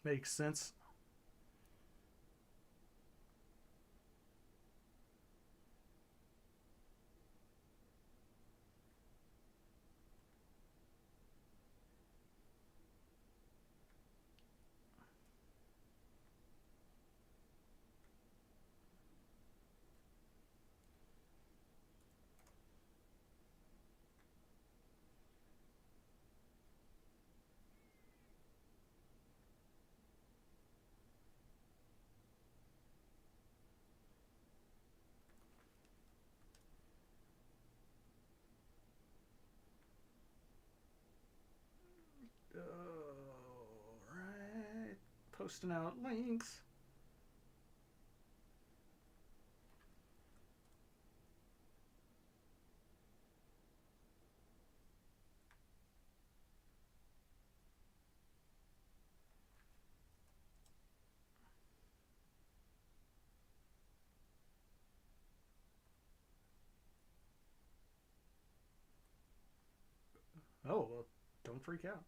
Makes sense. Alright. Posting out links. Oh, well, don't freak out.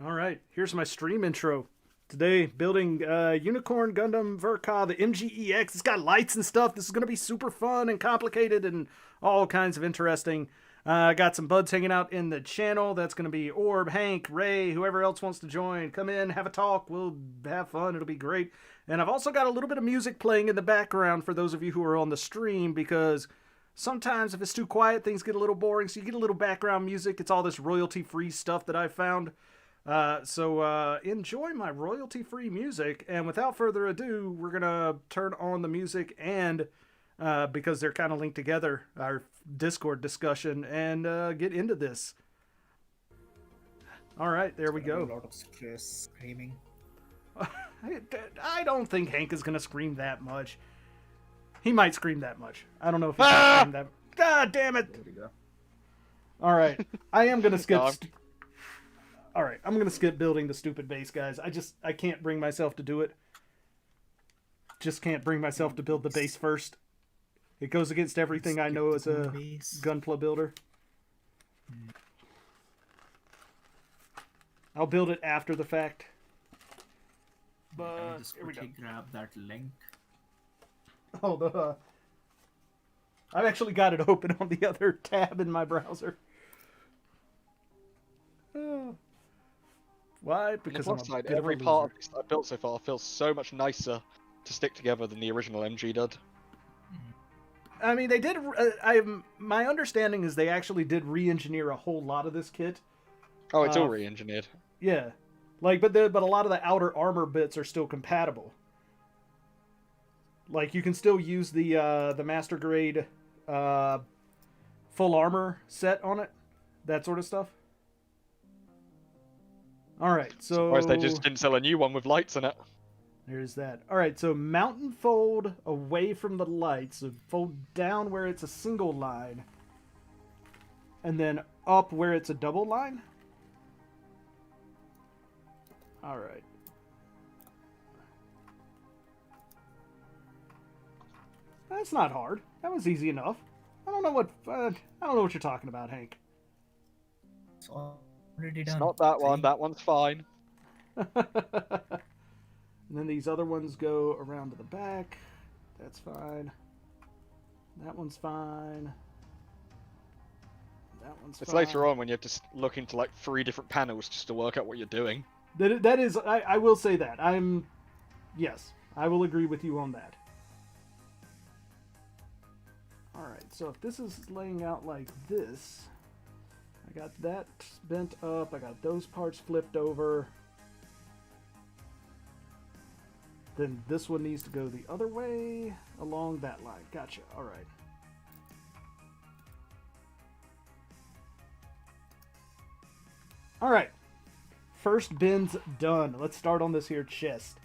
All right, here's my stream intro. Today, building Unicorn Gundam Verka, the MGEX. It's got lights and stuff. This is going to be super fun and complicated and all kinds of interesting. Got some buds hanging out in the channel. That's going to be Orb, Hank, Ray, whoever else wants to join. Come in, have a talk. We'll have fun. It'll be great. And I've also got a little bit of music playing in the background for those of you who are on the stream, because sometimes if it's too quiet, things get a little boring. So you get a little background music. It's all this royalty-free stuff that I found. So enjoy my royalty-free music, and without further ado, we're gonna turn on the music, and because they're kind of linked together, our Discord discussion, and get into this. All right, there we go. A lot of stress, screaming. I don't think Hank is gonna scream that much. He might scream that much. I don't know if he's gonna scream that. God damn it! There we go. All right, I am gonna skip. No, All right, I'm gonna skip building the stupid base, guys. I can't bring myself to do it. Just can't bring myself to build the base first. It goes against everything I know as a Gunpla builder. I'll build it after the fact. But Just here we go. quickly grab that link. Hold on. I've actually got it open on the other tab in my browser. Why? on the Because I'm plus a side, bit of a every loser. part of this that I've built so far feels so much nicer to stick together than the original MG did. I mean, they did. My understanding is they actually did re-engineer a whole lot of this kit. Oh, it's all re-engineered. Yeah, like, but a lot of the outer armor bits are still compatible. Like, you can still use the master grade full armor set on it, that sort of stuff. All right, so Whereas they just didn't sell a new one with lights in it. there's that. All right, so mountain fold away from the lights, so fold down where it's a single line, and then up where it's a double line. All right. That's not hard. That was easy enough. I don't know what you're talking about, Hank. It's already It's done. not that one. See? That one's fine. And then these other ones go around to the back. That's fine. That one's fine. That one's It's fine. later on when you have to look into like 3 different panels just to work out what you're doing. That is, I will say that. Yes, I will agree with you on that. Alright, so if this is laying out like this, I got that bent up, I got those parts flipped over. Then this one needs to go the other way along that line. Gotcha, alright. Alright. First bin's done. Let's start on this here chest.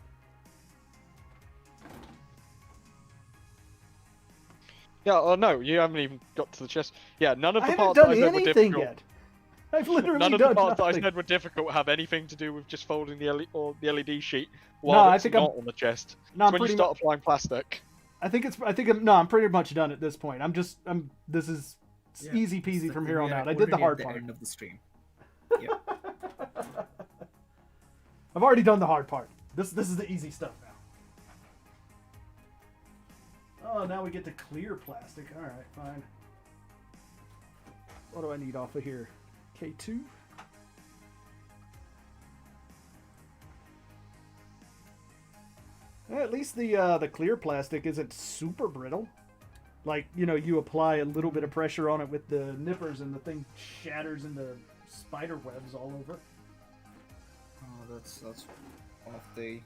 Yeah, oh no, you haven't even got to the chest. Yeah, none of I the haven't parts that I done said were anything difficult. yet. I've literally None of done the parts that I nothing. said were difficult have anything to do with just folding the LED sheet No, while I it's think not on the chest. No, It's I'm when you pretty start applying plastic. I'm pretty much done at this point. This is Yeah, easy it's peasy like from we here on are out. I did the already hard at part. the end of the stream. Yep. I've already done the hard part. This is the easy stuff now. Oh, now we get to clear plastic. All right, fine. What do I need off of here? K2. At least the clear plastic isn't super brittle. Like, you know, you apply a little bit of pressure on it with the nippers and the thing shatters into spider webs all over. That's one of the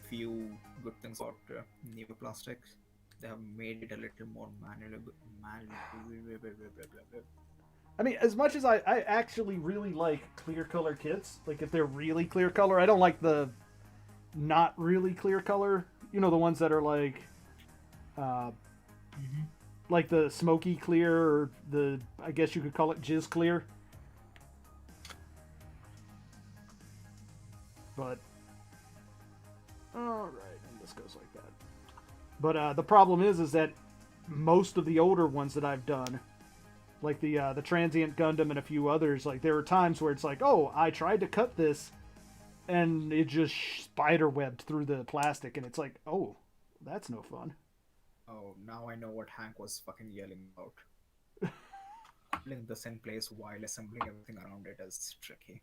few good things about new plastics. They have made it a little more manual. I mean, as much as I actually really like clear color kits, like if they're really clear color, I don't like the not really clear color. You know, the ones that are like the smoky clear, or the, I guess you could call it jizz clear. But all right, and this goes like that. But the problem is that most of the older ones that I've done, like the Transient Gundam and a few others, like there were times where it's like, oh, I tried to cut this, and it just spider webbed through the plastic, and it's like, oh, that's no fun. Oh, now I know what Hank was fucking yelling about. Putting this in place while assembling everything around it is tricky.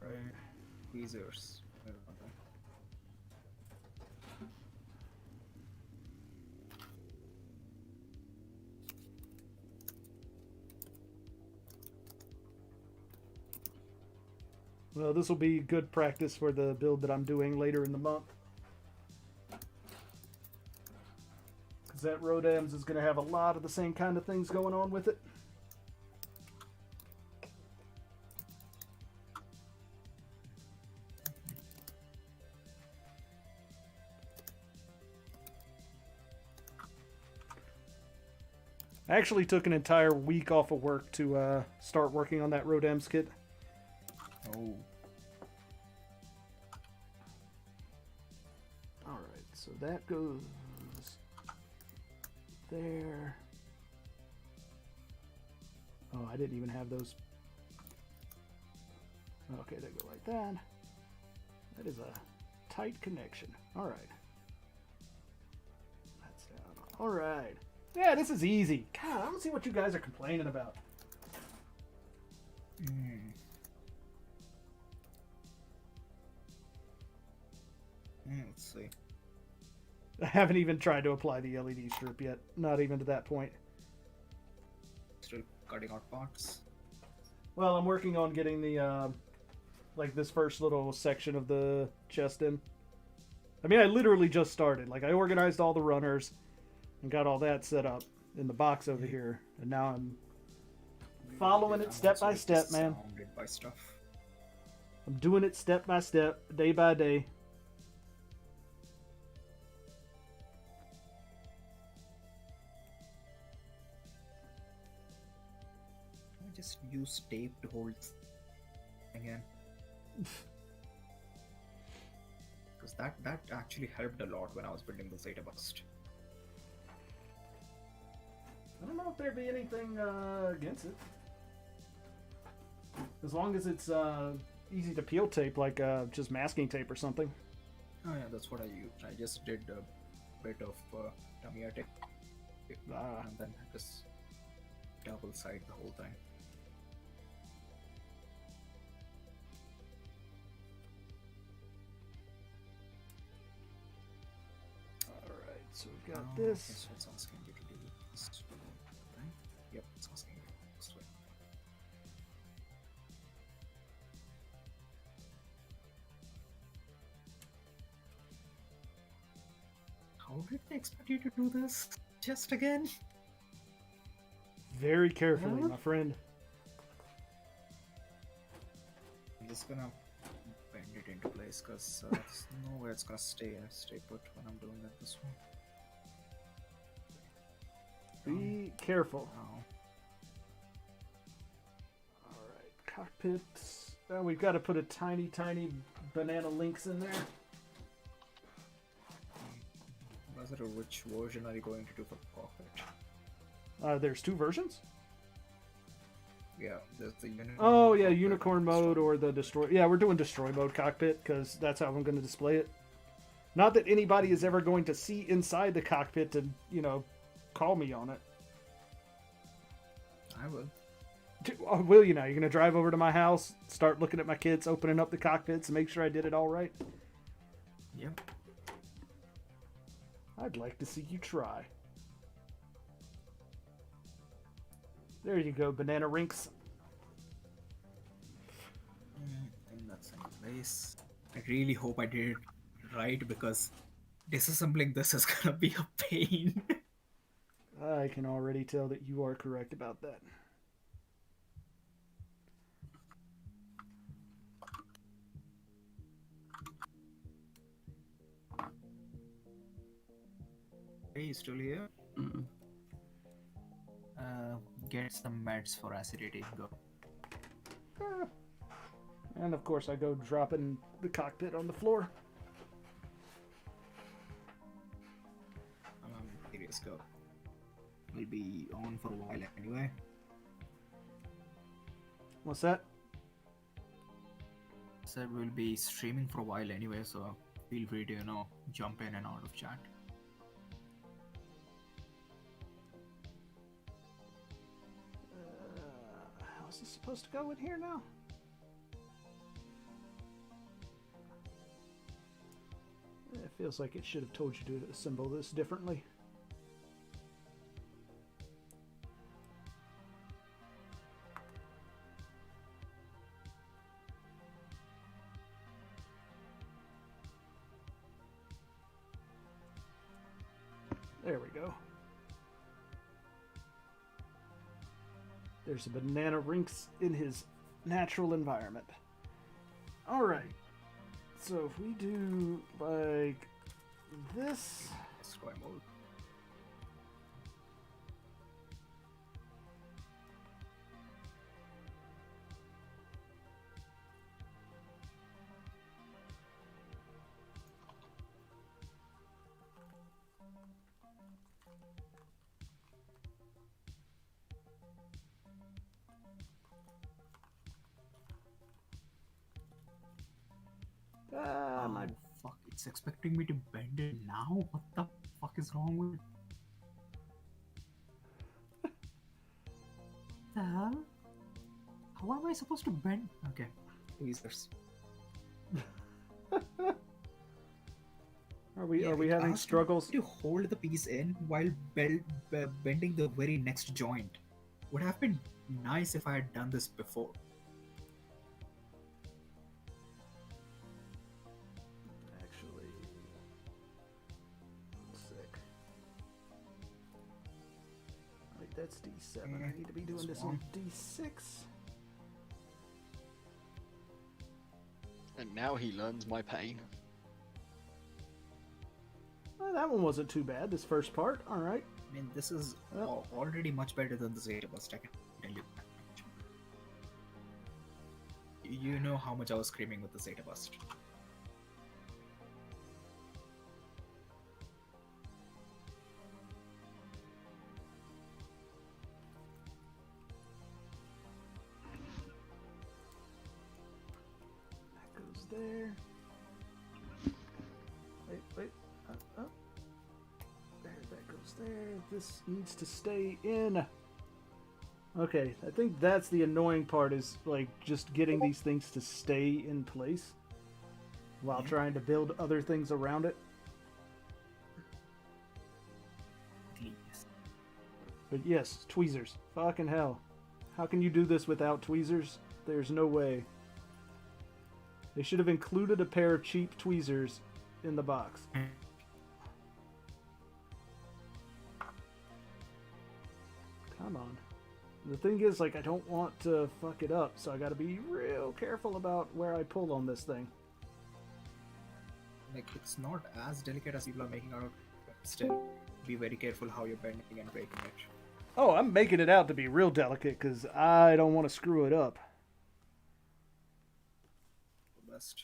Alright. Tweezers. Well, this will be good practice for the build that I'm doing later in the month. Because that Rodems is going to have a lot of the same kind of things going on with it. I actually took an entire week off of work to start working on that Rodems kit. Oh. Alright, so that goes there. Oh, I didn't even have those. Okay, they go like that. That is a tight connection. Alright. That's down. Alright. Yeah, this is easy. God, I don't see what you guys are complaining about. Let's see. I haven't even tried to apply the LED strip yet. Not even to that point. Still cutting out parts. Well, I'm working on getting the, like this first little section of the chest in. I mean, I literally just started. Like, I organized all the runners and got all that set up in the box over here. And now I'm following it step by step, man. Surrounded by stuff. I'm doing it step by step, day by day. I just use tape to hold again. Because that actually helped a lot when I was building the Zeta Bust. I don't know if there'd be anything against it. As long as it's easy to peel tape, like just masking tape or something. Oh yeah, that's what I used. I just did a bit of Tamiya tape. And then I just double side the whole thing. Alright, so we've got Okay, this. so it's asking you to do this thing. Yep, it's asking you this way. How did they expect you to do this? Just again? Very carefully, Huh? my friend. I'm just gonna bend it into place. place because there's nowhere it's gonna stay put when I'm doing it this way. Be careful. Now, Alright, cockpits. Oh, we've got to put a tiny banana links in there. Master, which version are you going to do for the cockpit? There's 2 versions? Yeah, there's the unicorn. Oh, yeah, cockpit unicorn and mode destroy. or the destroy. Yeah, we're doing destroy mode cockpit because that's how I'm going to display it. Not that anybody is ever going to see inside the cockpit and, call me on it. I will. Oh, will you now? You're going to drive over to my house, start looking at my kids, opening up the cockpits, and make sure I did it all right? Yep. I'd like to see you try. There you go, banana rinks. I think that's in place. I really hope I did it right because disassembling this is gonna be a pain. I can already tell that you are correct about that. Hey, you still here? Get some meds for acidity. Go. And of course, I go dropping the cockpit on the floor. Serious go. We'll be on for a while anyway. What's that? Said we'll be streaming for a while anyway, so feel free to jump in and out of chat. How's this supposed to go in here now? It feels like it should have told you to assemble this differently. There we go. There's a banana rinks in his natural environment. Alright. So if we do like this. Destroy mode. My Fuck, it's expecting me to bend it now? What the fuck is wrong with the hell? How am I supposed to bend? Okay. Tweezers. Are we Yeah, having asked struggles? me to hold the piece in while bending the very next joint. Would have been nice if I had done this before. Actually, I'm sick. Wait, that's D7. I need to be doing this on D6. And now he learns my pain. Well, that one wasn't too bad, this first part. Alright. I mean, this is Well. already much better than the Zeta Bust, I can tell you. You know how much I was screaming with the Zeta Bust. That goes there. Wait. Up. There, that goes there. This needs to stay in. Okay, I think that's the annoying part is, like, just getting these things to stay in place while trying to build other things around it. Please. But yes, tweezers. Fucking hell. How can you do this without tweezers? There's no way. They should have included a pair of cheap tweezers in the box. Come on. The thing is, like, I don't want to fuck it up, so I gotta be real careful about where I pull on this thing. like it's not as delicate as people are making out. But still, be very careful how you're bending and breaking it. Oh, I'm making it out to be real delicate because I don't want to screw it up. Best.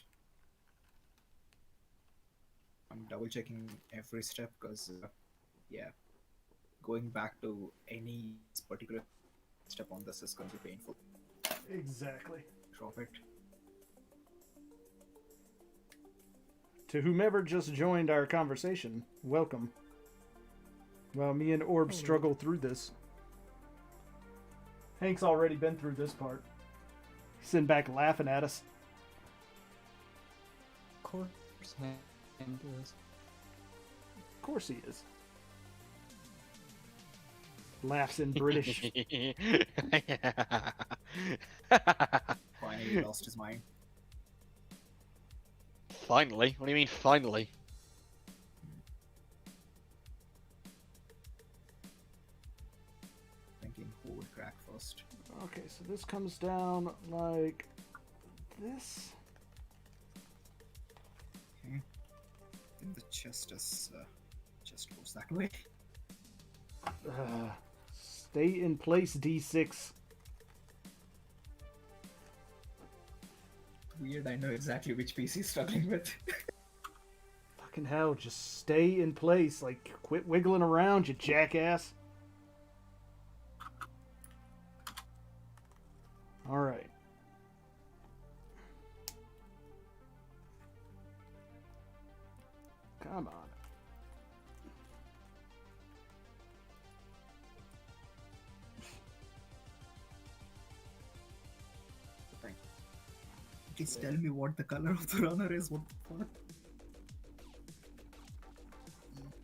I'm double checking every step because, yeah, going back to any particular step on this is going to be painful. Exactly. Drop it. To whomever just joined our conversation, welcome. While me and Orb struggle through this. Hank's already been through this part. He's sitting back laughing at us. Of course, Hank is. Of course he is. Laughs in British. Finally, he lost his mind. Finally? What do you mean, finally? Thinking who would crack first. Okay, so this comes down like this. Okay. Then the chest is chest goes that way. Stay in place, D6. Weird, I know exactly which piece he's struggling with. Fucking hell, just stay in place. Like, quit wiggling around, you jackass. Alright. Come on. Please tell me what the color of the runner is. What the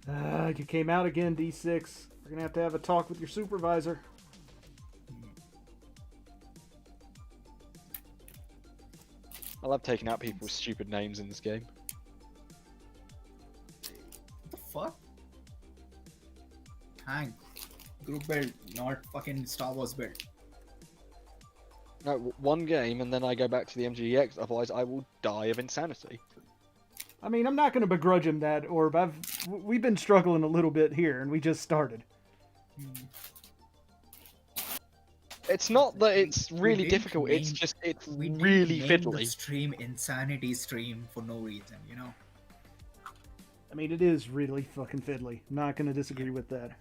fuck? You came out again, D6. We're gonna have a talk with your supervisor. I love taking out people's stupid names in this game. What the fuck? Hank. Group build, not fucking Star Wars build. No, one game and then I go back to the MGEX, otherwise I will die of insanity. I mean, I'm not gonna begrudge him that, Orb. We've been struggling a little bit here, and we just started. It's not that it's really didn't difficult, it's name- just, it's We didn't really name fiddly. the stream Insanity Stream for no reason, you know? I mean, it is really fucking fiddly. Not gonna disagree with that.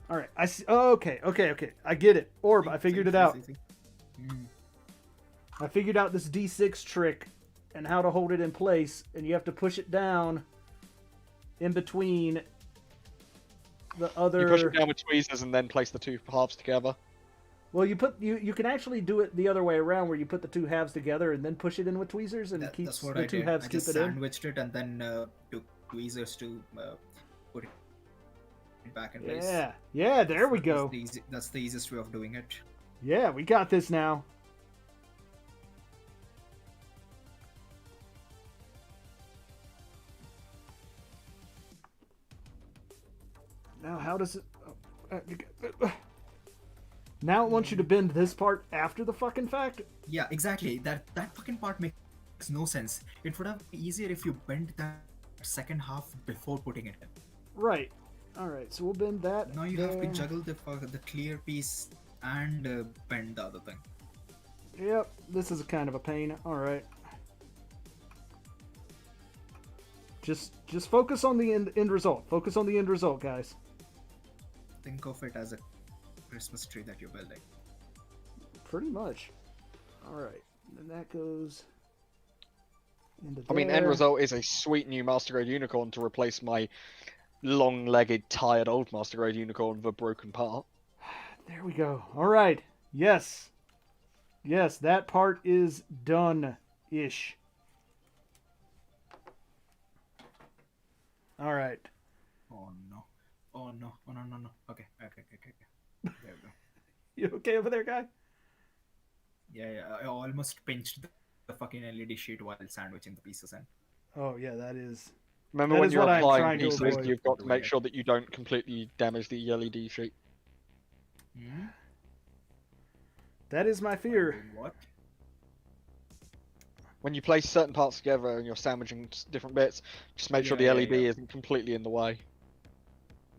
All right, I see. Oh, okay. I get it. Orb, I figured it out. I figured out this D6 trick and how to hold it in place, and you have to push it down in between the other. You push it down with tweezers and then place the two halves together. Well, you can actually do it the other way around, where you put the two halves together and then push it in with tweezers, and keep That's what the I two did. halves I keep just it in. sandwiched it and then took tweezers to put it back in place. Yeah. There we go. That's the easiest way of doing it. Yeah, we got this now. Now, how does it... Now it wants you to bend this part after the fucking fact? Yeah, exactly. That fucking part makes no sense. It would have been easier if you bent that second half before putting it in. Right. Alright, so we'll bend that. Now you have to there. juggle the clear piece and bend the other thing. Yep, this is kind of a pain. Alright. Just focus on the end result. Focus on the end result, guys. Think of it as a Christmas tree that you're building. Pretty much. Alright. And then that goes into I mean, end there. result is a sweet new Master Grade Unicorn to replace my long-legged, tired old Master Grade Unicorn with a broken part. There we go. Alright. Yes. Yes, that part is done-ish. Alright. Oh no. Oh no. Oh no. Okay. There we go. You okay over there, guy? Yeah. I almost pinched the fucking LED sheet while sandwiching the pieces in. Oh, yeah, that is... Remember That when is you're what I'm applying trying to pieces, avoid. you've got to make sure that you don't completely damage the LED sheet. That is my fear. What? When you place certain parts together and you're sandwiching different bits, just make sure the Yeah, LED yeah. isn't completely in the way.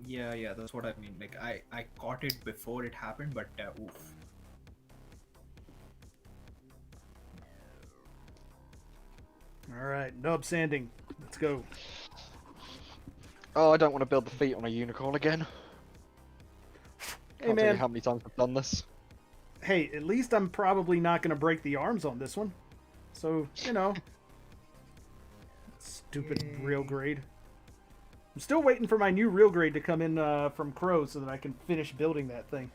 Yeah, that's what I mean. Like I caught it before it happened, but oof. All right, nub sanding. Let's go. Oh, I don't want to build the feet on a unicorn again. Hey Can't tell you man, how many times I've done this. hey, at least I'm probably not going to break the arms on this one. So, you know. Stupid real grade. I'm still waiting for my new real grade to come in from Crow so that I can finish building that thing.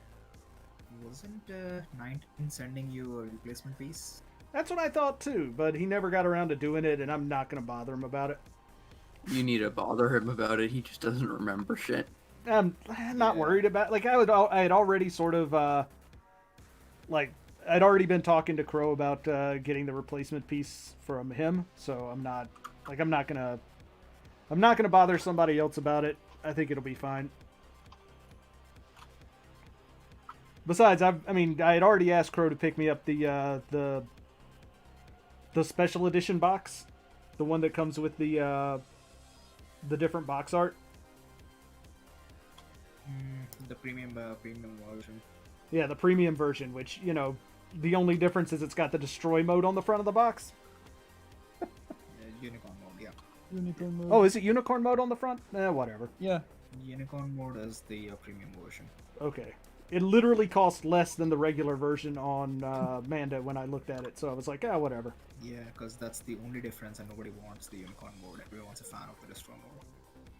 Wasn't 19 sending you a replacement piece? That's what I thought too, but he never got around to doing it, and I'm not going to bother him about it. You need to bother him about it. He just doesn't remember shit. I'm not Yeah. worried about. Like I had already sort of like I'd already been talking to Crow about getting the replacement piece from him, so I'm not gonna bother somebody else about it. I think it'll be fine. Besides, I had already asked Crow to pick me up the special edition box, the one that comes with the different box art. The premium version. Yeah, the premium version, which, you know, the only difference is it's got the destroy mode on the front of the box. Unicorn mode, yeah. Unicorn mode. Oh, is it unicorn mode on the front? Whatever. Yeah. Unicorn mode is the premium version. Okay. It literally cost less than the regular version on Manda when I looked at it, so I was like, whatever. Yeah, because that's the only difference, and nobody wants the unicorn mode. Everyone's a fan of the destroy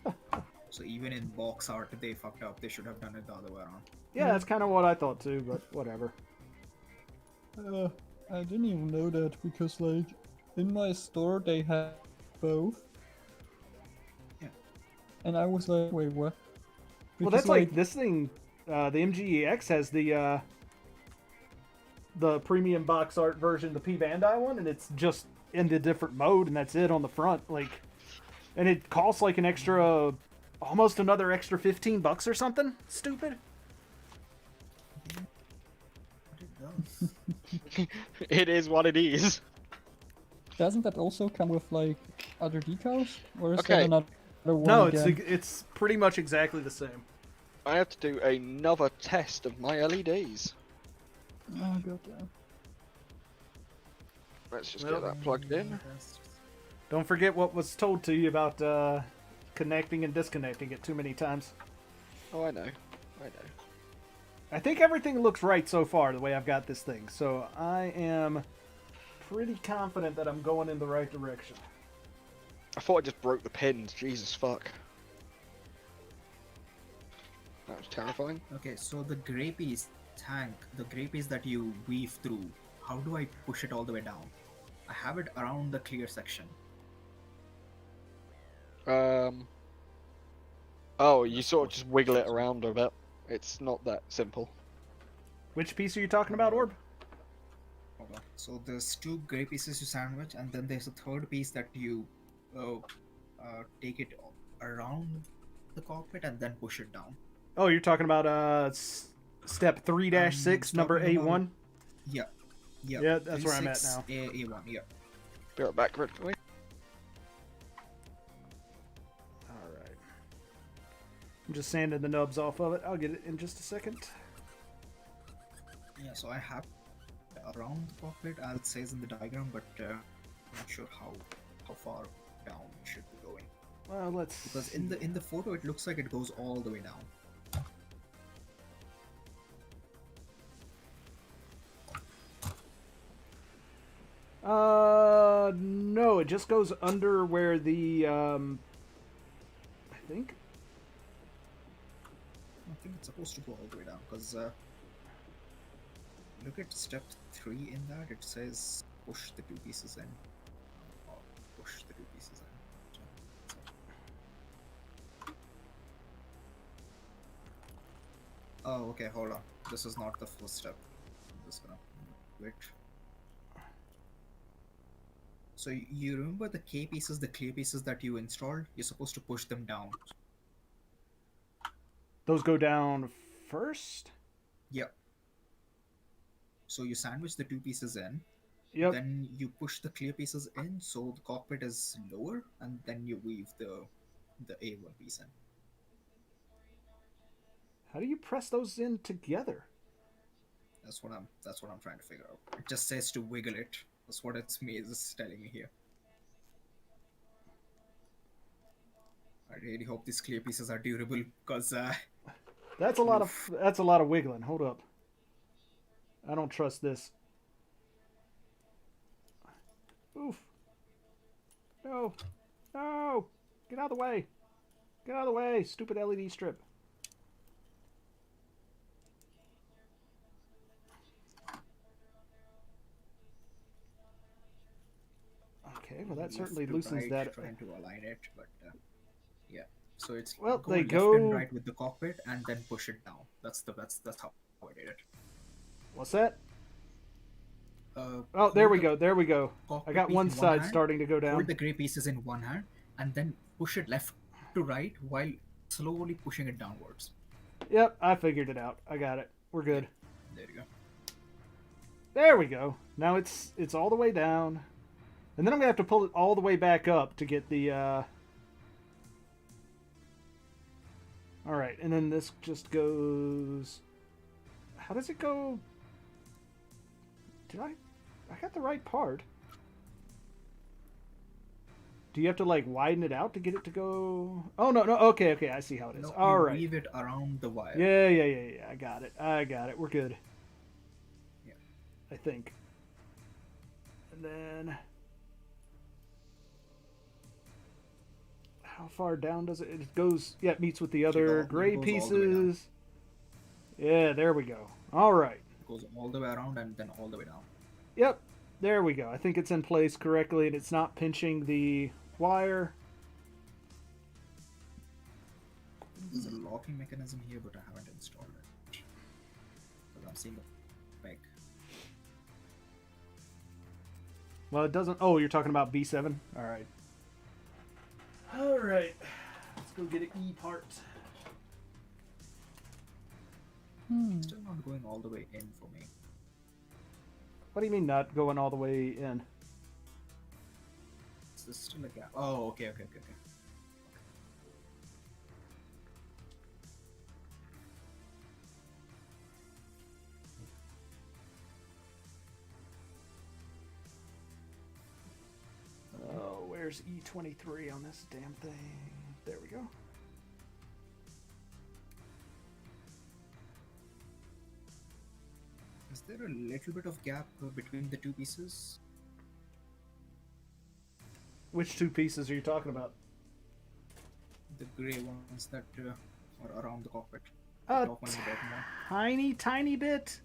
mode. So even in box art, they fucked up. They should have done it the other way around. Yeah, that's kind of what I thought too, but whatever. I didn't even know that because, like, in my store they had both. Yeah. And I was like, wait, what? Well, Because, that's like this thing. The MGEX has the premium box art version, the P Bandai one, and it's just in the different mode, and that's it on the front. Like, and it costs like an extra, almost another extra $15 or something. Stupid. It is what it is. doesn't that also come with, like, other decals? Or is Okay. that another one No, again? it's pretty much exactly the same. I have to do another test of my LEDs. Oh, goddamn. Let's just Well, get that plugged in. Don't forget what was told to you about connecting and disconnecting it too many times. Oh, I know. I think everything looks right so far, the way I've got this thing. So I am pretty confident that I'm going in the right direction. I thought I just broke the pins. Jesus fuck. That was terrifying. Okay, so the gray piece tank, the gray piece that you weave through, how do I push it all the way down? I have it around the clear section. Oh, you sort of just wiggle it around a bit. It's not that simple. Which piece are you talking about, Orb? Hold on. So there's two gray pieces you sandwich, and then there's a third piece that you take it around the cockpit and then push it down. Oh, you're talking about step 3-6, number talking A1? about- Yeah. Yeah, that's where I'm at 3-6 now. A1, yeah. Be right back, quickly. Alright. I'm just sanding the nubs off of it. I'll get it in just a second. Yeah, so I have around the cockpit, as it says in the diagram, but I'm not sure how far down it should be going. Well, let's... Because in the photo, it looks like it goes all the way down. No, it just goes under where the, I think? I think it's supposed to go all the way down, because look at step 3 in that, it says push the two pieces in. Or push the two pieces in. Oh, okay, hold on. This is not the first step. I'm just gonna wait. So you remember the K pieces, the clear pieces that you installed? You're supposed to push them down. Those go down first? Yeah. So you sandwich the two pieces in, Yep. Then you push the clear pieces in, so the cockpit is lower, and then you weave the A1 piece in. How do you press those in together? That's what I'm trying to figure out. It just says to wiggle it. That's what is telling me here. I really hope these clear pieces are durable, because That's a lot of wiggling. Hold up. I don't trust this. Oof. No. No. Get out of the way. Get out of the way, stupid LED strip. Okay, well that left certainly to loosens right, that. trying to align it, but yeah. So it's Well, go they left go- and right with the cockpit, and then push it down. That's how I did it. What's that? Uh, Oh, there hold we the go. There we go. I cockpit got piece one in side hand, starting to go down. Hold the gray pieces in one hand, and then push it left to right while slowly pushing it downwards. Yep, I figured it out. I got it. We're good. There you go. There we go. Now it's all the way down. And then I'm going to have to pull it all the way back up to get the Alright, and then this just goes... How does it go? Did I got the right part. Do you have to like widen it out to get it to go? Oh no, okay, I see how it is. No, All you right. weave it around the wire. Yeah. I got it. We're good. Yeah. I think. And then how far down does it? It goes. Yeah, it meets with the other it gray goes all the way down. pieces. Yeah, there we go. All right. It goes all the way around and then all the way down. Yep. There we go. I think it's in place correctly, and it's not pinching the wire. There's a locking mechanism here, but I haven't installed it. Because I'm seeing a peg. Well, it doesn't. Oh, you're talking about B7. All right. All right. Let's go get an E part. Still not going all the way in for me. What do you mean not going all the way in? Is this still a gap? Oh, okay. Oh, where's E23 on this damn thing? There we go. Is there a little bit of gap between the two pieces? Which two pieces are you talking about? The grey ones that are around the cockpit. A Top one and the bottom one. tiny bit.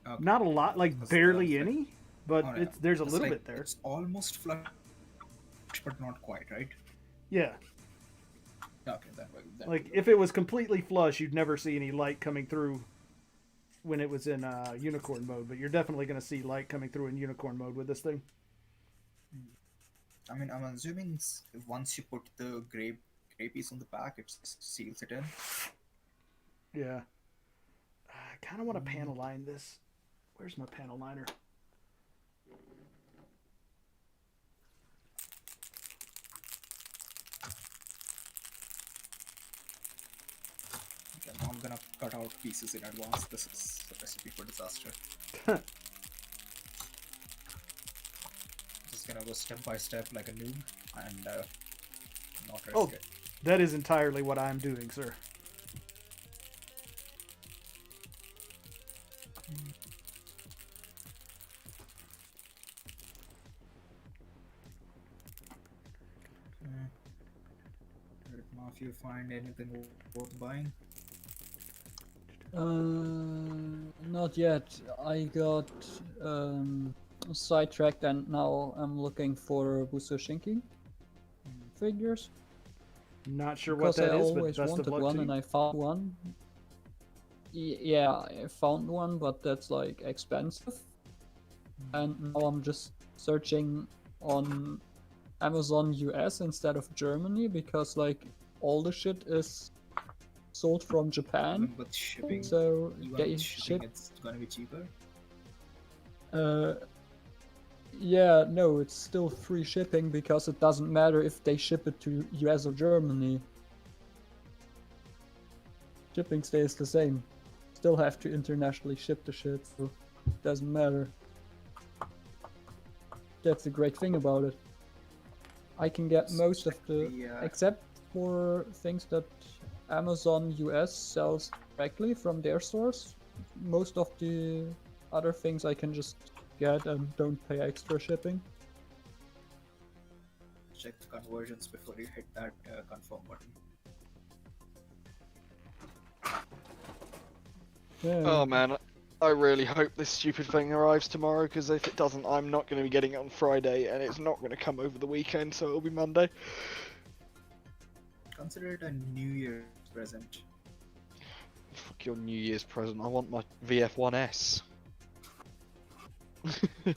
Okay. Not a lot, like That's- barely that's any, but Oh, yeah. there's a It's little like- bit there. It's almost flush, but not quite, right? Yeah, Okay, that way. like if it was completely flush, you'd never see any light coming through when it was in unicorn mode. But you're definitely going to see light coming through in unicorn mode with this thing. I mean, I'm assuming once you put the gray piece on the back, it seals it in. Yeah. I kind of want to panel line this. Where's my panel liner? Okay, now I'm gonna cut out pieces in advance. This is a recipe for disaster. Just gonna go step by step like a noob and not risk Oh. it. That is entirely what I'm doing, sir. Now, if you find anything worth buying, Not yet. I got sidetracked and now I'm looking for Busoshinki figures. Not sure what Because I that is, but always best of wanted luck one to and you. I found one. Yeah, I found one, but that's like expensive. And now I'm just searching on Amazon US instead of Germany because like all the shit is sold from Japan. even with shipping, So even they with shipping, ship it's gonna be cheaper. Yeah, no, it's still free shipping because it doesn't matter if they ship it to US or Germany. Shipping stays the same. Still have to internationally ship the shit, so it doesn't matter. That's the great thing about it. I can get most of the, except for things that Amazon US sells directly from their stores. Most of the other things I can just get and don't pay extra shipping. Check the conversions before you hit that confirm button. Yeah. Oh man, I really hope this stupid thing arrives tomorrow, because if it doesn't, I'm not going to be getting it on Friday, and it's not going to come over the weekend, so it'll be Monday. Consider it a New Year's present. Fuck your New Year's present. I want my VF1S. I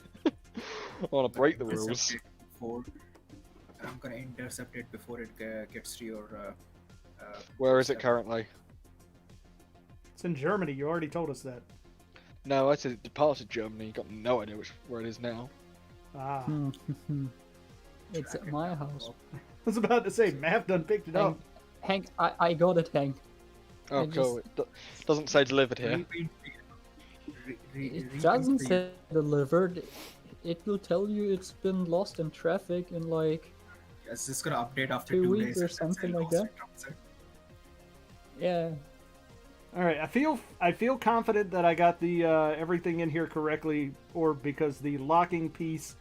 want to break the rules. I'm gonna intercept it before it gets to your. Where is it currently? It's in Germany. You already told us that. No, I said it departed Germany. You got no idea where it is now. Ah. It's at my house. I was about to say, Mav done picked it up. Hank, I got it, Hank. Oh, I cool. It doesn't say delivered here. It doesn't say delivered. It will tell you it's been lost in traffic in like It's just gonna update after 2 2 weeks days or and then something say like lost that. in transit. Yeah. All right, I feel confident that I got the everything in here correctly, or because the locking piece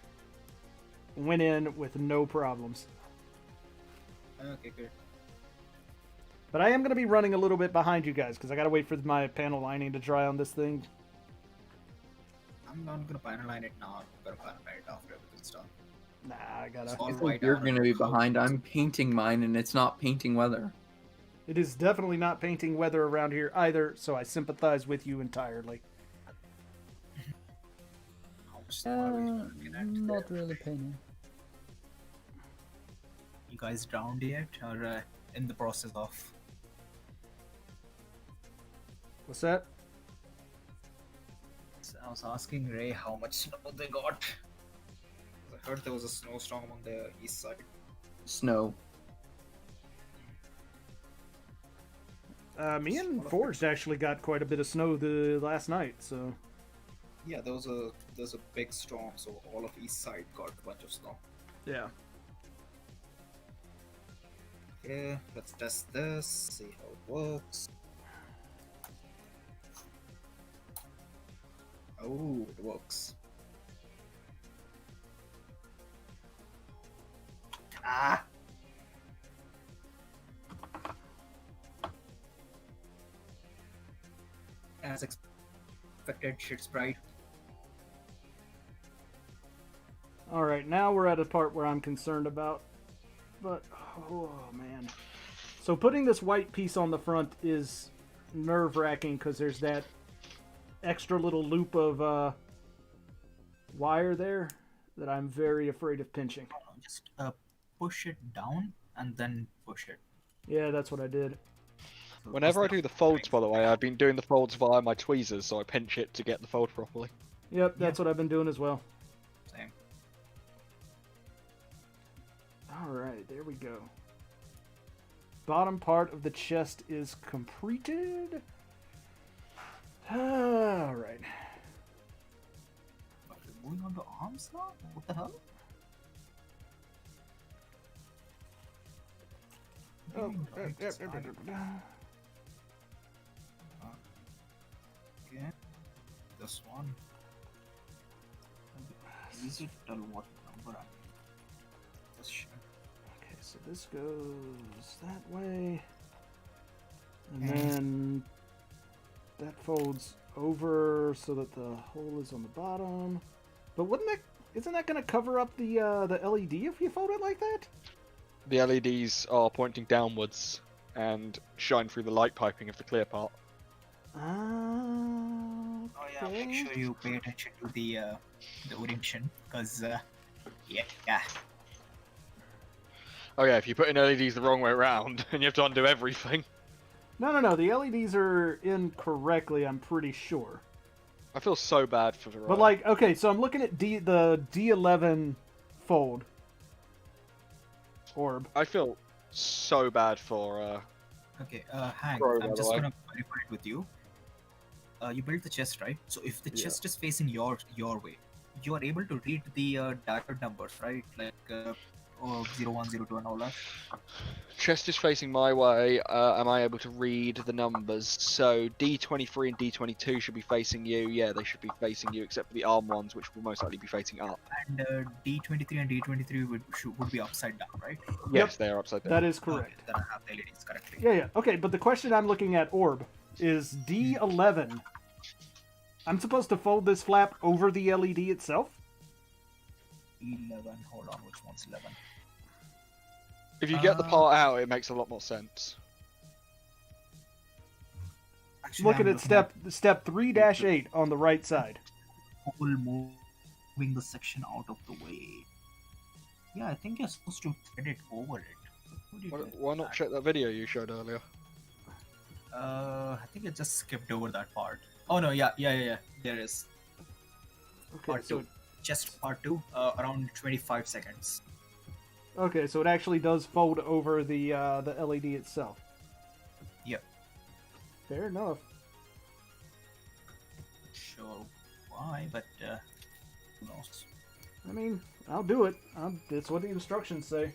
went in with no problems. Okay, good. But I am going to be running a little bit behind you guys because I got to wait for my panel lining to dry on this thing. I'm not gonna panel line it now. I'm gonna panel line it after everything's done. Nah, I gotta. It's all I think white you're out going to on be the couch. behind. I'm painting mine, and it's not painting weather. It is definitely not painting weather around here either, so I sympathize with you entirely. How much snow are we looking at Not there? really painting. You guys drowned yet, or in the process of? What's that? So I was asking Ray how much snow they got. I heard there was a snowstorm on the east side. Snow. Me and Forged actually got quite a bit of snow the last night, so Yeah, there was a big storm, so all of east side got a bunch of snow. yeah. Okay, let's test this, see how it works. Oh, it works. Ah! As expected, shit's bright. All right, now we're at a part where I'm concerned about. But oh man, so putting this white piece on the front is nerve-wracking because there's that extra little loop of wire there that I'm very afraid of pinching. Just push it down and then push it. Yeah, that's what I did. So Whenever I instead do of the folds, by doing- the way, I've been doing the folds via my tweezers, so I pinch it to get the fold properly. Yep, that's what I've been doing as well. Same. All right, there we go. Bottom part of the chest is completed. All right. But we're moving on to arms now? What the hell? Oh, Right, yep, side. Okay. This one. Is it tell what number I need? This shit. Okay, so this goes that way. And And- then that folds over so that the hole is on the bottom. But isn't that going to cover up the LED if you fold it like that? The LEDs are pointing downwards and shine through the light piping of the clear part. Ah. Oh yeah, make sure you pay attention to the orientation, because yeah. Oh yeah, if you put in LEDs the wrong way around, and you have to undo everything. No. The LEDs are in correctly, I'm pretty sure. I feel so bad for Verizon. But like, okay, so I'm looking at the D11 fold orb. I feel so bad for Okay, Hank, Bro, by I'm the just way. gonna verify it with you. You built the chest, right? So if the Yeah. chest is facing your way, you are able to read the diode numbers, right? Like 01, 02 and all that. chest is facing my way. Am I able to read the numbers? So D23 and D22 should be facing you. Yeah, they should be facing you, except for the arm ones, which will most likely be facing up. And D23 and D23 would be upside down, right? Yes, they are upside down. That is Okay, correct. then I have the LEDs correctly. Yeah. Okay, but the question I'm looking at orb is D11. I'm supposed to fold this flap over the LED itself? 11, hold on, which one's 11? If you get the part out, it makes a lot more sense. Actually, Looking I'm at step 3-8 on the right side. whole moving the section out of the way. Yeah, I think you're supposed to thread it over it. What do you do? Why not check that video you showed earlier? I think I just skipped over that part. Oh no, yeah. There is Okay, part so 2. Just part 2, around 25 seconds. okay, so it actually does fold over the LED itself. Yep. Fair enough. Sure why, but who knows? I mean, I'll do it. It's what the instructions say.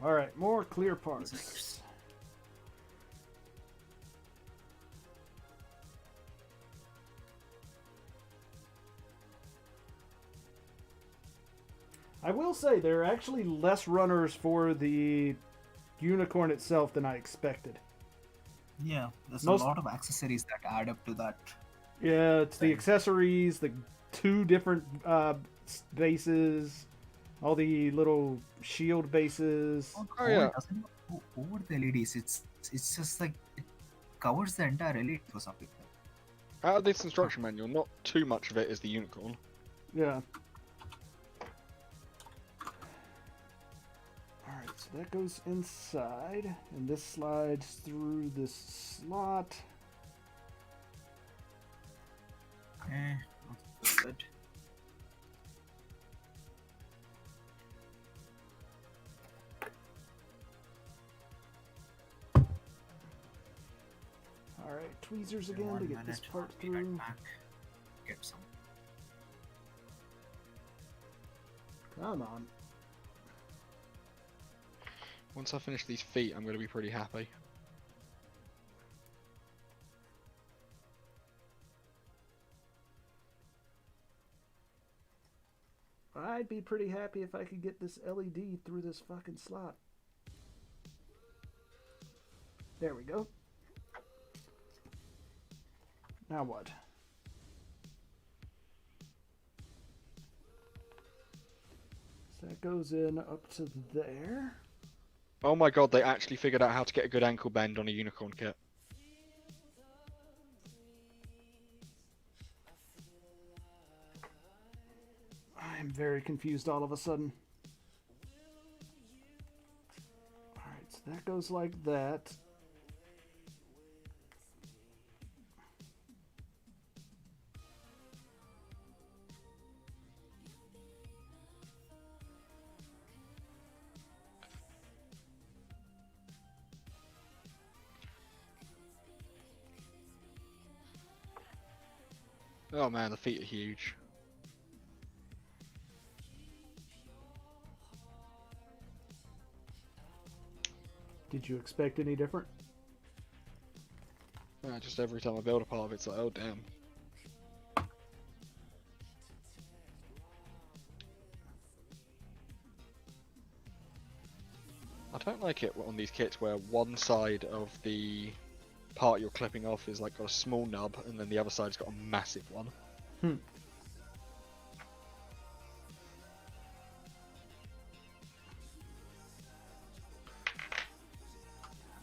Alright, more clear parts. I will say there are actually less runners for the Unicorn itself than I expected. Yeah, there's Most- a lot of accessories that add up to that. Yeah, it's the accessories, the 2 different bases, all the little shield bases. Oh, yeah. It doesn't go over the LEDs. It's just like it covers the entire LED for some people. Out of this instruction manual, not too much of it is the unicorn. Yeah. Alright, so that goes inside, and this slides through this slot. Not so good. Alright, tweezers again to 1 get this minute, part I'll be right through. back. Get some. Come on. Once I finish these feet, I'm going to be pretty happy. I'd be pretty happy if I could get this LED through this fucking slot. There we go. Now what? So that goes in up to there. Oh my god, they actually figured out how to get a good ankle bend on a unicorn kit. I'm very confused all of a sudden. Alright, so that goes like that. Oh man, the feet are huge. Did you expect any different? Just every time I build a part of it, it's like, oh damn. I don't like it on these kits where one side of the part you're clipping off is like got a small nub and then the other side's got a massive one.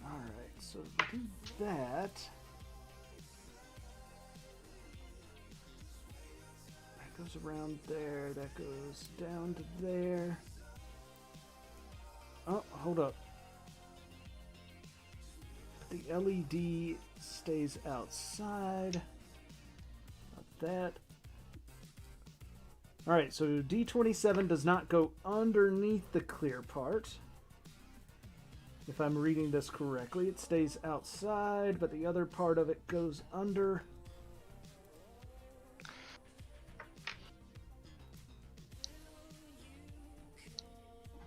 Alright, so do that. That goes around there, that goes down to there. Oh, hold up. But The LED stays outside. Not that. Alright, so D27 does not go underneath the clear part. If I'm reading this correctly, it stays outside, but the other part of it goes under.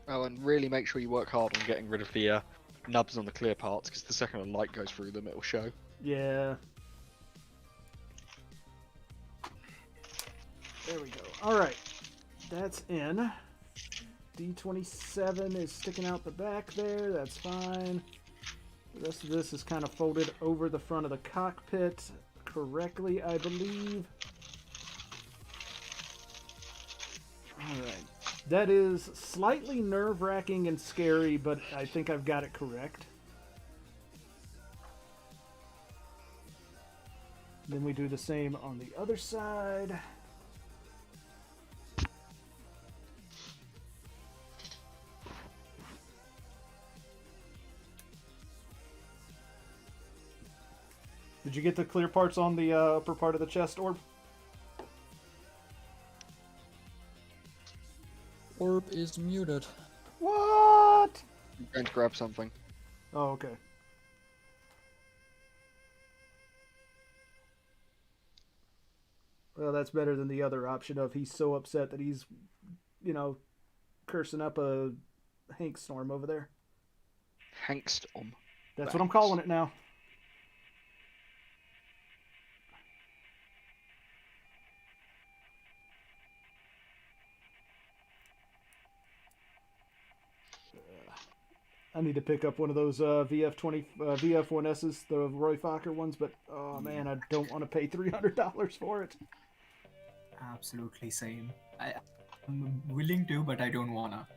Oh, and really make sure you work hard on getting rid of the nubs on the clear parts, because the second a light goes through them, it'll show. Yeah. There we go. Alright. That's in. D27 is sticking out the back there. That's fine. The rest of this is kind of folded over the front of the cockpit correctly, I believe. Alright. That is slightly nerve-wracking and scary, but I think I've got it correct. Then we do the same on the other side. Did you get the clear parts on the upper part of the chest, Orb? Orb is muted. What? I'm going to grab something. Oh, okay. Well, that's better than the other option of he's so upset that he's, you know, cursing up a Hank storm over there. Hankstorm. That's what I'm calling it now. I need to pick up one of those VF1Ss, the Roy Fokker ones, but oh man, I don't want to pay $300 for it. Absolutely same. I'm willing to, but I don't wanna.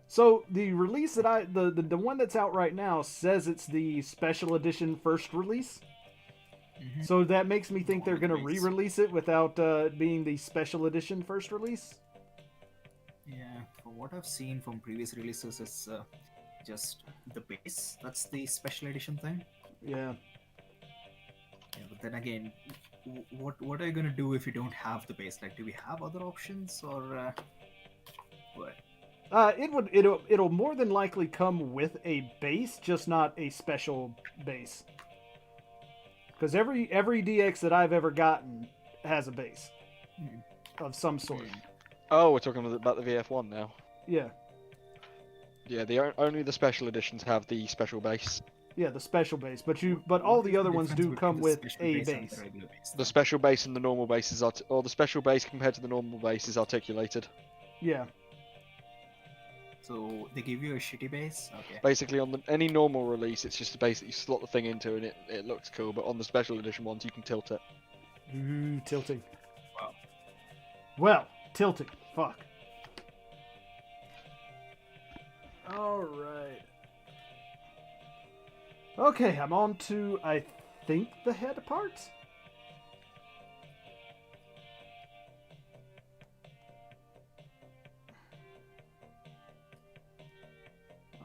So the release that the one that's out right now says it's the special edition first release. Mm-hmm. So that makes me think they're going to re-release it without being the special edition first release. Yeah, from what I've seen from previous releases, it's just the base. That's the special edition thing. Yeah. Yeah, but then again, what are you gonna do if you don't have the base? Like, do we have other options or what? It'll more than likely come with a base, just not a special base. Because every DX that I've ever gotten has a base of some sort. Oh, we're talking about the VF1 now. Yeah. Yeah, only the special editions have the special base. Yeah, the special base, but all the other ones do come with a base. The special base and the normal base is or the special base compared to the normal base is articulated. Yeah. So they give you a shitty base. Okay. Basically, on any normal release, it's just a base that you slot the thing into, and it looks cool. But on the special edition ones, you can tilt it. Ooh, tilting. Wow. Well, tilting. Fuck. All right. Okay, I'm on to, I think, the head parts.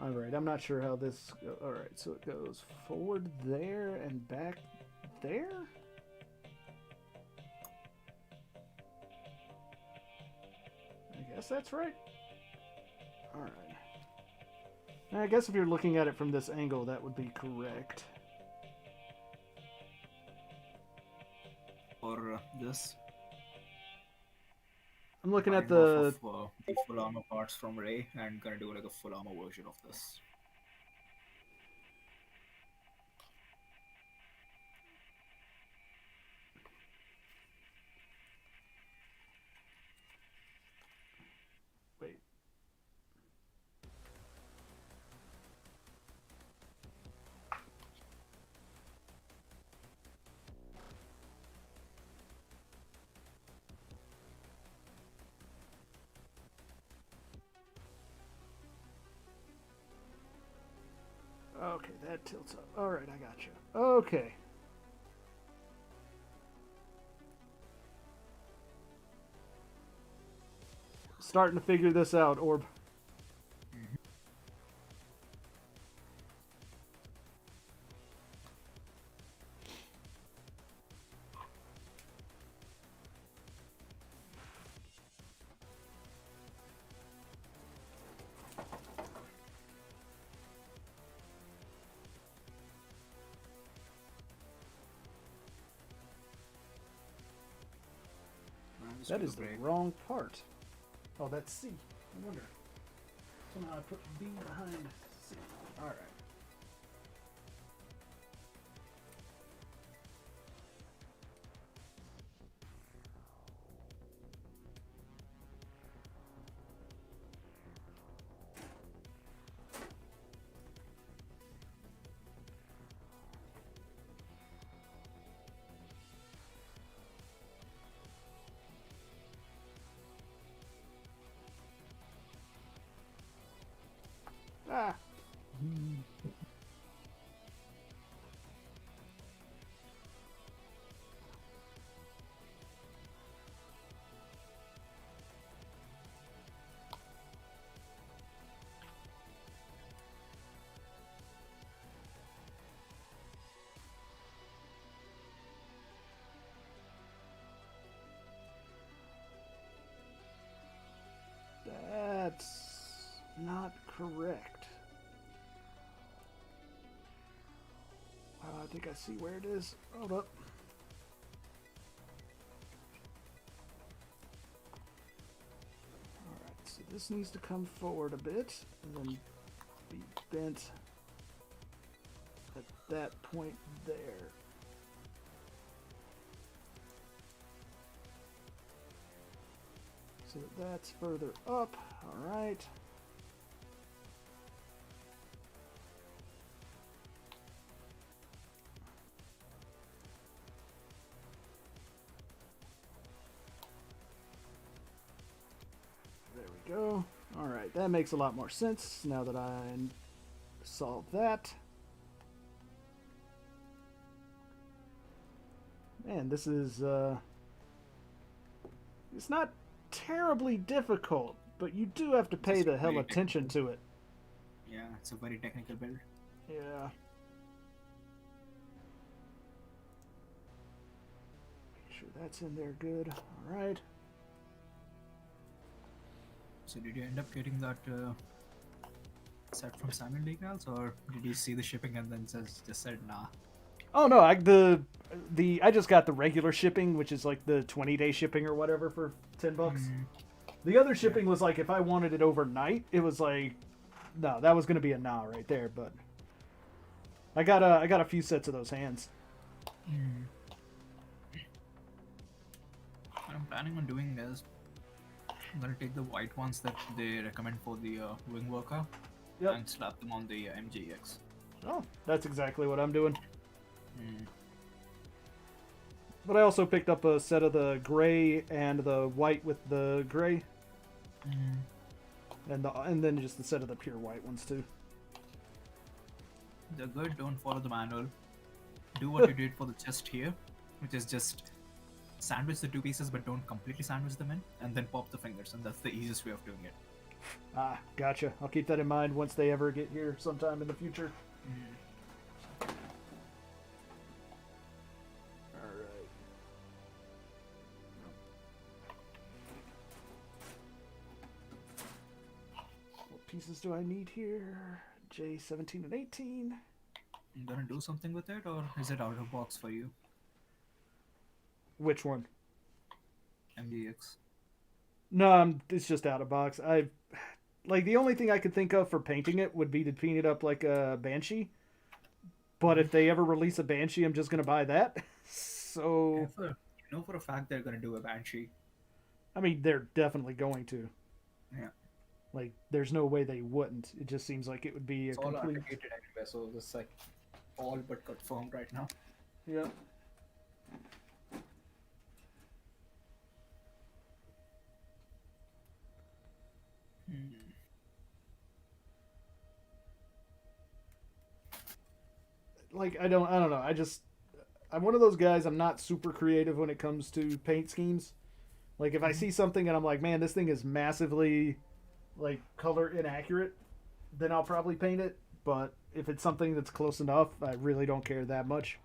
Alright, I'm not sure how this... Alright, so it goes forward there and back there? I guess that's right. Alright. I guess if you're looking at it from this angle, that would be correct. Or this. I'm looking at I'm the... off of, the full armor parts from Ray and gonna do like a full armor version of this. Wait. Okay, that tilts up. Alright, I got you. Okay. Starting to figure this out, Orb. That to is the break. wrong part. Oh, that's C. I wonder. Somehow I put B behind C. Alright. Ah. That's not correct. I think I see where it is. Hold up. Alright, so this needs to come forward a bit and then be bent at that point there. So that's further up. Alright. There we go. Alright, that makes a lot more sense now that I solved that. Man, this is, it's not terribly difficult, but you do have to pay It's the hell very attention to it. Yeah, it's a very technical build. Yeah. Make sure that's in there good. Alright. So did you end up getting that set from Simon Legals, or did you see the shipping and then just said nah? Oh no, I just got the regular shipping, which is like the 20-day shipping or whatever for $10. The other shipping was like if I wanted it overnight, it was like no, that was gonna be a nah right there, but I got a few sets of those hands. What I'm planning on doing is I'm gonna take the white ones that they recommend for the wing worker Yep. and slap them on the MGEX. Oh, that's exactly what I'm doing. But I also picked up a set of the gray and the white with the gray, and then just the set of the pure white ones too. They're good, don't follow the manual. Do what you did for the chest here, which is just sandwich the two pieces but don't completely sandwich them in, and then pop the fingers, and that's the easiest way of doing it. Ah, gotcha. I'll keep that in mind once they ever get here sometime in the future. Alright. What pieces do I need here? J17 and 18. You gonna do something with it, or is it out of box for you? Which one? MGX. No, it's just out of box. Like the only thing I could think of for painting it would be to paint it up like a Banshee. But if they ever release a Banshee, I'm just gonna buy that. So You know for a fact they're gonna do a Banshee. I mean, they're definitely going to. Yeah. Like, there's no way they wouldn't. It just seems like it would be a It's all complete. allocated anyway, so it's like all but confirmed right now. Yeah. Like I don't know. I'm one of those guys. I'm not super creative when it comes to paint schemes. Like if I see something and I'm like, man, this thing is massively like color inaccurate, then I'll probably paint it. But if it's something that's close enough, I really don't care that much.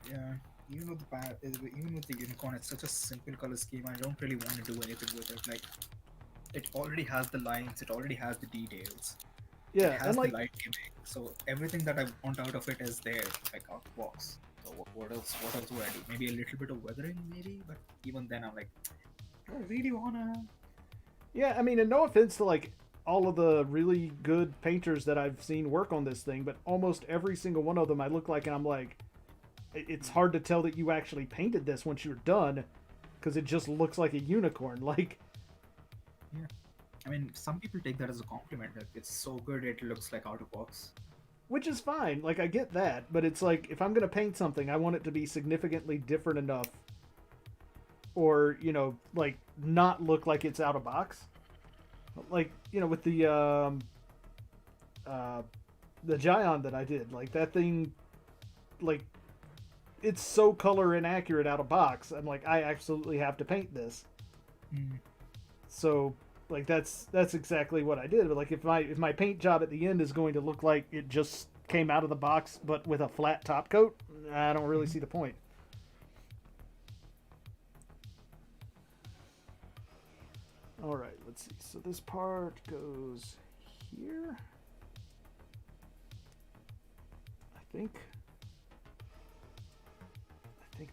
Yeah, even with the unicorn, it's such a simple color scheme. I don't really want to do anything with it. Like, it already has the lines, it already has the details. It Yeah, has and the like light gimmick, so everything that I want out of it is there, like out of box. So what else would I do? Maybe a little bit of weathering, maybe, but even then I'm like, I really wanna. Yeah, I mean, and no offense to like all of the really good painters that I've seen work on this thing, but almost every single one of them I look like and I'm like, it's hard to tell that you actually painted this once you're done, because it just looks like a unicorn. Like, Yeah. I mean, some people take that as a compliment. Like, it's so good, it looks like out of box. which is fine. Like, I get that, but it's like if I'm gonna paint something, I want it to be significantly different enough, or like not look like it's out of box. Like with the Gion that I did, like that thing, like it's so color inaccurate out of box. I'm like, I absolutely have to paint this. Mm. So like that's exactly what I did. But like if my paint job at the end is going to look like it just came out of the box but with a flat top coat, I don't really see the point. All right, let's see. So this part goes here. I think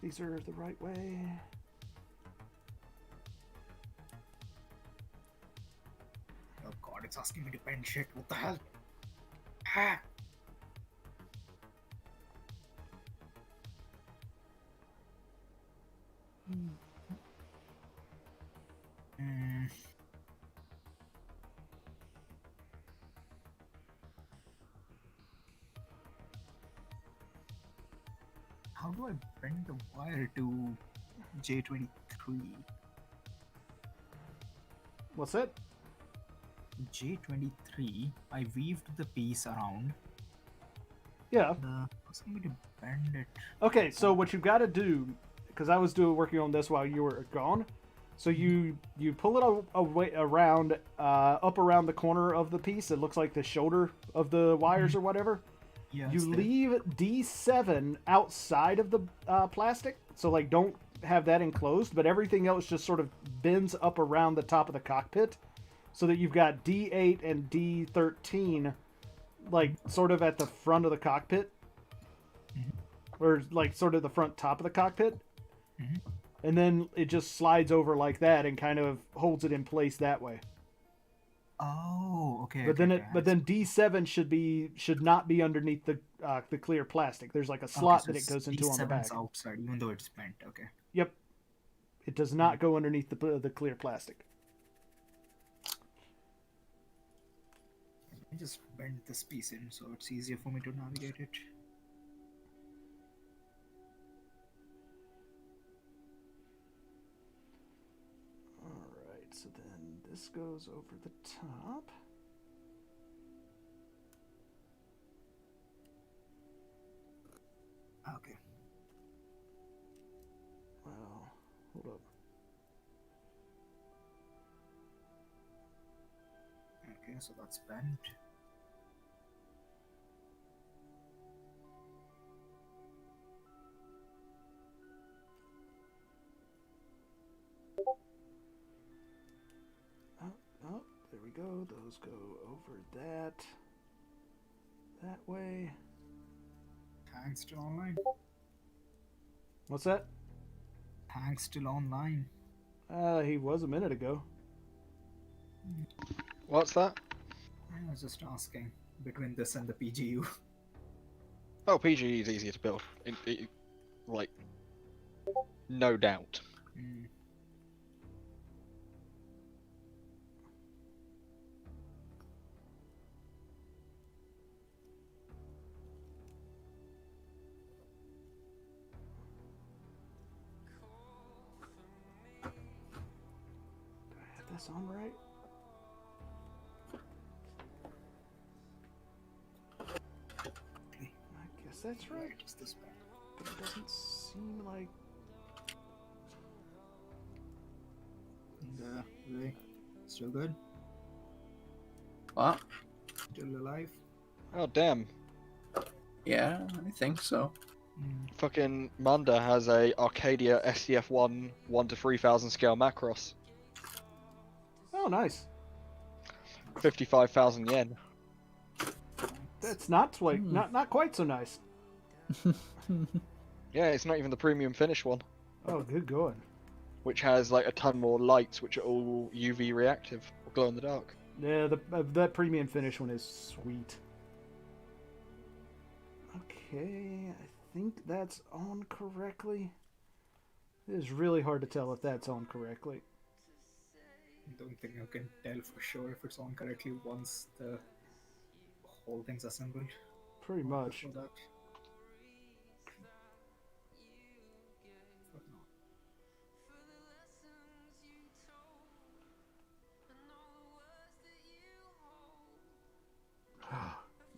these are the right way. Oh god, it's asking me to bend shit. What the hell? Ah! Mm. How do I bend the wire to J23? What's that? J23, I weaved the piece around. Yeah. Asking me to bend it. Okay, so what you got to do, because I was working on this while you were gone, so you pull it away around, up around the corner of the piece. It looks like the shoulder of the wires or whatever. Yeah, You it's there. leave D7 outside of the plastic, so like don't have that enclosed, but everything else just sort of bends up around the top of the cockpit, so that you've got D8 and D13 like sort of at the front of the cockpit, or like sort of the front top of the cockpit, and then it just slides over like that and kind of holds it in place that way. Oh, okay. But then D7 should not be underneath the clear plastic. There's like a slot that it goes into on the back. D7's outside, even though it's bent. Okay. Yep, it does not go underneath the clear plastic. I just bend this piece in so it's easier for me to navigate it. Alright, so then this goes over the top. Okay. Well, hold up. Okay, so that's bent. Oh, there we go. Those go over that way. Hank's still online. What's that? Hank's still online. He was a minute ago. What's that? I was just asking between this and the PGU. Oh, PGE is easier to build. Like, no doubt. Mm. Do I have this on right? I guess that's right. Just this bent. But it doesn't seem like... And Ray, still good? What? Still alive? Oh, damn. Yeah, I think so. Mm. Fucking Manda has a Arcadia SCF-1 1 to 3000 scale Macross. Oh, nice. 55,000 yen. That's not like not quite so nice. Yeah, it's not even the premium finish one. Oh, good going. which has like a ton more lights, which are all UV reactive or glow in the dark. Yeah, that premium finish one is sweet. Okay, I think that's on correctly. It is really hard to tell if that's on correctly. I don't think you can tell for sure if it's on correctly once the whole thing's assembled. Pretty much. Before that.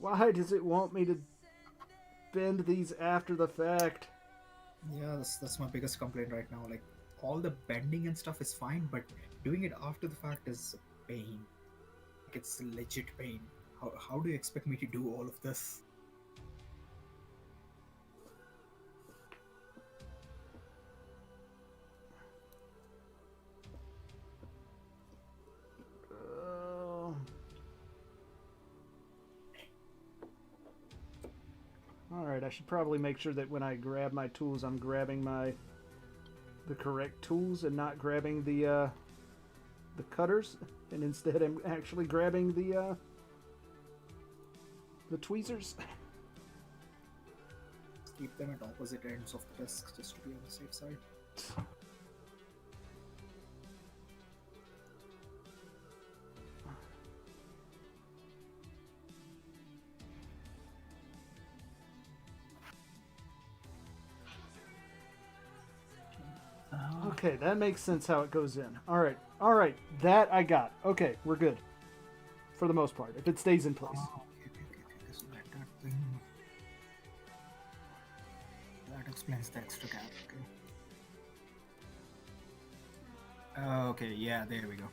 Why does it want me to bend these after the fact? Yeah, that's my biggest complaint right now. Like, all the bending and stuff is fine, but doing it after the fact is a pain. Like, it's a legit pain. How do you expect me to do all of this? Alright, I should probably make sure that when I grab my tools, I'm grabbing the correct tools and not grabbing the cutters, and instead I'm actually grabbing the tweezers. Keep them at opposite ends of the desk just to be on the safe side. Okay, that makes sense how it goes in. Alright, that I got. Okay, we're good. For the most part, if it stays in place. Oh, okay. So that thing... That explains the extra gap, okay. Okay, yeah, there we go.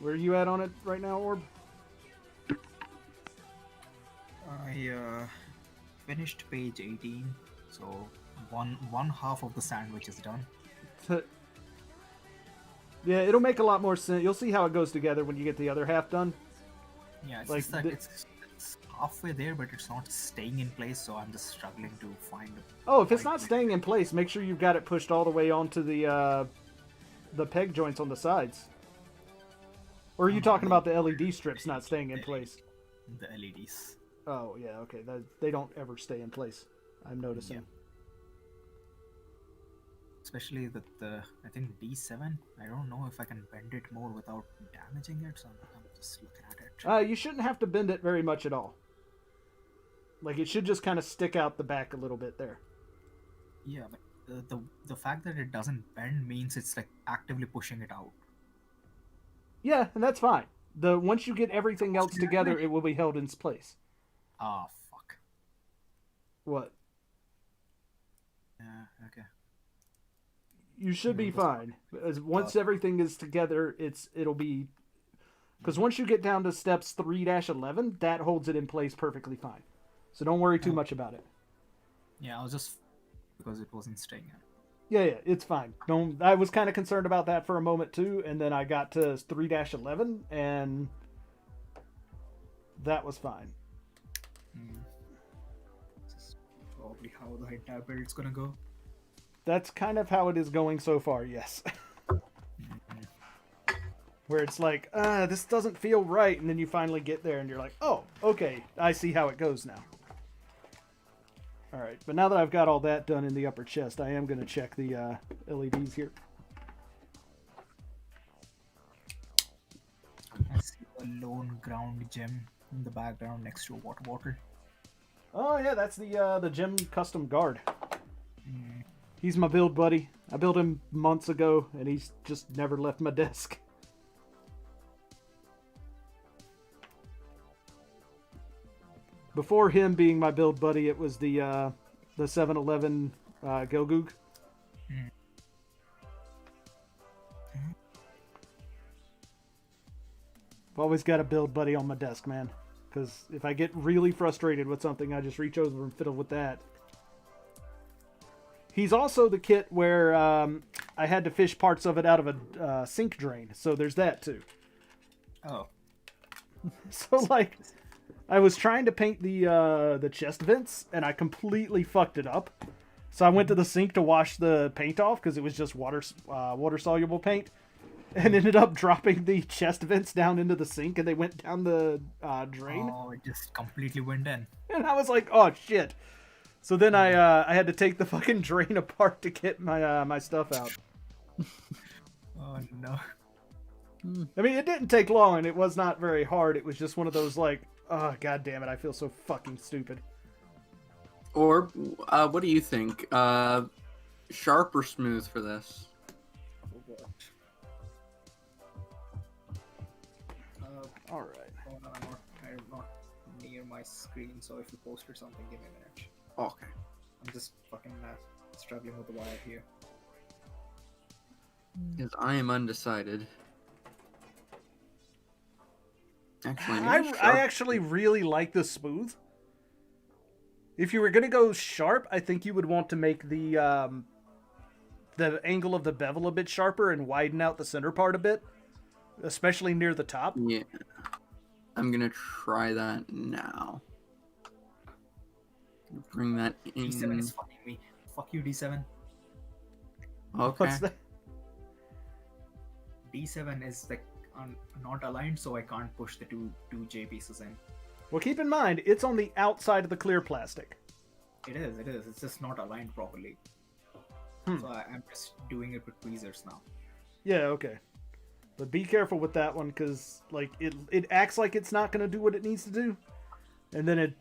Where are you at on it right now, Orb? I finished page 18, so one half of the sandwich is done. Yeah, it'll make a lot more sense. You'll see how it goes together when you get the other half done. Yeah, it's Like just that the- it's halfway there, but it's not staying in place, so I'm just struggling to find it. Oh, if it's not staying in place, make sure you've got it pushed all the way onto the peg joints on the sides. Or are you talking about the LED strips not staying in place? The LEDs. Oh, yeah, okay. They don't ever stay in place. I'm noticing. Yeah. Especially with the, I think D7. I don't know if I can bend it more without damaging it, so I'm just looking at it. You shouldn't have to bend it very much at all. Like, it should just kind of stick out the back a little bit there. Yeah, but the fact that it doesn't bend means it's like actively pushing it out. Yeah, and that's fine. Once you get everything else together, it will be held in place. Ah, fuck. What? Yeah, okay. You should be fine. As once everything is together, it'll be... Because once you get down to steps 3-11, that holds it in place perfectly fine. So don't worry too much about it. Yeah, I was just... because it wasn't staying in. Yeah, it's fine. I was kind of concerned about that for a moment too, and then I got to 3-11, and that was fine. This is probably how the entire build's gonna go. That's kind of how it is going so far, yes. Where it's like, this doesn't feel right, and then you finally get there and you're like, oh, okay, I see how it goes now. Alright, but now that I've got all that done in the upper chest, I am going to check the LEDs here. I see a lone ground gem in the background next to a water bottle. Oh yeah, that's the Gem Custom Guard. He's my build buddy. I built him months ago, and he's just never left my desk. Before him being my build buddy, it was the 7-Eleven Gelgoog. I've always got a build buddy on my desk, man. Because if I get really frustrated with something, I just reach over and fiddle with that. He's also the kit where I had to fish parts of it out of a sink drain. So there's that too. Oh. So like, I was trying to paint the chest vents, and I completely fucked it up. So I went to the sink to wash the paint off because it was just water soluble paint, and ended up dropping the chest vents down into the sink, and they went down the drain. Oh, it just completely went in. And I was like, oh shit. So then I had to take the fucking drain apart to get my my stuff out. Oh no. I mean, it didn't take long, and it was not very hard. It was just one of those like, oh god damn it, I feel so fucking stupid. Or, what do you think? Sharp or smooth for this? All right. Hold on, I'm not near my screen, so if you posted something, give me a minute. Okay. I'm just fucking struggling with the wire here. Because I am undecided. Actually, I maybe sharp. actually really like the smooth. If you were gonna go sharp, I think you would want to make the angle of the bevel a bit sharper and widen out the center part a bit, especially near the top. Yeah. I'm gonna try that now. Bring that in. D7 is fucking me. Fuck you, D7. Okay. What's that? D7 is like not aligned, so I can't push the two J pieces in. Well, keep in mind, it's on the outside of the clear plastic. It is. It's just not aligned properly. So I'm just doing it with tweezers now. Yeah, okay. But be careful with that one, because like it acts like it's not going to do what it needs to do, and then it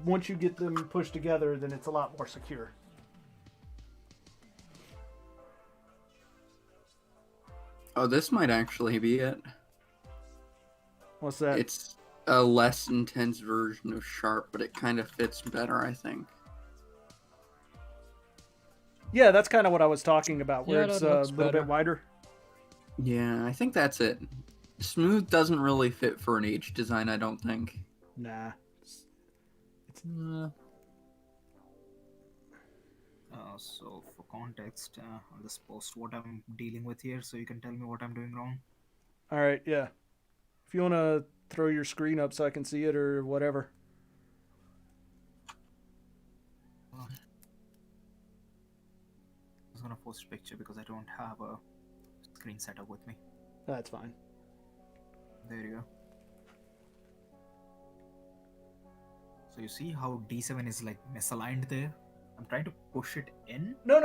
once you get them pushed together, then it's a lot more secure. Oh, this might actually be it. What's that? It's a less intense version of sharp, but it kind of fits better, I think. Yeah, that's kind of what I was talking about, where Yeah, it's that a looks little better. bit wider. Yeah, I think that's it. Smooth doesn't really fit for an H design, I don't think. Nah. So for context, I'll just post what I'm dealing with here, so you can tell me what I'm doing wrong. All right, yeah. If you want to throw your screen up so I can see it or whatever. I'm just gonna post a picture because I don't have a screen setup with me. That's fine. There you go. So you see how D7 is like misaligned there? I'm trying to push it in. No.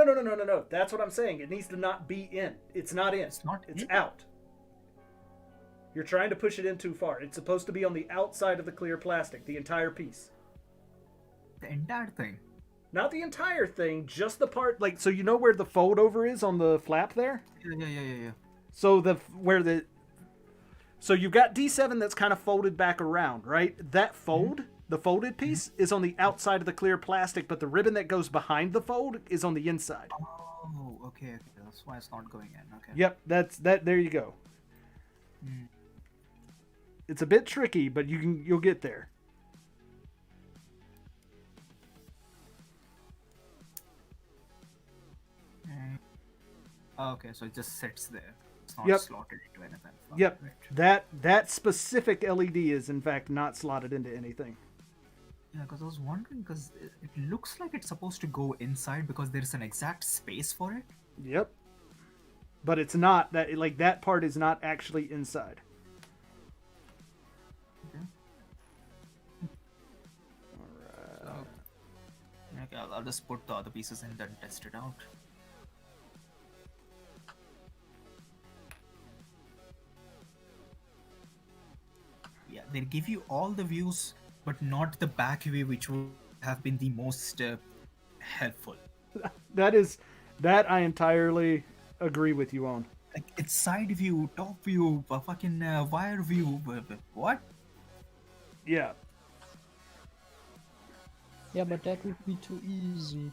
That's what I'm saying. It needs to not be in. It's not in. It's not It's in? out. You're trying to push it in too far. It's supposed to be on the outside of the clear plastic, the entire piece. The entire thing. Not the entire thing, just the part, like, so you know where the fold over is on the flap there? Yeah. So so you've got D7 that's kind of folded back around, right? That fold, the folded piece, is on the outside of the clear plastic, but the ribbon that goes behind the fold is on the inside. Oh, okay. That's why it's not going in. Okay. Yep, there you go. It's a bit tricky, but you'll get there. Okay, so it just sits there. It's not Yep. slotted into anything. Yep. Right. That specific LED is in fact not slotted into anything. Yeah, because I was wondering, because it looks like it's supposed to go inside because there is an exact space for it. Yep. But it's not that part is not actually inside. Okay. Alright. Okay, I'll just put the other pieces in and test it out. Yeah, they give you all the views, but not the back view, which would have been the most helpful. That I entirely agree with you on. Like, it's side view, top view, fucking wire view. What? Yeah. Yeah, but that would be too easy.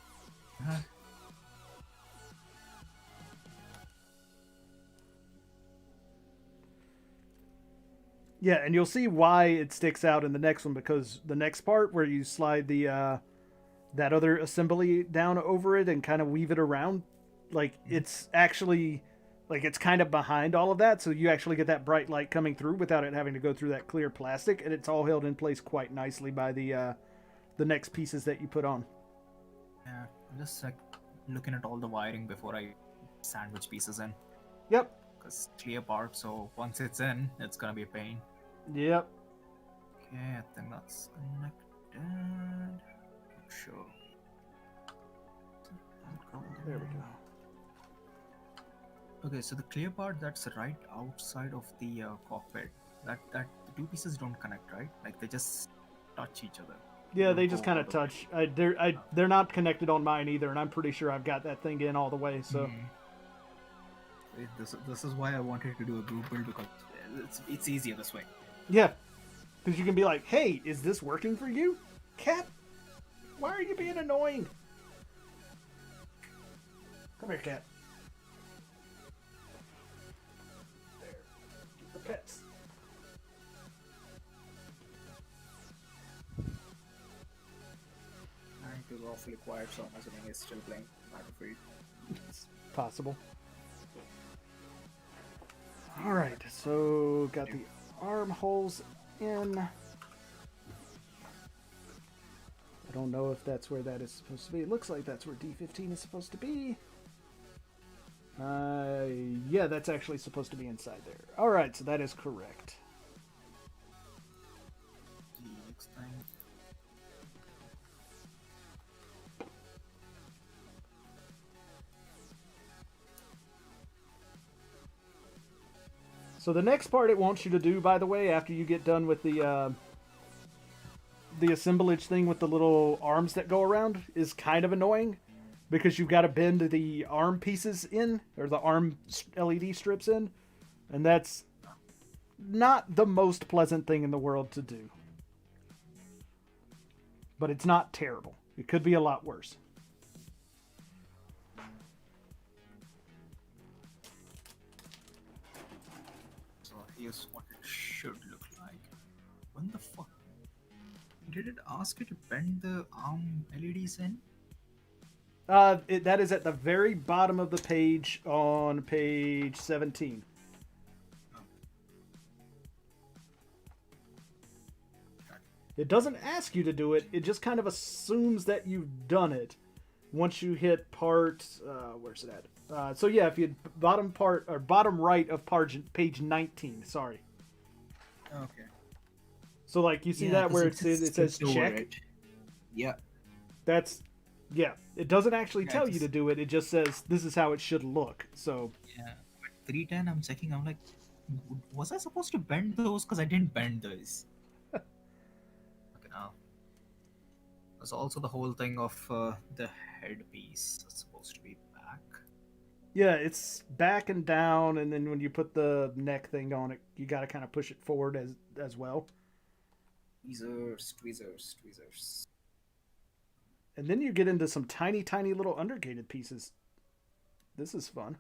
Yeah, and you'll see why it sticks out in the next one, because the next part where you slide the that other assembly down over it and kind of weave it around, like it's actually Like it's kind of behind all of that, so you actually get that bright light coming through without it having to go through that clear plastic, and it's all held in place quite nicely by the next pieces that you put on. Yeah, I'm just like looking at all the wiring before I sandwich pieces in. Yep. Because clear part, so once it's in, it's gonna be a pain. Yep. Okay, I think that's connected. Not sure. There we go. Okay, so the clear part that's right outside of the cockpit, that the two pieces don't connect, right? Like they just touch each other. Yeah, don't they go just kind all of the way. touch. They're not connected on mine either, and I'm pretty sure I've got that thing in all the way. So This is why I wanted to do a group build, because it's easier this way. yeah, because you can be like, "Hey, is this working for you, Cat? Why are you being annoying? Come here, Cat. There, the pets." It was awfully quiet, so I'm assuming he's still playing Battlefield. It's possible. All right, so got the armholes in. I don't know if that's where that is supposed to be. It looks like that's where D15 is supposed to be. Yeah, that's actually supposed to be inside there. All right, so that is correct. Next time. So the next part it wants you to do, by the way, after you get done with the assemblage thing with the little arms that go around, is kind of annoying, because you've got to bend the arm pieces in, or the arm LED strips in, and that's not the most pleasant thing in the world to do. But it's not terrible. It could be a lot worse. So here's what it should look like. When the fuck did it ask you to bend the arm LEDs in? That is at the very bottom of the page on page 17. It doesn't ask you to do it. It just kind of assumes that you've done it once you hit part. Where's it at? So yeah, if you bottom part or bottom right of page 19. Sorry. Okay. So like you see that where it says check. Yeah. That's It doesn't actually Yeah, tell you just- to do it. It just says this is how it should look. So Yeah. At 310, I'm checking. I'm like, was I supposed to bend those? Because I didn't bend those. Okay, now. There's also the whole thing of the headpiece. That's supposed to be back. yeah, it's back and down, and then when you put the neck thing on it, you got to kind of push it forward as well. Tweezers. And then you get into some tiny, tiny little undergated pieces. This is fun.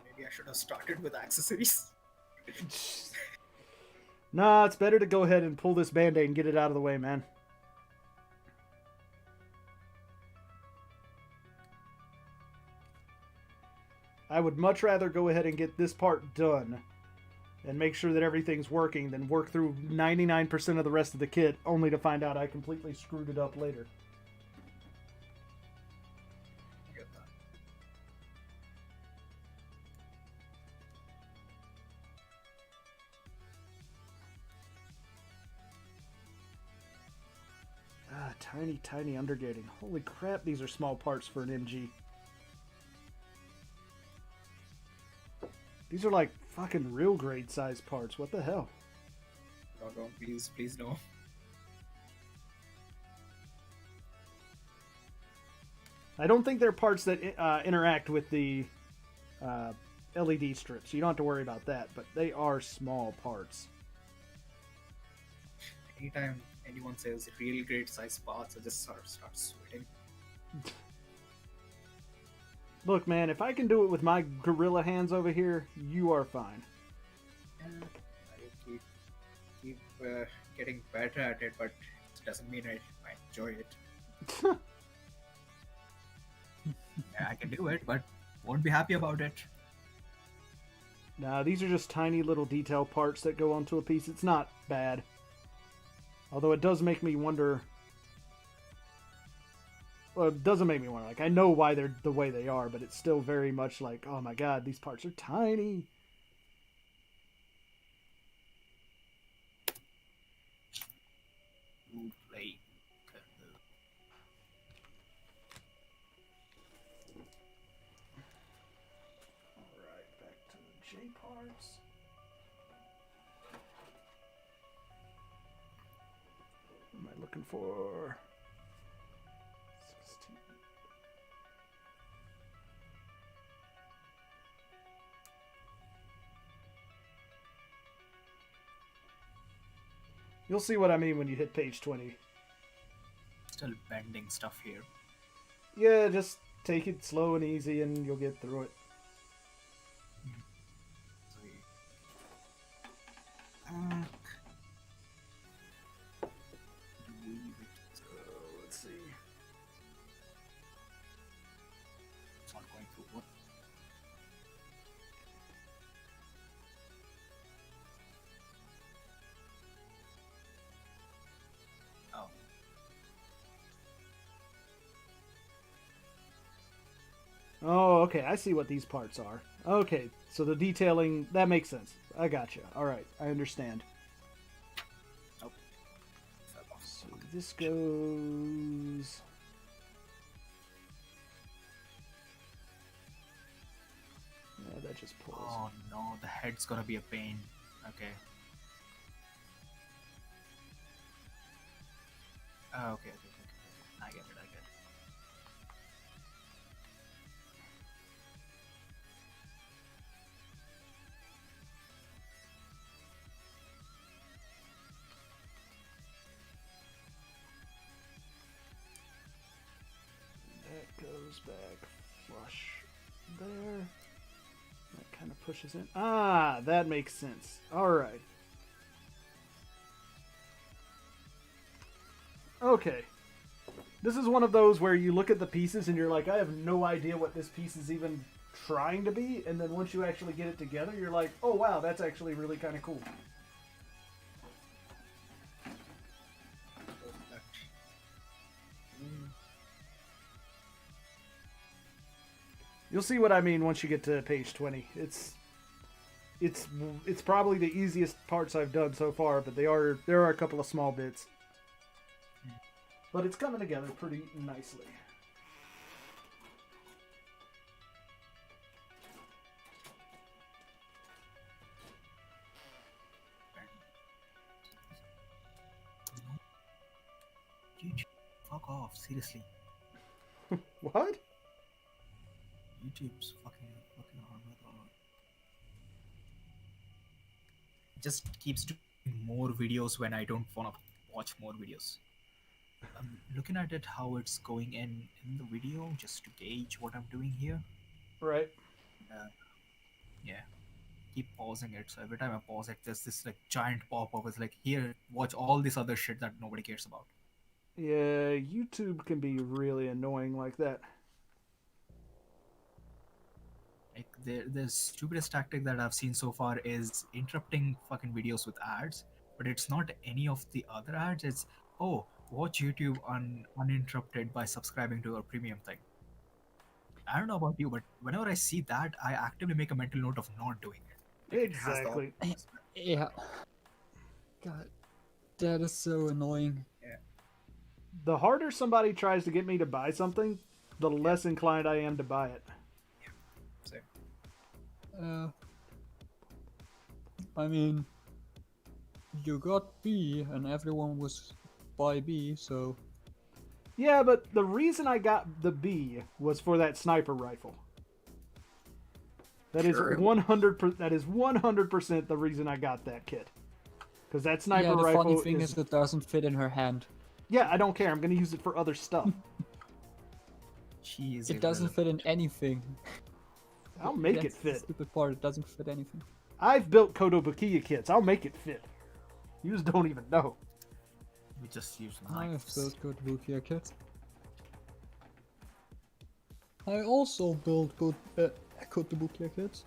Maybe I should have started with accessories. Nah, it's better to go ahead and pull this Band-Aid and get it out of the way, man. I would much rather go ahead and get this part done and make sure that everything's working than work through 99% of the rest of the kit only to find out I completely screwed it up later. I get that. Ah, tiny, tiny undergating. Holy crap, these are small parts for an MG. These are like fucking real grade size parts. What the hell? No, please no. I don't think they're parts that interact with the LED strips. You don't have to worry about that, but they are small parts. Anytime anyone says real great size parts, I just start sweating. Look, man, if I can do it with my gorilla hands over here, you are fine. Yeah, I keep getting better at it, but it doesn't mean I enjoy it. Yeah, I can do it, but won't be happy about it. Nah, these are just tiny little detail parts that go onto a piece. It's not bad. Although it does make me wonder... Well, it doesn't make me wonder. Like, I know why they're the way they are, but it's still very much like, oh my god, these parts are tiny. Play. Alright, back to the J parts. What am I looking for? 16. You'll see what I mean when you hit page 20. Still bending stuff here. Yeah, just take it slow and easy and you'll get through it. Let's see. It's not going through what? Oh. Oh, okay. I see what these parts are. Okay, so the detailing, that makes sense. I gotcha. Alright, I understand. Nope. Fell off. So this goes... Yeah, that just pulls. Oh no, the head's gonna be a pain. Okay. Oh, okay. I get it. That goes back flush there. That kind of pushes in. Ah, that makes sense. Alright. Okay. This is one of those where you look at the pieces and you're like, I have no idea what this piece is even trying to be. And then once you actually get it together, you're like, oh wow, that's actually really kind of cool. You'll see what I mean once you get to page 20. It's probably the easiest parts I've done so far, but there are a couple of small bits. But it's coming together pretty nicely. YouTube, fuck off, seriously. What? YouTube's fucking on with all. Just keeps doing more videos when I don't want to watch more videos. I'm looking at it how it's going in the video just to gauge what I'm doing here. Right. Yeah. Keep pausing it. So every time I pause it, there's this like giant pop-up. It's like, here, watch all this other shit that nobody cares about. Yeah, YouTube can be really annoying like that. Like the stupidest tactic that I've seen so far is interrupting fucking videos with ads, but it's not any of the other ads. It's, oh, watch YouTube uninterrupted by subscribing to a premium thing. I don't know about you, but whenever I see that, I actively make a mental note of not doing it. Like, it has the Exactly. Yeah. God, that is so annoying. The harder somebody tries to get me to buy something, the less inclined I am to buy it. I mean, you got B and everyone was by B, so... Yeah, but the reason I got the B was for that sniper rifle. That is Sure. 100%. That is 100% the reason I got that kit. Because that sniper yeah, the rifle funny thing is it doesn't fit in her hand. Yeah, I don't care. I'm gonna use it for other stuff. She is It doesn't fit in anything. I'll make it That's the fit. stupid part, it doesn't fit anything. I've built Kotobukiya kits. I'll make it fit. You just don't even know. We just use I have knives. built good Wukia kits. I also built good Wukia kits.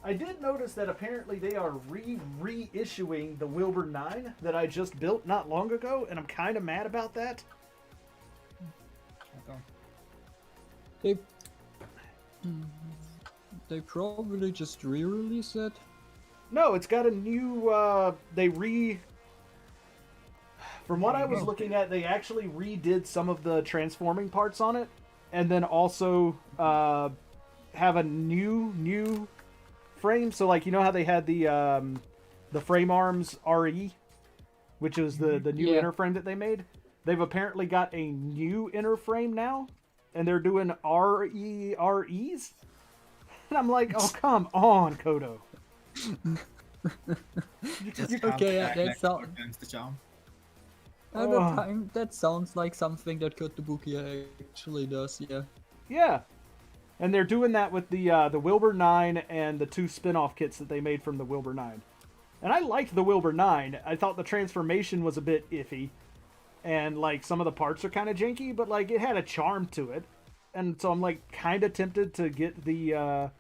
I did notice that apparently they are reissuing the Wilbur 9 that I just built not long ago, and I'm kind of mad about that. Okay. They probably just re-release it. No, it's got a new, from what I was looking at, they actually redid some of the transforming parts on it, and then also have a new frame. So, like, you know how they had the frame arms RE, which was the new Yeah. inner frame that they made? They've apparently got a new inner frame now, and they're doing REs. And I'm like, oh, come on, Kodo. Just Okay, act that like sound- times the charm. At Oh. the time, that sounds like something that Kotobukiya actually does, yeah. Yeah. And they're doing that with the Wilbur 9 and the 2 spin-off kits that they made from the Wilbur 9. And I liked the Wilbur 9. I thought the transformation was a bit iffy. And, like, some of the parts are kind of janky, but, like, it had a charm to it. And so I'm, like, kind of tempted to get the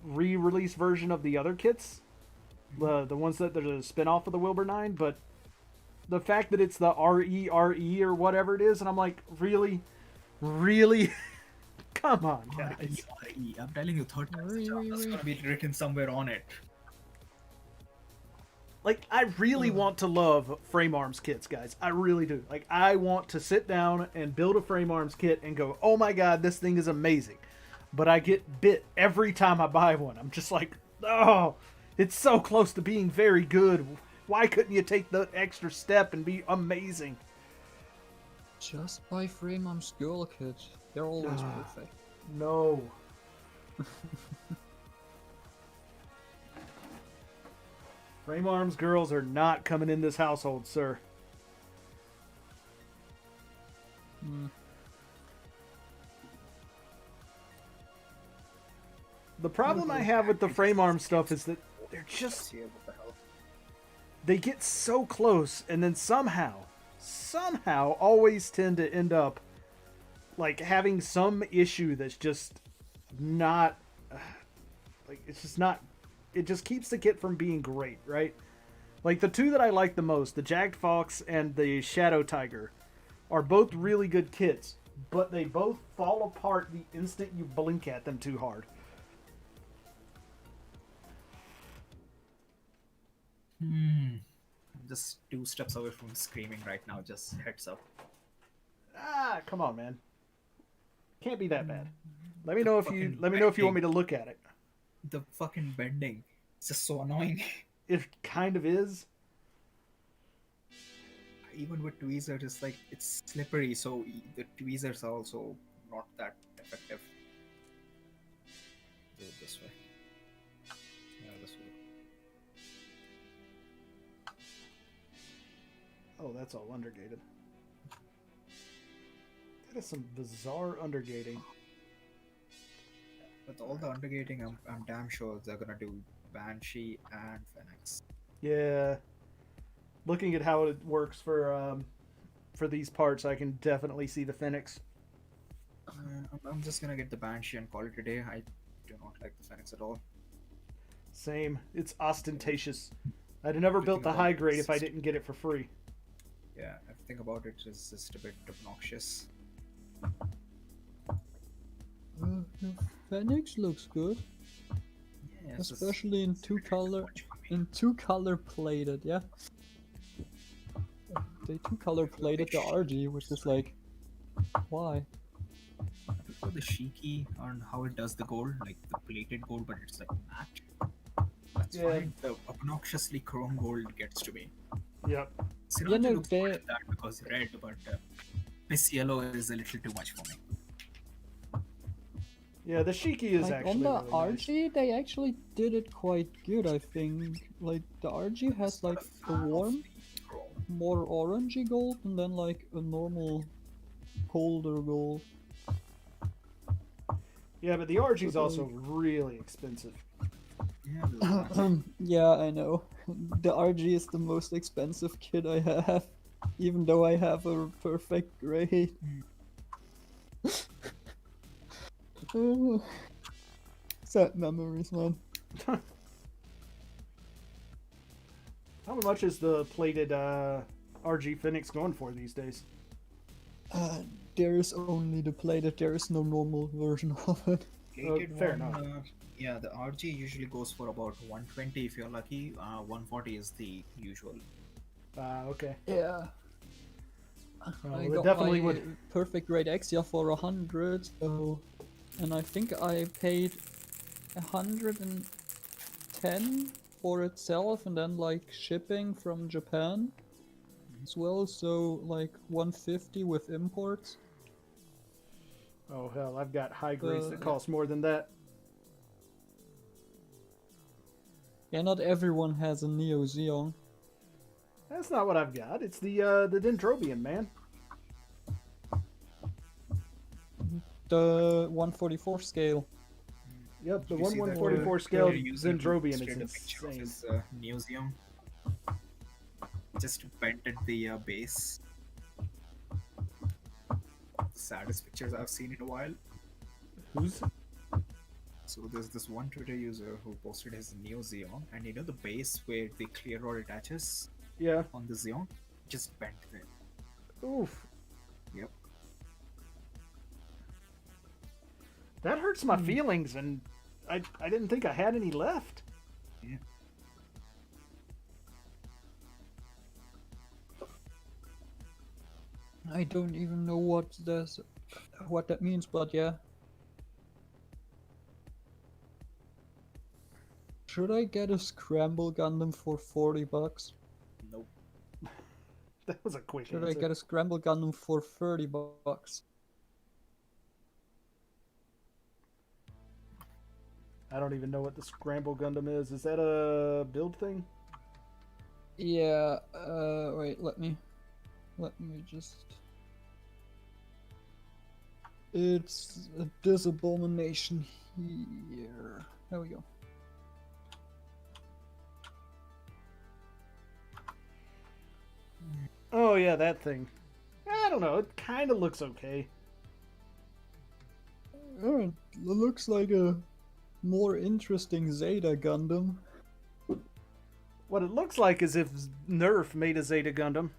re-release version of the other kits. The ones that are the spin-off of the Wilbur 9, but the fact that it's the RE or whatever it is, and I'm like, really? Come on, guys. I'm telling you, third times the charm. That's Re. gonna be written somewhere on it. Like, I really want to love frame arms kits, guys. I really do. Like, I want to sit down and build a frame arms kit and go, oh my god, this thing is amazing. But I get bit every time I buy one. I'm just like, oh, it's so close to being very good. Why couldn't you take the extra step and be amazing? Just buy Frame Arms Girl Kit. They're always perfect. No. Frame arms girls are not coming in this household, sir. The problem I have with the frame arm stuff is that they're just, Yeah, what the hell? they get so close and then somehow always tend to end up like having some issue that's just not like, it's just not, it just keeps the kit from being great, right? Like the two that I like the most, the Jagged Fox and the Shadow Tiger, are both really good kits, but they both fall apart the instant you blink at them too hard. I'm just 2 steps away from screaming right now, just heads up. Ah, come on, man. Can't be that bad. Let me know if you Fucking want me to look at it. The fucking bending. It's just so annoying. It kind of is. Even with tweezers, it's like, it's slippery, so the tweezers are also not that effective. Do it this way. Yeah, this way. Oh, that's all undergated. That is some bizarre undergating. With all the undergating, I'm damn sure they're gonna do Banshee and Phoenix. Yeah. Looking at how it works for these parts, I can definitely see the Phoenix. I'm just gonna get the Banshee and call it a day. I do not like the Phoenix at all. Same. It's ostentatious. I'd have never built the high grade if I didn't get it for free. Yeah, everything about it is just a bit obnoxious. The Phoenix looks good, Yeah, it's just- especially in it's two a bit too color, much for me. plated. Yeah, they 2-color plated the RG, which is like, why? I prefer the Shiki on how it does the gold, like the plated gold, but it's like matte. That's Yeah. fine. The obnoxiously chrome gold gets to me. Yep. Sriracha no, looks good they- at that because red, but this yellow is a little too much for me. Yeah, the Shiki is Like actually on the really nice. RG, they actually did it quite good. I think. Like the RG has like a warm, more orangey gold, and then like a normal, colder gold. Yeah, but the RG is also really expensive. Yeah, Yeah, I know. the RG is the most expensive kit I have, even though I have a perfect grade. Oh, sad memories, man. How much is the plated RG Phoenix going for these days? There is only the plated, there is no normal version of it. Plated fair one, enough. Yeah, the RG usually goes for about 120 if you're lucky. 140 is the usual. Okay. Yeah. Well, I it got definitely my would. perfect grade Exia for 100, so... And I think I paid 110 for itself, and then like shipping from Japan as well, so like 150 with imports. Oh hell, I've got high grades that Yeah. cost more than that. Yeah, not everyone has a Neo Xeon. That's not what I've got. It's the Dendrobian, man. The 144 scale. Yep, the Did you see that, 1/144 scale user who Dendrobian posted is a picture of insane. his museum? Just bent at the base. Saddest pictures I've seen in a while. Who's? So there's this one Twitter user who posted his new Xeon, and you know the base where the clear rod attaches Yeah. on the Xeon, just bent there. Oof. Yep. That hurts my feelings, and I didn't think I had any left. Yeah. I don't even know what that means, but yeah. Should I get a Scramble Gundam for 40 bucks? Nope. That was a quick Should I answer. get a Scramble Gundam for 30 bucks? I don't even know what the Scramble Gundam is. Is that a build thing? Yeah, wait, let me just... It's this abomination here. There we go. Oh yeah, that thing. I don't know. It kind of looks okay. Oh, it looks like a more interesting Zeta Gundam. What it looks like is if Nerf made a Zeta Gundam.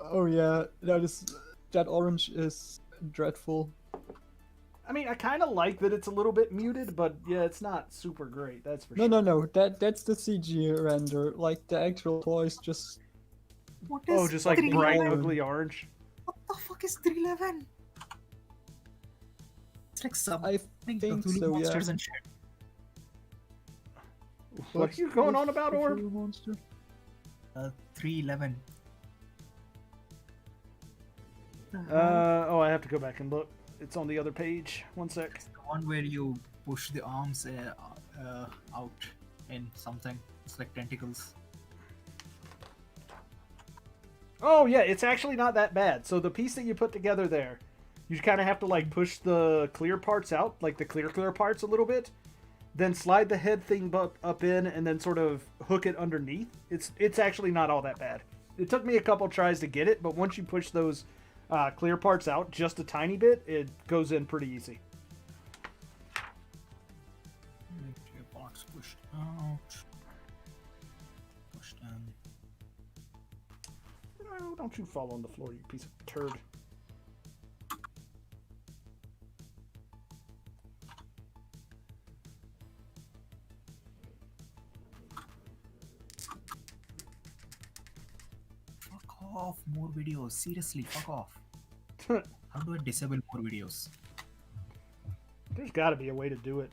Oh yeah, that orange is dreadful. I mean, I kind of like that it's a little bit muted, but yeah, it's not super great. That's for sure. No, that's the CG render. Like the actual toys just... What is Oh, just like 311? bright, ugly orange. What the fuck is 311? It's like some I think think Cthulhu so, yeah. monsters and shit. What are you going on about, Cthulhu Orb? monster? 311. Oh, I have to go back and look. It's on the other page. One sec. The one where you push the arms out in something. It's like tentacles. Oh yeah, it's actually not that bad. So the piece that you put together there, you kind of have to like push the clear parts out, like the clear parts a little bit, then slide the head thing up in, and then sort of hook it underneath. It's actually not all that bad. It took me a couple tries to get it, but once you push those clear parts out just a tiny bit, it goes in pretty easy. Clear parts pushed out. Pushed in. No, don't you fall on the floor, you piece of turd. Fuck off, more videos. Seriously, fuck off. How do I disable more videos? There's got to be a way to do it.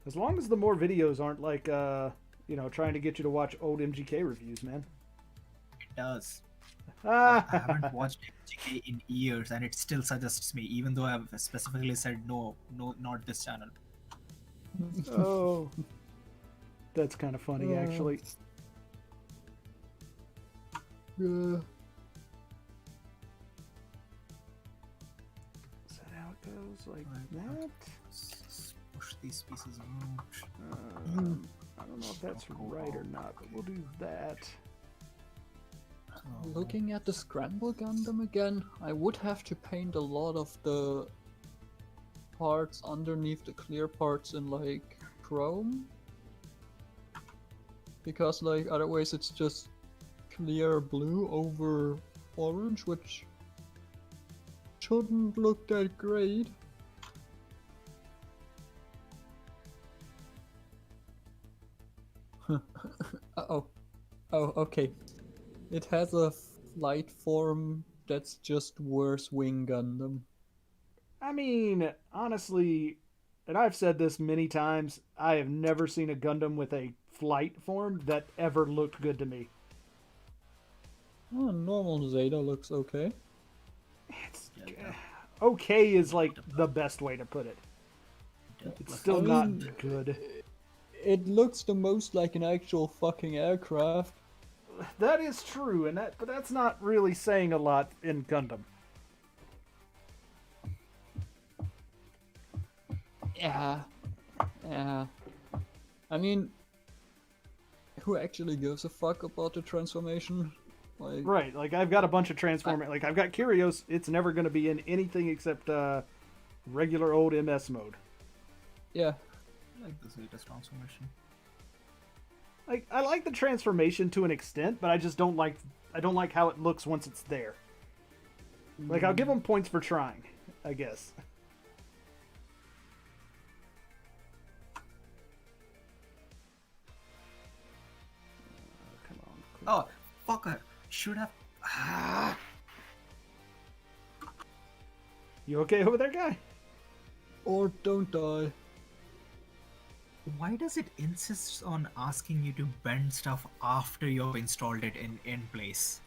As long as the more videos aren't like, trying to get you to watch old MGK reviews, man. It does. I Ah, haven't watched MGK in years and it still suggests me, even though I've specifically said no, not this channel. oh, that's kind of funny, actually. Yeah. Is that how it goes? goes like Right. that. Let's push these pieces out. I don't know if that's right or not, but we'll do that. Looking at the Scramble Gundam again, I would have to paint a lot of the parts underneath the clear parts in like chrome. Because like otherwise it's just clear blue over orange, which shouldn't look that great. Uh-oh. Oh, okay. It has a flight form that's just worse Wing Gundam. I mean, honestly, and I've said this many times, I have never seen a Gundam with a flight form that ever looked good to me. Oh, normal Zeta looks okay. It's okay is like the best way to put it. It's still I not mean, good. It looks the most like an actual fucking aircraft. That is true, but that's not really saying a lot in Gundam. Yeah. Yeah. I mean, who actually gives a fuck about the transformation? Like, Right, like I've got a bunch of transforming. Like I've got Kyrios. It's never going to be in anything except regular old MS mode. yeah. I like the Zeta's transformation. Like I like the transformation to an extent, but I just don't like. I don't like how it looks once it's there. Like I'll give them points for trying, I guess. Come on. Oh, fucker! Should have. Ah. You okay over there, guy? Or don't die. Why does it insist on asking you to bend stuff after you've installed it in place?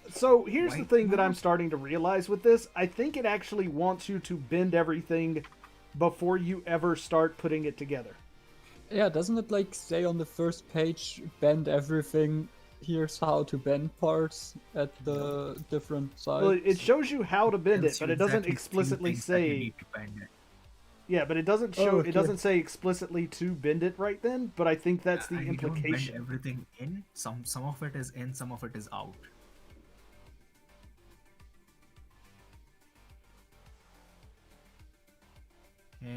So here's the Why thing that I'm not? starting to realize with this. I think it actually wants you to bend everything before you ever start putting it together. Yeah, doesn't it like say on the first page, bend everything, here's how to bend parts at the different sides? Well, it shows you how to bend it, Tells but you it doesn't exactly few explicitly things that you say. need to bend it. Yeah, but it doesn't show. Oh, It okay. doesn't say explicitly to bend it right then. But I think that's the And you don't bend implication. everything in. Some of it is in, some of it is out.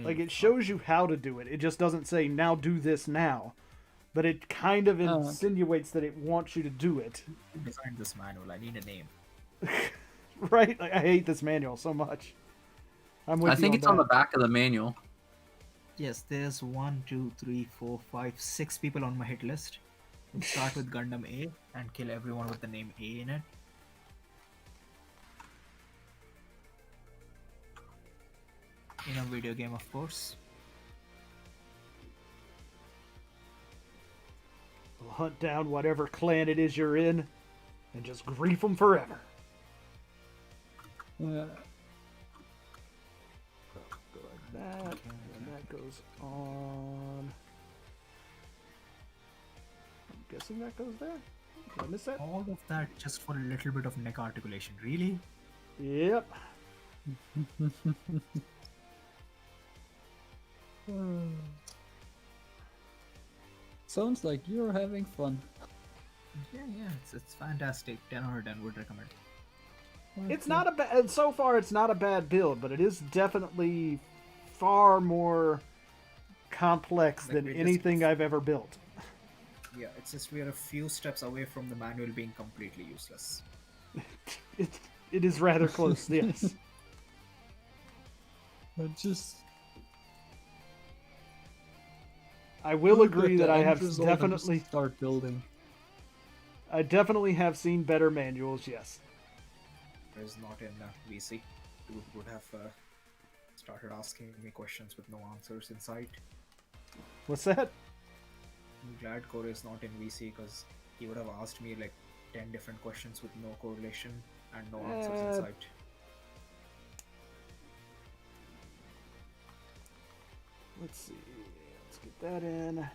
Like it shows you how to do it. It just doesn't say now do this now. But it kind of Oh, okay. insinuates that it wants you to do it. Who designed this manual? I need a name. Right? Like I hate this manual so much. I'm with I you think it's on the that. back of the manual. Yes, there's 1, 2, 3, 4, 5, 6 people on my hit list. We start with Gundam A and kill everyone with the name A in it. In a video game, of course. We'll hunt down whatever clan it is you're in, and just grief them forever. Yeah. Go like that, and that goes on. I'm guessing that goes there. Did I miss that? All of that just for a little bit of neck articulation. Really? Yep. Sounds like you're having fun. Yeah, it's fantastic. 10 out of 10 would recommend. It's not a bad. So far, it's not a bad build, but it is definitely far more complex Like than we just- anything I've ever built. Yeah, it's just we are a few steps away from the manual being completely useless. It is rather close. Yes. But just I will look agree at that the I end have result and just definitely. start building. I definitely have seen better manuals. Yes. Is not in VC. You would have started asking me questions with no answers in sight. What's that? I'm glad Corey is not in VC because he would have asked me like 10 different questions with no correlation and no answers in sight. Let's see. Let's get that in.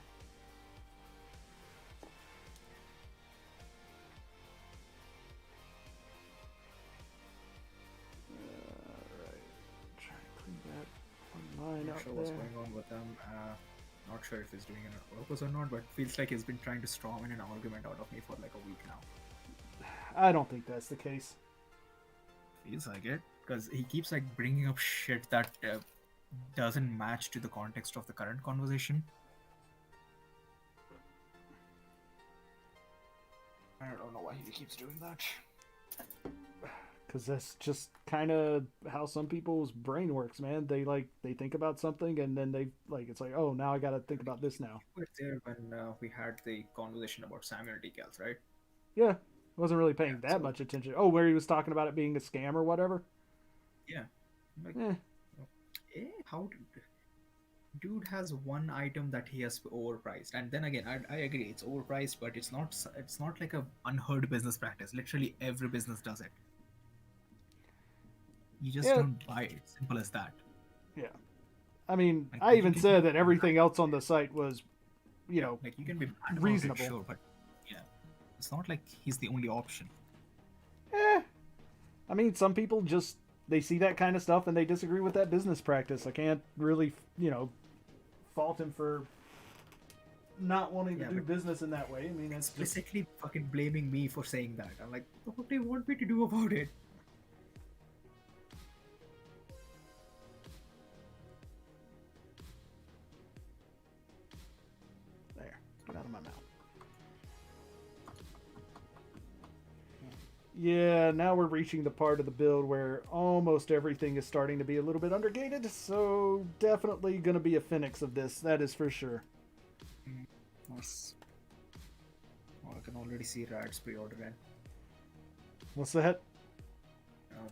Alright. Try and clean Not sure what's going on with him. Not sure if he's doing it on purpose or not, but feels like he's been trying to storm in an argument out of me for like a week now. I don't think that's the case. Feels like it, because he keeps like bringing up shit that doesn't match to the context of the current conversation. I don't know why he keeps doing that. Because that's just kind of how some people's brain works, man. They think about something and then they it's like, oh, now I got to think about this now. You were there when we had the conversation about Samuel decals, right? Yeah, wasn't really paying Yeah, that so- much attention. Oh, where he was talking about it being a scam or whatever. Yeah. Like, Eh. how dude has one item that he has overpriced, and then again, I agree, it's overpriced, but it's not like a unheard business practice. Literally every business does it. You just Yeah. don't buy it. Simple as that. I mean, Like, I you even can- said that everything else on the site was, Like you can be mad about reasonable. it, sure, but yeah, it's not like he's the only option. I mean, some people just, they see that kind of stuff and they disagree with that business practice. I can't really, fault him for not wanting to Yeah, do but- business in that way. I mean, that's just, Explicitly fucking blaming me for saying that. I'm like, what do you want me to do about it? there. Get out of my mouth. Yeah, now we're reaching the part of the build where almost everything is starting to be a little bit undergated, so definitely going to be a Phoenix of this, that is for sure. Nice. Oh, I can already see Rad's pre-order in. What's that?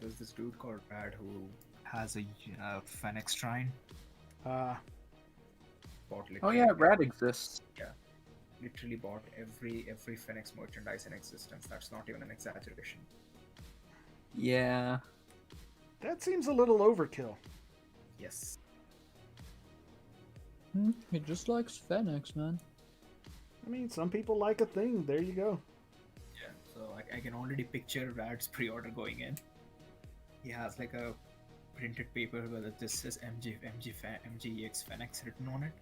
There's this dude called Rad who has a Fennec shrine. Bought Oh literally, yeah, Rad exists. literally bought every Fennec merchandise in existence. That's not even an exaggeration. Yeah. That seems a little overkill. Yes. He just likes Phoenix, man. I mean, some people like a thing. There you go. Yeah. So I can already picture Rad's pre-order going in. He has like a printed paper where this says MGEX Fenix written on it.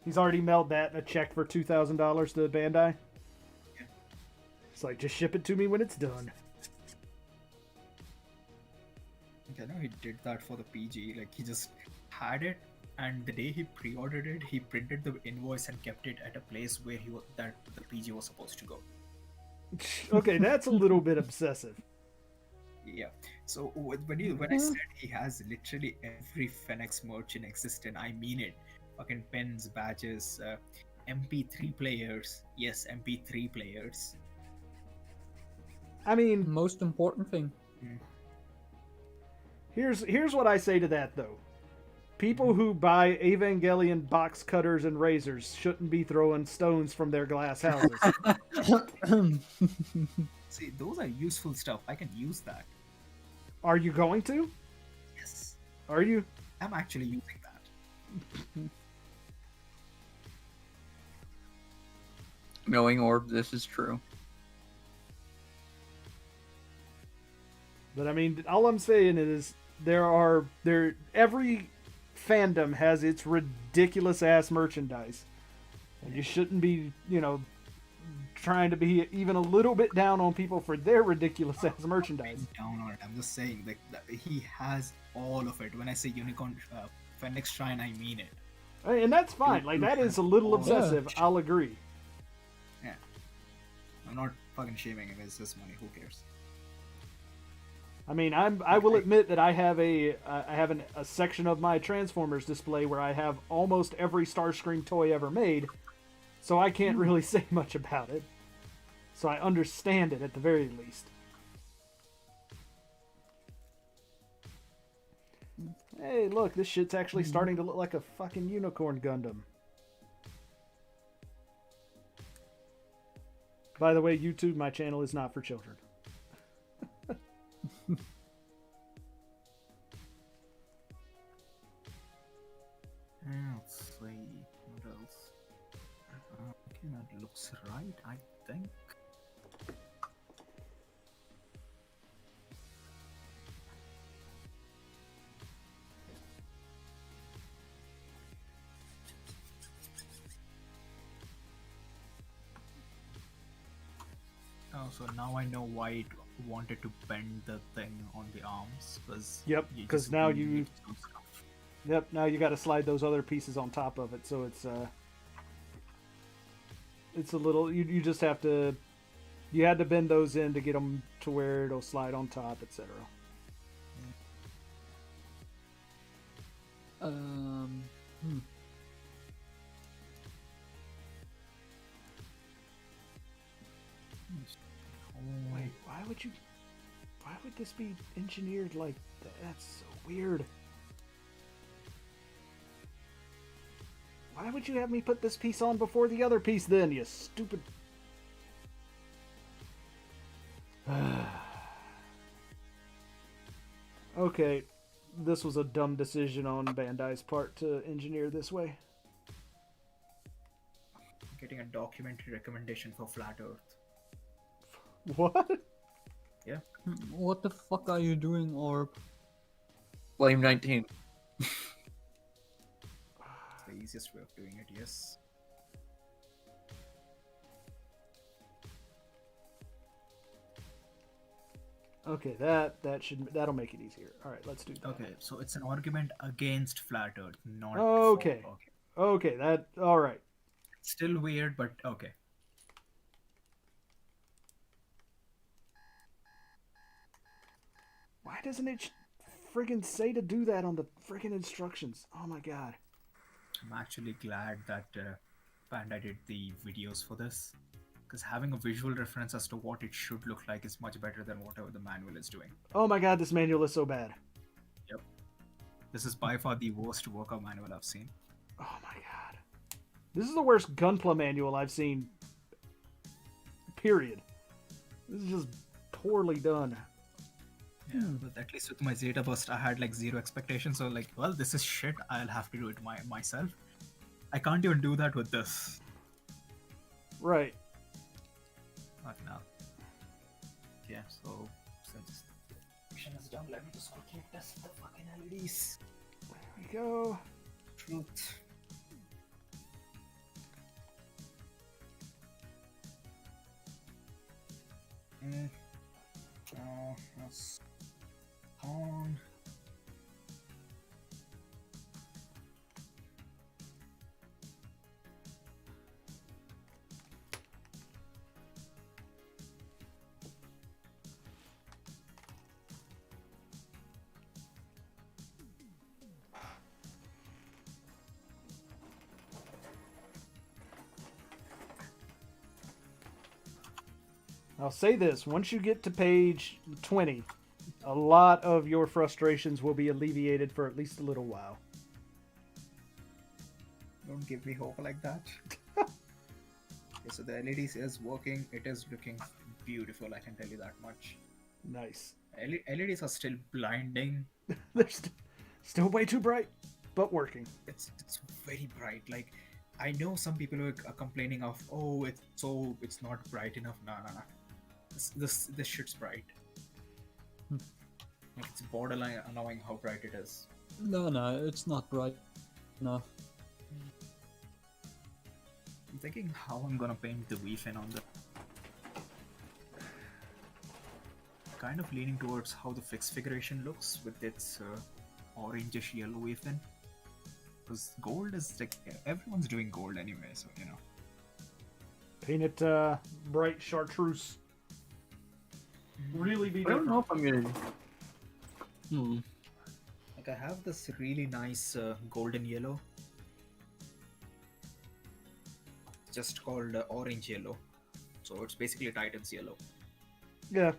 He's already mailed that and a check for $2,000 to Bandai. Yeah. It's like, just ship it to me when it's done. I know he did that for the PG. Like he just had it, and the day he pre-ordered it, he printed the invoice and kept it at a place where that the PG was supposed to go. Okay, that's a little bit obsessive. Yeah. So when I said he has literally every Fenix merch in existence, I mean it. Fucking pens, badges, MP3 players. Yes, MP3 players. I mean, Most important thing. here's what I say to that, though. People who buy Evangelion box cutters and razors shouldn't be throwing stones from their glass houses. See, those are useful stuff. I can use that. Are you going to? Yes. Are you? I'm actually using that. Knowing Orb, this is true. But I mean, all I'm saying is every fandom has its ridiculous ass merchandise, and you shouldn't be, trying to be even a little bit down on people for their ridiculous ass merchandise. Down on it. I'm just saying that he has all of it. When I say Unicorn Fenix Shrine, I mean it. And that's fine. Like, that is a little obsessive. I'll agree. Yeah. I'm not fucking shaming him. It's just money. Who cares? I mean, I will admit that I have a section of my Transformers display where I have almost every Starscream toy ever made, so I can't really say much about it. So I understand it at the very least. Hey, look, this shit's actually starting to look like a fucking Unicorn Gundam. By the way, YouTube, my channel is not for children. Let's see. What else? Okay, that looks right, I think. so now I know why it wanted to bend the thing on the arms, because Yep, you 'cause just now need you- some stuff. Yep, now you got to slide those other pieces on top of it, so it's a little. You just have to. You had to bend those in to get them to where it'll slide on top, etc. Hmm. Wait, why would you? Why would this be engineered like that? That's so weird. Why would you have me put this piece on before the other piece then, you stupid... Okay, this was a dumb decision on Bandai's part to engineer this way. Getting a documentary recommendation for Flat Earth. What? What the fuck are you doing, Orb? Blame 19. The easiest way of doing it, yes. Okay, that'll make it easier. All right, let's do that. Okay, so it's an argument against Flat Earth, not Okay. for. Okay. Okay, that all right. Still weird, but okay. Why doesn't it friggin' say to do that on the friggin' instructions? Oh my god. I'm actually glad that Bandai did the videos for this, because having a visual reference as to what it should look like is much better than whatever the manual is doing. Oh my god, this manual is so bad. Yep. This is by far the worst workout manual I've seen. Oh my god. This is the worst Gunpla manual I've seen. Period. This is just poorly done. Yeah, but at least with my Zeta Burst, I had like zero expectations. So like, well, this is shit. I'll have to do it myself. I can't even do that with this. Right. Not now. Yeah, so since the mission is done, let me just quickly test the fucking LEDs. There we go. Truth. That's on. I'll say this, once you get to page 20, a lot of your frustrations will be alleviated for at least a little while. Don't give me hope like that. Okay, so the LEDs is working. It is looking beautiful, I can tell you that much. Nice. LEDs are still blinding. They're still way too bright, but working. It's very bright. Like, I know some people are complaining of, oh, it's not bright enough. Nah. This shit's bright. Like, it's borderline annoying how bright it is. No, it's not bright enough. I'm thinking how I'm gonna paint the Wii-Fin on the... Kind of leaning towards how the fixed figuration looks with its orangish yellow Wii-Fin. Because gold is like, everyone's doing gold anyway, so you know. Paint it bright chartreuse. Really be I don't different. know if I'm gonna. Like, I have this really nice golden yellow. Just called orange yellow. So it's basically Titan's yellow. Yeah.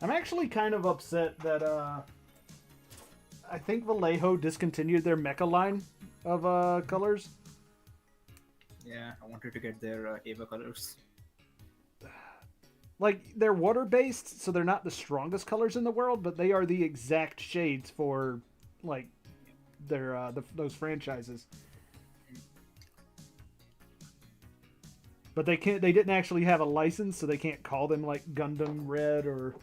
I'm actually kind of upset that I think Vallejo discontinued their mecha line of colors. Yeah, I wanted to get their Ava colors. Like, they're water-based, so they're not the strongest colors in the world, but they are the exact shades for, like, their those franchises. But they didn't actually have a license, so they can't call them, like, Gundam Red or,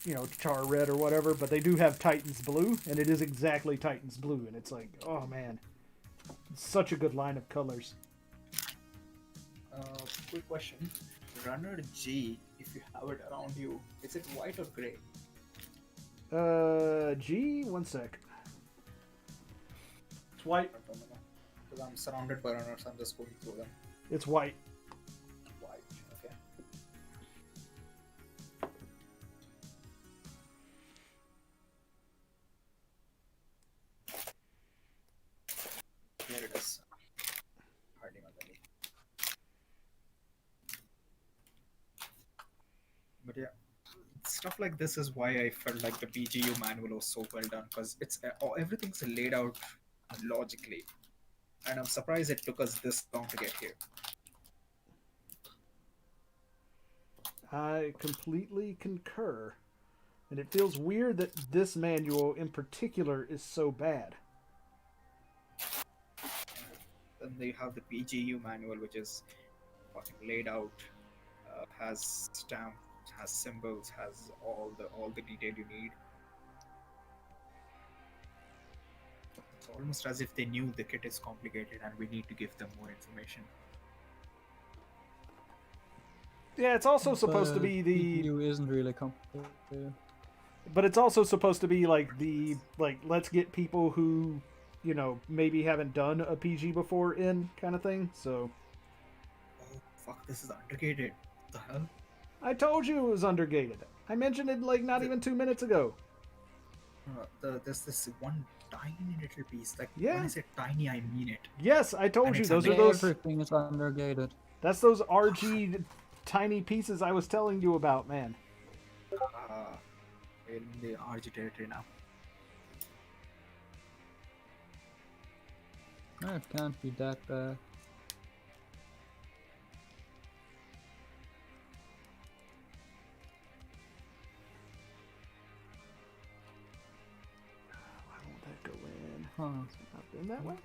you know, Char Red or whatever, but they do have Titan's Blue, and it is exactly Titan's Blue, and it's like, oh man. It's such a good line of colors. Quick question. Runner G, if you have it around you, is it white or gray? G, one sec. It's white. Because I'm surrounded by runners, I'm just going through them. It's white. White, okay. Here it is. Hiding underneath. But yeah, stuff like this is why I felt like the BGU manual was so well done, because everything's laid out logically, and I'm surprised it took us this long to get here. I completely concur. And it feels weird that this manual in particular is so bad. Then they have the BGU manual, which is fucking laid out, has stamp, has symbols, has all the detail you need. It's almost as if they knew the kit is complicated and we need to give them more information. Yeah, it's also supposed to be the... PGU isn't really complicated. But it's also supposed to be like let's get people who, you know, maybe haven't done a PG before in kind of thing. So Oh fuck, this is undergated. What the hell? I told you it was undergated. I mentioned it like not even 2 minutes ago. There's this one tiny little piece. Like Yeah. when I say tiny, I mean it. Yes, I told And you it's those are undergated. those. Everything is undergated. That's those RG tiny pieces I was telling you about, man. We're in the RG territory now. No, it can't be that bad. Why won't that go in? Huh. Not been that way.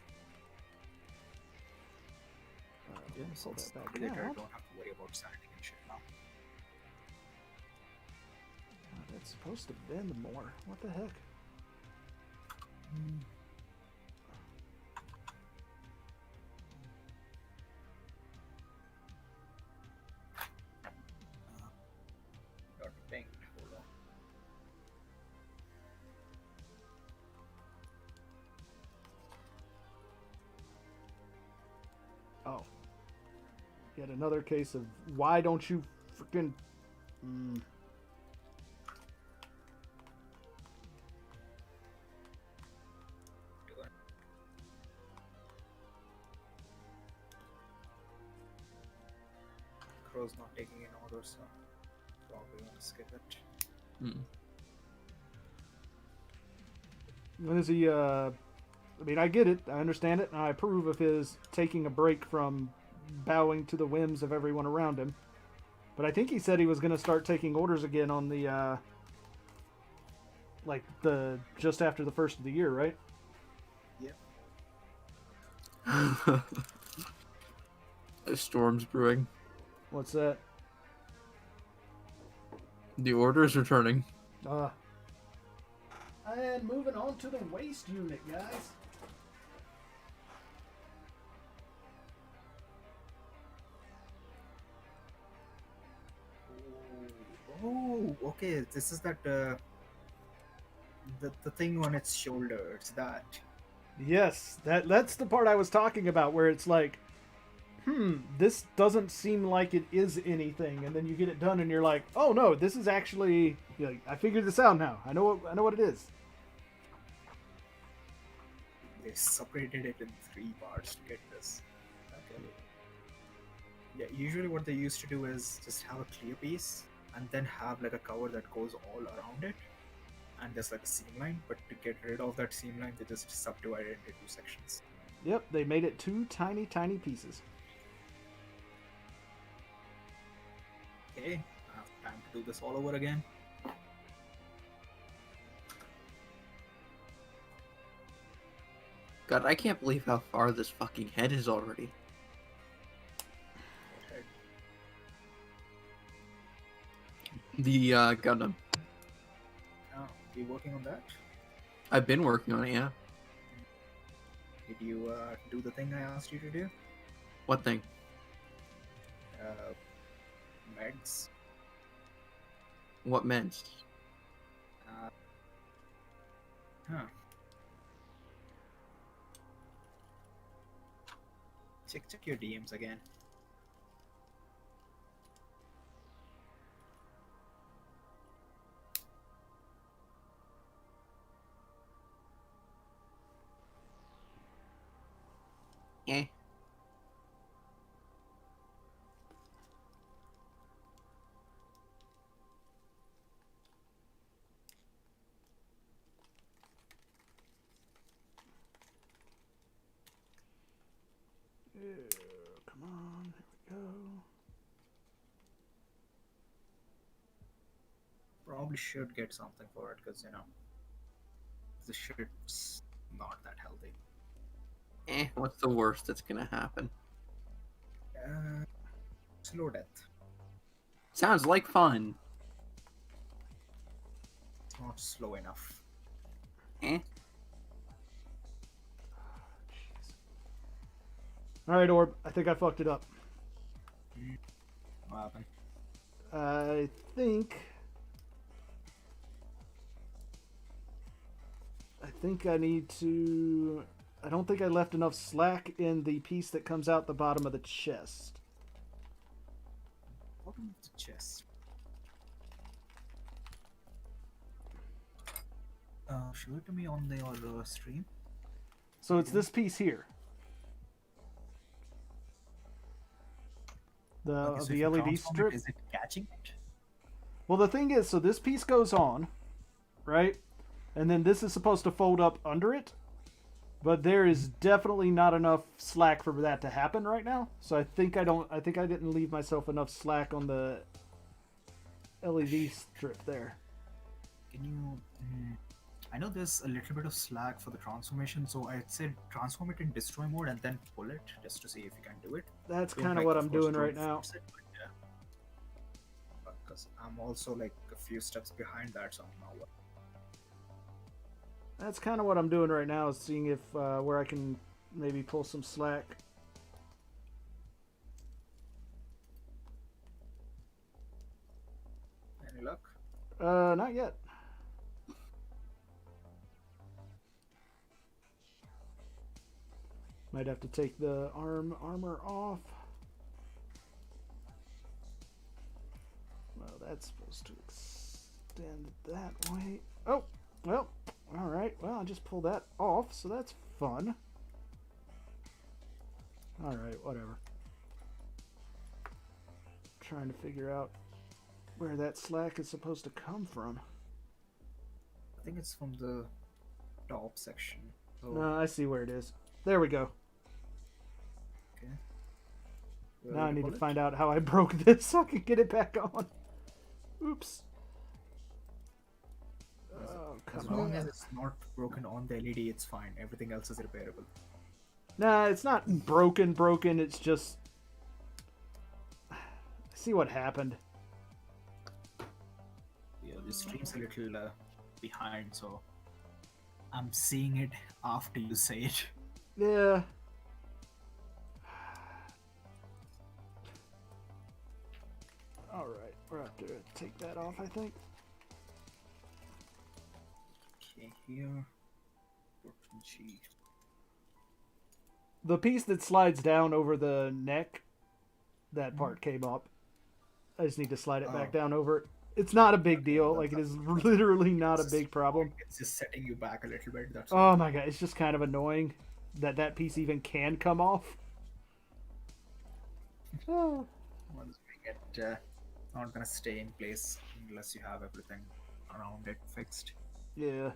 Yeah, Pull since that back later I out. don't have to worry about sanding and shit now. That's supposed to bend more. What the heck? Got pinged. Hold on. Oh. Yet another case of why don't you freaking... Crow's not taking in orders, so probably gonna skip it. When is he, I mean, I get it, I understand it, and I approve of his taking a break from bowing to the whims of everyone around him. But I think he said he was going to start taking orders again on the, just after the first of the year, right? Yeah. A storm's brewing. What's that? The order is returning. And moving on to the waste unit, guys. Oh, okay. This is that the thing on its shoulder. It's that. Yes, that's the part I was talking about, where it's like, this doesn't seem like it is anything, and then you get it done, and you're like, oh no, this is actually, like, I figured this out now. I know what it is. They separated it in 3 parts to get this. Okay. Yeah, usually what they used to do is just have a clear piece and then have like a cover that goes all around it, and there's like a seam line. But to get rid of that seam line, they just subdivide it into 2 sections. Yep, they made it 2 tiny pieces. Okay, I have time to do this all over again. God, I can't believe how far this fucking head is already. Okay. The Gundam. Now, you working on that? I've been working on it, yeah. Did you do the thing I asked you to do? What thing? meds. What meds? Huh. Check your DMs again. Eh. Come on, here we go. Probably should get something for it because the shit's not that healthy. What's the worst that's gonna happen? Slow death. Sounds like fun. It's not slow enough. All right, Orb. I think I fucked it up. What happened? I think I need to. I don't think I left enough slack in the piece that comes out the bottom of the chest. Bottom of the chest. Show it to me on your stream. So it's this piece here. Okay, so if The you LED transform strip. it, is it catching it? Well, the thing is, so this piece goes on, right? And then this is supposed to fold up under it. But there is definitely not enough slack for that to happen right now. So I think I didn't leave myself enough slack on the LED strip there. Can you? I know there's a little bit of slack for the transformation, so I'd say transform it in destroy mode and then pull it just to see if you can do it. That's Don't, kind of like, what of I'm course, doing don't right now. force it, but yeah. Because I'm also like a few steps behind that, so I'm not. That's kind of what I'm doing right now, is seeing if where I can maybe pull some slack. Any luck? Not yet. Might have to take the armor off. Well, that's supposed to extend that way. Oh, well, all right. Well, I just pulled that off, so that's fun. All right, whatever. Trying to figure out where that slack is supposed to come from. I think it's from the top section. So, No, I see where it is. There we go. okay. Now I need to find out how I broke this so I can get it back on. Oops. Oh, As come long on. as it's not broken on the LED, it's fine. Everything else is repairable. Nah, it's not broken. It's just... I see what happened. Yeah, the stream's a little behind, so I'm seeing it after you say it. Yeah. Alright, we're have to take that off, I think. Okay, here. Broken sheet. The piece that slides down over the neck, that part came up. I just need to slide it back down over it. It's not a big deal. Like, it is literally not a big problem. It's just setting you back a little bit. That's Oh my god, it's just kind of annoying that that piece even can come off. Oh. Once we get, not gonna stay in place unless you have everything around it fixed. Yeah.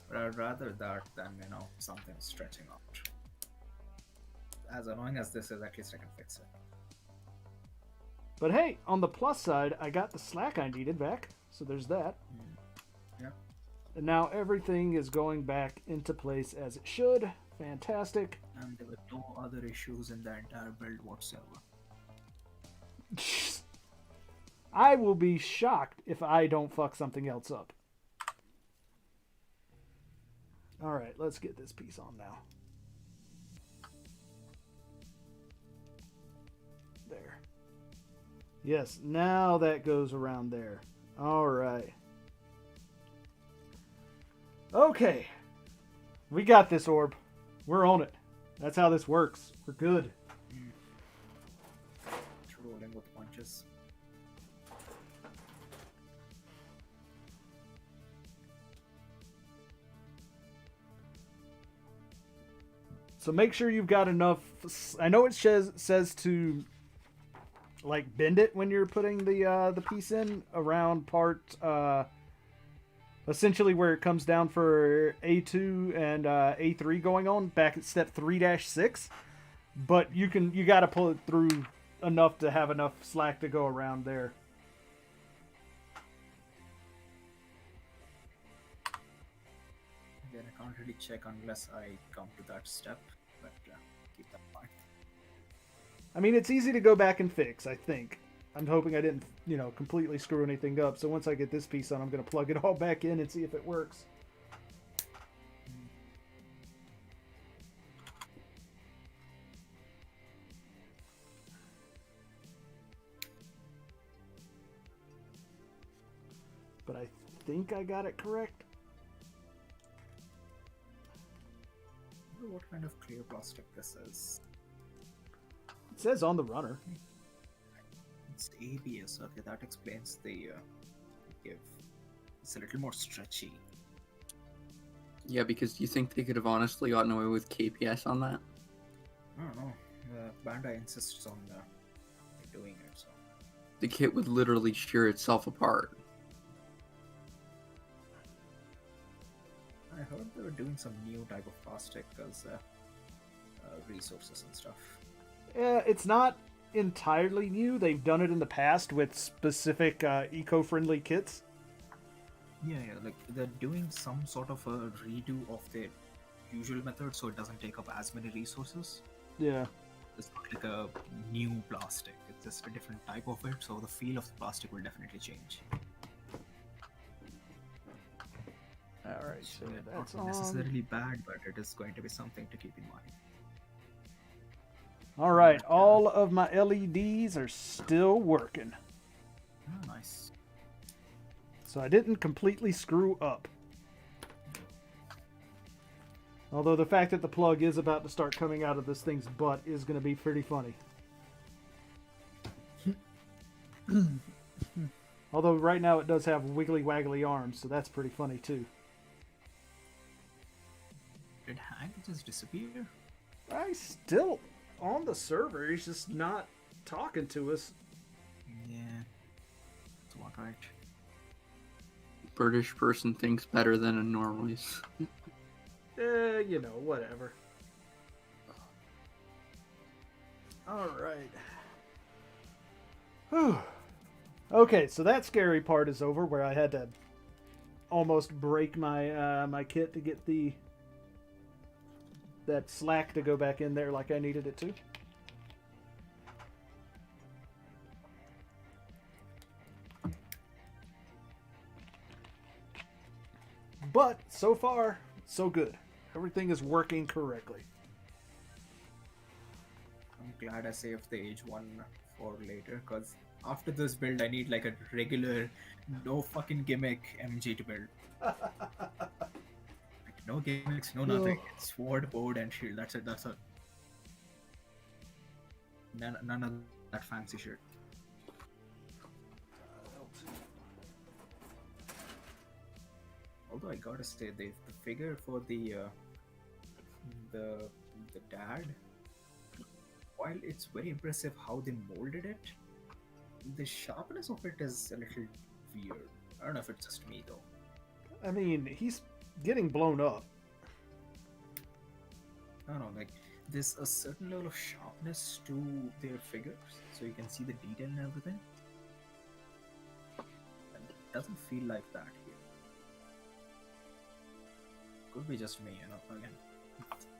But I'd rather that than something stretching out. As annoying as this is, at least I can fix it. But hey, on the plus side, I got the slack I needed back, so there's that. Yeah. And now everything is going back into place as it should. Fantastic. And there were no other issues in the entire build whatsoever. I will be shocked if I don't fuck something else up. Alright, let's get this piece on now. Yes, now that goes around there. All right. Okay. We got this, Orb. We're on it. That's how this works. We're good. Rolling with punches. So make sure you've got enough. I know it says to like bend it when you're putting the piece in around part essentially where it comes down for A2 and A3 going on back at step 3-6. But you got to pull it through enough to have enough slack to go around there. Again, I can't really check unless I come to that step, but keep that in mind. I mean, it's easy to go back and fix, I think. I'm hoping I didn't, completely screw anything up. So once I get this piece on, I'm going to plug it all back in and see if it works. But I think I got it correct. I wonder what kind of clear plastic this is. It says on the runner. It's ABS. Okay, that explains the give. It's a little more stretchy. Yeah, because you think they could have honestly gotten away with KPS on that? I don't know. Bandai insists on doing it, so. The kit would literally shear itself apart. I heard they were doing some new type of plastic as resources and stuff. It's not entirely new. They've done it in the past with specific eco-friendly kits. Yeah, like they're doing some sort of a redo of their usual method so it doesn't take up as many resources. Yeah. It's not like a new plastic, it's just a different type of it, so the feel of the plastic will definitely change. Alright, so that's not on. necessarily bad, but it is going to be something to keep in mind. Alright, all of my LEDs are still working. Oh, nice. So I didn't completely screw up. Although the fact that the plug is about to start coming out of this thing's butt is going to be pretty funny. Although right now it does have wiggly waggly arms, so that's pretty funny too. Did Hank just disappear? He's still on the server, he's just not talking to us. Yeah. It's not right. British person thinks better than a Norway's. Whatever. Alright. Okay, so that scary part is over where I had to almost break my my kit to get that slack to go back in there like I needed it to. But so far, so good. Everything is working correctly. I'm glad I saved the age 1 for later, because after this build I need like a regular, no fucking gimmick MG to build. Like, no gimmicks, no nothing. It's sword, board, and shield. That's it. None of that fancy shit. Although I gotta say, the figure for the dad, while it's very impressive how they molded it, the sharpness of it is a little weird. I don't know if it's just me though. I mean, he's getting blown up. I don't know, like there's a certain level of sharpness to their figures, so you can see the detail and everything. And it doesn't feel like that here. Could be just me, again,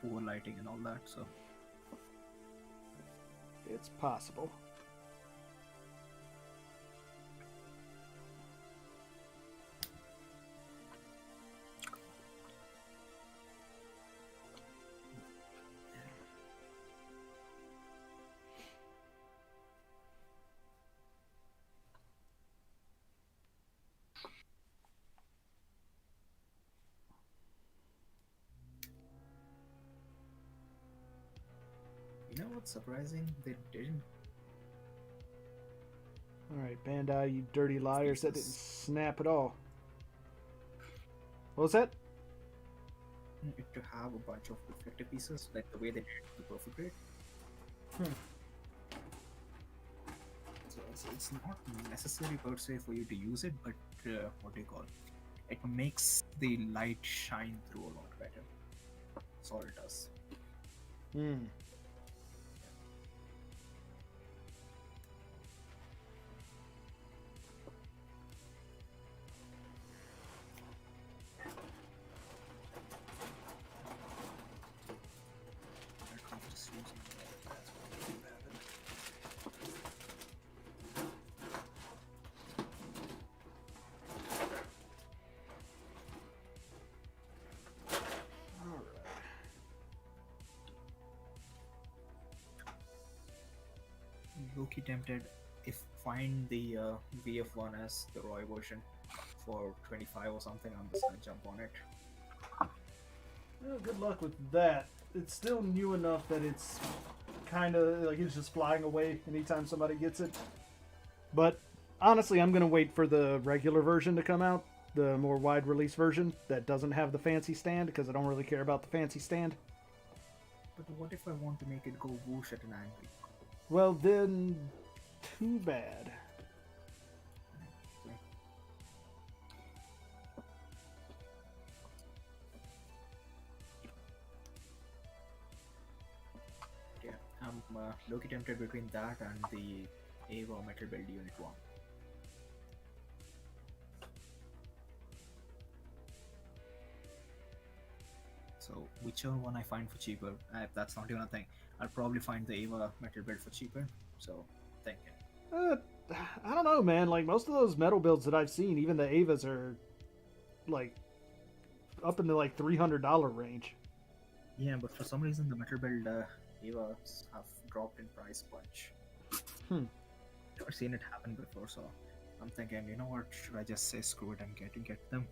poor lighting and all that, so. It's possible. You know what's surprising? They didn't. All right, Bandai, you dirty liars. That didn't snap at all. What was that? To have a bunch of reflective pieces, like the way they did the perfect grade. So it's not necessary per se for you to use it, but what do you call it? It makes the light shine through a lot better. That's all it does. Hmm. I'm just using it. That's what I do have it. All right. Low-key tempted if find the VF1 as the Roy version for 25 or something. I'm just gonna jump on it. Well, good luck with that. It's still new enough that it's kind of like it's just flying away anytime somebody gets it. But honestly, I'm going to wait for the regular version to come out, the more wide release version that doesn't have the fancy stand, because I don't really care about the fancy stand. But what if I want to make it go whoosh at an angle? Well, then, too bad. Yeah, I'm low-key tempted between that and the Ava Metal Build Unit 1. So whichever one I find for cheaper, that's not even a thing. I'll probably find the Ava Metal Build for cheaper. So thinking. I don't know, man. Like, most of those metal builds that I've seen, even the Avas are, like, up in the, like, $300 range. Yeah, but for some reason the Metal Build Avas have dropped in price bunch. Never seen it happen before, so I'm thinking, you know what? Should I just say screw it and get them?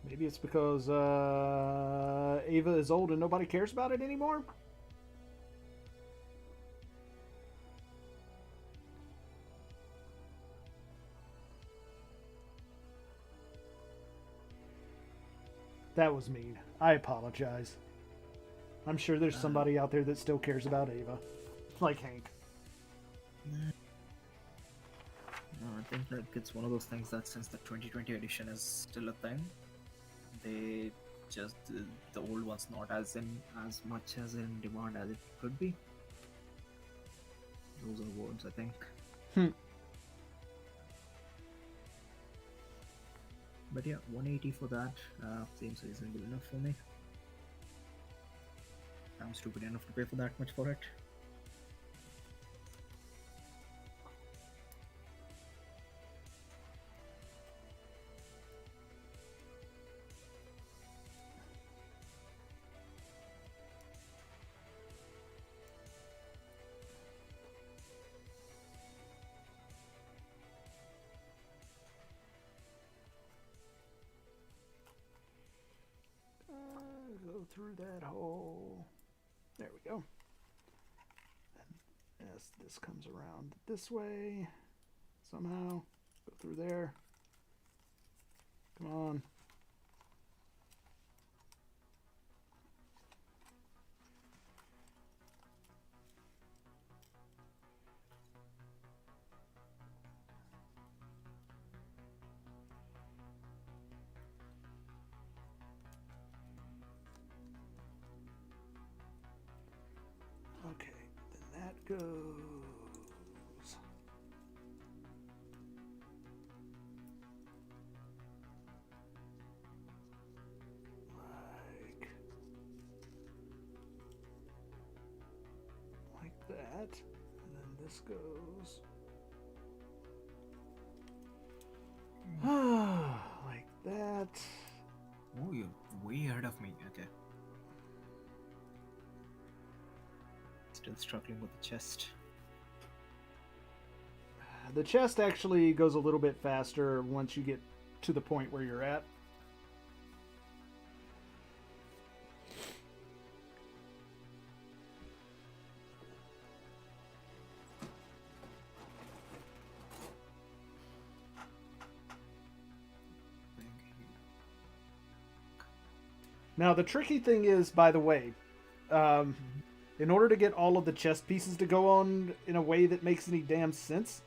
Maybe it's because Ava is old and nobody cares about it anymore? That was mean. I apologize. I'm sure there's somebody out there that still cares about Ava. Like Hank. No, I think that it's one of those things that since the 2020 edition is still a thing, they just the old one's not as much as in demand as it could be. Those are words, I think. But yeah, 180 for that seems reasonable enough for me. I'm stupid enough to pay for that much for it. Go through that hole. There we go. And as this comes around this way, somehow, go through there. Come on. Okay, then that goes like that, and then this goes like that. Oh, you're way ahead of me. Okay. Still struggling with the chest. The chest actually goes a little bit faster once you get to the point where you're at. Now, the tricky thing is, by the way, in order to get all of the chest pieces to go on in a way that makes any damn sense,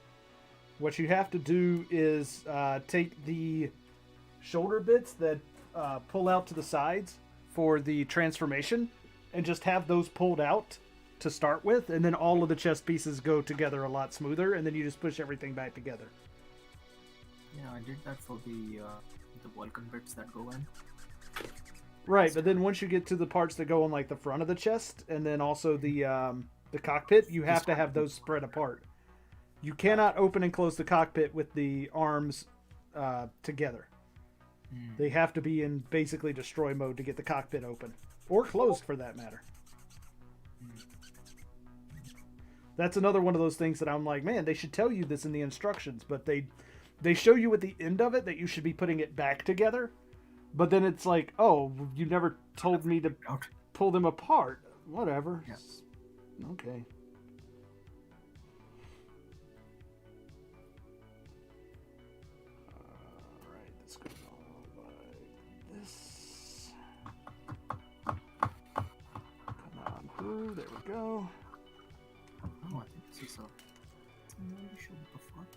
what you have to do is take the shoulder bits that pull out to the sides for the transformation and just have those pulled out to start with, and then all of the chest pieces go together a lot smoother, and then you just push everything back together. Yeah, I did that for the Vulcan bits that go in. Right, but then once you get to the parts that go on like the front of the chest, and then also the cockpit, you have to have those spread apart. You cannot open and close the cockpit with the arms together. They have to be in basically destroy mode to get the cockpit open, or closed for that matter. That's another one of those things that I'm like, man, they should tell you this in the instructions, but they show you at the end of it that you should be putting it back together. But then it's like, oh, you never told me to pull them apart. Whatever. Yeah. Okay. Alright, this goes on like this. Come on through. There we go. Oh, I think this is a... It's a mold issue. What the fuck?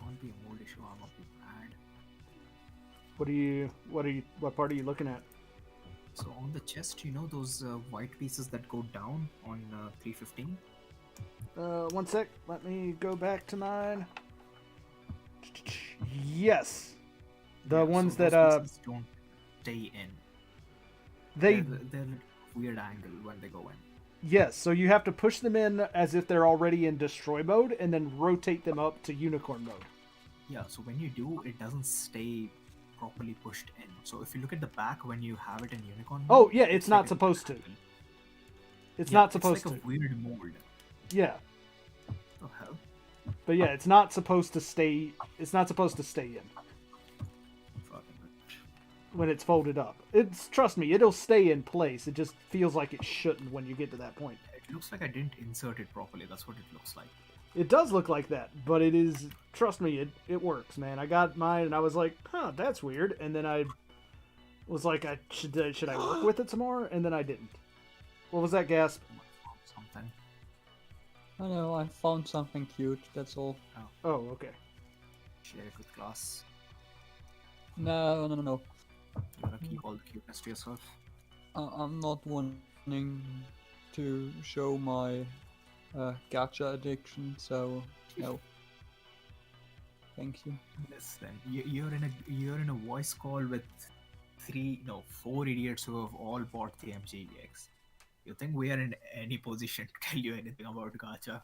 Won't be a mold issue. I'm not be bad. What part are you looking at? So on the chest, you know those white pieces that go down on 315? One sec. Let me go back to mine. Yes. The Yeah, ones so that those pieces don't stay in. they They're a weird angle when they go in. yes, so you have to push them in as if they're already in destroy mode and then rotate them up to unicorn mode. Yeah, so when you do, it doesn't stay properly pushed in. So if you look at the back when you have it in unicorn Oh, mode, yeah, it's not like supposed to. angle. It's Yeah, not supposed it's like to. a weird mold. Yeah. Oh hell. But yeah, it's not supposed to stay in Fucking bitch. when it's folded up. Trust me, it'll stay in place. It just feels like it shouldn't when you get to that point. It looks like I didn't insert it properly. That's what it looks like. It does look like that, but it is. Trust me, it works, man. I got mine, and I was like, "Huh, that's weird." And then I was like, should I work with it some more?" And then I didn't. What was that gasp? Something. I know, I found something cute, that's all. Oh, okay. Share it with class. No. You gotta keep all the cuteness to yourself. I'm not wanting to show my gacha addiction, so no. Thank you. Listen, you're in a voice call with 4 idiots who have all bought the MGEX. You think we are in any position to tell you anything about gacha?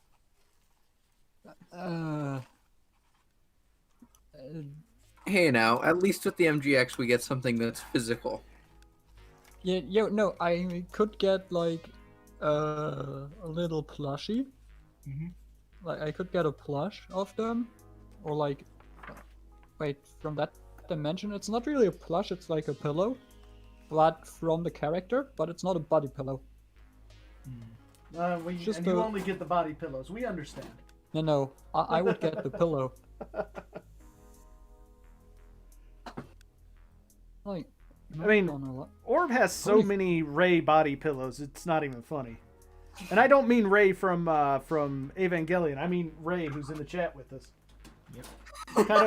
Hey now, at least with the MGX we get something that's physical. No, I could get like a little plushie. Mm-hmm. Like I could get a plush of them, or like, wait, from that dimension, it's not really a plush. It's like a pillow, but from the character, but it's not a body pillow. Just you a- only get the body pillows. We understand. No, I would get the pillow. Like, I mean, not on a lot. Orb has so Holy- many Ray body pillows. It's not even funny. And I don't mean Ray from Evangelion. I mean Ray, who's in the chat with us. Yep.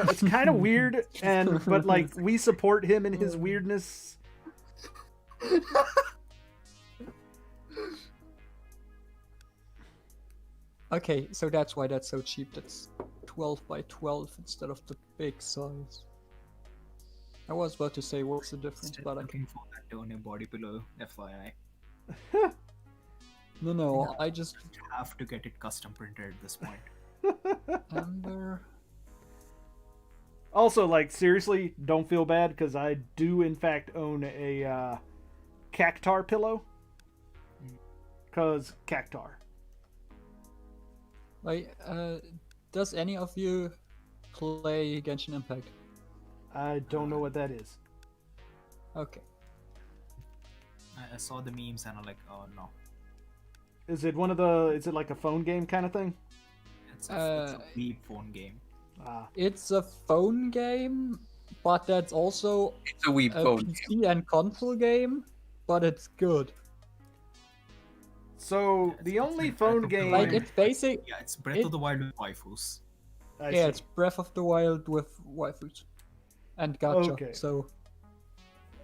It's kind of weird, but like we support him in his weirdness. Okay, so that's why that's so cheap. That's 12 by 12 instead of the big size. I was about to say what's the difference, Still but I looking for that turn body pillow, FYI. no, I just Have to get it custom printed at this point. Amber. Also, like seriously, don't feel bad because I do in fact own a cactar pillow. Cause cactar. Like, does any of you play Genshin Impact? I don't know what that is. Okay. I saw the memes and I'm like, oh no. Is it is it like a phone game kind of thing? It's a weeb phone game. Ah, It's a phone game, but that's also It's a wee a phone. PC and console game, but it's good. So the It's only like Breath phone of the game, Like, Wild. it's basic. Yeah, it's Breath it- of the Wild with waifus. I Yeah, see. it's Breath of the Wild with waifus and gacha. Okay. So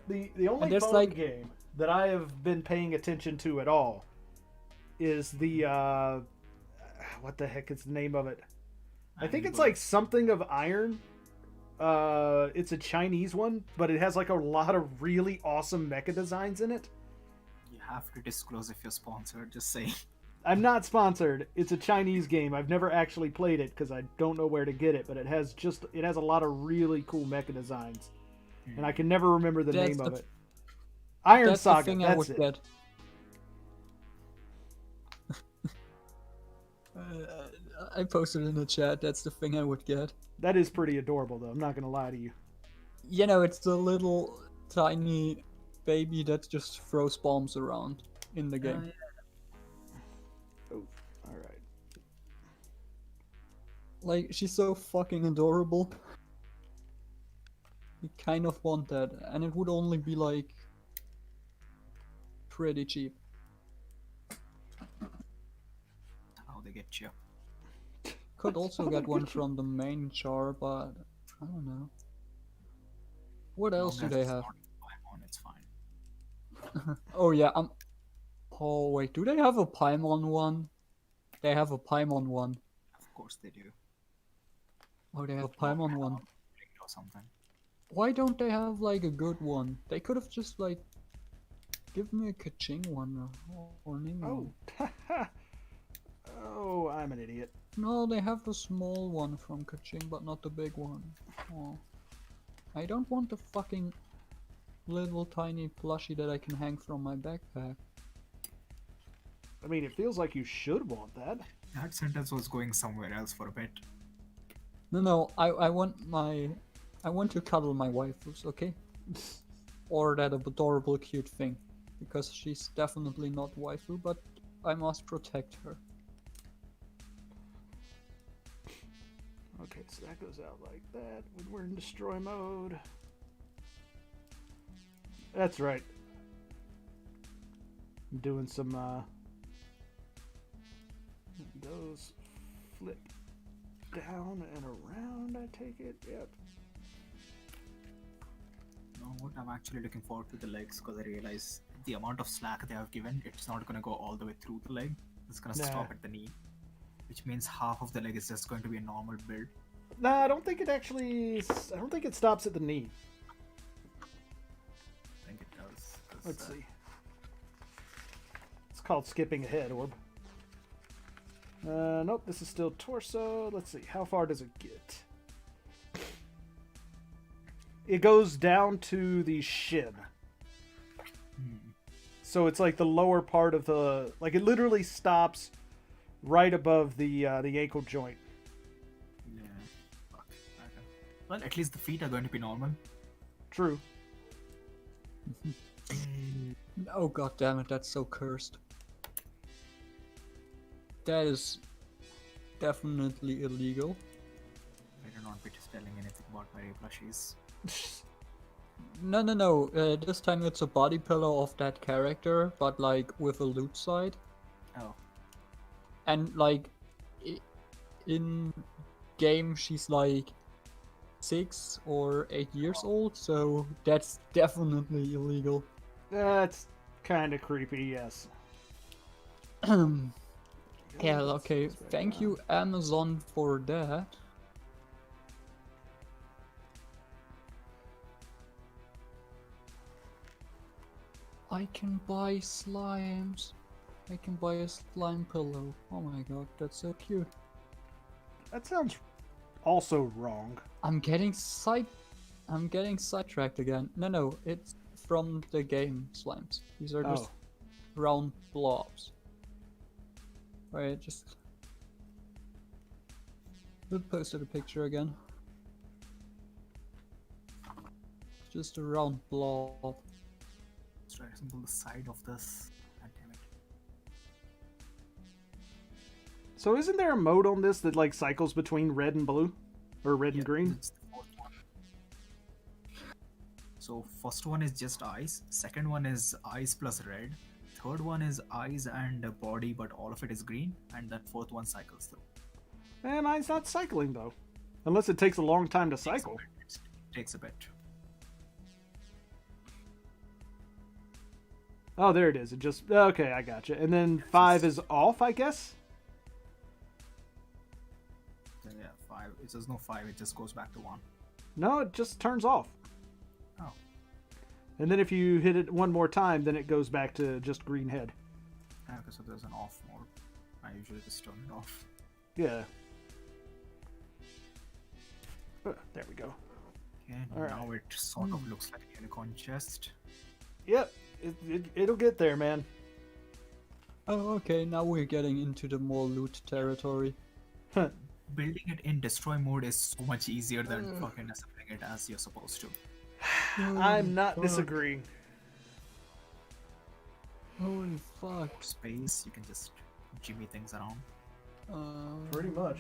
The only there's, phone like- game that I have been paying attention to at all is the what the heck is the name of it? I think it's like something of iron. It's a Chinese one, but it has like a lot of really awesome mecha designs in it. You have to disclose if you're sponsored. Just saying. I'm not sponsored. It's a Chinese game. I've never actually played it because I don't know where to get it, but it has a lot of really cool mecha designs, and I can never remember the That's name of the- it. Iron that's Saga. the thing I That's would it. get. I posted in the chat. That's the thing I would get. That is pretty adorable, though. I'm not gonna lie to you. You know, it's the little tiny baby that just throws bombs around in the game. Oh, all right. Like, she's so fucking adorable. You kind of want that, and it would only be like pretty cheap. How they get you. Could also get one from the main jar, but I don't know. What else do Long as they it's have? not Paimon, it's fine. Oh yeah, oh wait, do they have a Paimon one? They have a Paimon one. Of course they do. Oh, they have a Paimon one. Or something. Why don't they have like a good one? They could have just like give me a Kaching one or Nemo. Oh. Oh, I'm an idiot. No, they have the small one from Kaching, but not the big one. Oh. I don't want the fucking little tiny plushie that I can hang from my backpack. I mean, it feels like you should want that. That sentence was going somewhere else for a bit. No, I want to cuddle my waifus, okay? Or that adorable cute thing. Because she's definitely not waifu, but I must protect her. Okay, so that goes out like that when we're in destroy mode. That's right. I'm doing some, those flip down and around, I take it. Yep. No, I'm actually looking forward to the legs because I realize the amount of slack they have given, it's not going to go all the way through the leg. It's going to Nah. stop at the knee. Which means half of the leg is just going to be a normal build. No, I don't think it actually. I don't think it stops at the knee. I think it does. 'cause, Let's see. It's called skipping ahead, Orb. Nope, this is still torso. Let's see. How far does it get? It goes down to the shin. So it's like the lower part of the. Like it literally stops right above the ankle joint. Yeah. Fuck. Okay. Well, at least the feet are going to be normal. True. Oh god damn it, that's so cursed. That is definitely illegal. Better not be telling anything about my plushies. No. This time it's a body pillow of that character, but like with a loot side. Oh. And like, in game she's like 6 or 8 years old, so that's definitely illegal. That's kind of creepy, yes. Yeah, okay, thank you Amazon for that. I can buy slimes. I can buy a slime pillow. Oh my god, that's so cute. That sounds also wrong. I'm getting sidetracked again. No, it's from the game slimes. These are just round blobs. Alright, just posted a picture again. Just a round blob. Let's try to resemble the side of this. God damn it. So isn't there a mode on this that like cycles between red and blue? Or red and green? It's the fourth one. So first one is just eyes. Second one is eyes plus red. Third one is eyes and a body, but all of it is green. And that fourth one cycles through. And mine's not cycling though, unless it takes a long time to cycle. Takes a bit. Oh, there it is. It just okay. I gotcha. And then 5 is off, I guess. Then yeah, 5. It says no 5. It just goes back to 1. No, it just turns off. Oh. And then if you hit it one more time, then it goes back to just green head. Okay, so there's an off mode. I usually just turn it off. Yeah. There we go. Okay, All right. now it sort of looks like a unicorn chest. Yep. It'll get there, man. Oh, okay, now we're getting into the more loot territory. Building it in destroy mode is so much easier than fucking assembling it as you're supposed to. I'm not disagreeing. Holy fuck. Space, you can just jimmy things around. Pretty much.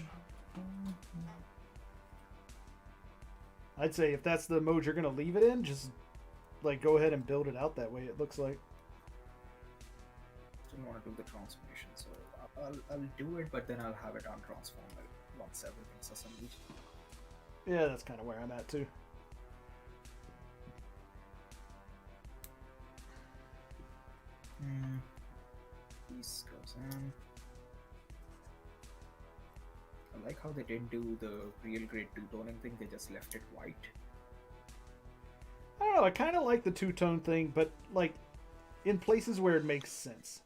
I'd say if that's the mode you're gonna leave it in, just like go ahead and build it out that way. It looks like. Still want to do the transformation, so I'll do it, but then I'll have it on transform once everything's assembled. Yeah, that's kind of where I'm at too. Piece goes in. I like how they didn't do the real grade two-toning thing, they just left it white. I don't know. I kind of like the two-tone thing, but like in places where it makes sense.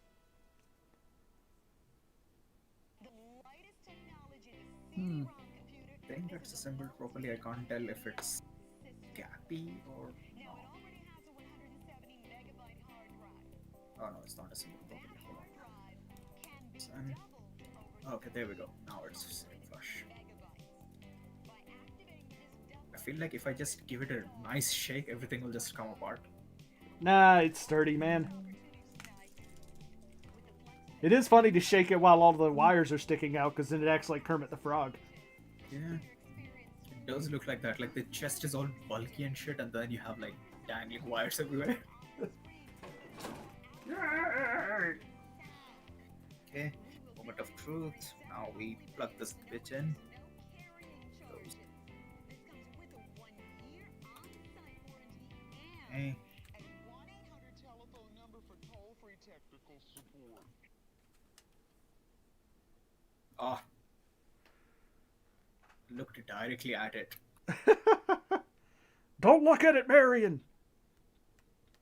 Hmm. I think that's assembled properly. I can't tell if it's gappy or no. Oh no, it's not assembled properly. Hold on. Okay, there we go. Now it's sitting flush. I feel like if I just give it a nice shake, everything will just come apart. Nah, it's sturdy, man. It is funny to shake it while all the wires are sticking out, because then it acts like Kermit the Frog. Yeah. It does look like that. Like the chest is all bulky and shit, and then you have like dangling wires everywhere. Okay, moment of truth. Now we plug this bitch in. Close. Okay. Ah. Looked directly at it. Don't look at it, Marion!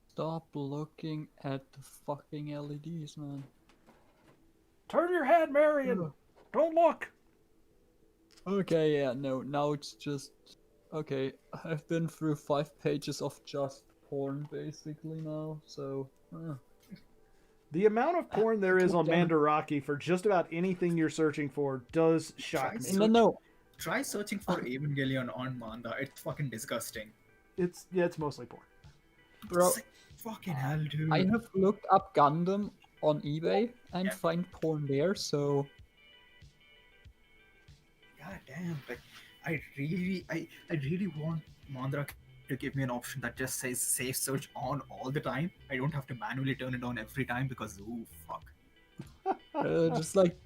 Stop looking at the fucking LEDs, man. Turn your head, Marion! Ugh. Don't look! Okay, yeah, no, now it's just... Okay, I've been through 5 pages of just porn, basically, now, so... The amount of porn there is on Damn it. Mandarake for just about anything you're searching for does shock me. No, no, Try searching for Evangelion on Manda. It's fucking disgusting. It's mostly porn. bro, It's like, fucking hell, dude. I have looked up Gundam on eBay and Yeah. find porn there, so... God damn, like I really want Mandra to give me an option that just says safe search on all the time. I don't have to manually turn it on every time because ooh fuck. Just like,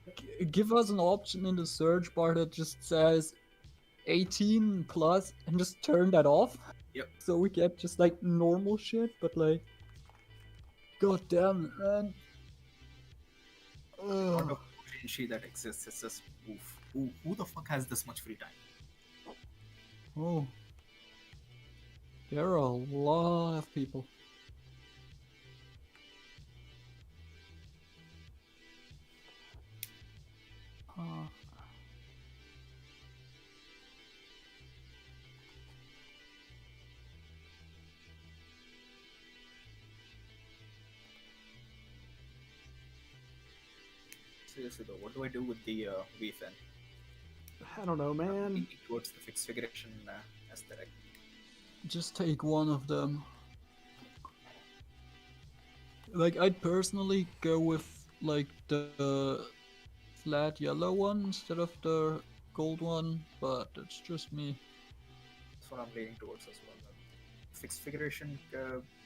give us an option in the search bar that just says 18 plus and just turn that off. Yep. So we get just like normal shit, but like, god damn it, man. Not Ugh. a potential that exists. It's just oof. Who the fuck has this much free time? Oh. There are a lot of people. Seriously though, what do I do with the VFN? I don't know, man. Leaning towards the fixed figuration aesthetic. Just take one of them. Like, I'd personally go with, like, the flat yellow one instead of the gold one, but it's just me. That's what I'm leaning towards as well. fixed figuration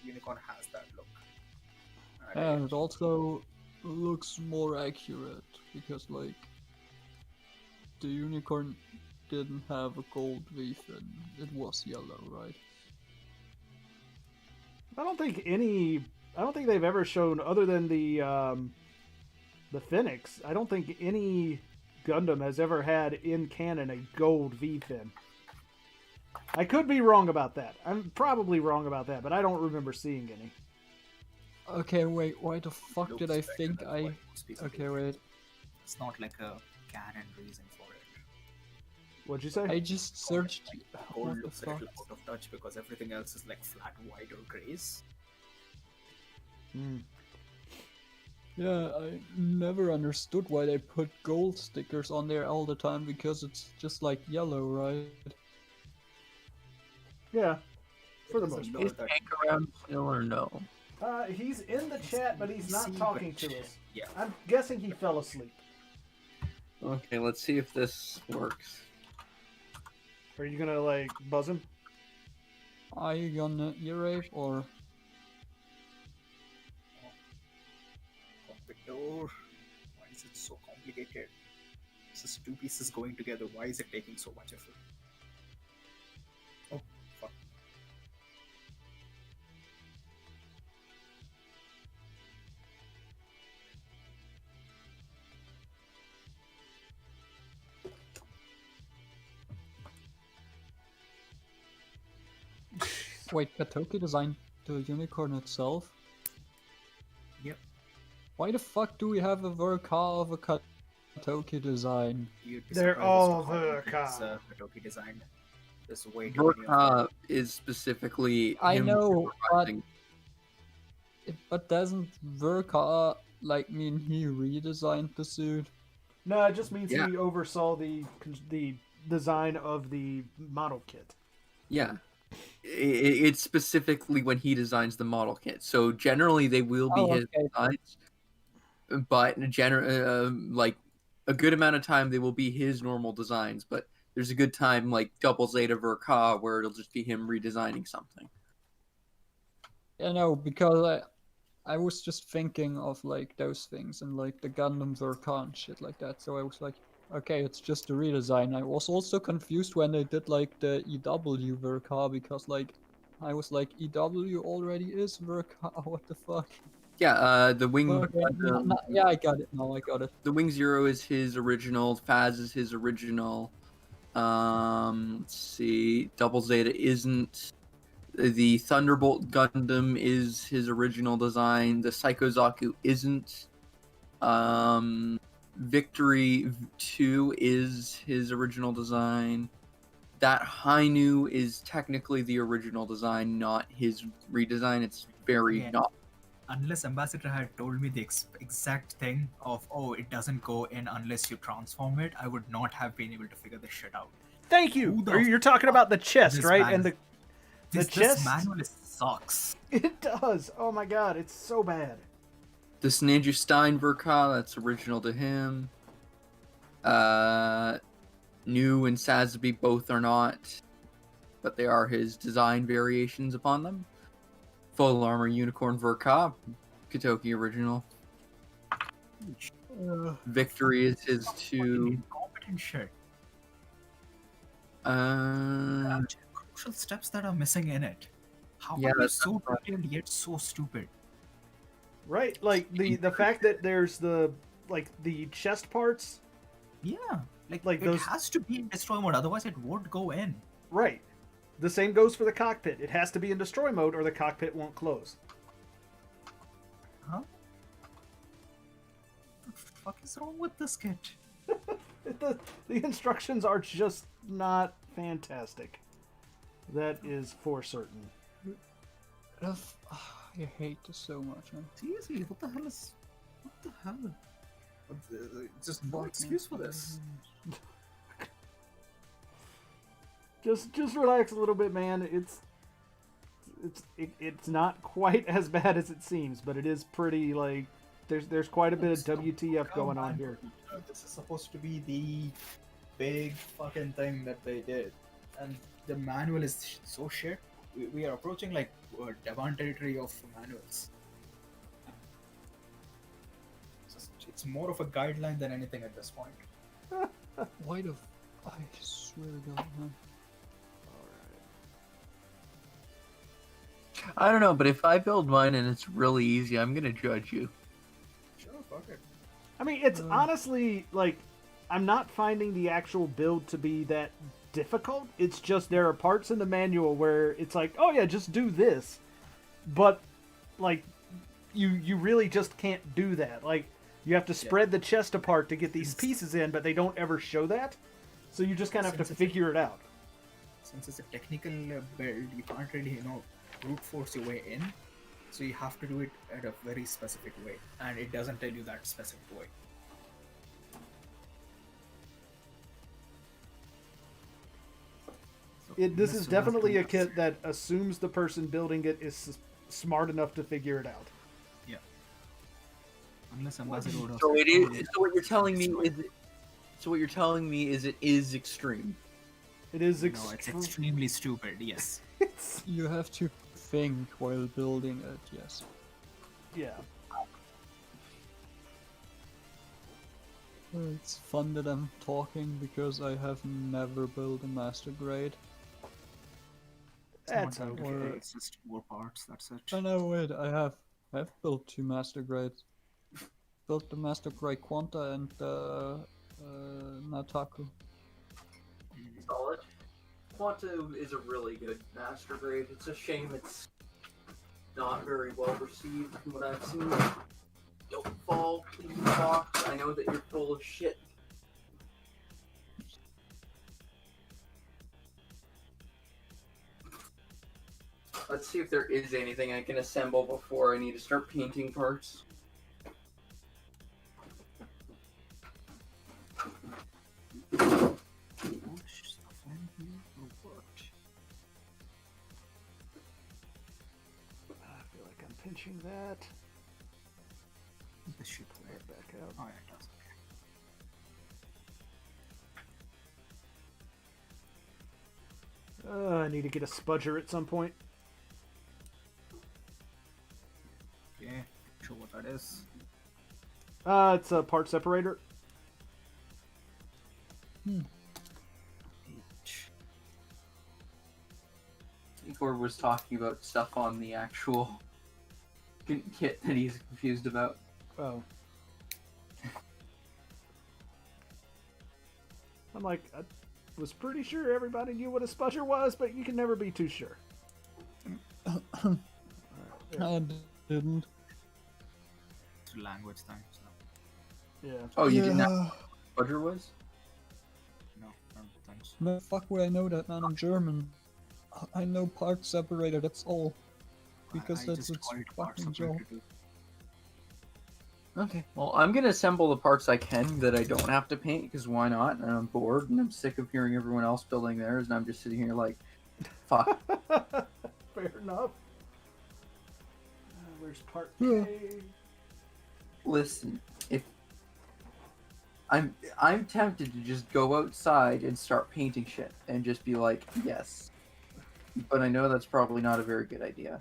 unicorn has that look. And it also looks more accurate because, like, the unicorn didn't have a gold V-fin. It was yellow, right? I don't think they've ever shown, other than the Phoenix. I don't think any Gundam has ever had in canon a gold V-fin. I could be wrong about that. I'm probably wrong about that, but I don't remember seeing any. Okay, wait, why the fuck did I Looks better think than I... what most people Okay, do. wait. It's not like a canon reason for it. What'd you say? I just searched... Gold What the looks a fuck? little out of touch because everything else is like flat white or grays. Hmm. Yeah, I never understood why they put gold stickers on there all the time, because it's just like yellow, right? Yeah, for the It most doesn't part. Is look that- Hank around still or no? He's in the chat, but he's not PC, talking but- to us. Yeah. I'm guessing he fell asleep. Okay, let's see if this works. Are you gonna like buzz him? Are you gonna ear rape or... Cockpit door. Why is it so complicated? This is two pieces going together. Why is it taking so much effort? Oh, fuck. Wait, Katoki designed the unicorn itself? Yep. Why the fuck do we have a Verka of a Katoki design? You'd be They're surprised as to all how many Verka. things, Hitoki designed. There's way too many of them. Verka is specifically I him know, supervising- but doesn't Verka, like, mean he redesigned the suit? No, it just means Yeah. he oversaw the design of the model kit. Yeah. It's specifically when he designs the model kit. So generally they will be Oh, his okay. designs, but like a good amount of time they will be his normal designs. But there's a good time like Double Zeta Verka where it'll just be him redesigning something. You know, because I was just thinking of, like, those things and, like, the Gundam Verka and shit like that. So I was like, okay, it's just a redesign. I was also confused when they did, like, the EW Verka, because, like, I was like, EW already is Verka, what the fuck? Yeah, the wing. Okay, yeah, I got it now, I got it. The Wing Zero is his original. Phaz is his original. Let's see. Double Zeta isn't. The Thunderbolt Gundam is his original design. The Psycho Zaku isn't. Victory 2 is his original design. That Hainu is technically the original design, not his redesign. It's very Yeah. not. Unless Ambassador had told me the exact thing of, oh, it doesn't go in unless you transform it, I would not have been able to figure this shit out. Thank you. Who the You're talking about the chest, this right? man- And the This chest? manual sucks. it does. Oh my god, it's so bad. The Snandju Stein Verka, that's original to him. New and Sazby both are not, but they are his design variations upon them. Full Armor Unicorn Verka, Katoki original. Victory is his Fucking two. incompetent shit. Uh, Crucial steps that are missing in it. How Yeah, are you that's so right. detailed yet so stupid? Right? Like the fact that there's the chest parts. Yeah, like Like it those- has to be in destroy mode, otherwise it won't go in. Right. The same goes for the cockpit. It has to be in destroy mode or the cockpit won't close. Huh? What the fuck is wrong with this kit? The instructions are just not fantastic. That is for certain. I hate this so much, man. Seriously, what the hell is? What the hell? Just no excuse for this. Just relax a little bit, man. It's not quite as bad as it seems, but it is pretty like there's quite a bit of WTF going on here. This is supposed to be the big fucking thing that they did, and the manual is so shit. we are approaching like Devon territory of manuals. It's more of a guideline than anything at this point. Why the I swear to God, man. I don't know, but if I build mine and it's really easy, I'm gonna judge you. Sure, fuck it. I mean, it's honestly like I'm not finding the actual build to be that difficult. It's just there are parts in the manual where it's like, oh yeah, just do this, but like you really just can't do that. Like you have to spread the chest apart to get these pieces in, but they don't ever show that, so you just kind of have to figure it out. Since it's a technical build, you can't really brute force your way in, so you have to do it at a very specific way, and it doesn't tell you that specific way. This is definitely a kit that assumes the person building it is smart enough to figure it out. Yeah. Unless Ambassador would So it is. So what you're telling me is. So what you're telling me is it is extreme. It is No, it's extremely stupid. Yes. You have to think while building it, yes. Yeah. It's fun that I'm talking because I have never built a master grade. That's Not that okay. okay. It's just 4 parts. That's it. Oh no, wait, I've built 2 master grades. Built the master grade Quanta and Nataku. Solid. Quantum is a really good master grade. It's a shame it's not very well received from what I've seen. Don't fall, please, box. I know that you're full of shit. Let's see if there is anything I can assemble before I need to start painting parts. I feel like I'm pinching that. This should Right back out. Oh, yeah, it does. Okay. I need to get a spudger at some point. Yeah, sure what that is. It's a part separator. Igor was talking about stuff on the actual kit that he's confused about. Oh. I'm like, I was pretty sure everybody knew what a spudger was, but you can never be too sure. I didn't. It's a language thing, so Yeah. Oh, you didn't know what Budger was? no, I don't think so. No, fuck would I know that, man? I'm German. I know part separator, that's all. Because I that's just its call it parts fucking job. separator too. Okay. Well, I'm gonna assemble the parts I can that I don't have to paint, because why not? And I'm bored, and I'm sick of hearing everyone else building theirs, and I'm just sitting here like, fuck. Fair enough. Where's part Yeah. K? Listen, if I'm tempted to just go outside and start painting shit and just be like, yes. But I know that's probably not a very good idea.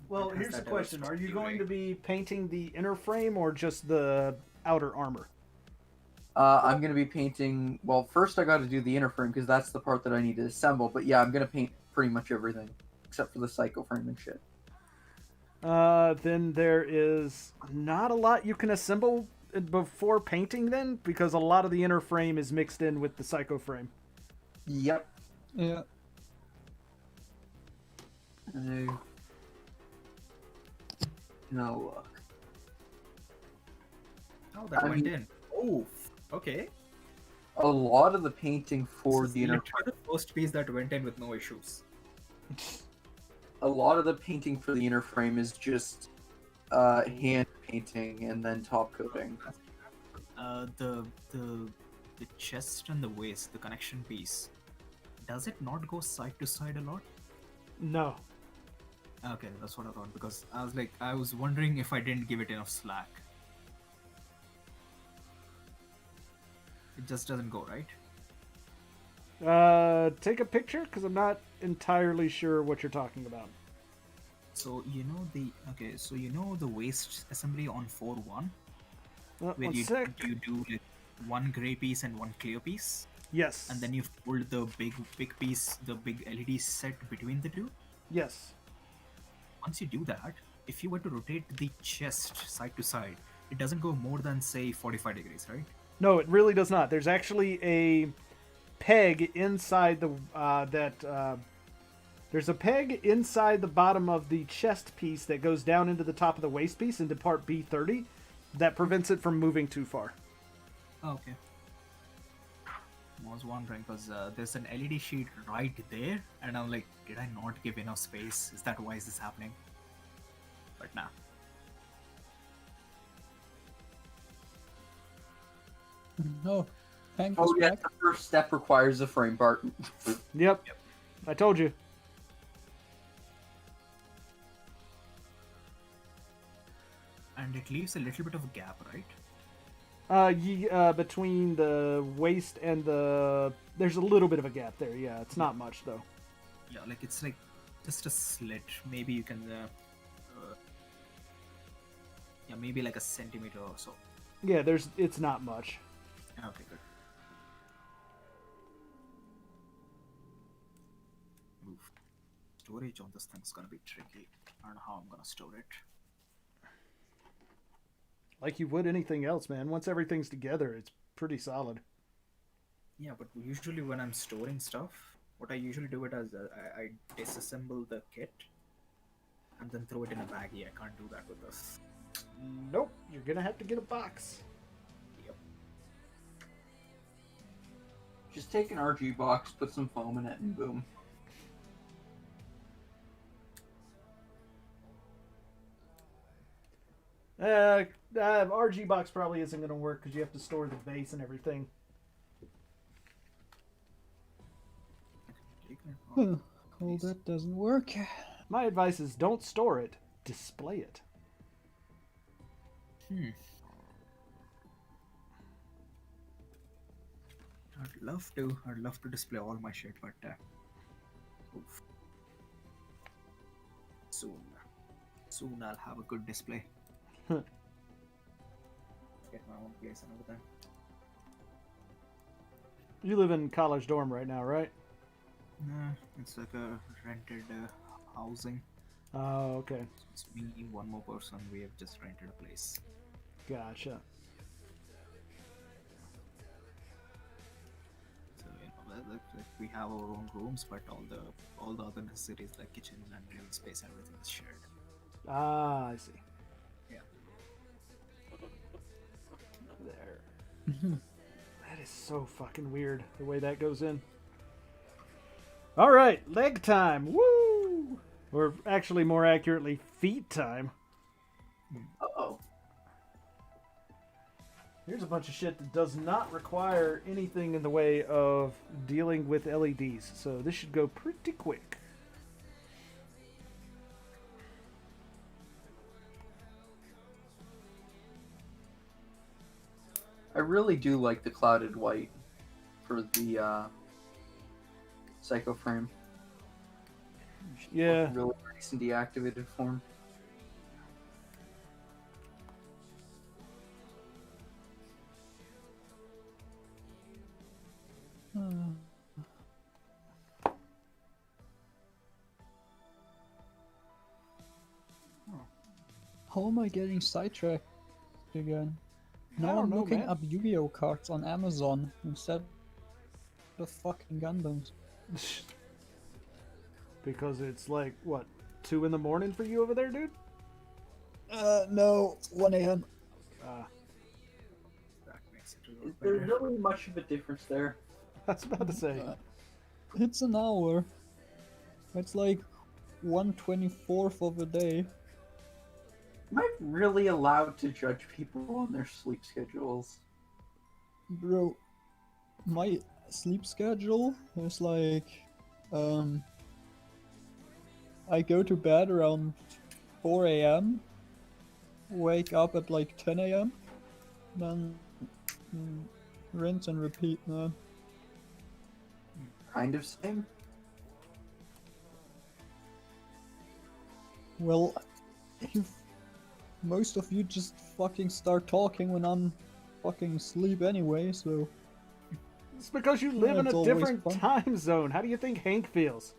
Well, Has here's the that question. Are you demonstrated going way? to be painting the inner frame or just the outer armor? I'm gonna be painting. Well, first I got to do the inner frame because that's the part that I need to assemble. But yeah, I'm gonna paint pretty much everything except for the psycho frame and shit. Then there is not a lot you can assemble before painting then, because a lot of the inner frame is mixed in with the psycho frame. Yep. Yeah. No look. Oh, that I went mean- in. Oh, okay. A lot of the painting for This is the inner, literally the first piece that went in with no issues. a lot of the painting for the inner frame is just hand painting and then top coating. The chest and the waist, the connection piece, does it not go side to side a lot? No. Okay, that's what I thought, because I was wondering if I didn't give it enough slack. It just doesn't go, right? Take a picture because I'm not entirely sure what you're talking about. So you know the waist assembly on 4-1, where One you sec. do like one gray piece and one clear piece, Yes. and then you fold the big piece, the big LED set between the two. Yes. Once you do that, if you were to rotate the chest side to side, it doesn't go more than say 45 degrees, right? No, it really does not. There's actually a peg inside the there's a peg inside the bottom of the chest piece that goes down into the top of the waist piece into part B30 that prevents it from moving too far. Oh, okay. I was wondering because there's an LED sheet right there, and I'm like, did I not give enough space? Is that why is this happening? But nah. No. Hank Oh is yeah, back. the first step requires a frame part. Yep. I told you. And it leaves a little bit of a gap, right? Between the waist and there's a little bit of a gap there. Yeah, it's not much though. Yeah, like it's like just a slit. Maybe you can, yeah, maybe like a centimeter or so. Yeah, it's not much. Okay, good. Oof. Storage on this thing's gonna be tricky. I don't know how I'm gonna store it. Like you would anything else, man. Once everything's together, it's pretty solid. Yeah, but usually when I'm storing stuff, what I usually do it as I disassemble the kit and then throw it in a baggie. I can't do that with this. Nope, you're gonna have to get a box. Yep. Just take an RG box, put some foam in it, and boom. RG box probably isn't gonna work because you have to store the base and everything. Oh, that doesn't work. My advice is don't store it, display it. I'd love to. I'd love to display all my shit, but oof. Soon I'll have a good display. Get my own place and everything. You live in college dorm right now, right? Nah, it's like a rented housing. Oh, okay. It's me, one more person. We have just rented a place. Gotcha. So like we have our own rooms, but all the other necessities like kitchen and living space, everything is shared. Ah, I see. Yeah. There. That is so fucking weird, the way that goes in. Alright, leg time. Woo! Or actually, more accurately, feet time. Uh-oh. Here's a bunch of shit that does not require anything in the way of dealing with LEDs, so this should go pretty quick. I really do like the clouded white for the Psycho frame. Yeah. Really nice in deactivated form. How am I getting sidetracked again? I Now don't I'm know, looking man. up Yu-Gi-Oh cards on Amazon instead of fucking Gundams. Because it's like, what, 2 in the morning for you over there, dude? No, 1 a.m. That makes it a lot Is there better. really much of a difference there? I was about to say. It's an hour. It's like 1/24th of a day. Am I really allowed to judge people on their sleep schedules? Bro, my sleep schedule is like, I go to bed around 4 a.m., wake up at like 10 a.m., then rinse and repeat, man. kind of same. Well, most of you just fucking start talking when I'm fucking asleep anyway, so... It's because you live in it's a always different fun. time zone. How do you think Hank feels?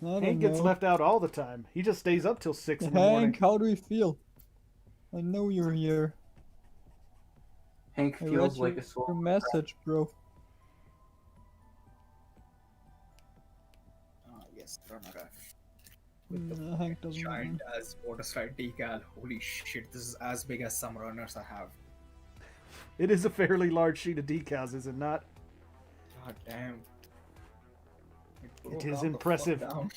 I don't Hank gets know. left out all the time. He just stays up till 6 in the morning. Hank, how do you feel? I know you're here. Hank I feels read like a soul. your message, bro. Yes, runner. With the Hank doesn't giant mind. as motorcycle decal. Holy shit, this is as big as some runners I have. It is a fairly large sheet of decals, is it not? God damn. It is impressive. Down.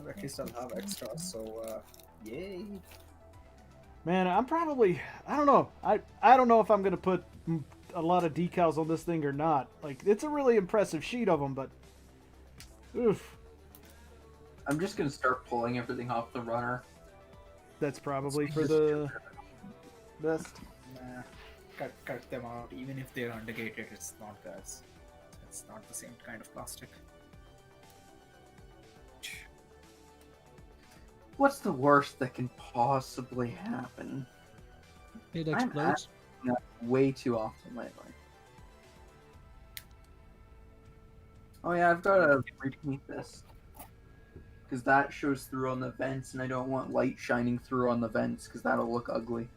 At least I'll have extras, so yay. Man, I'm probably... I don't know. I don't know if I'm going to put a lot of decals on this thing or not. Like, it's a really impressive sheet of them, but... Oof. I'm just gonna start pulling everything off the runner. That's probably for the best. Nah, cut them out. Even if they're undergated, it's not the same kind of plastic. What's the worst that can possibly happen? It I'm explodes. asking that way too often lately. Oh yeah, I've got to repaint this. Because that shows through on the vents, and I don't want light shining through on the vents, because that'll look ugly.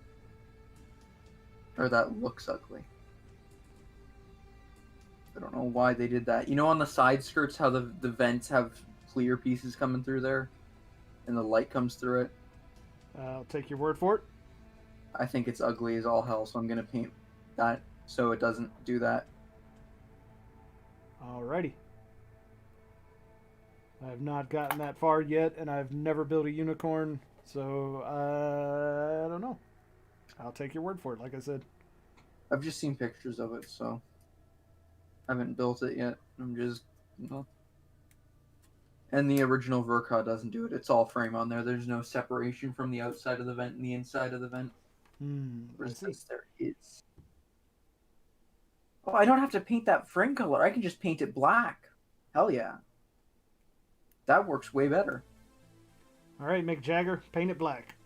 Or that looks ugly. I don't know why they did that. You know on the side skirts how the vents have clear pieces coming through there? And the light comes through it? I'll take your word for it. I think it's ugly as all hell, so I'm going to paint that so it doesn't do that. Alrighty. I have not gotten that far yet, and I've never built a unicorn, so I don't know. I'll take your word for it, like I said. I've just seen pictures of it, so I haven't built it yet. I'm just... Well. And the original Verka doesn't do it. It's all frame on there. There's no separation from the outside of the vent and the inside of the vent. I see. Yes, there is. Oh, I don't have to paint that frame color. I can just paint it black. Hell yeah. That works way better. Alright, Mick Jagger, paint it black.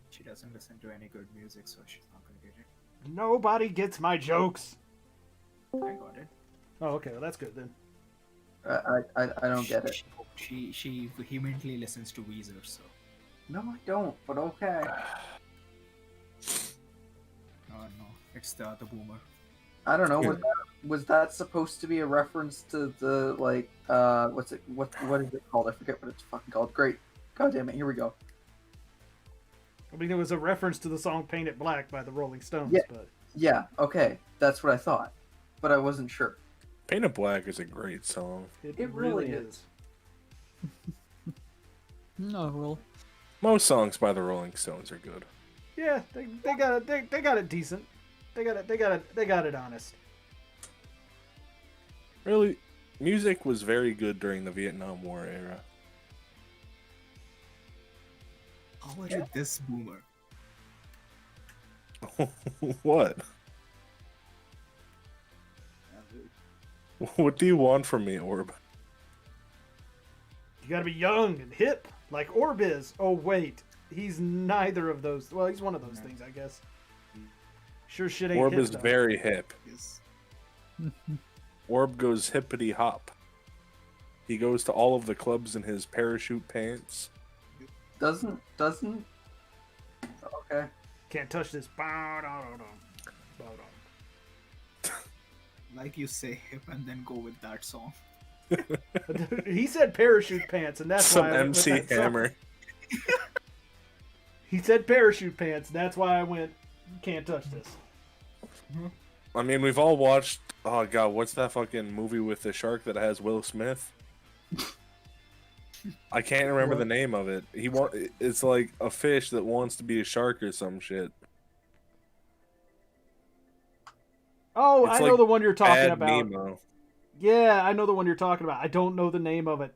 She doesn't listen to any good music, so she's not gonna get it. Nobody gets my jokes. I got it. Oh, okay, well, that's good then. I don't get it. She vehemently listens to Weezer, so. No, I don't, but okay. Oh no, it's the other boomer. I don't know. Was that supposed to be a reference to the like what is it called? I forget what it's fucking called. Great. God damn it, here we go. I mean, it was a reference to the song Paint It Black by the Rolling Stones, Yeah. but... Yeah, okay. That's what I thought. But I wasn't sure. Paint It Black is a great song. It really is. No, well, Most songs by the Rolling Stones are good. Yeah, they got it decent. They got it honest. Really, music was very good during the Vietnam War era. How are you this boomer? What? What do you want from me, Orb? You gotta be young and hip, like Orb is. Oh, wait. He's neither of those. Well, he's one of those things, I guess. Sure shit ain't Orb hip, is though. very hip. Yes. Orb goes hippity hop. He goes to all of the clubs in his parachute pants. Doesn't okay. Can't touch this. Bow-dow-dow-dow. Bow-dow. Like you say hip and then go with that song. He said parachute pants, and that's Some why I went MC with that song. Hammer. He said parachute pants, and that's why I went, can't touch this. I mean, we've all watched. Oh god, what's that fucking movie with the shark that has Will Smith? I can't remember the name of it. It's like a fish that wants to be a shark or some shit. Oh, It's I know like the one you're talking Bad about. Nemo. Yeah, I know the one you're talking about. I don't know the name of it,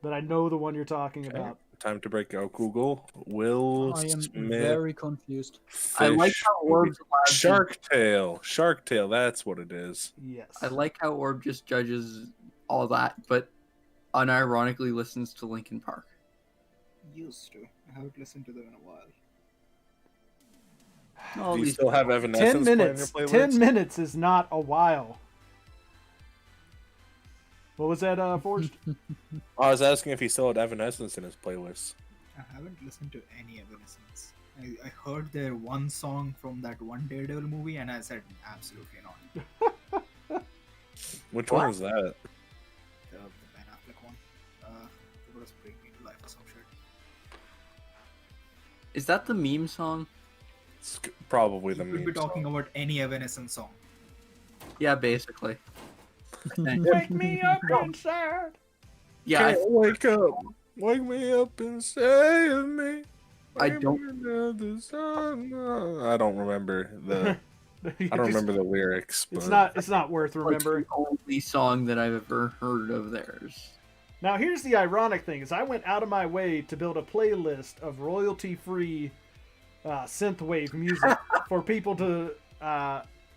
but I know the one you're talking Okay. about. Time to break out Google. Will I am Smith very confused. I like fish how movie. Orb's allowed to- Shark Tale. Shark Tale, that's what it is. Yes. I like how Orb just judges all that, but unironically listens to Linkin Park. Used to. I haven't listened to them in a while. All Do you these still have 10 Evanescence minutes. playing your 10 playlist? minutes is not a while. What was that, Forged? I was asking if he still had Evanescence in his playlist. I haven't listened to any Evanescence. I heard their one song from that one Daredevil movie, and I said absolutely not. Which What? one is that? The Ben Affleck one. It was Bring Me to Life or some shit. Is that the meme song? It's probably the You could be meme. talking about any Evanescence song. Yeah, basically. Wake me up inside. Yeah, Can't wake up. Wake me up and save me. I Wake don't- me under the sun. I don't remember the. I don't remember the lyrics. But It's not worth like remembering. the only song that I've ever heard of theirs. Now here's the ironic thing: is I went out of my way to build a playlist of royalty-free synthwave music for people to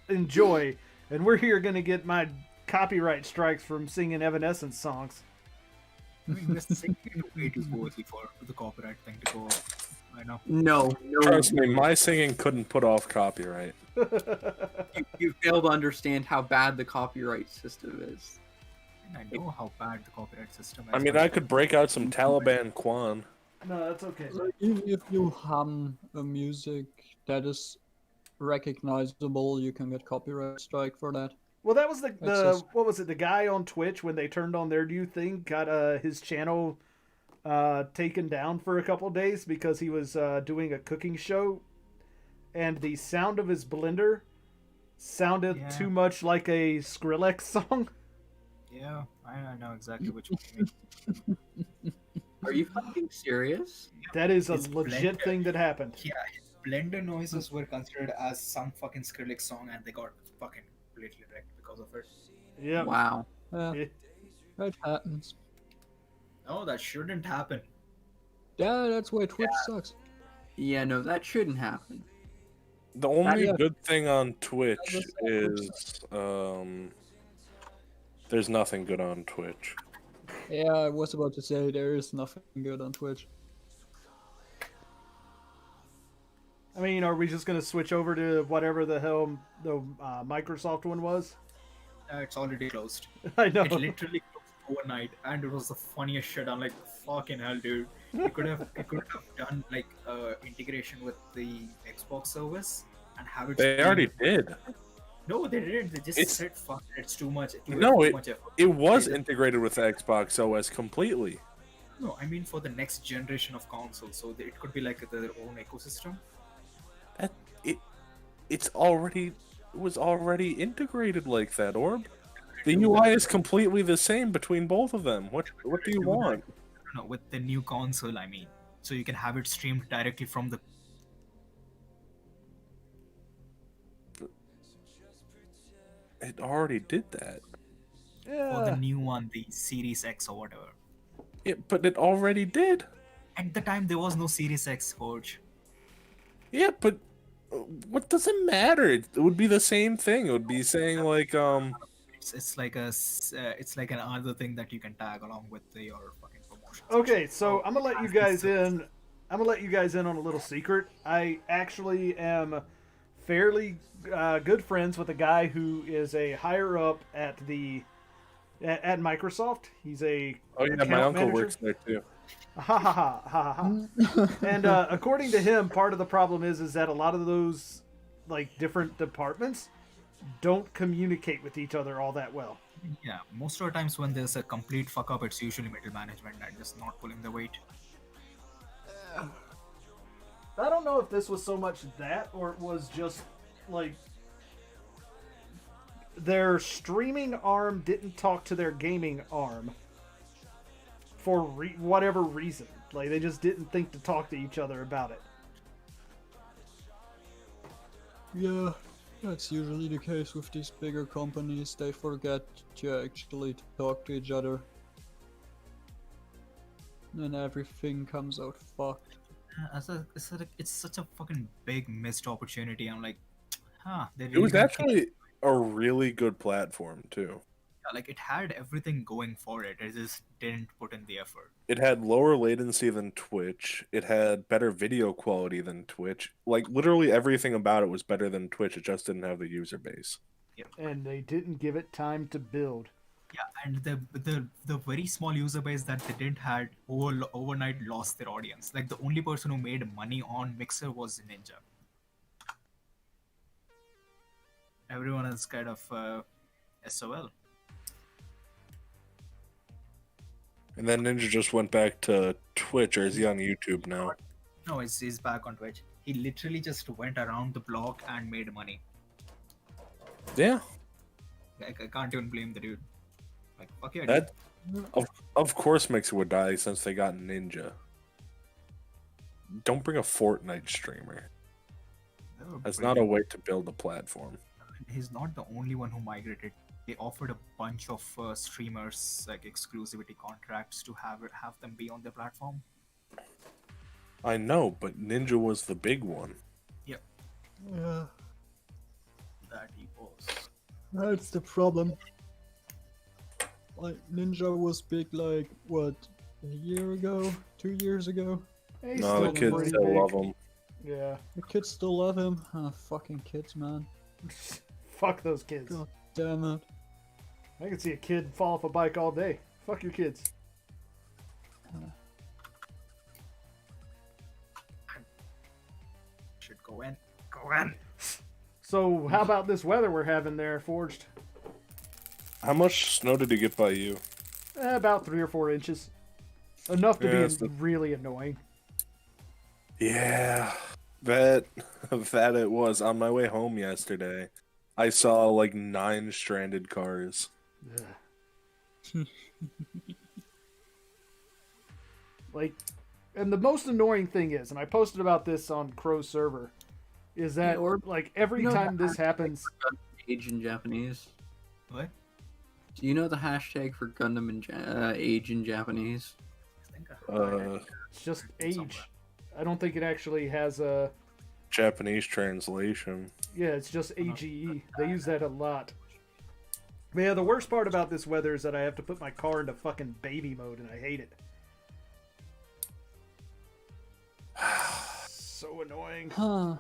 enjoy, and we're here gonna get my copyright strikes from singing Evanescence songs. I mean, we're singing way too early for the copyright thing to go off. I know. No, trust me, my singing couldn't put off copyright. you fail to understand how bad the copyright system is. And I know how bad the copyright system is. I mean, but I could break out some Taliban Quan. No, that's okay. If you hum a music that is recognizable, you can get copyright strike for that. Well, that was the just- what was it? The guy on Twitch when they turned on their new thing got his channel taken down for a couple days because he was doing a cooking show, and the sound of his blender sounded Yeah. too much like a Skrillex song. yeah, I know exactly which one you mean. Are you fucking serious? That is a His legit blender. thing that happened. Yeah, his blender noises were considered as some fucking Skrillex song, and they got fucking completely wrecked because of it. Yeah. Wow. Yeah, It- that happens. No, that shouldn't happen. Yeah, that's why Twitch sucks. Yeah, no, that shouldn't happen. The only Yeah. good thing on Twitch That's is there's nothing good on Twitch. Yeah, I was about to say there is nothing good on Twitch. I mean, are we just gonna switch over to whatever the hell the Microsoft one was? It's already closed. I know. It literally closed overnight, and it was the funniest shit. I'm like, fucking hell, dude. It could have done like integration with the Xbox service and have it. They stream. already did. No, they didn't. They just It's- said, "Fuck, it's too much." No, too it- much effort. It was They just- integrated with the Xbox OS completely. No, I mean for the next generation of consoles, so it could be like their own ecosystem. It was already integrated like that, Orb. The UI is completely the same between both of them. What do you want? No, with the new console, I mean, so you can have it streamed directly from the. It already did that. For the Yeah. new one, the Series X or whatever. But it already did. At the time, there was no Series X, Forge. Yeah, but what does it matter? It would be the same thing. It would be saying like It's like it's like another thing that you can tag along with your fucking promotion. Okay, so I'm gonna let you guys in. I'm gonna let you guys in on a little secret. I actually am fairly good friends with a guy who is a higher up at the at Microsoft. He's a oh yeah, my account uncle manager. works there too. Ha ha ha ha ha. And according to him, part of the problem is that a lot of those like different departments don't communicate with each other all that well. Yeah, most of the times when there's a complete fuck up, it's usually middle management and just not pulling the weight. I don't know if this was so much that or it was just like their streaming arm didn't talk to their gaming arm for whatever reason. Like they just didn't think to talk to each other about it. Yeah, That's usually the case with these bigger companies. They forget to actually talk to each other. And everything comes out fucked. It's such a fucking big missed opportunity. I'm like, they It really was gonna actually a really good platform too. yeah, like it had everything going for it. It just didn't put in the effort. It had lower latency than Twitch. It had better video quality than Twitch. Like literally everything about it was better than Twitch. It just didn't have the user base. And they didn't give it time to build. Yeah, and the very small user base that they didn't had overnight lost their audience. Like the only person who made money on Mixer was Ninja. Everyone is kind of SOL. And then Ninja just went back to Twitch, or is he on YouTube now? No, he's back on Twitch. He literally just went around the block and made money. Yeah. Like I can't even blame the dude. Like fuck yeah, That of course Mixer would die since they got Ninja. Don't bring a Fortnite streamer. dude. That's not a way to build a platform. He's not the only one who migrated. They offered a bunch of streamers like exclusivity contracts to have them be on their platform. I know, but Ninja was the big one. Yeah. That he was. That's the problem. Like, Ninja was big, like, what, a year ago? 2 years ago? He's No, the still kids pretty still big. love him. Yeah. The kids still love him. Ah, fucking kids, man. Fuck those kids. God damn it. I can see a kid fall off a bike all day. Fuck your kids. Should go in. Go in. So, how about this weather we're having there, Forged? How much snow did he get by you? About 3 or 4 inches. Enough to Yeah, be it's really annoying. Yeah, that it was. On my way home yesterday, I saw like 9 stranded cars. Like, and the most annoying thing is, and I posted about this on Crow's server, is that like every time this happens, Age in Japanese. What? Do you know the hashtag for Gundam in age in Japanese? I think I heard it. it's just age. Somewhere. I don't think it actually has a. Japanese translation. Yeah, it's just AGE. They use that a lot. But yeah, the worst part about this weather is that I have to put my car into fucking baby mode, and I hate it. So annoying. Huh.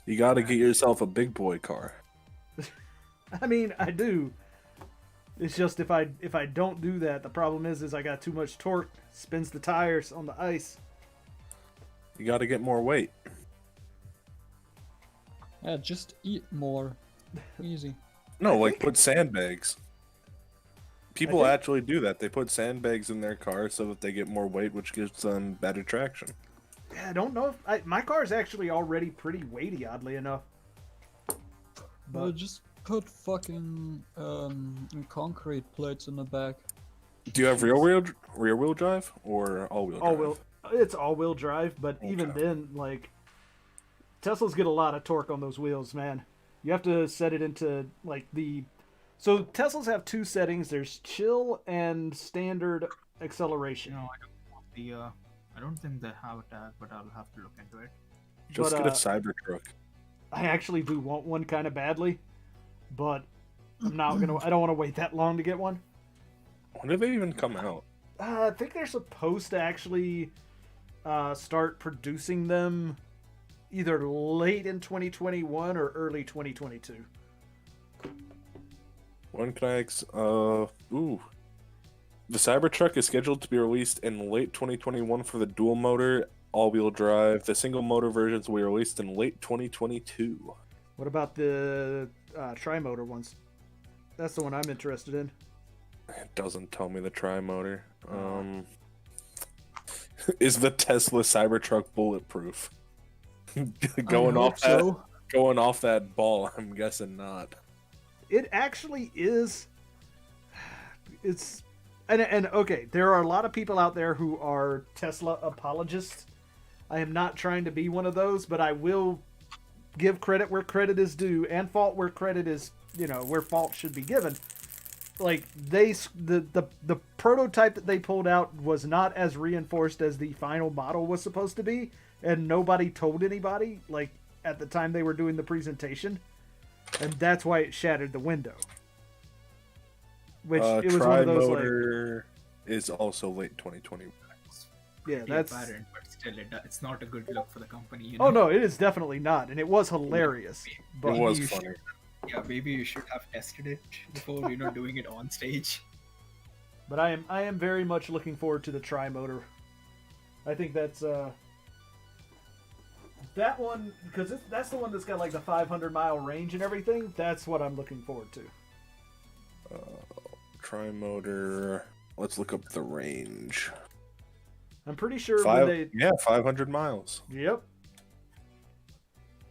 You gotta get yourself a big boy car. I mean, I do. It's just if I don't do that, the problem is I got too much torque. Spins the tires on the ice. You gotta get more weight. Yeah, just eat more. Easy. No, I like think- put sandbags. People think- actually do that. They put sandbags in their car so that they get more weight, which gives them better traction. Yeah, I don't know if my car is actually already pretty weighty, oddly enough. But just put fucking concrete plates in the back. Do you have rear wheel drive or all wheel drive? It's all-wheel drive, but even Okay. then, like, Teslas get a lot of torque on those wheels, man. You have to set it into like the. So Teslas have 2 settings. There's chill and standard acceleration. No, I don't think they have a tag, but I'll have to look into it. Just but, get a Cybertruck. I actually do want one kind of badly, but I'm not gonna. I don't want to wait that long to get one. When did they even come out? I think they're supposed to actually start producing them either late in 2021 or early 2022. When can I ooh. The Cybertruck is scheduled to be released in late 2021 for the dual motor all-wheel drive. The single motor versions will be released in late 2022. What about the tri-motor ones? That's the one I'm interested in. It doesn't tell me the tri-motor. Is the Tesla Cybertruck bulletproof? going off that ball, I'm guessing not. It actually is. It's and okay, there are a lot of people out there who are Tesla apologists. I am not trying to be one of those, but I will give credit where credit is due and fault where credit is, where fault should be given. Like the prototype that they pulled out was not as reinforced as the final model was supposed to be, and nobody told anybody like at the time they were doing the presentation, and that's why it shattered the window. Which it was one of those Tri-motor is also late 2020. Yeah, Pretty that's apparent, but still, it's not a good look for the company. Oh no, it is definitely not, and it was hilarious. But It was you funny. Yeah, maybe you should have tested it before doing it on stage. But I am very much looking forward to the tri-motor. I think that's that one, because that's the one that's got like the 500-mile range and everything. That's what I'm looking forward to. Tri-motor. Let's look up the range. I'm pretty sure when they... Yeah, 500 miles. Yep.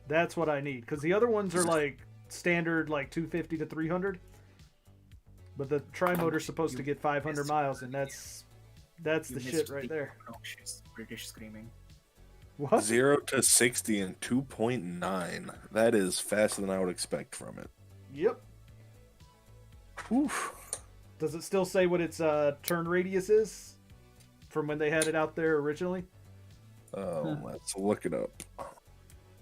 That's what I need, because the other ones are like standard, like 250 to 300. But the tri-motor's supposed to get 500 miles, and that's the shit right there. Obnoxious British screaming. What? 0 to 60 in 2.9. That is faster than I would expect from it. Yep. Oof. Does it still say what its turn radius is from when they had it out there originally? Let's look it up.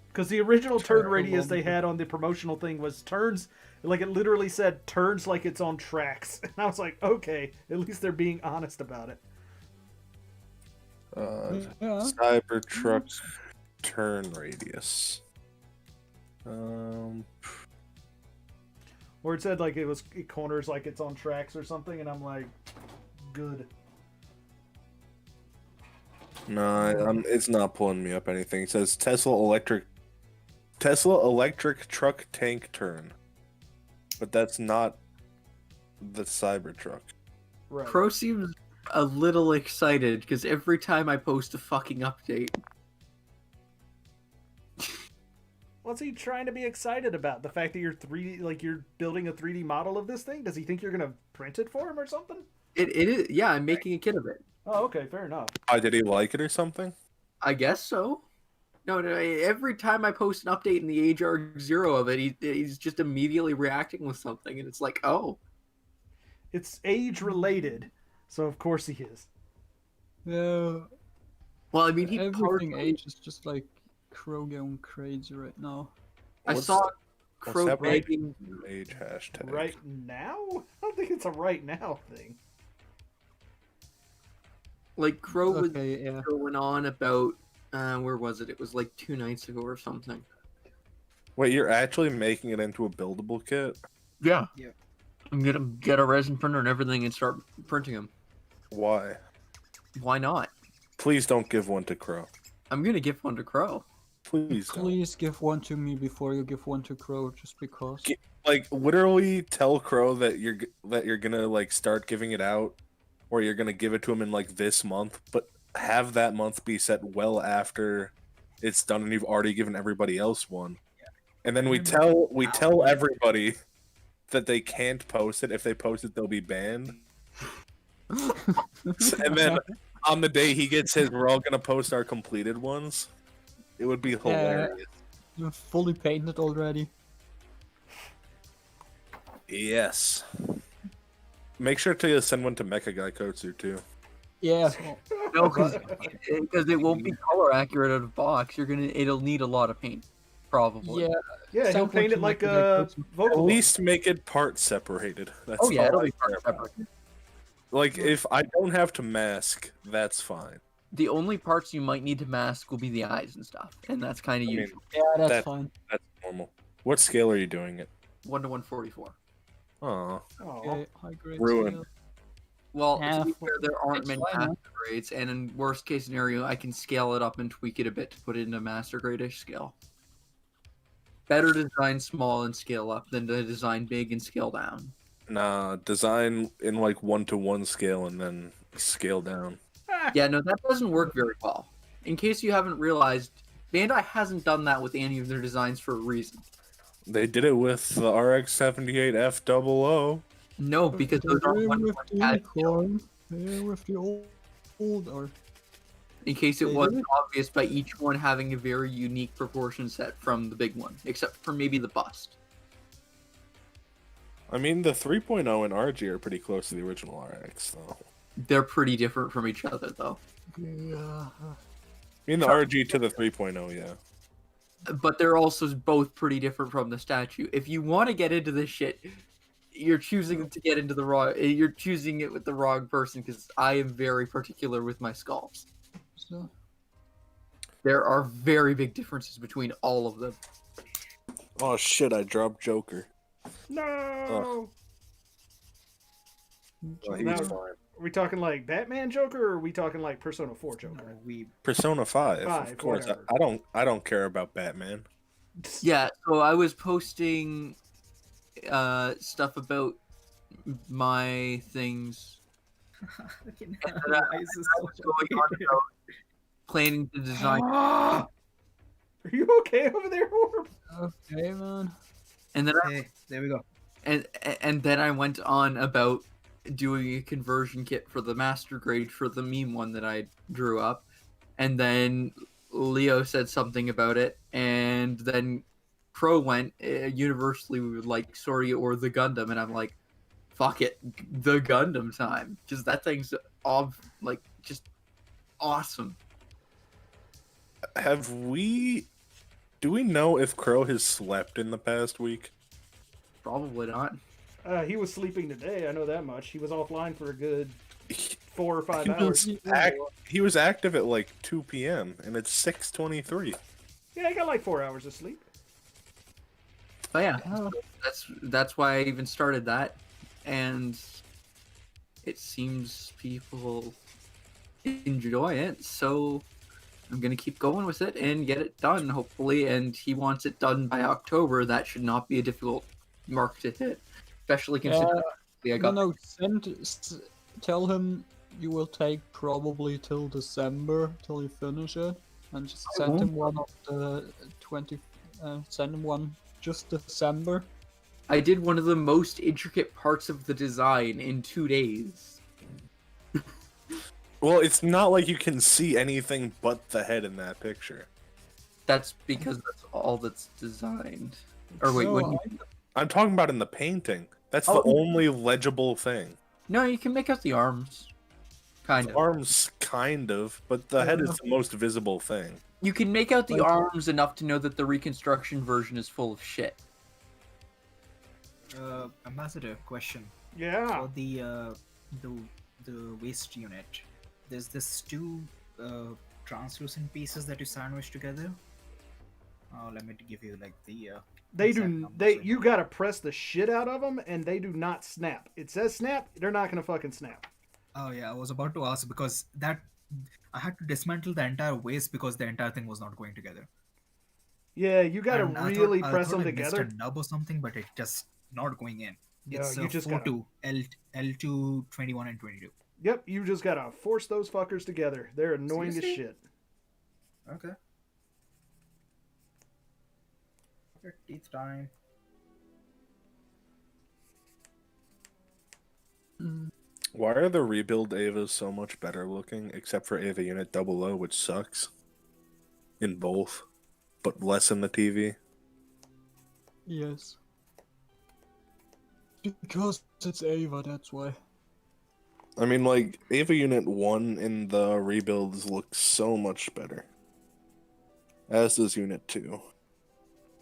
Because the original turn Turn radius along they the- had on the promotional thing was turns, like it literally said turns like it's on tracks. And I was like, okay, at least they're being honest about it. Yeah. Cybertruck turn radius. Or it said like it corners like it's on tracks or something, and I'm like, good. No, it's not pulling me up anything. It says Tesla electric truck tank turn, but that's not the Cybertruck. Right. Crow seems a little excited because every time I post a fucking update, What's he trying to be excited about? The fact that you're you're building a 3D model of this thing? Does he think you're gonna print it for him or something? it is, yeah, I'm making a kid of it. Oh, okay, fair enough. Did he like it or something? I guess so. No, every time I post an update in the Age Arc 0 of it, he's just immediately reacting with something, and it's like, oh. It's age related, so of course he is. Yeah. Well, I mean, he Everything partially- age is just like Crow going crazy right now. I What's- saw what's Crow happening? begging. Age hashtag. Right now? I don't think it's a right now thing. Like, Crow was Okay, yeah. going on about, where was it? It was like 2 nights ago or something. Wait, you're actually making it into a buildable kit? Yeah. Yeah. I'm gonna get a resin printer and everything and start printing them. Why? Why not? Please don't give one to Crow. I'm gonna give one to Crow. Please don't. Please give one to me before you give one to Crow, just because. Like, literally tell Crow that you're gonna like start giving it out, or you're gonna give it to him in like this month, but have that month be set well after it's done and you've already given everybody else one. And then we tell everybody that they can't post it. If they post it, they'll be banned. And then on the day he gets his, we're all gonna post our completed ones. It would be hilarious. You're fully painted already. Yes. Make sure to send one to Mecha Guy Kotsu too. Yeah. No, because it won't be color accurate out of box. It'll need a lot of paint, probably. Yeah. Yeah, he'll Sounds paint like it like you a might At vocal. least make it part separated. That's Oh yeah, all it'll I be care part about. separate. Like if I don't have to mask, that's fine. The only parts you might need to mask will be the eyes and stuff, and that's kind of I mean, usual. Yeah, that's That- fine. That's normal. What scale are you doing it? 1 to 144. Aw. Aw. Okay, high grade Ruin. scale. Well, Yeah, to be fair, there aren't it's many fine, huh? master grades, and in worst case scenario, I can scale it up and tweak it a bit to put it into master grade-ish scale. Better to design small and scale up than to design big and scale down. Nah, design in like 1-to-1 scale and then scale down. Yeah, no, that doesn't work very well. In case you haven't realized, Bandai hasn't done that with any of their designs for a reason. They did it with the RX-78F00. No, because those aren't Dream ones with that the had unicorn. Yeah, with the old or in case it They wasn't did? obvious by each one having a very unique proportion set from the big one, except for maybe the bust. I mean, the 3.0 and RG are pretty close to the original RX, though. They're pretty different from each other, though. Yeah. I mean, the RG to the 3.0, yeah. But they're also both pretty different from the statue. If you want to get into this shit, you're choosing to get into the wrong. You're choosing it with the wrong person because I am very particular with my sculpts. So, There are very big differences between all of them. Oh shit! I dropped Joker. No. Oh, he's Now- fine. Are we talking like Batman Joker, or are we talking like Persona 4 Joker? No, we Persona 5, Five, of course. whatever. I don't care about Batman. Yeah, so I was posting stuff about my things. Fucking And hell, then why is this I so was going on complicated? about planning to design, Are you okay over there, Orb? okay, man. and then Hey, there we go. and then I went on about doing a conversion kit for the master grade for the meme one that I drew up, and then Leo said something about it, and then Pro went universally we would like sorry or the Gundam, and I'm like, fuck it, the Gundam time, because that thing's like just awesome. Do we know if Crow has slept in the past week? Probably not. He was sleeping today. I know that much. He was offline for a good He 4 or 5 he hours. he was active at like 2 p.m. and it's 6:23. Yeah, he got like 4 hours of sleep. But yeah, Oh, that's why I even started that, and it seems people enjoy it, so I'm gonna keep going with it and get it done, hopefully. And he wants it done by October. That should not be a difficult mark to hit, especially considering I got no, tell him you will take probably till December till you finish it, and just send him one of the 20. Send him one just December. I did one of the most intricate parts of the design in 2 days. Well, it's not like you can see anything but the head in that picture. That's because that's all that's designed. Or wait, No, when you... I'm talking about in the painting. That's the Oh. only legible thing. No, you can make out the arms. Kind The of. arms, kind of, but the head is the most visible thing. You can make out the Like- arms enough to know that the reconstruction version is full of shit. Ambassador, question. Yeah. For the waist unit, there's this two translucent pieces that you sandwich together. Let me give you like the They exact do. numbers They right you now. gotta press the shit out of them, and they do not snap. It says snap. They're not gonna fucking snap. Oh yeah, I was about to ask because that I had to dismantle the entire waist because the entire thing was not going together. Yeah, you gotta And I really thought- I press thought them I missed together. a nub or something, but it just not going in. No, It's you just 4-2, L2, 21, and 22. Yep, you just gotta force those fuckers together. They're annoying as Seriously? shit. Okay. Teeth time. Why are the rebuild Avas so much better looking, except for Ava Unit 00, which sucks? In both, but less in the TV. Yes. Because it's Ava, that's why. I mean, like, Ava Unit 1 in the rebuilds looks so much better. As does Unit 2.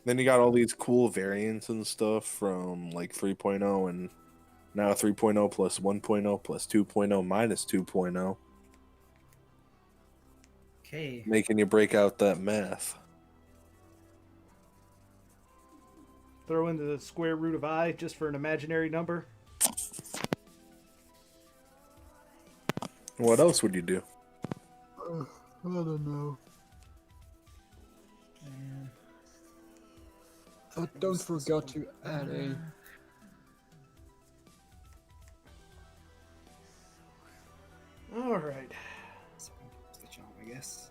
Then you got all these cool variants and stuff from, like, 3.0 and now 3.0 plus 1.0 plus 2.0 minus 2.0, Okay. making you break out that math. Throw in the square root of I just for an imaginary number. What else would you do? I don't know. But don't forget to add a. All right. That's the charm, I guess.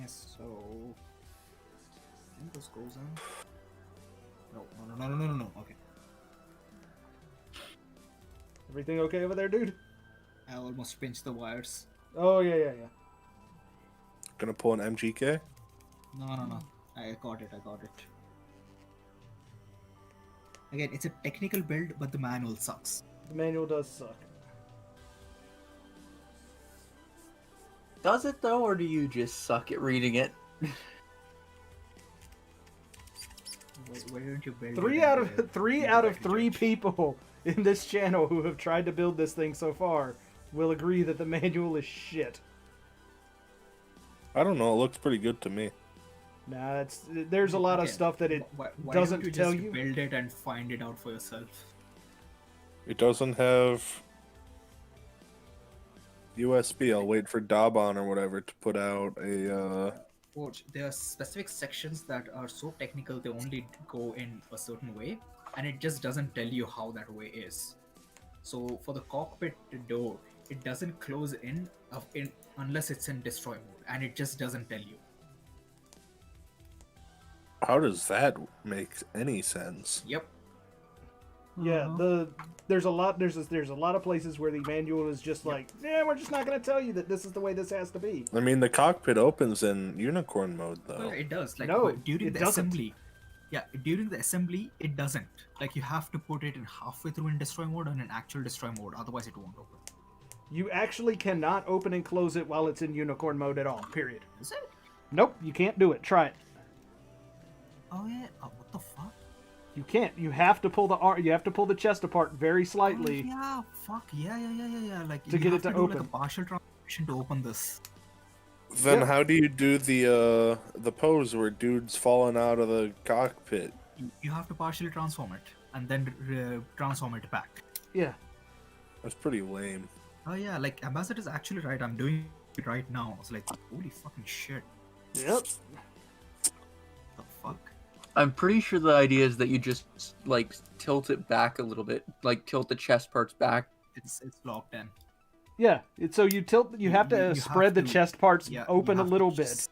Yes, so. I think this goes on. No. Okay. Everything okay over there, dude? I almost pinched the wires. Oh yeah. Gonna pull an MGK? No. I got it. Again, it's a technical build, but the manual sucks. The manual does suck. Does it though, or do you just suck at reading it? Why don't you build Three it out in the- of three in the out of right three judge? people in this channel who have tried to build this thing so far will agree that the manual is shit. I don't know. It looks pretty good to me. Nah, there's a lot of Okay, stuff that it why doesn't don't you tell just you. build it and find it out for yourself? It doesn't have USB. I'll wait for Daban or whatever to put out a. Watch, there are specific sections that are so technical they only go in a certain way, and it just doesn't tell you how that way is. So for the cockpit door, it doesn't close in unless it's in destroy mode, and it just doesn't tell you. How does that make any sense? Yep. Yeah, Uh-huh. there's a lot of places where the manual is just like, yeah, we're just not gonna tell you that this is the way this has to be. I mean, the cockpit opens in unicorn mode Oh, though. yeah, it does. Like No, during it the doesn't. assembly. Yeah, during the assembly, it doesn't. Like you have to put it in halfway through in destroy mode and in actual destroy mode, otherwise it won't open. You actually cannot open and close it while it's in unicorn mode at all. Period. Is it? Nope, you can't do it. Try it. Oh yeah. Oh, what the fuck? You can't. You have to pull the chest apart very slightly. Oh, yeah. Fuck. Yeah. Like To you get have it to do like a open. partial transformation to open this. Then Yeah. how do you do the pose where dude's falling out of the cockpit? You have to partially transform it and then transform it back. Yeah. That's pretty lame. Oh yeah, like Ambassador is actually right. I'm doing it right now. It's like holy fucking shit. Yep. The fuck. I'm pretty sure the idea is that you just like tilt it back a little bit, like tilt the chest parts back. It's locked in. Yeah. So you tilt. You have to you spread have the to- chest parts Yeah, you open a have to little bit, just-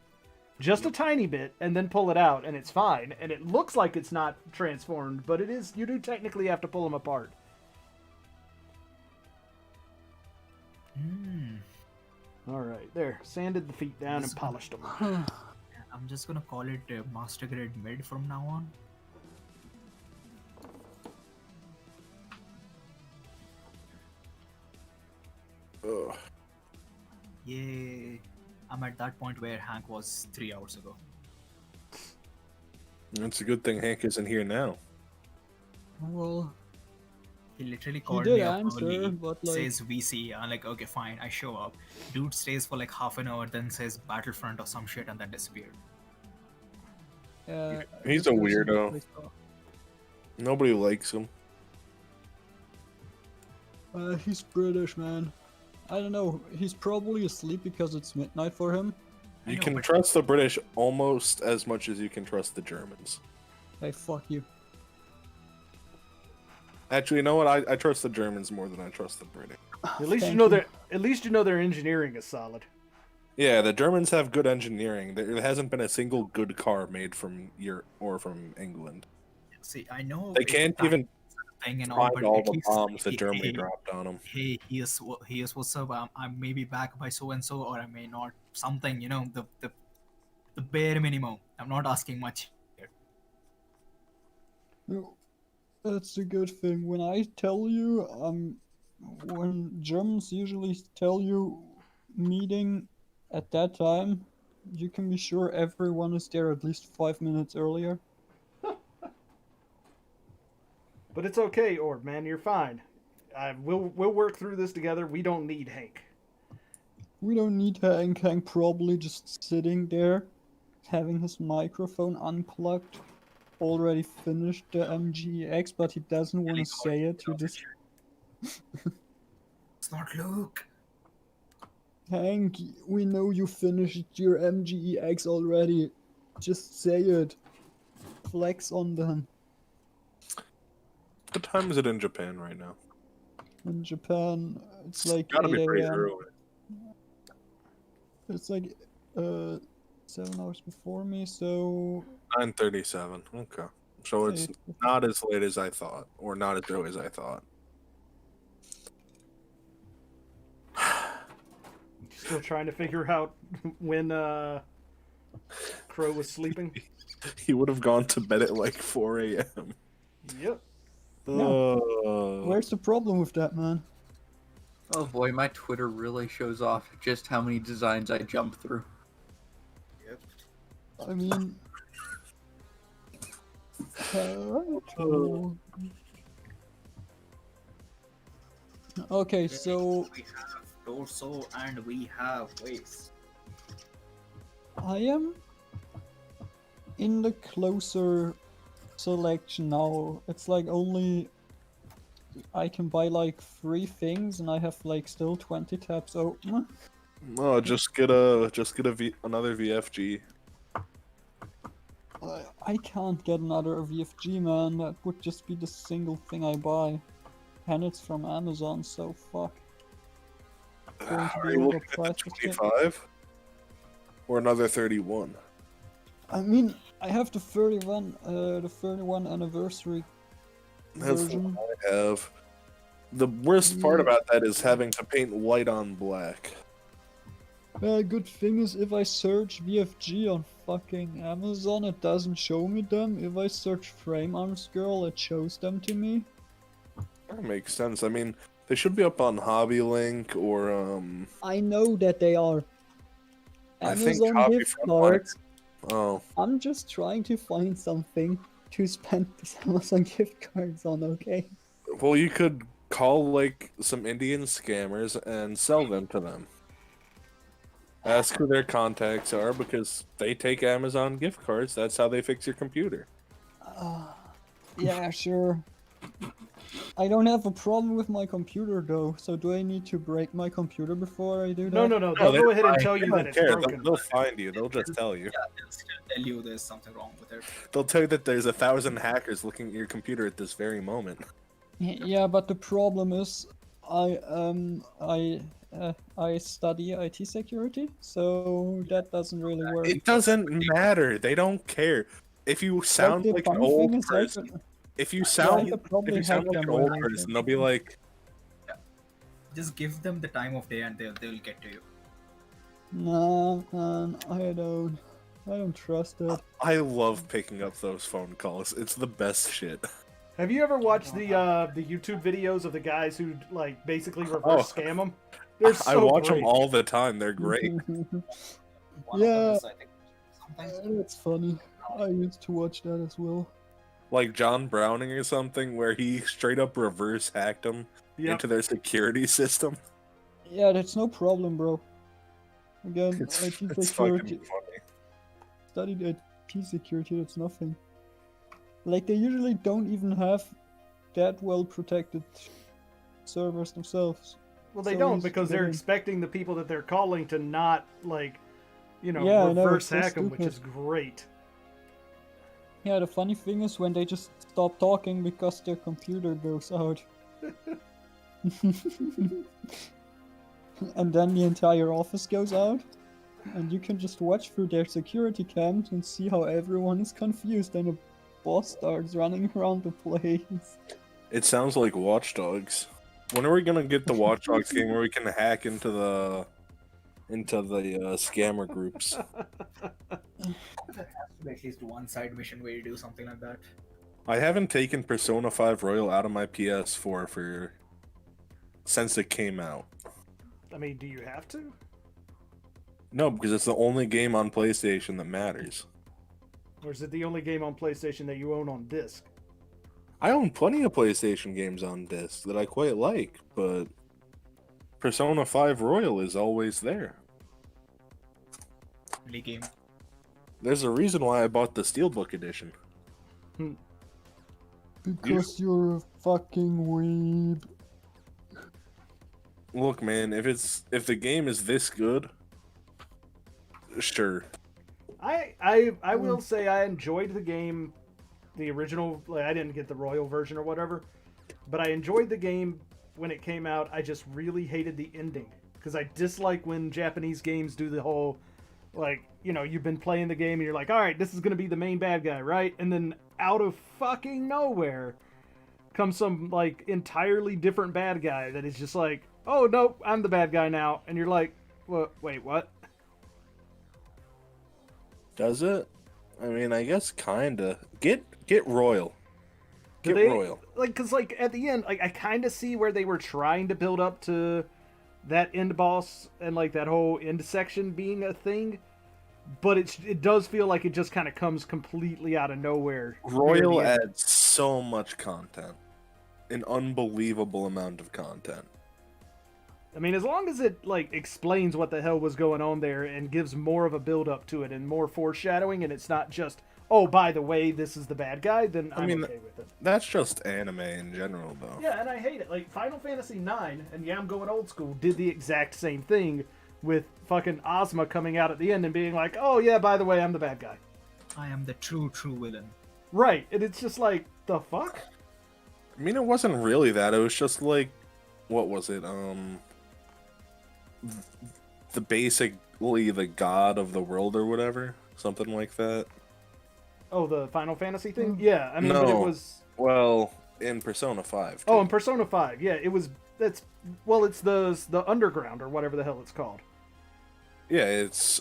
just a tiny bit, and then pull it out, and it's fine. And it looks like it's not transformed, but it is. You do technically have to pull them apart. Hmm. All right, there. Sanded the feet down and polished them. I'm just gonna call it master grade mid from now on. Ugh. Yay. I'm at that point where Hank was 3 hours ago. It's a good thing Hank isn't here now. Well, He literally called did me up answer, early, but, like- says VC. I'm like, okay, fine, I show up. Dude stays for like half an hour, then says Battlefront or some shit, and then disappeared. yeah. He's a weirdo. Nobody likes him. He's British, man. I don't know. He's probably asleep because it's midnight for him. I You know, can but- trust the British almost as much as you can trust the Germans. Hey, fuck you. Actually, you know what? I trust the Germans more than I trust the British. At least you Thank know you. their engineering is solid. Yeah, the Germans have good engineering. There hasn't been a single good car made from Europe or from England. See, I know They it's can't that even thing and all, find but all at the least, bombs that hey, Germany hey, dropped on them. Hey, here's what's up. I may be back by so and so, or I may not. Something, you know, the bare minimum. I'm not asking much. Here. No, that's a good thing. When I tell you, when Germans usually tell you meeting at that time, you can be sure everyone is there at least 5 minutes earlier. But it's okay, Orb, man. You're fine. We'll work through this together. We don't need Hank. We don't need Hank. Hank probably just sitting there, having his microphone unplugged, already finished the MGEX, but he doesn't want to say it. He just, It's not Luke. Hank, we know you finished your MGEX already. Just say it. Flex on them. What time is it in Japan right now? In Japan, it's like Gotta be 8 pretty a.m. early. It's like 7 hours before me, so 9:37. Okay, so it's not as late as I thought, or not as early as I thought. Still trying to figure out when Crow was sleeping. He would have gone to bed at like 4 a.m. Yep. Where's the problem with that, man? Oh boy, my Twitter really shows off just how many designs I jump through. Yep. I mean... Okay, so we have torso and we have waist. I am in the closer selection now. It's like only I can buy like 3 things and I have like still 20 tabs open. No, just get another VFG. I can't get another VFG, man. That would just be the single thing I buy. And it's from Amazon, so fuck. Going to Are be you looking at overpriced the as shit. 25? Or another 31? I mean, I have the 31 anniversary That's version. what I have. The worst part about that is having to paint white on black. Good thing is if I search VFG on fucking Amazon, it doesn't show me them. If I search Frame Arms Girl, it shows them to me. That makes sense. I mean, they should be up on Hobby Link or I know that they are. I think Amazon Hobby gift Frontline. cards. Oh, I'm just trying to find something to spend these Amazon gift cards on, okay? well, you could call like some Indian scammers and sell them to them. Ask who their contacts are because they take Amazon gift cards. That's how they fix your computer. Yeah, sure. I don't have a problem with my computer though, so do I need to break my computer before I do that? No. They'll they go ahead and don't tell They you don't that it's care. broken. They'll find you. They'll just tell you. Yeah, they'll still tell you there's something wrong with it. They'll tell you that there's 1,000 hackers looking at your computer at this very moment. Yeah, but the problem is, I study IT security, so that doesn't really work. It doesn't matter. They don't care. If you sound the like an funny old thing is, I person, could- if you I sound could probably like hack an them old when I person, can. they'll be like, Just give them the time of day and they'll get to you. Nah, man, I don't trust it. I love picking up those phone calls. It's the best shit. Have you ever watched the YouTube videos of the guys who like basically reverse Oh. scam them? They're so I watch great. them all the time. They're great. One Yeah. of them is, I think, sometimes That's funny. I used to watch that as well. Like John Browning or something, where he straight up reverse hacked them Yep. into their security system. Yeah, that's no problem, bro. Again, It's, IT it's security. fucking funny. Studied IT security, that's nothing. Like, they usually don't even have that well protected servers themselves. Well, they So don't easy to because get they're in. expecting the people that they're calling to not like, Yeah, I know, reverse it's so hack them, which stupid. is great. Yeah, the funny thing is when they just stop talking because their computer goes out. And then the entire office goes out. And you can just watch through their security cams and see how everyone is confused and a boss starts running around the place. It sounds like Watch Dogs. When are we gonna get the Watch Dogs game where we can hack into the scammer groups? there has to be at least one side mission where you do something like that. I haven't taken Persona 5 Royal out of my PS4 since it came out. I mean, do you have to? No, because it's the only game on PlayStation that matters. Or is it the only game on PlayStation that you own on disc? I own plenty of PlayStation games on disc that I quite like, but Persona 5 Royal is always there. Only game. There's a reason why I bought the Steelbook edition. Because you're a fucking weeb. Look, man, if the game is this good, sure. I will say I enjoyed the game, the original. Like, I didn't get the Royal version or whatever, but I enjoyed the game when it came out. I just really hated the ending because I dislike when Japanese games do the whole, like, you've been playing the game and you're like, all right, this is gonna be the main bad guy, right? And then out of fucking nowhere comes some like entirely different bad guy that is just like, oh nope, I'm the bad guy now, and you're like, Wait, what? Does it? I mean, I guess kinda. Get royal. Do Get they, royal. like, cause like at the end, like I kind of see where they were trying to build up to that end boss and like that whole end section being a thing, but it does feel like it just kind of comes completely out of nowhere. near Royal the end. adds so much content. An unbelievable amount of content. I mean, as long as it like explains what the hell was going on there and gives more of a build up to it and more foreshadowing, and it's not just, oh, by the way, this is the bad guy, then I'm mean, okay with it. That's just anime in general, though. Yeah, and I hate it. Like Final Fantasy IX, and yeah, I'm going old school, did the exact same thing with fucking Ozma coming out at the end and being like, oh yeah, by the way, I'm the bad guy. I am the true villain. Right, and it's just like, the fuck? I mean, it wasn't really that. It was just like, what was it? Basically the god of the world or whatever, something like that. Oh, the Final Fantasy thing? Yeah, I mean, but it No. was... Well, in Persona 5. Oh, too. in Persona 5, yeah, it was... It's the Underground, or whatever the hell it's called. Yeah, it's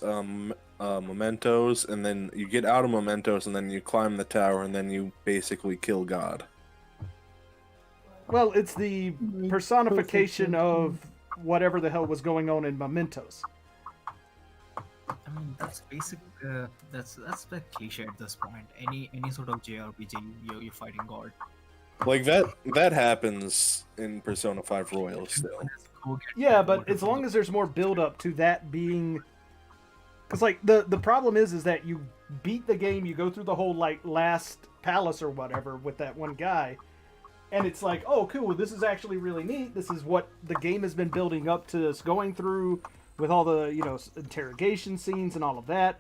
Mementos, and then you get out of Mementos, and then you climb the tower, and then you basically kill God. Well, it's the personification of whatever the hell was going on in Mementos. I mean, that's basic. That's the cliche at this point. Any sort of JRPG, you're fighting God. Like that happens in Persona 5 Royal still. Yeah, but as long as there's more build up to that being, because like the problem is that you beat the game, you go through the whole like last palace or whatever with that one guy, and it's like, oh cool, this is actually really neat. This is what the game has been building up to us going through with all the interrogation scenes and all of that,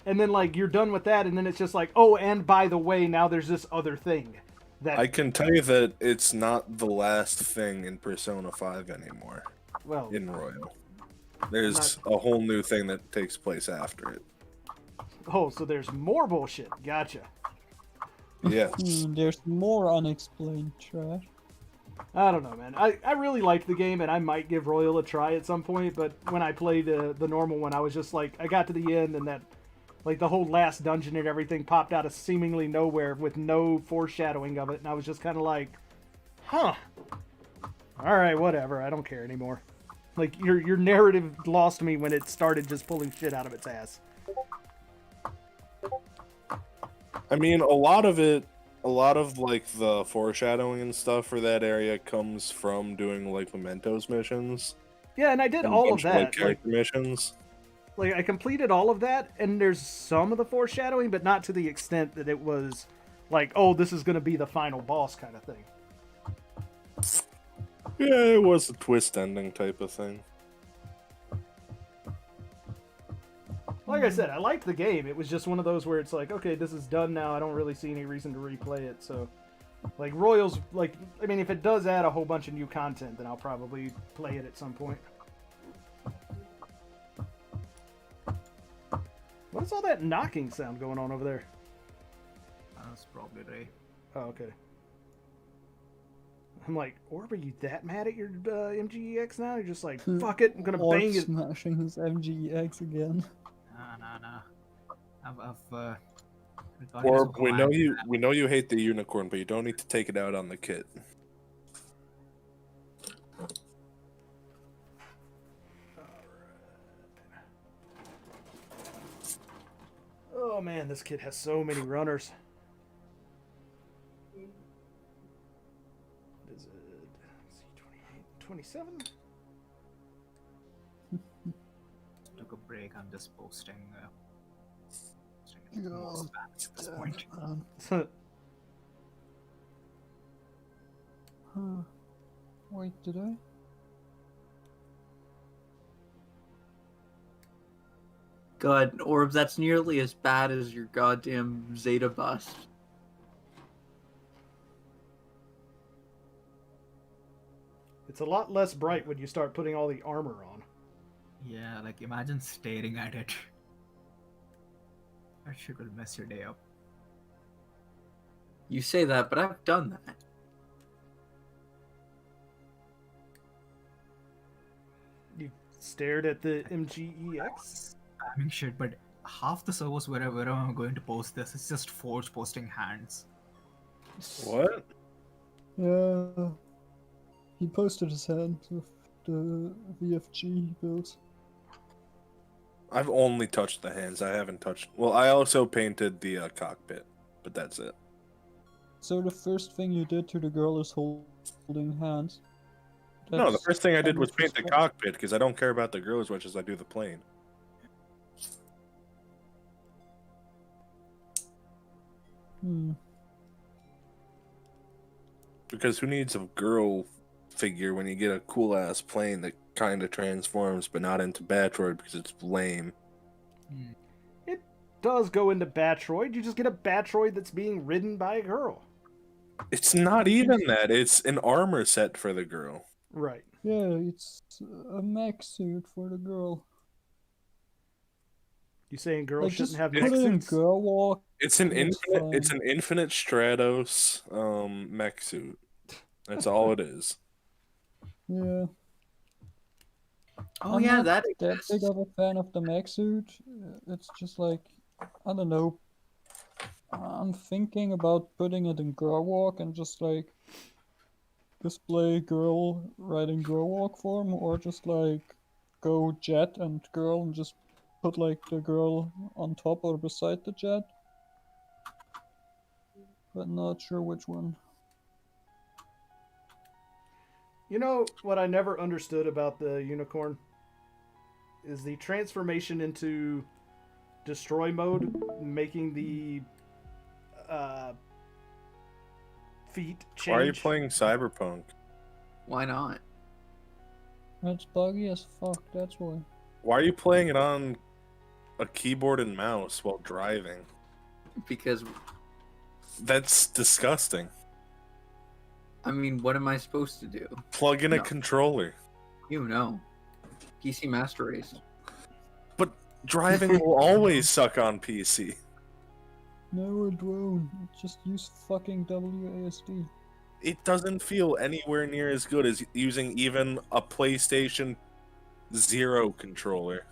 and then like you're done with that, and then it's just like, oh, and by the way, now there's this other thing. That, I can tell you that it's not the last thing in Persona 5 anymore. well, In Royal, there's a whole new thing that takes place after it. oh, so there's more bullshit. Gotcha. Yes. There's more unexplained trash. I don't know, man. I really liked the game, and I might give Royal a try at some point, but when I played the normal one, I was just like, I got to the end, and that, like, the whole last dungeon and everything popped out of seemingly nowhere with no foreshadowing of it, and I was just kind of like, huh. Alright, whatever. I don't care anymore. Like, your narrative lost me when it started just pulling shit out of its ass. I mean, a lot of like the foreshadowing and stuff for that area comes from doing like Mementos missions. Yeah, and I did and a all of bunch that. like character missions. Like, I completed all of that, and there's some of the foreshadowing, but not to the extent that it was like, oh, this is going to be the final boss kind of thing. Yeah, it was a twist ending type of thing. Like I said, I liked the game. It was just one of those where it's like, okay, this is done now. I don't really see any reason to replay it. So, like, Royals, like, I mean, if it does add a whole bunch of new content, then I'll probably play it at some point. What is all that knocking sound going on over there? That's probably Ray. Oh, okay. I'm like, Orb, are you that mad at your MGEX now? You're just like, fuck it, I'm gonna bang it. Smashing his MGEX again. Nah. I've Or we know you hate the unicorn, but you don't need to take it out on the kit. Oh man, this kid has so many runners. What is it? C28, 27? took a break. I'm just posting. God, at this point. Wait, did I? God, Orbs, that's nearly as bad as your goddamn Zeta bust. It's a lot less bright when you start putting all the armor on. Yeah, like imagine staring at it. That shit will mess your day up. You say that, but I've done that. You stared at the MGEX? Spamming shit, but half the servers wherever I'm going to post this, it's just Forge posting hands. What? Yeah. He posted his hand with the VFG he built. I've only touched the hands. I haven't touched. Well, I also painted the cockpit, but that's it. So the first thing you did to the girl is holding hands. No, the That's first thing I did kind was of paint the respect. cockpit because I don't care about the girl as much as I do the plane. Hmm. Because who needs a girl figure when you get a cool ass plane that kind of transforms, but not into Batroid because it's lame. It does go into Batroid. You just get a Batroid that's being ridden by a girl. It's not even that. It's an armor set for the girl. Right. Yeah, it's a mech suit for the girl. You saying girls Like, shouldn't just have put mech it in suits? girl walk. It's an That's infinite. It's fine. an infinite Stratos mech suit. That's all it is. Yeah. Oh I'm yeah, not that that exists. big of a fan of the mech suit. It's just like, I don't know. I'm thinking about putting it in girl walk and just like display girl riding girl walk form, or just like go jet and girl and just put like the girl on top or beside the jet. But not sure which one. You know what I never understood about the unicorn is the transformation into destroy mode, making the feet change. Why are you playing Cyberpunk? Why not? It's buggy as fuck, that's why. Why are you playing it on a keyboard and mouse while driving? Because That's disgusting. I mean, what am I supposed to do? Plug in a No. controller. You know, PC Master Race. But driving will always suck on PC. No, it won't. Just use fucking WASD. It doesn't feel anywhere near as good as using even a PlayStation 0 controller.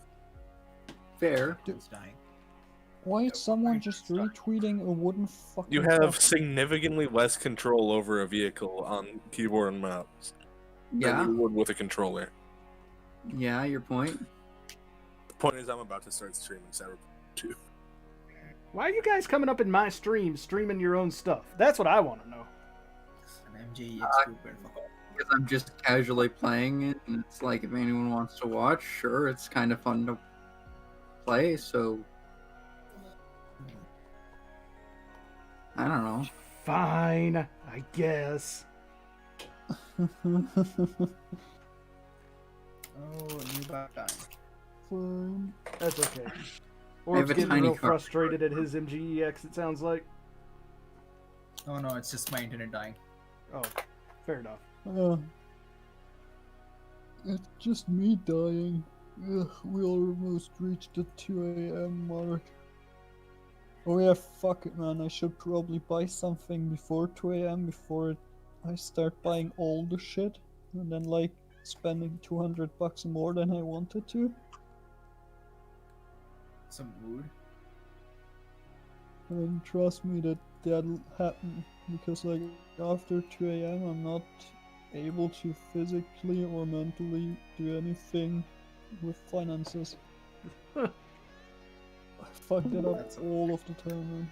Fair. It's dying. Why is someone just retweeting a wooden fucking You have box? significantly less control over a vehicle on keyboard and mouse than Yeah. you would with a controller. Yeah, your point. The point is, I'm about to start streaming Cyberpunk 2. Why are you guys coming up in my stream streaming your own stuff? That's what I want to know. It's an MGEX stupid. Because I'm just casually playing it, and it's like if anyone wants to watch, sure, it's kind of fun to play. So I don't know. Fine, I guess. Oh, new bad time. Fine. That's okay. I Or have it's a getting tiny real car. frustrated at his MGEX, it sounds like. Oh no, it's just my internet dying. Oh, fair enough. It's just me dying. Ugh, we almost reached the 2 a.m. mark. Oh yeah, fuck it, man. I should probably buy something before 2 a.m. before I start buying all the shit. And then, like, spending $200 more than I wanted to. Some mood. And trust me that that'll happen. Because, like, after 2 a.m. I'm not able to physically or mentally do anything with finances. I fucked it up That's all of the time, man.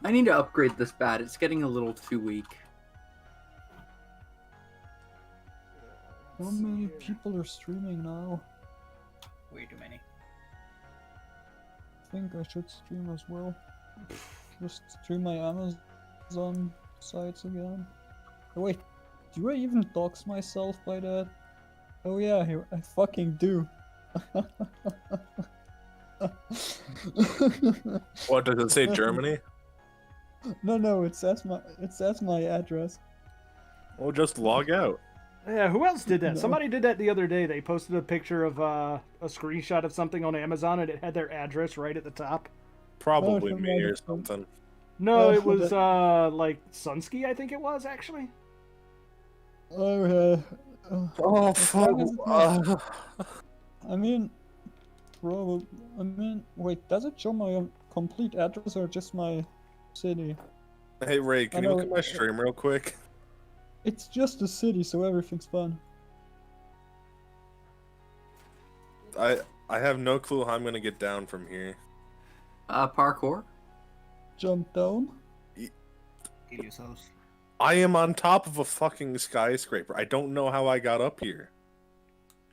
I need to upgrade this bat. It's getting a little too weak. How many people are streaming now? Way too many. I think I should stream as well. Just stream my Amazon sites again. Oh, wait, do I even dox myself by that? Oh yeah, I fucking do. What does it say? Germany? No, it says my address. Well, just log out. Yeah, who else did that? No. Somebody did that the other day. They posted a picture of a screenshot of something on Amazon and it had their address right at the top. Probably from me my or phone. something. No, Oh, it was that- like Sunski, I think it was actually. Okay. Oh, As long as it's not- fuck. I mean, wait, does it show my complete address or just my city? Hey Ray, can I you know look at my stream real quick? It's just a city, so everything's fine. I have no clue how I'm gonna get down from here. Parkour. Jump down. Kill yourselves. I am on top of a fucking skyscraper. I don't know how I got up here.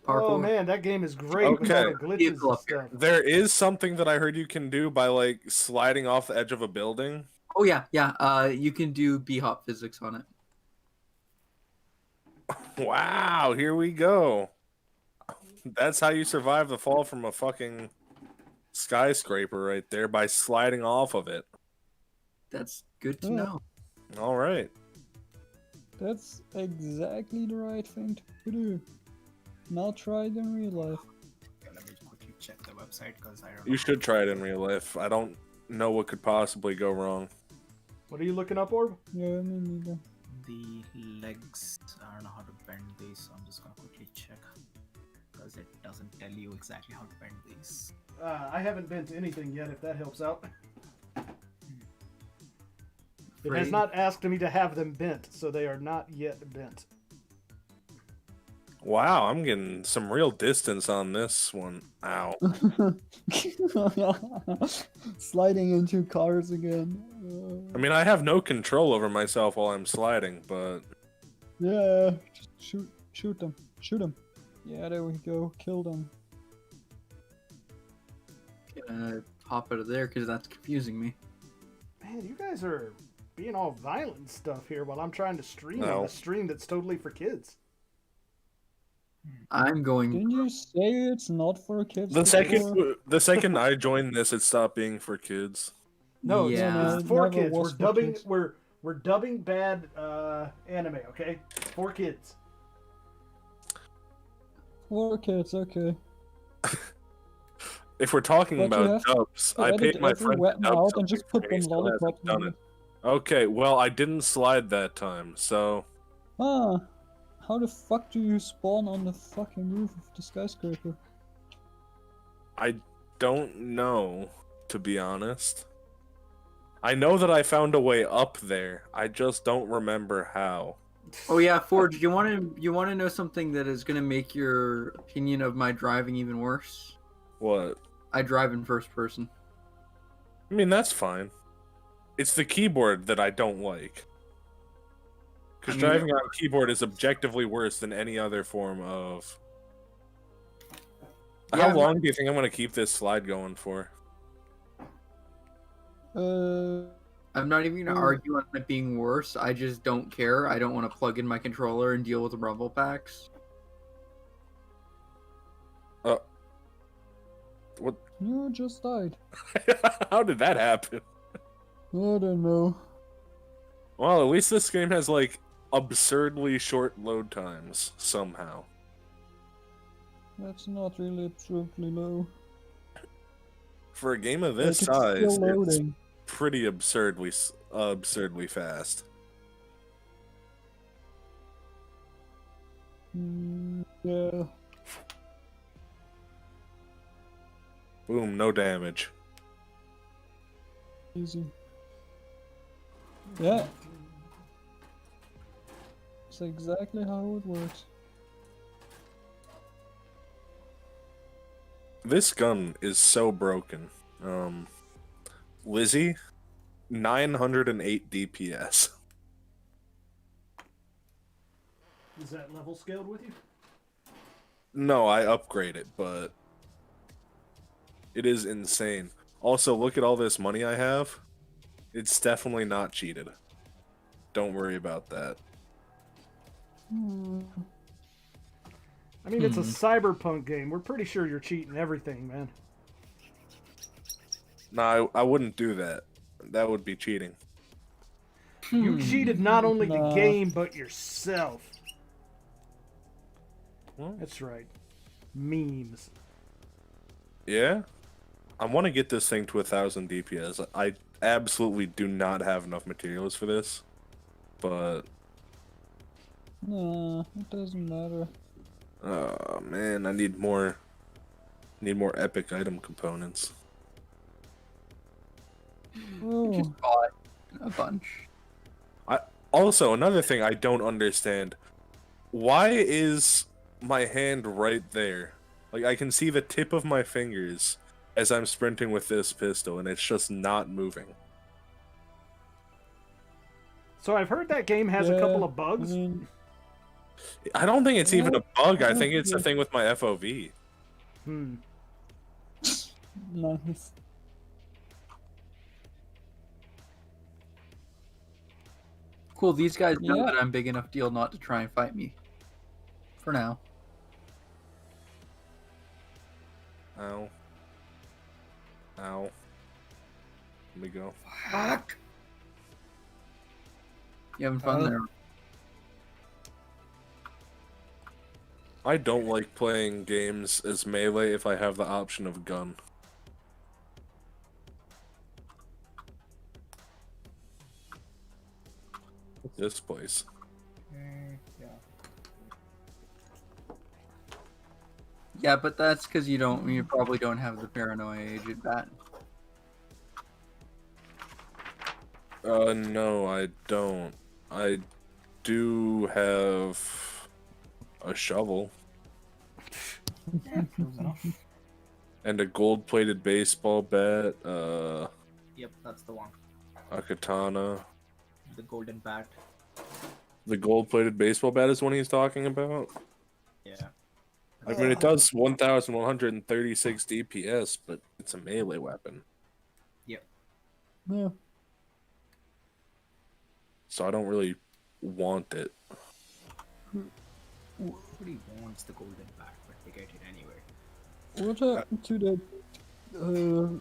Parkour. Oh man, that game is great with all Okay. the glitches Vehicle and up here. stuff. There is something that I heard you can do by like sliding off the edge of a building. Oh yeah, yeah. You can do B-hop physics on it. Wow, here we go. That's how you survive the fall from a fucking skyscraper right there, by sliding off of it. That's good to Yeah. know. All right. That's exactly the right thing to do. Now try it in real life. Okay, let me quickly check the website because I don't know. You should try it in real life. I don't know what could possibly go wrong. What are you looking up, Orb? Yeah, me neither. The legs. I don't know how to bend these, so I'm just gonna quickly check because it doesn't tell you exactly how to bend these. I haven't bent anything yet, if that helps out. It has Afraid- not asked me to have them bent, so they are not yet bent. Wow, I'm getting some real distance on this one. Ow. Sliding into cars again. I mean, I have no control over myself while I'm sliding, but Yeah, just shoot them. Shoot them. Yeah, there we go. Kill them. Hop out of there because that's confusing me. Man, you guys are being all violent and stuff here while I'm trying to stream on No. a stream that's totally for kids. I'm going. Didn't you say it's not for kids? the before? second I joined this, it stopped being for kids. No, Yeah. it's for Never kids. was We're for dubbing kids. we're dubbing bad anime, okay? For kids. For kids, okay. If we're talking But you about have to dubs, I Edit paid my every friend to weapon dub out something and just for put me, he them still hasn't lollipops done in it. it. Okay, well, I didn't slide that time, so Ah, how the fuck do you spawn on the fucking roof of the skyscraper? I don't know, to be honest. I know that I found a way up there. I just don't remember how. Oh yeah, Ford. You want to know something that is gonna make your opinion of my driving even worse? What? I drive in first person. I mean, that's fine. It's the keyboard that I don't like. Because I mean, driving on a keyboard is objectively worse than any other form of... Yeah, How long do you think I'm going to keep this slide going for? I'm not even gonna argue on it being worse. I just don't care. I don't want to plug in my controller and deal with the rumble packs. What? You just died. How did that happen? I don't know. Well, at least this game has, like, absurdly short load times, somehow. That's not really absurdly low. For a game of Like, this it's size, still it's loading. pretty absurdly fast. Yeah. Boom, no damage. Easy. Yeah. That's exactly how it works. This gun is so broken. Lizzie, 908 DPS. Is that level scaled with you? No, I upgrade it, but it is insane. Also, look at all this money I have. It's definitely not cheated. Don't worry about that. I mean, it's a cyberpunk game. We're pretty sure you're cheating everything, man. No, I wouldn't do that. That would be cheating. You cheated not only the Nah. game, but yourself. Well, That's right. Memes. yeah? I want to get this thing to 1,000 DPS. I absolutely do not have enough materials for this, but Nah, it doesn't matter. oh man, I need more. Need more epic item components. You just Oh, bought a bunch. Also, another thing I don't understand: why is my hand right there? Like I can see the tip of my fingers as I'm sprinting with this pistol, and it's just not moving. So I've heard that game has a couple of I bugs. mean, I don't think it's even a bug. I think it's a yeah. thing with my FOV. nice. Cool, these guys know Yeah. that I'm big enough deal not to try and fight me. For now. Ow. Ow. Let me go. Fuck! You having fun there? I don't like playing games as melee if I have the option of gun. This place. Yeah. Yeah, but that's because you probably don't have the paranoia agent bat. No, I don't. I do have a shovel Yeah, close enough. and a gold-plated baseball bat, Yep, that's the one. a katana. The golden bat. The gold-plated baseball bat is one he's talking about. Yeah. I mean, it does 1,136 DPS, but it's a melee weapon, Yep. Yeah. so I don't really want it. Nobody wants the golden bat, but they get it anyway. What happened to the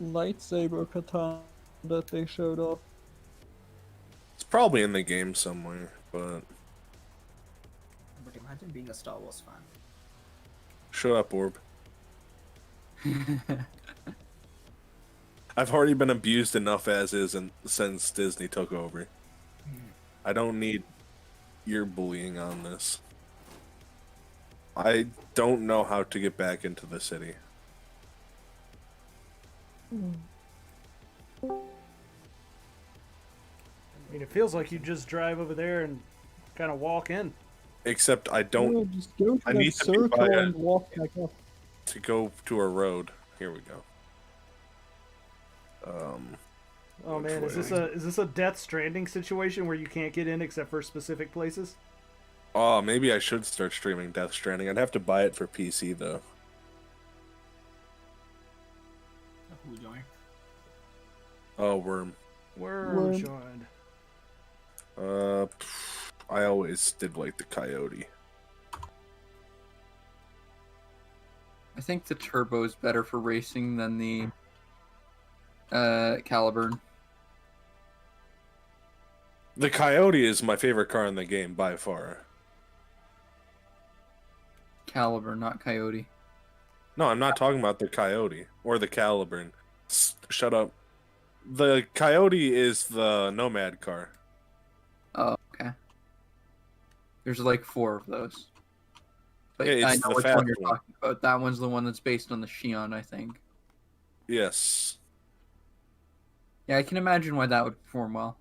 lightsaber katana that they showed off? It's probably in the game somewhere, but But imagine being a Star Wars fan. shut up, Orb. I've already been abused enough as is and since Disney took over. I don't need your bullying on this. I don't know how to get back into the city. I mean, it feels like you just drive over there and kind of walk in. Except I don't Yeah, just go to I that need to be circle by a- and walk back up. to go to a road. Here we go. Oh Which man, way? is this a Death Stranding situation where you can't get in except for specific places? Oh, maybe I should start streaming Death Stranding. I'd have to buy it for PC though. Who joined? Oh, Worm. Worm Worm. joined. I always did like the Coyote. I think the turbo is better for racing than the Caliburn. The Coyote is my favorite car in the game by far. Caliburn, not Coyote. No, I'm not talking about the Coyote or the Caliburn. Shut up. The Coyote is the Nomad car. Oh, okay. There's like 4 of those. But Yeah, I it's know the which fast one you're one. talking about. That one's the one that's based on the Xi'an, I think. Yes. Yeah, I can imagine why that would perform well.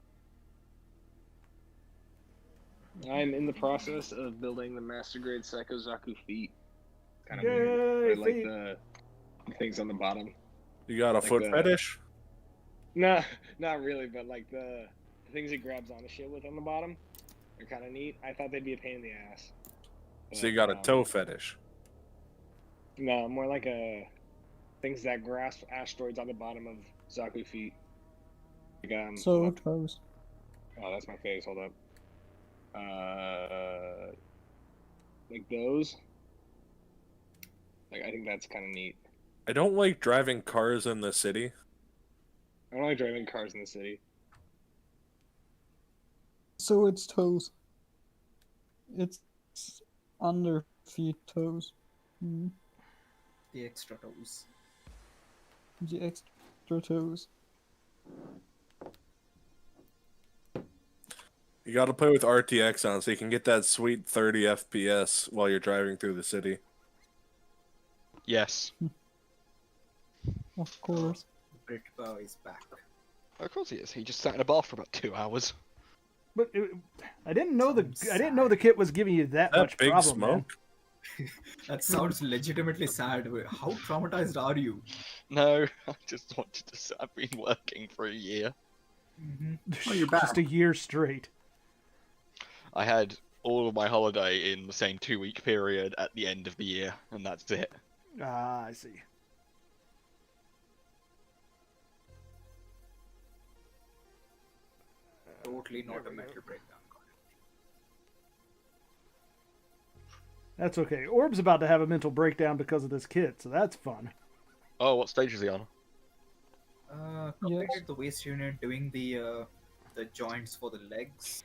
I'm in the process of building the master grade Psycho Zaku feet. Kind of Yay, weird. I like feet. the things on the bottom. You got a Like foot the- fetish? Nah, not really, but like the things he grabs onto shit with on the bottom are kind of neat. I thought they'd be a pain in the ass. So you But, got a toe fetish. No, more like a things that grasp asteroids on the bottom of Zaku feet. Like, So hold up. toes. Oh, that's my face. Hold up. Like those. Like I think that's kind of neat. I don't like driving cars in the city. I don't like driving cars in the city. So it's toes. It's under feet toes. Hmm. The extra toes. The extra twos. You got to play with RTX on so you can get that sweet 30 FPS while you're driving through the city. Yes. Of course. Britbow is back. Of course he is. He just sat in a bath for about 2 hours. But I didn't know the kit was giving you that That much big problem, man. smoke. That sounds legitimately sad. How traumatized are you? No, I just wanted to say I've been working for a year. Oh, you're back. Just a year straight. I had all of my holiday in the same 2-week period at the end of the year, and that's it. Ah, I see. Totally not a metal breakdown. That's okay. Orb's about to have a mental breakdown because of this kit, so that's fun. Oh, what stage is he on? Completed Yes. the waist unit, doing the joints for the legs.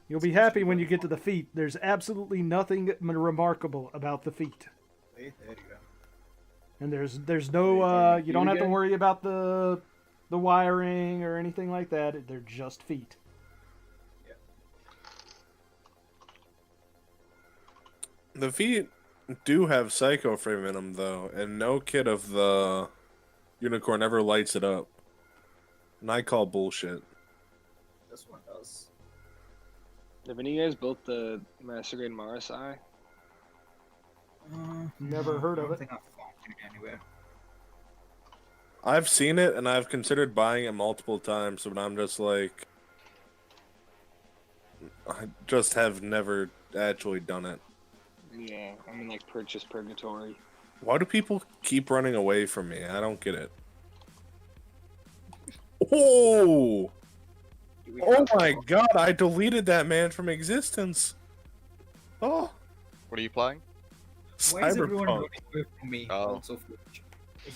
You'll be happy when you get to the feet. There's absolutely nothing remarkable about the feet. Hey, there you go. And there's no you don't have to worry about the wiring or anything like that. They're just feet. The feet do have Psycho Frame in them, though, and no kit of the Unicorn ever lights it up. And I call bullshit. This one does. Have any of you guys built the Master Grade Marasai? Never heard of I don't it. think I've found it anywhere. I've seen it, and I've considered buying it multiple times, but I'm just like... I just have never actually done it. Yeah, I'm in like purchase purgatory. Why do people keep running away from me? I don't get it. Oh! Do we Oh have- my god, I deleted that man from existence. Oh, What are you playing? Why is everyone Cyberpunk. running away from me? Oh. Also, Fletch?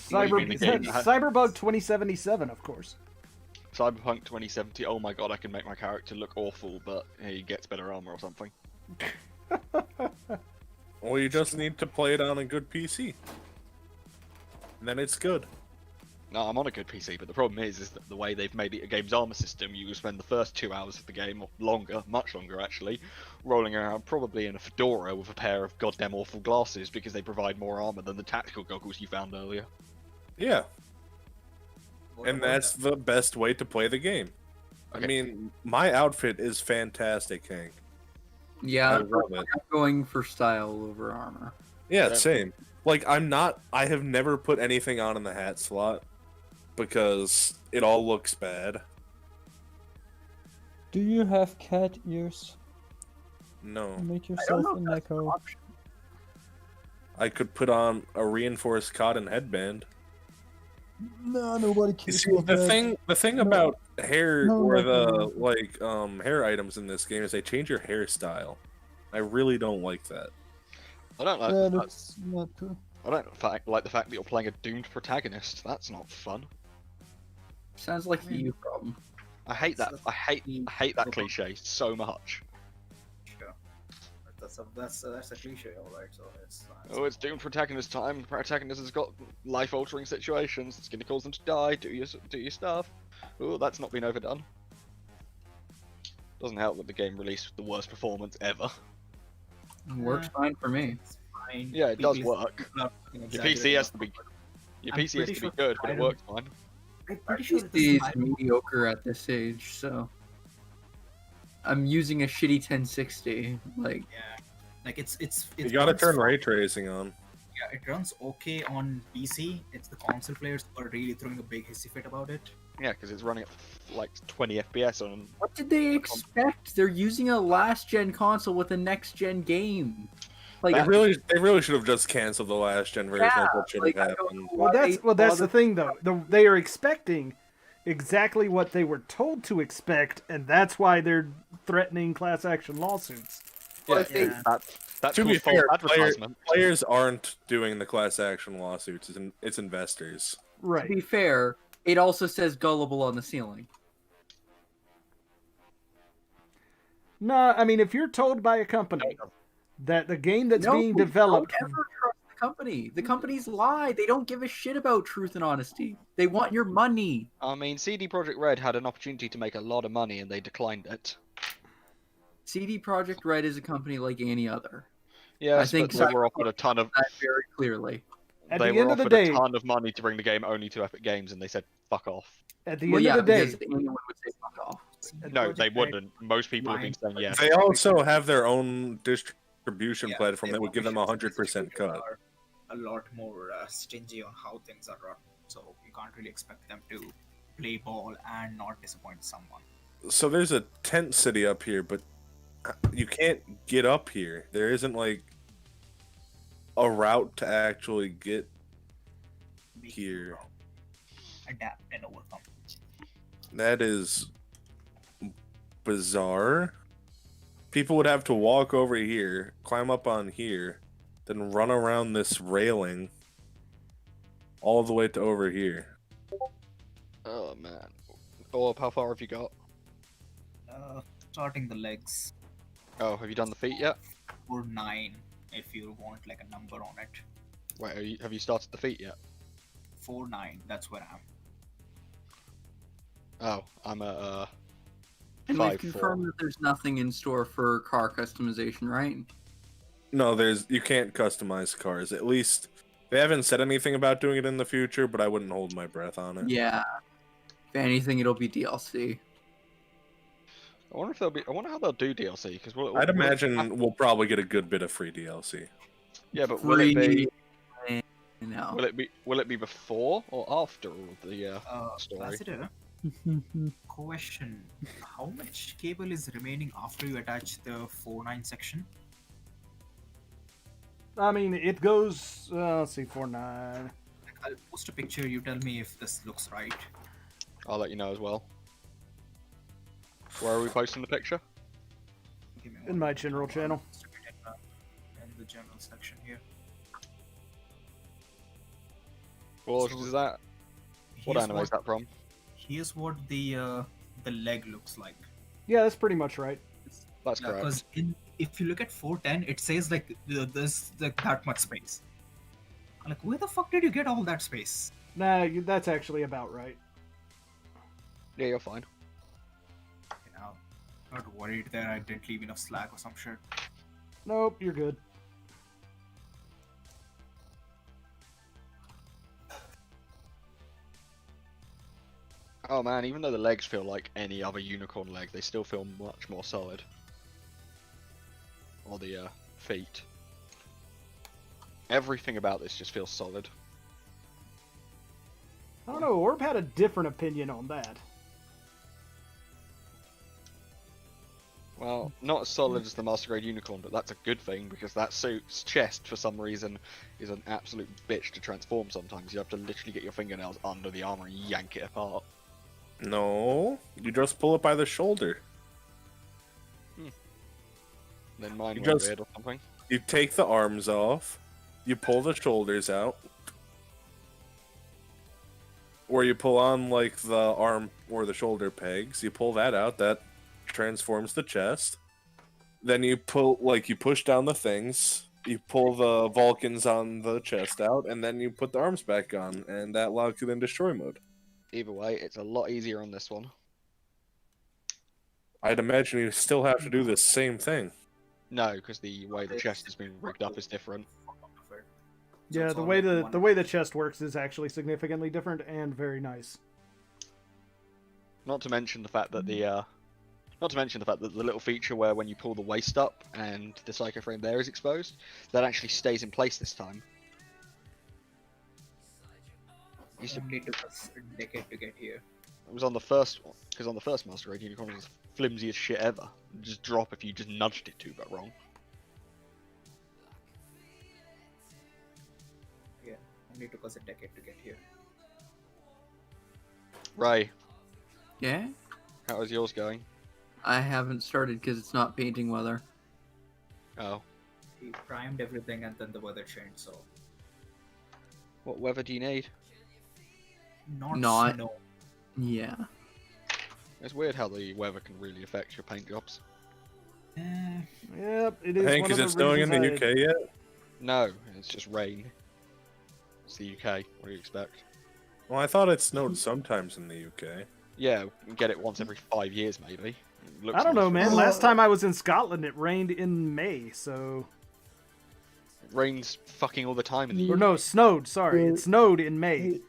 Cyber, mean the game? Cyberbug 2077, of course. Cyberpunk 2070. Oh my god, I can make my character look awful, but he gets better armor or something. Well, you just need to play it on a good PC. And then it's good. No, I'm on a good PC, but the problem is that the way they've made it a game's armor system, you spend the first 2 hours of the game, or longer, much longer actually, rolling around probably in a fedora with a pair of goddamn awful glasses because they provide more armor than the tactical goggles you found earlier. Yeah, What and about that's that? the best way to play the game. Okay. I mean, my outfit is fantastic, Hank. I Yeah, love it. I'm going for style over armor. Yeah, Yeah. same. Like, I have never put anything on in the hat slot because it all looks bad. Do you have cat ears? No. Make I don't yourself know a if that's an Neko. option. I could put on a reinforced cotton headband. No, nobody You cares see, about the that. thing No. about hair No, or no, the hair items in this game is they change your hairstyle. I really don't like that. I don't like. Yeah, the fact- that's not true. I don't like the fact that you're playing a doomed protagonist. That's not fun. Sounds like a you problem. I hate that. I hate that cliche so much. Sure. That's a cliche, alright. So it's. Oh, it's doomed protagonist time. The protagonist has got life-altering situations. It's gonna cause them to die. Do your stuff. Oh, that's not been overdone. Doesn't help that the game released with the worst performance ever. Works fine for me. It's fine. Yeah, it does People work. are fucking Your exaggerating PC has to about be. it. Your I'm PC has pretty to sure be good, but I it don't- works fine. I'm Our pretty sure PC this is is mediocre at this age, so I'm using a shitty 1060. Like, yeah. Like it's You gotta runs turn fine. ray tracing on. Yeah, it runs okay on PC. It's the console players who are really throwing a big hissy fit about it. Yeah, because it's running at like 20 FPS on. what did they expect? They're using a last gen console with a next gen game. Like, They really should have just canceled the last gen version. Yeah, That's what should like, have I don't happened. know Well, why they that's the bothered- thing though. They are expecting exactly what they were told to expect, and that's why they're threatening class action lawsuits. Well, Yeah, if they- that's To be called false fair, advertisement. Players aren't doing the class action lawsuits. It's investors. To Right. be fair, it also says gullible on the ceiling. No, I mean if you're told by a company that the game that's No, being developed. Don't ever trust the company. The companies lie. They don't give a shit about truth and honesty. They want your money. I mean, CD Projekt Red had an opportunity to make a lot of money and they declined it. CD Projekt Red is a company like any other. Yes, I think but they were offered a ton of that very clearly. At they the were end of the offered a day, ton of money to bring the game only to Epic Games, and they said fuck off. at the Well, end yeah, of the day, because anyone would say fuck off. No, they wouldn't. Most people have been saying yes. They also have their own distribution Yeah, platform their that would give them a publishers 100% cut. are a lot more stingy on how things are run, so you can't really expect them to play ball and not disappoint someone. So there's a tent city up here, but you can't get up here. There isn't like a route to actually get here. Adapt and overcome. That is bizarre. People would have to walk over here, climb up on here, then run around this railing all the way to over here. Oh man. Orb, how far have you got? Starting the legs Oh, have you done the feet yet? for 9 if you want like a number on it. Wait, have you started the feet yet? 4-9, that's where I am. Oh, I'm at And 5-4. we've confirmed that there's nothing in store for car customization, right? No, you can't customize cars. At least they haven't said anything about doing it in the future, but I wouldn't hold my breath on it. Yeah. If anything, it'll be DLC. I wonder if they'll be. I wonder how they'll do DLC because I'd imagine we'll probably get a good bit of free DLC. Yeah, but will it be? No. Will it be before or after all the story? Ambassador, question: how much cable is remaining after you attach the 4-9 section? I mean, it goes. Let's see, 4-9. I'll post a picture. You tell me if this looks right. I'll let you know as well. Where are we posting the picture? Give me In one my minute. general I'll channel. post it in the general section here. What So, is that? What Here's anime is that from? Here's what the leg looks like. Yeah, that's pretty much right. That's correct. Because if you look at 410, it says like there's like that much space. I'm like, where the fuck did you get all that space? Nah, that's actually about right. Yeah, you're fine. You know, not worried that I didn't leave enough slack or some shit. Nope, you're good. Oh man, even though the legs feel like any other unicorn leg, they still feel much more solid. Or the feet. Everything about this just feels solid. I don't know, Orb had a different opinion on that. Well, not as solid as the Master Grade Unicorn, but that's a good thing because that suit's chest, for some reason, is an absolute bitch to transform sometimes. You have to literally get your fingernails under the armor and yank it apart. No, you just pull it by the shoulder. Then mine You went just- weird or something. You take the arms off, you pull the shoulders out, or you pull on like the arm or the shoulder pegs. You pull that out, that transforms the chest. Then you push down the things, you pull the Vulcans on the chest out, and then you put the arms back on, and that locks it in destroy mode. Either way, it's a lot easier on this one. I'd imagine you still have to do the same thing. No, because the way the chest has been rigged up is different. Yeah, it's the all way like the one- way the chest works is actually significantly different and very nice. Not to mention the fact that the little feature where when you pull the waist up and the psycho frame there is exposed, that actually stays in place this time. Used to, Only took us a decade to get here. it was on the first one, because on the first Master Grade Unicorn it was flimsy as shit ever. It'd just drop if you just nudged it too but wrong. Yeah, only took us a decade to get here. Ray, Yeah? how is yours going? I haven't started because it's not painting weather. Oh, We primed everything and then the weather changed, so what weather do you need? Not- snow. Yeah. It's weird how the weather can really affect your paint jobs. Eh, Yep, it is. Hank, one is of it the snowing in the reasons UK yet? No, it's just rain. It's the UK. What do you expect? Well, I thought it snowed sometimes in the UK. Yeah, we get it once every 5 years, maybe. Looks I don't know, nice. man. Last time I was in Scotland, it rained in May, so It rains fucking all the time in the or UK. no, snowed. Sorry, Well, it snowed in May.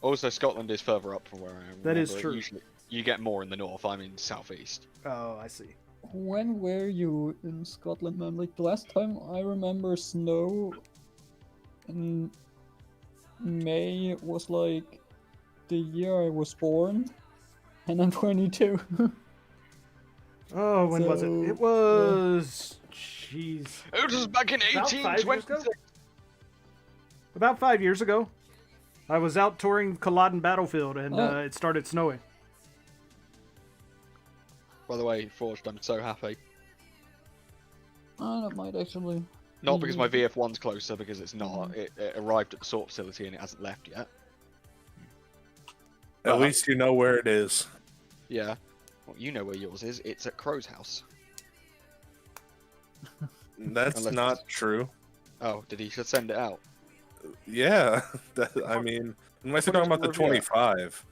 Also, Scotland is further up from where I am. That is remember. true. Usually, you get more in the north. I'm in southeast. Oh, I see. When were you in Scotland, man? Like, the last time I remember snow in May was like the year I was born, and I'm 22. Oh, when was it? So, It was. Jeez. It was back in About 5 years 1826. ago? About 5 years ago. I was out touring Culloden Battlefield, and Oh. it started snowing. By the way, Forged, I'm so happy. That might actually. Not because my VF1's closer, because it's not. It arrived at the sort facility and it hasn't left yet. At least you know where it is. Yeah. Well, you know where yours is. It's at Crow's house. That's Unless not it's- true. Oh, did he just send it out? Yeah, I mean, unless you're talking about the Review it. 25.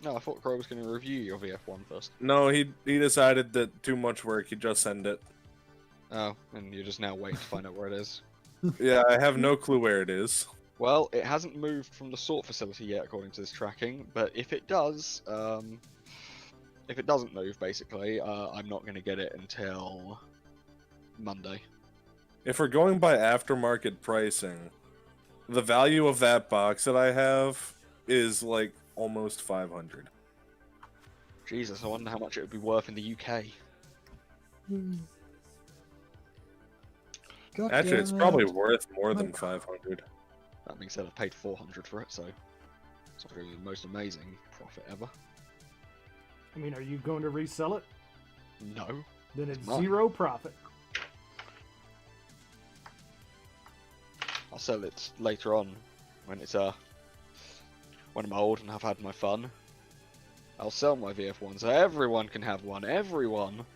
No, I thought Crow was going to review your VF1 first. No, he decided that too much work. He'd just send it. Oh, and you're just now waiting to find out where it is. Yeah, I have no clue where it is. Well, it hasn't moved from the sort facility yet, according to this tracking. But if it does, if it doesn't move, basically, I'm not going to get it until Monday. If we're going by aftermarket pricing, the value of that box that I have is like almost 500. Jesus, I wonder how much it would be worth in the UK. God Actually, it's damn probably it. worth more than 500. That being said, I've paid 400 for it, so it's not really the most amazing profit ever. I mean, are you going to resell it? No. Then it's Mine. 0 profit. I'll sell it later on when it's when I'm old and I've had my fun. I'll sell my VF1 so everyone can have one. Everyone.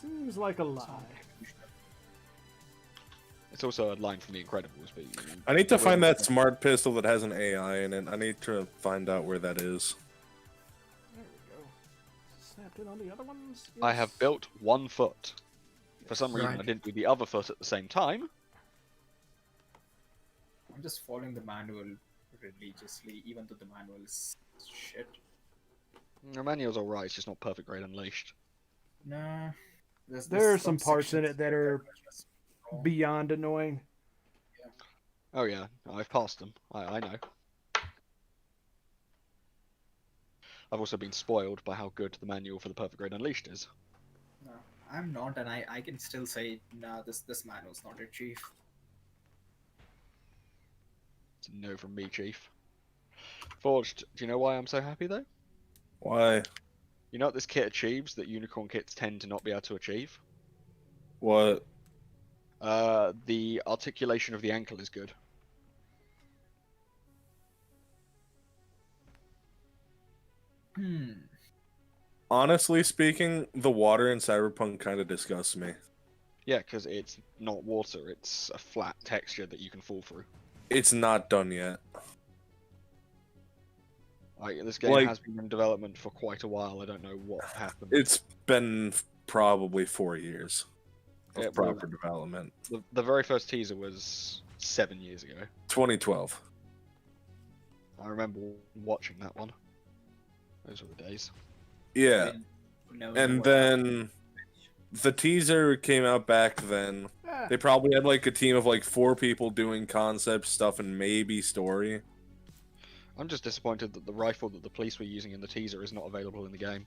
Seems like a lie. It's also a line from The Incredibles. But I need to find that smart pistol that has an AI in it. I need to find out where that is. There we go. Snapped in on the other ones. I have Yes. built one foot. For some reason, Right. I didn't do the other foot at the same time. I'm just following the manual religiously, even though the manual is shit. The manual's alright, it's just not perfect grade unleashed. Nah. There are some parts in sections it that are just wrong. beyond annoying. Oh yeah, I've passed them. I know. I've also been spoiled by how good the manual for the perfect grade unleashed is. No, I'm not, and I can still say, nah, this manual's not it, chief. It's a no from me, Chief. Forged, do you know why I'm so happy though? Why? You know what this kit achieves that unicorn kits tend to not be able to achieve? What? The articulation of the ankle is good. Honestly speaking, the water in Cyberpunk kind of disgusts me. Yeah, because it's not water, it's a flat texture that you can fall through. It's not done yet. Like, this game Like- has been in development for quite a while, I don't know what happened. It's been probably 4 years of Yeah, well, proper development. The very first teaser was 7 years ago. 2012. I remember watching that one. Those were the days. Yeah. No, And then the teaser came out back then. Ah, They probably had like a team of like 4 people doing concept stuff and maybe story. I'm just disappointed that the rifle that the police were using in the teaser is not available in the game.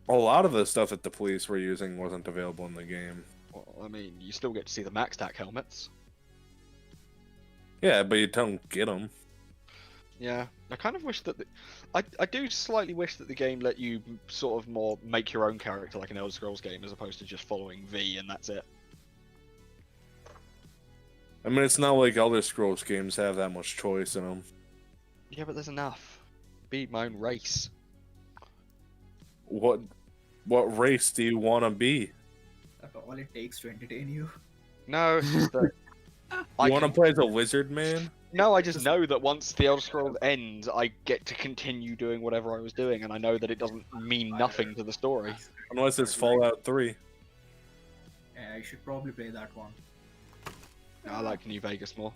A lot of the stuff that the police were using wasn't available in the game. Well, I mean, you still get to see the max tac helmets. Yeah, but you don't get them. Yeah, I kind of wish that I do slightly wish that the game let you sort of more make your own character like an Elder Scrolls game as opposed to just following V and that's it. I mean, it's not like Elder Scrolls games have that much choice in them. Yeah, but there's enough. Be my own race. What race do you want to be? That's all it takes to entertain you. No, it's just that You want to play as a lizard man? No, I just know that once the Elder Scrolls ends, I get to continue doing whatever I was doing, and I know that it doesn't mean nothing to the story. Unless it's Fallout 3. Yeah, I should probably play that one. I like New Vegas more.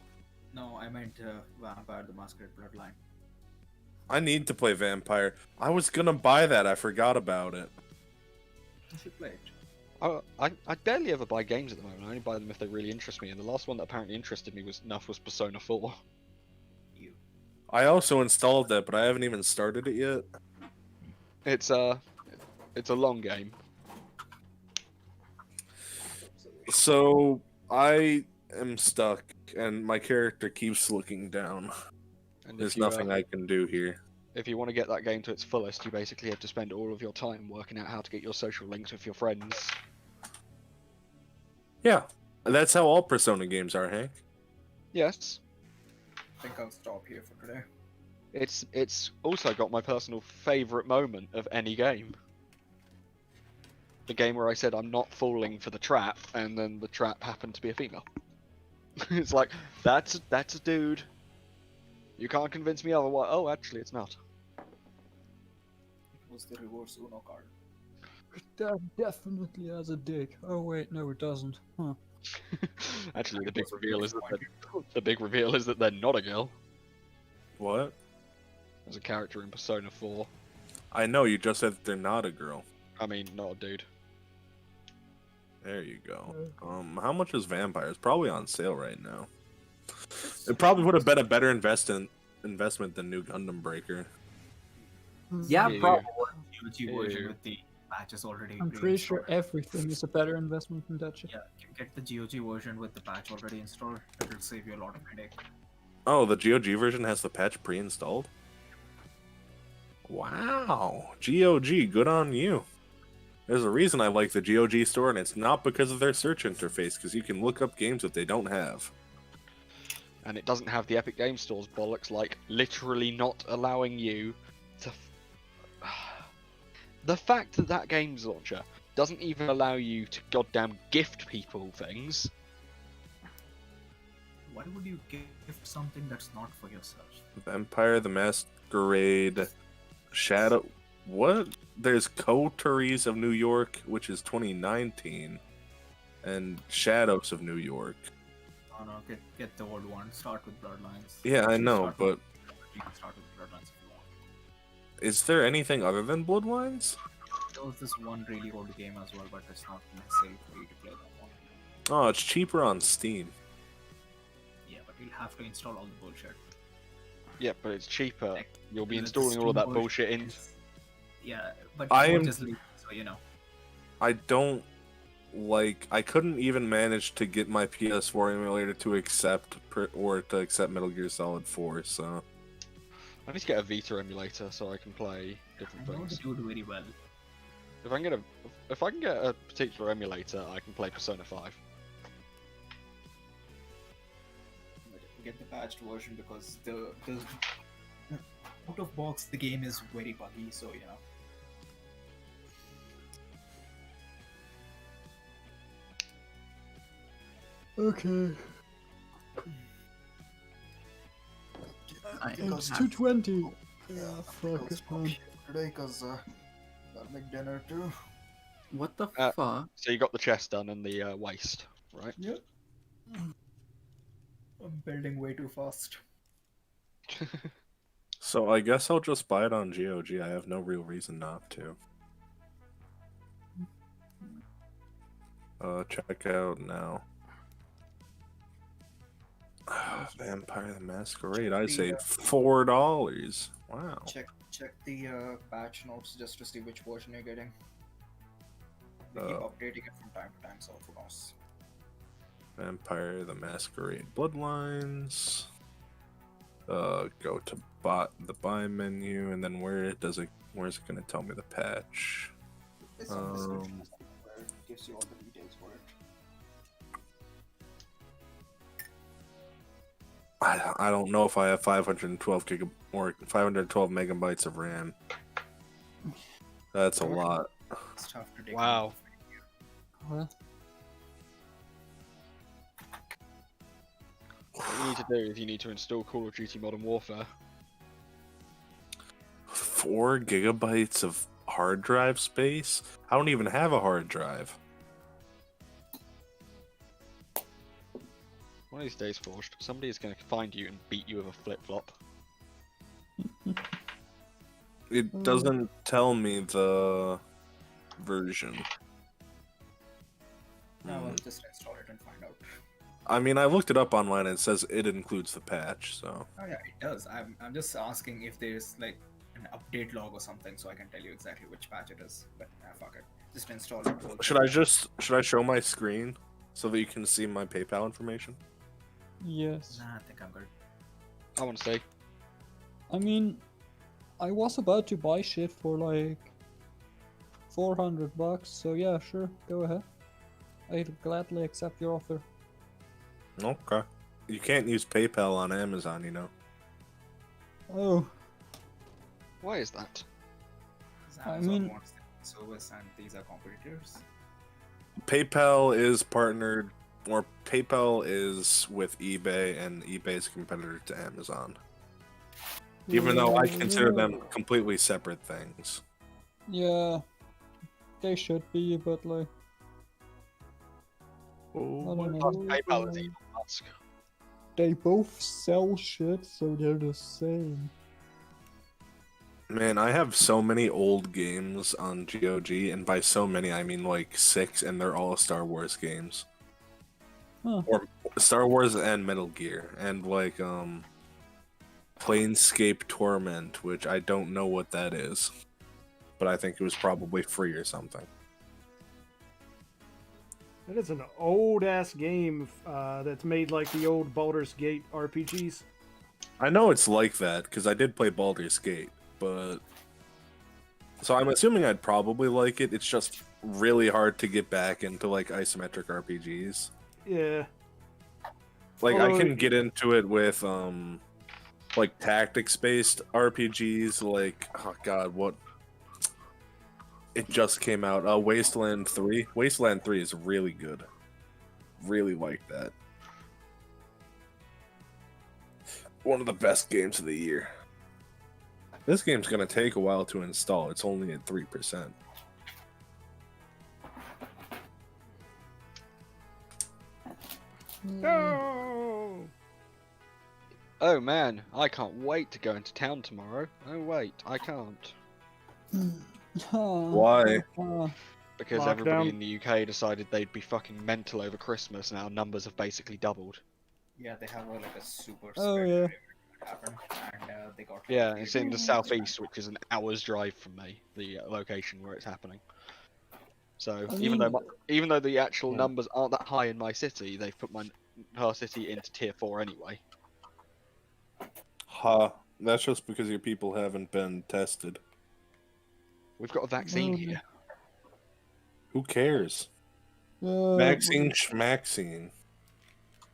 No, I meant Vampire the Masquerade Bloodline. I need to play Vampire. I was gonna buy that. I forgot about it. You should play it. I barely ever buy games at the moment. I only buy them if they really interest me, and the last one that apparently interested me was Persona 4. You. I also installed that, but I haven't even started it yet. It's a long game. So I am stuck, and my character keeps looking down. And There's if you, nothing I can do here. If you want to get that game to its fullest, you basically have to spend all of your time working out how to get your social links with your friends. Yeah, that's how all Persona games are, Hank. Yes. I think I'll stop here for today. It's also got my personal favourite moment of any game. The game where I said I'm not falling for the trap, and then the trap happened to be a female. It's like, that's a dude. You can't convince me otherwise. Oh, actually, it's not. It was the reverse Uno card. That definitely has a dick. Oh wait, no it doesn't. Huh. Actually, the big reveal is that they're not a girl. What? There's a character in Persona 4. I know, you just said they're not a girl. I mean, not a dude. There you go. How much is Vampire? It's probably on sale right now. It probably would have been a better investment than New Gundam Breaker. Yeah, Yeah. probably. GOG version with the patches already. I'm pretty sure pre-installed. everything is a better investment than that shit. Yeah, get the GOG version with the patch already installed. It'll save you a lot of headache. Oh, the GOG version has the patch pre-installed? Wow. GOG, good on you. There's a reason I like the GOG store, and it's not because of their search interface, because you can look up games that they don't have. And it doesn't have the Epic Games Store's bollocks, like literally not allowing you to. The fact that that games launcher doesn't even allow you to goddamn gift people things. Why would you gift something that's not for yourself? Vampire the Masquerade, Shadow. What? There's Coteries of New York, which is 2019, and Shadows of New York. No, get the old one. Start with Bloodlines. Yeah, I Actually, know, start but with- you can start with Bloodlines if you want. is there anything other than Bloodlines? There was this one really old game as well, but it's not necessary for you to play that one. Oh, it's cheaper on Steam. Yeah, but you'll have to install all the bullshit. Yeah, but it's cheaper. Like, You'll be the installing all of that Steam bullshit in. version is- Yeah, but I you am- just leave, so you know. I don't like. I couldn't even manage to get my PS4 emulator to accept Metal Gear Solid 4. So I need to get a Vita emulator so I can play different I know things. they do it very well. If I can get a particular emulator, I can play Persona 5. But get the patched version because the out of box the game is very buggy, so you know. Okay. I It's 2:20. Yeah, fuck it, man. Today, cause gotta make dinner too. What the Uh, fuck? So you got the chest done and the waist, right? Yep. I'm building way too fast. So I guess I'll just buy it on GOG. I have no real reason not to. Check out now. Vampire the Masquerade. I say $4. Wow. Check the patch notes just to see which version you're getting. They keep updating it from time to time, so who knows. Vampire the Masquerade Bloodlines. Go to the buy menu, and then where's it gonna tell me the patch? It's on the description where it gives you all the details for it. I don't know if I have 512 megabytes of RAM. That's a lot. It's tough to take. Wow. Well, What you need to do is you need to install Call of Duty Modern Warfare. 4 gigabytes of hard drive space? I don't even have a hard drive. One of these days, Forged, somebody is going to find you and beat you with a flip-flop. It doesn't tell me the version. No, I'll just install it and find out. I mean, I looked it up online and it says it includes the patch, so. Oh yeah, it does. I'm just asking if there's like an update log or something, so I can tell you exactly which patch it is. But fuck it, just install it. Should I show my screen so that you can see my PayPal information? yes. Nah, I think I'm good. I want to say, I mean, I was about to buy shit for like $400, so yeah, sure, go ahead. I'd gladly accept your offer. Okay. You can't use PayPal on Amazon, you know. Oh, why is that? 'Cause I Amazon mean- wants the service, and these are competitors. PayPal is partnered, or PayPal is with eBay, and eBay is a competitor to Amazon. Even though I consider them completely separate things. Yeah, they should be, but like, I Oh, don't Plus, know. PayPal is Elon Musk. They both sell shit, so they're the same. man, I have so many old games on GOG, and by so many I mean like 6, and they're all Star Wars games. Huh. Or Star Wars and Metal Gear, and like Planescape Torment, which I don't know what that is, but I think it was probably free or something. That is an old ass game that's made like the old Baldur's Gate RPGs. I know it's like that because I did play Baldur's Gate, but so I'm assuming I'd probably like it. It's just really hard to get back into like isometric RPGs. Yeah. Like I Although- can get into it with like tactics based RPGs like oh god, what it just came out. Wasteland 3. Wasteland 3 is really good. Really like that. One of the best games of the year. This game's gonna take a while to install. It's only at 3%. No. Oh man, I can't wait to go into town tomorrow. Oh wait, I can't. Why? Because Lockdown. everybody in the UK decided they'd be fucking mental over Christmas and our numbers have basically doubled. Yeah, they have like a super Oh, spread yeah. wave that happened, and they got. Yeah, it's in the southeast, which is an hour's drive from me, the location where it's happening. So I even mean- though the actual Yeah. numbers aren't that high in my city, they've put her city into tier 4 anyway. Ha. That's just because your people haven't been tested. We've got a vaccine Mm. here. Who cares? Uh, Vaccine schmaxine.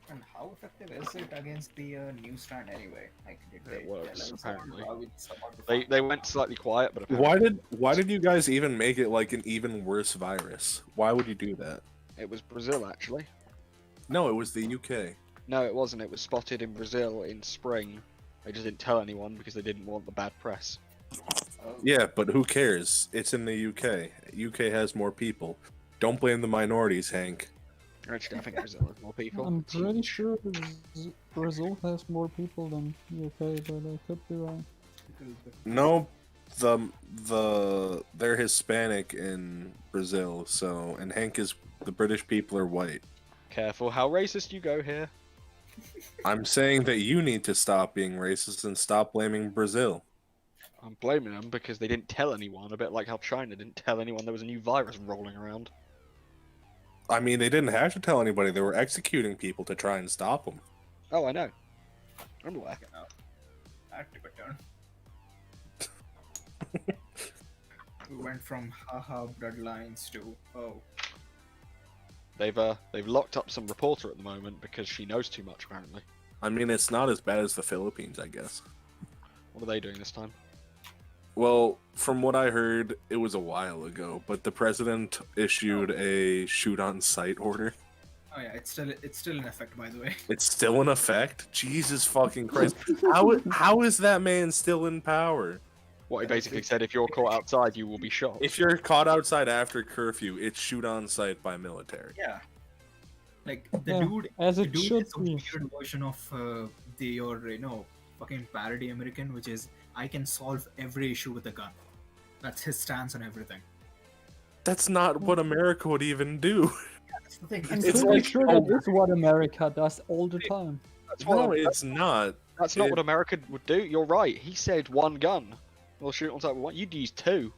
And how effective is it against the new strand anyway? Like, did It they works, tell us apparently. how it's about to They find went out? slightly quiet, but apparently Why did you guys even make it like an even worse virus? Why would you do that? it was Brazil actually. No, it was the UK. No, it wasn't. It was spotted in Brazil in spring. They just didn't tell anyone because they didn't want the bad press. Oh, Yeah, but who cares? It's in the UK. UK has more people. Don't blame the minorities, Hank. Actually, I think Brazil has more people. I'm pretty sure Brazil has more people than UK, but I could be wrong. No, they're Hispanic in Brazil, so and Hank is the British people are white. Careful how racist you go here. I'm saying that you need to stop being racist and stop blaming Brazil. I'm blaming them because they didn't tell anyone, a bit like how China didn't tell anyone there was a new virus rolling around. I mean, they didn't have to tell anybody. They were executing people to try and stop them. Oh, I know. I'm aware. That took a turn. We went from haha bloodlines to oh. They've locked up some reporter at the moment because she knows too much, apparently. I mean, it's not as bad as the Philippines, I guess. What are they doing this time? Well, from what I heard, it was a while ago, but the president issued a shoot on sight order. Oh yeah, it's still in effect, by the way. It's still in effect? Jesus fucking Christ. How is that man still in power? What he basically said, if you're caught outside, you will be shot. If you're caught outside after curfew, it's shoot on sight by military. Yeah. Like the Yeah, dude, as the it dude should is a be. weird version of your fucking parody American, which is I can solve every issue with a gun. That's his stance on everything. That's not what America would even do. That's the thing. I'm It's pretty like- sure that is what America does all the time. That's No, what, it's not. that's not it- what America would do. You're right. He said one gun. We'll shoot on sight with one. You'd use two.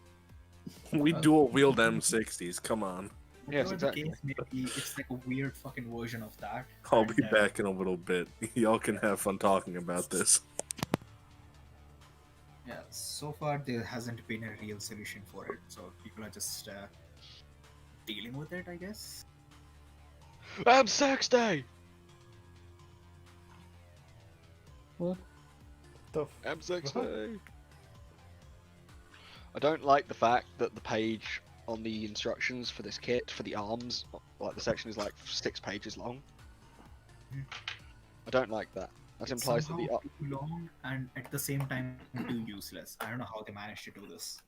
We dual wield M60s. Come on. Yes, Whatever exactly. the case may be, it's like a weird fucking version of that. I'll be And, back in a little bit. Y'all can have fun talking about this. Yeah, so far there hasn't been a real solution for it, so people are just dealing with it, I guess. M60! What? The M60! I don't like the fact that the page on the instructions for this kit, for the arms, like the section is like 6 pages long. I don't like that. That It's implies that the somehow too long and at the same time too useless. I don't know how they managed to do this.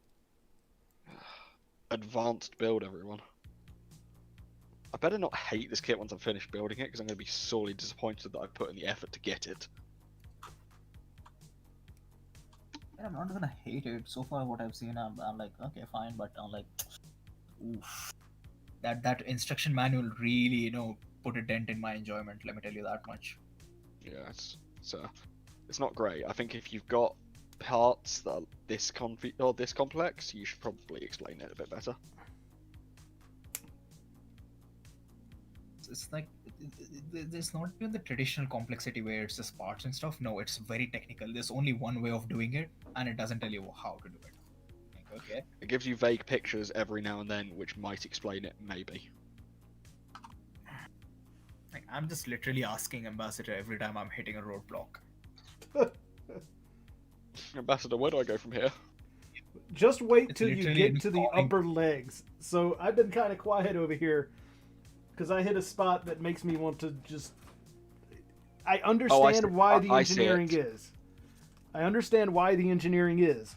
advanced build, everyone. I better not hate this kit once I'm finished building it, because I'm going to be sorely disappointed that I put in the effort to get it. I'm not gonna hate it. So far, what I've seen, I'm like, okay, fine, but I'm like, oof. That instruction manual really, put a dent in my enjoyment. Let me tell you that much. Yeah, it's not great. I think if you've got parts that are this complex, you should probably explain it a bit better. It's like there's not even the traditional complexity where it's just parts and stuff. No, it's very technical. There's only one way of doing it, and it doesn't tell you how to do it. Like, okay. It gives you vague pictures every now and then, which might explain it, maybe. Like, I'm just literally asking Ambassador every time I'm hitting a roadblock. Ambassador, where do I go from here? Just wait It's till you literally get to the falling. upper legs. So I've been kind of quiet over here because I hit a spot that makes me want to just. I understand see. why the I see engineering it. is. I understand why the engineering is.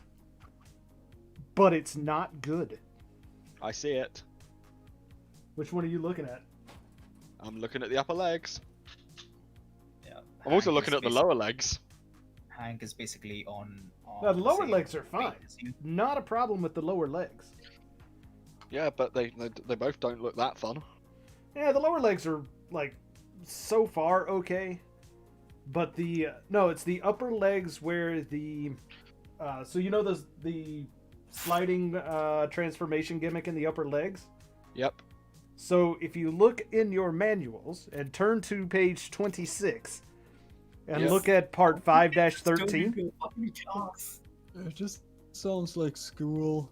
But it's not good. I see it. Which one are you looking at? I'm looking at the upper legs. Yeah. I'm also Hank looking is at the basic- lower legs. Hank is basically on Now, the lower same legs are page fine. as you. Not a problem with the lower legs. Yeah, but they both don't look that fun. Yeah, the lower legs are like so far okay, but the no, it's the upper legs where the so you know the sliding transformation gimmick in the upper legs. Yep. So if you look in your manuals and turn to page 26 and Yes. look at part 5-13. Fucking class. It just sounds like school.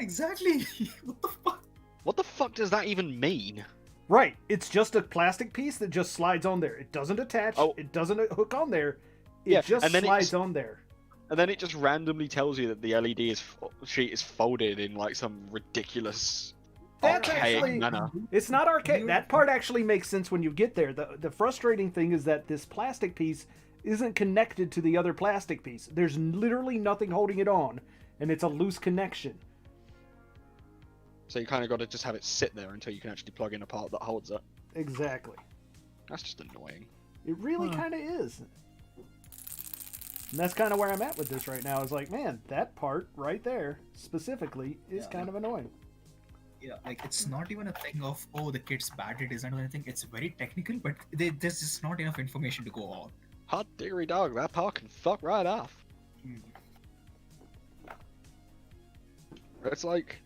Exactly. What the fuck? What the fuck does that even mean? Right, it's just a plastic piece that just slides on there. It doesn't attach. Oh. It doesn't hook on there. It Yeah, just and then slides it's- on there. And then it just randomly tells you that the LED sheet is folded in like some ridiculous That's archaic actually- manner. It's not arcade. You- That part actually makes sense when you get there. The frustrating thing is that this plastic piece isn't connected to the other plastic piece. There's literally nothing holding it on, and it's a loose connection. So you kind of got to just have it sit there until you can actually plug in a part that holds it. Exactly. That's just annoying. It really kind of is. And that's kind of where I'm at with this right now. Is like, man, that part right there specifically is Yeah. kind of annoying. Yeah, like it's not even a thing of the kid's badly designed or anything. It's very technical, but there's just not enough information to go on. Hot diggery dog, that part can fuck right off. It's like,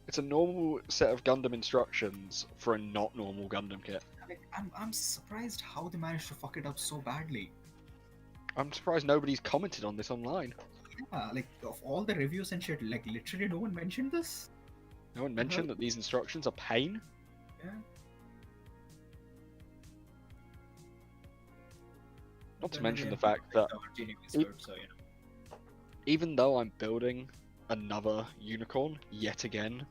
it's a normal set of Gundam instructions for a not normal Gundam kit. Like, I'm surprised how they managed to fuck it up so badly. I'm surprised nobody's commented on this online. Yeah, like of all the reviews and shit, like literally no one mentioned this. No one mentioned that these instructions are pain. Yeah. Not to Then mention again, the fact that the Virginia is good, so even though I'm building another unicorn yet again,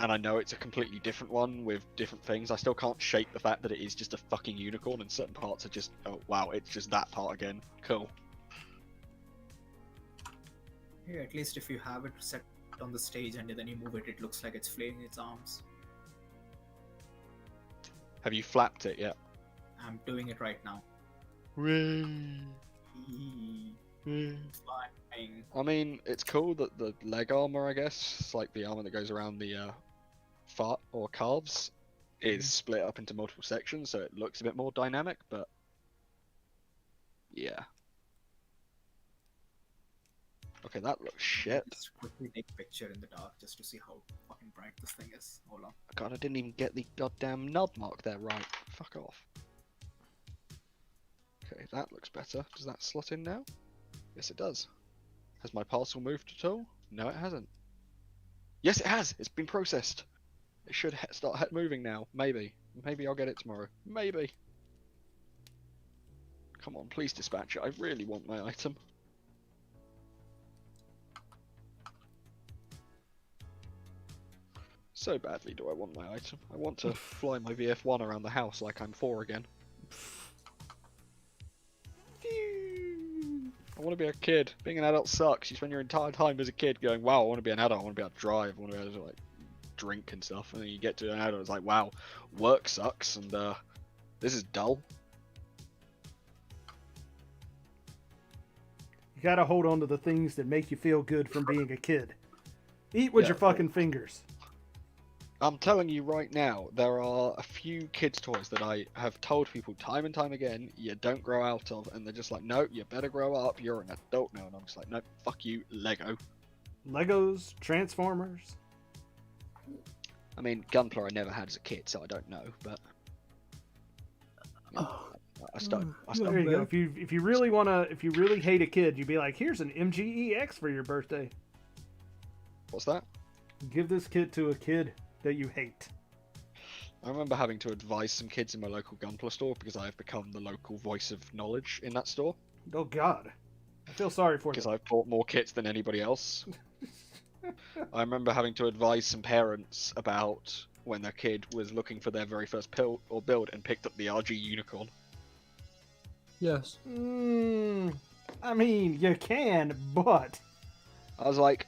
and I know it's a completely different one with different things, I still can't shake the fact that it is just a fucking unicorn, and certain parts are just, oh wow, it's just that part again. Cool. Yeah, at least if you have it set on the stage and then you move it, it looks like it's flailing its arms. Have you flapped it yet? I'm doing it right now. Flying. I mean, it's cool that the leg armor, I guess, it's like the armor that goes around the foot or calves, is split up into multiple sections, so it looks a bit more dynamic, but yeah. Okay, that looks shit. Just quickly take a picture in the dark just to see how fucking bright this thing is. Hold on. God, I didn't even get the goddamn nub mark there right. Fuck off. Okay, that looks better. Does that slot in now? Yes, it does. Has my parcel moved at all? No, it hasn't. Yes, it has! It's been processed. It should start moving now. Maybe. Maybe I'll get it tomorrow. Maybe. Come on, please dispatch it. I really want my item. So badly do I want my item. I want to fly my VF1 around the house like I'm 4 again. I want to be a kid. Being an adult sucks. You spend your entire time as a kid going, wow, I want to be an adult. I want to be able to drive. I want to be able to like drink and stuff. And then you get to an adult, it's like, wow, work sucks and this is dull. You gotta hold on to the things that make you feel good from being a kid. Eat with Yeah. your fucking fingers. I'm telling you right now, there are a few kids' toys that I have told people time and time again, you don't grow out of, and they're just like, no, you better grow up, you're an adult now, and I'm just like, no, fuck you, Lego. Legos, Transformers. I mean, Gunpla I never had as a kid, so I don't know, but... I start. There you go. If you really hate a kid, you'd be like, here's an MGEX for your birthday. What's that? Give this kit to a kid that you hate. I remember having to advise some kids in my local Gunpla store because I have become the local voice of knowledge in that store. Oh God, I feel sorry for Because them. I've bought more kits than anybody else. I remember having to advise some parents about when their kid was looking for their very first build and picked up the RG Unicorn. Yes. I mean, you can, but I was like,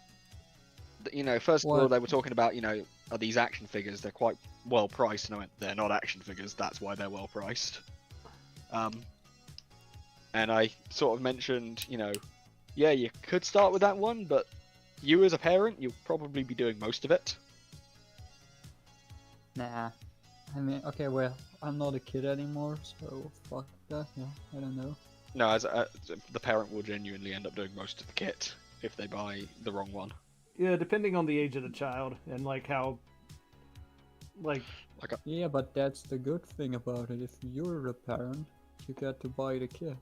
you know, first of all, What? they were talking about, you know, are these action figures? They're quite well priced, and I went, they're not action figures. That's why they're well priced. And I sort of mentioned, you know, yeah, you could start with that one, but you as a parent, you'll probably be doing most of it. Nah. I mean, okay, well, I'm not a kid anymore, so fuck that. Yeah, I don't know. No, as the parent will genuinely end up doing most of the kit if they buy the wrong one. yeah, depending on the age of the child and like how, like, Yeah, but that's the good thing about it. If you're a parent, you get to buy the kit.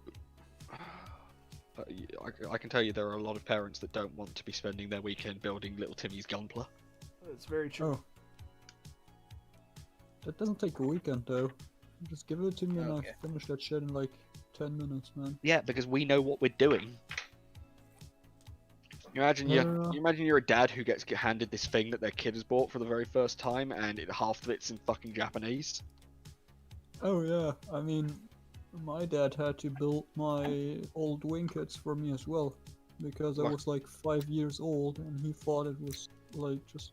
I can tell you there are a lot of parents that don't want to be spending their weekend building little Timmy's Gunpla. it's very true. Oh. That doesn't take a weekend though. Just give it to me and Okay. I'll finish that shit in like 10 minutes, man. Yeah, because we know what we're doing. You imagine you're a dad who gets handed this thing that their kid has bought for the very first time, and half of it's in fucking Japanese. Oh yeah, I mean, my dad had to build my old wing kits for me as well, because I Luck- was like 5 years old and he thought it was like just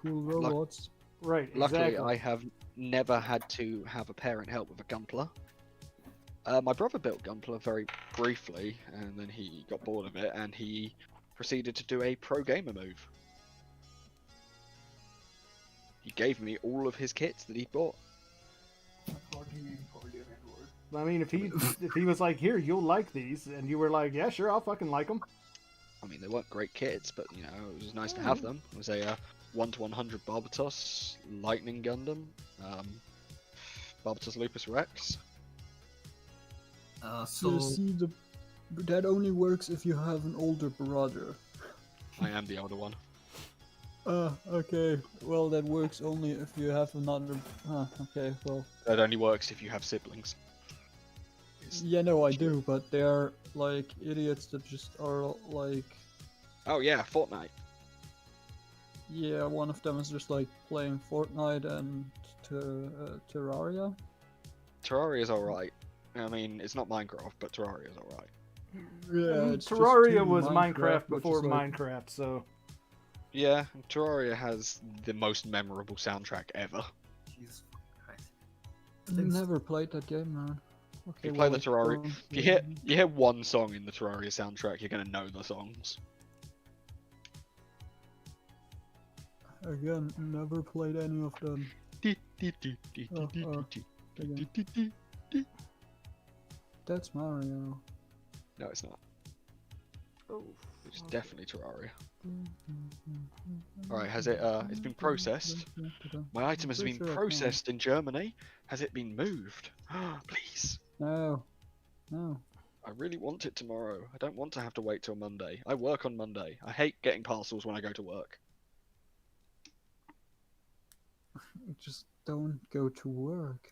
cool robots. Right, Luckily, exactly. I have never had to have a parent help with a Gunpla. My brother built Gunpla very briefly, and then he got bored of it, and he proceeded to do a pro gamer move. He gave me all of his kits that he bought. I mean, if he was like, here, you'll like these, and you were like, yeah, sure, I'll fucking like them. I mean, they weren't great kits, but you know, it was nice to have them. It was a 1/100 Barbatos Lightning Gundam, Barbatos Lupus Rex. So you see, that only works if you have an older brother. I am the older one. Okay. Well, that works only if you have another. Okay, well. That only works if you have siblings. Yeah, no, I do, but they're like idiots that just are like, Oh yeah, Fortnite. yeah, one of them is just like playing Fortnite and Terraria. Terraria is alright. I mean, it's not Minecraft, but Terraria is alright. Yeah, it's just Terraria 2D was Minecraft which before is like, Minecraft, so Yeah, Terraria has the most memorable soundtrack ever. Jesus Christ. never played that game, man. Okay, If you play well, the Terraria, don't if you blame hear one song in the Terraria soundtrack, you're gonna know the songs. me. Again, never played any of them. That's Mario. No, it's not. oh, It's definitely Terraria. Alright, has it, it's been processed. My item has been processed in Germany. Has it been moved? Please. No. No. I really want it tomorrow. I don't want to have to wait till Monday. I work on Monday. I hate getting parcels when I go to work. Just don't go to work.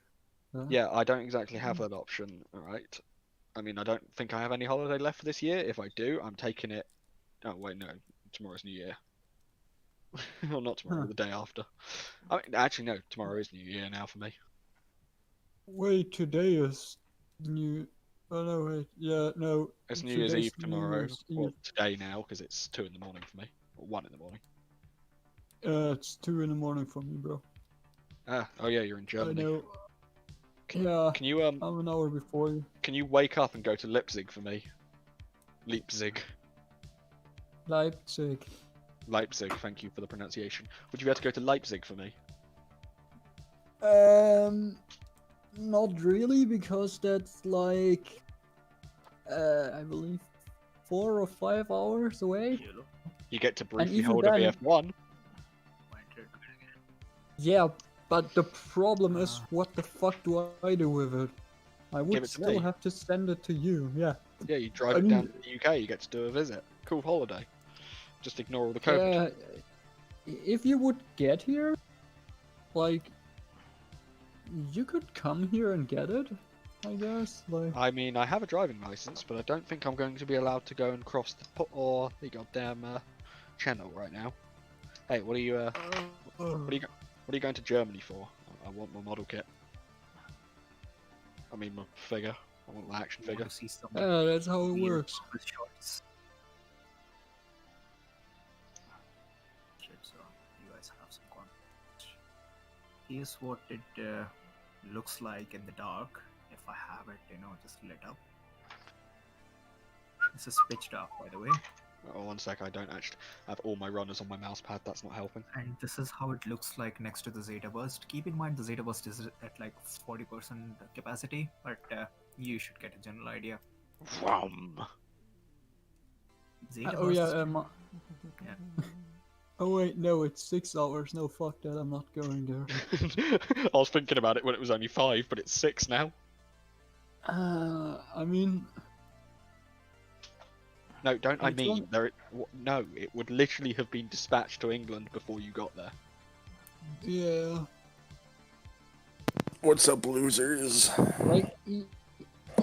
Huh? Yeah, I don't exactly have that option, alright? I mean, I don't think I have any holiday left for this year. If I do, I'm taking it... Oh, wait, no. Tomorrow's New Year. Or not tomorrow, Huh. the day after. I mean, actually, no. Tomorrow is New Year now for me. Wait, today is new. Oh no, wait. Yeah, no. It's New Year's today's Eve New tomorrow. Year's Or Eve. today now, because it's 2 in the morning for me. Or 1 in the morning. It's 2 in the morning for me, bro. Ah, oh yeah, you're in I Germany. know. Can, Yeah, can you I'm an hour before you. can you wake up and go to Leipzig for me? Leipzig. Leipzig. Leipzig, thank you for the pronunciation. Would you be able to go to Leipzig for me? Not really, because that's like, I believe 4 or 5 hours away. You get to briefly even hold then- a BF1. Yeah, but the problem is, what the fuck do I do with it? I Give would it to still me. have to send it to you, yeah. Yeah, you drive I it down mean- to the UK, you get to do a visit. Cool holiday. Just ignore all the COVID. If you would get here, like, you could come here and get it, I guess. Like, I mean, I have a driving license, but I don't think I'm going to be allowed to go and cross the goddamn channel right now. Hey, what are you what are you going to Germany for? I want my model kit. I mean my figure. I want my action figure. To see some that's how it real works. office shots. Shit, so you guys have some context. Here's what it looks like in the dark. If I have it, just lit up. This is pitched up, by the way. Oh, one sec, I don't actually have all my runners on my mouse pad, that's not helping. And this is how it looks like next to the Zeta Burst. Keep in mind the Zeta Burst is at like 40% capacity, but you should get a general idea. Vroom. Zeta Oh Burst yeah, yeah. oh wait, no, it's 6 hours. No, fuck that, I'm not going there. I was thinking about it when it was only 5, but it's 6 now. I mean, No, don't I It's mean on- there? No, it would literally have been dispatched to England before you got there. yeah, What's up, losers? like,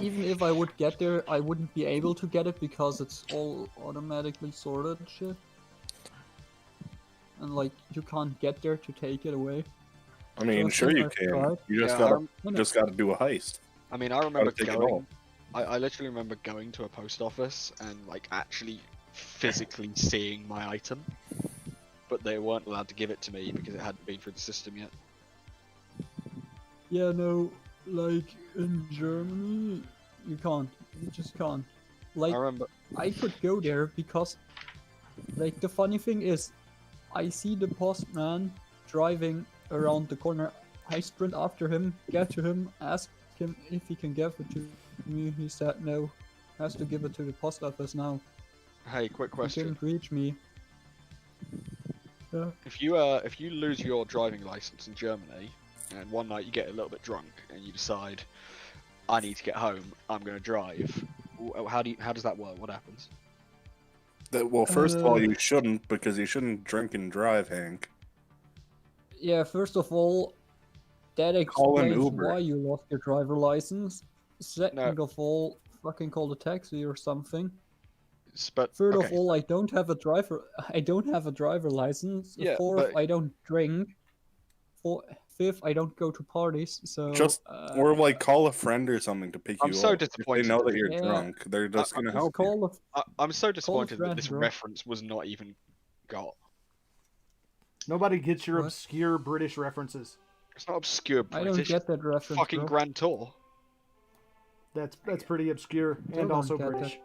even if I would get there, I wouldn't be able to get it because it's all automatically sorted and shit. And like, you can't get there to take it away. I mean, Trust sure me, you I've can. tried. You just Yeah, gotta No, no. just gotta do a heist. I mean, I remember take it going. all. I literally remember going to a post office and like actually physically seeing my item, but they weren't allowed to give it to me because it hadn't been through the system yet. Yeah, no, like, in Germany, you can't. You just can't. Like, I remember. I could go there because, like, the funny thing is, I see the postman driving around the corner. I sprint after him, get to him, ask him if he can give it to me. He said no, has to give it to the post office now. Hey, quick He question: couldn't reach me. Yeah. if you lose your driving license in Germany, and one night you get a little bit drunk and you decide, I need to get home, I'm gonna drive. How does that work? What happens? Well, first of all, Uh, you shouldn't, because you shouldn't drink and drive, Hank. Yeah, first of all, that Call an explains Uber. why you lost your driver license. Second of all, fucking call a taxi or something. But Third okay. of all, I don't have a driver. I don't have a driver license. Yeah, Fourth, but- I don't drink. Fifth, I don't go to parties. So Just or like call a friend or something to pick I'm you so up. If disappointed they know that- that you're Yeah. drunk, they're just gonna just help you. call a I'm so disappointed that friend, this bro. reference was not even got. Nobody gets your What? obscure British references. It's not obscure I British. don't get that reference, fucking bro. Grand Tour. That's pretty obscure Still and don't also get that. British.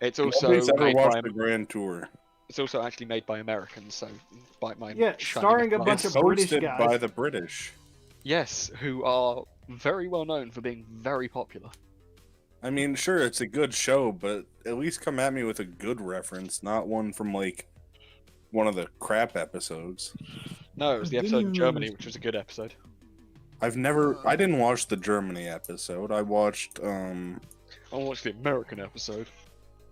It's also Nobody's ever made watched by, the Grand Tour. it's also actually made by Americans, so by my Yeah, shiny starring a little bunch eyes. of It's British hosted guys. by the British. Yes, who are very well known for being very popular. I mean, sure, it's a good show, but at least come at me with a good reference, not one from like one of the crap episodes. No, it was the I didn't episode in even Germany, understand. which was a good episode. I didn't watch the Germany episode. I watched I watched the American episode.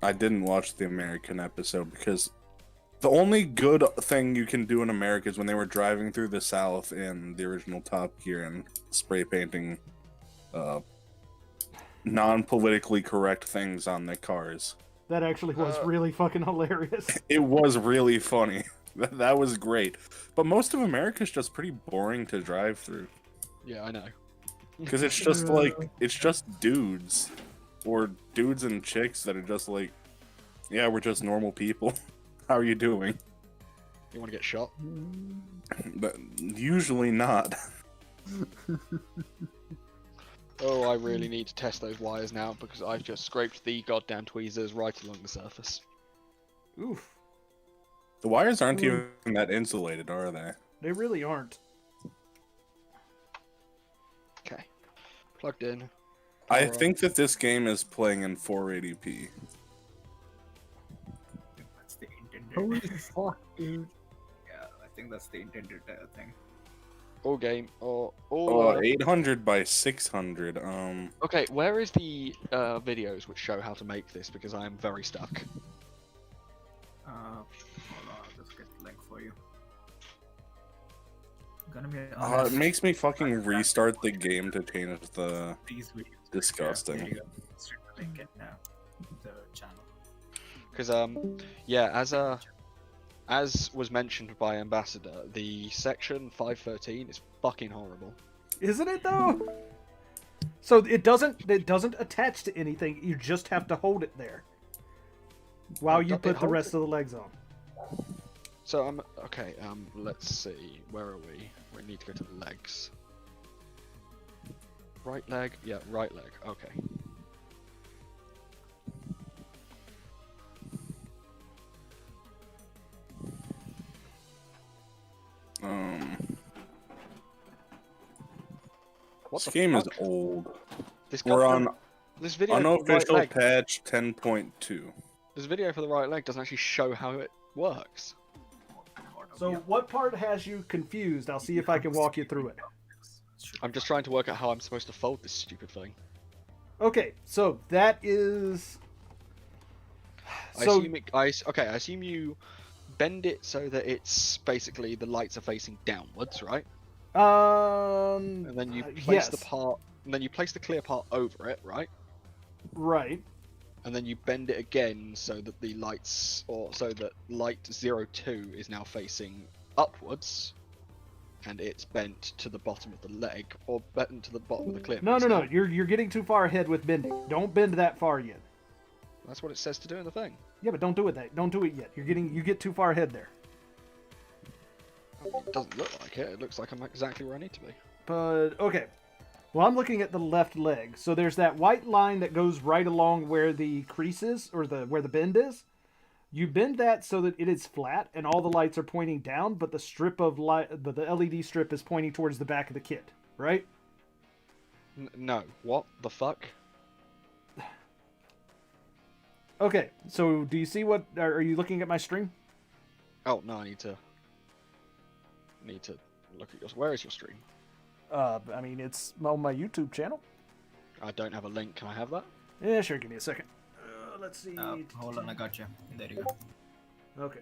I didn't watch the American episode because the only good thing you can do in America is when they were driving through the South in the original Top Gear and spray painting non-politically correct things on their cars. That actually was really fucking hilarious. It was really funny. That was great. But most of America's just pretty boring to drive through. Yeah, I know. Because it's just like, it's just dudes. Or dudes and chicks that are just like, yeah, we're just normal people. How are you doing? You want to get shot? But usually not. Oh, I really need to test those wires now because I've just scraped the goddamn tweezers right along the surface. Oof. The wires aren't even that insulated, are they? They really aren't. Okay. Plugged in. I Alright. think that this game is playing in 480p. That's the intended. Holy fuck, dude. Yeah, I think that's the intended thing. All game. All. Oh, 800 by 600. Okay, where is the videos which show how to make this? Because I am very stuck. Hold on, I'll just get the link for you. Gonna be It makes me fucking restart the game to change the these videos. disgusting. Yeah, there you go. Insert the link in the channel. Because yeah, as was mentioned by Ambassador, the section 513 is fucking horrible. Isn't it though? So it doesn't attach to anything. You just have to hold it there while you It put the holds rest it. of the legs on. So okay. Let's see. Where are we? We need to go to the legs. Right leg. Yeah, right leg. Okay. What This the game is fuck? old. This We're goddamn- on this video. For the right unofficial leg, patch 10.2. this video for the right leg doesn't actually show how it works. So what part has you confused? I'll see if I can walk you through it. I'm just trying to work out how I'm supposed to fold this stupid thing. Okay, so that is. So I assume you bend it so that it's basically the lights are facing downwards, right? And then you place the yes, part, and then you place the clear part over it, right? right. And then you bend it again so that the lights, or so that light 02 is now facing upwards, and it's bent to the bottom of the leg, or bent to the bottom of the clear. No, piece no, no. now. You're getting too far ahead with bending. Don't bend that far yet. That's what it says to do in the thing. Yeah, but don't do it. Don't do it yet. You get too far ahead there. It doesn't look like it. It looks like I'm exactly where I need to be. But okay. Well, I'm looking at the left leg. So there's that white line that goes right along where the crease is, or where the bend is. You bend that so that it is flat and all the lights are pointing down, but the strip of light, the LED strip is pointing towards the back of the kit, right? No. What the fuck? Okay. So do you see what? Are you looking at my stream? Oh no, I need to look at yours. Where is your stream? I mean, it's on my YouTube channel. I don't have a link. Can I have that? Yeah, sure. Give me a second. Let's see. Hold on, I got you. There you go. Okay.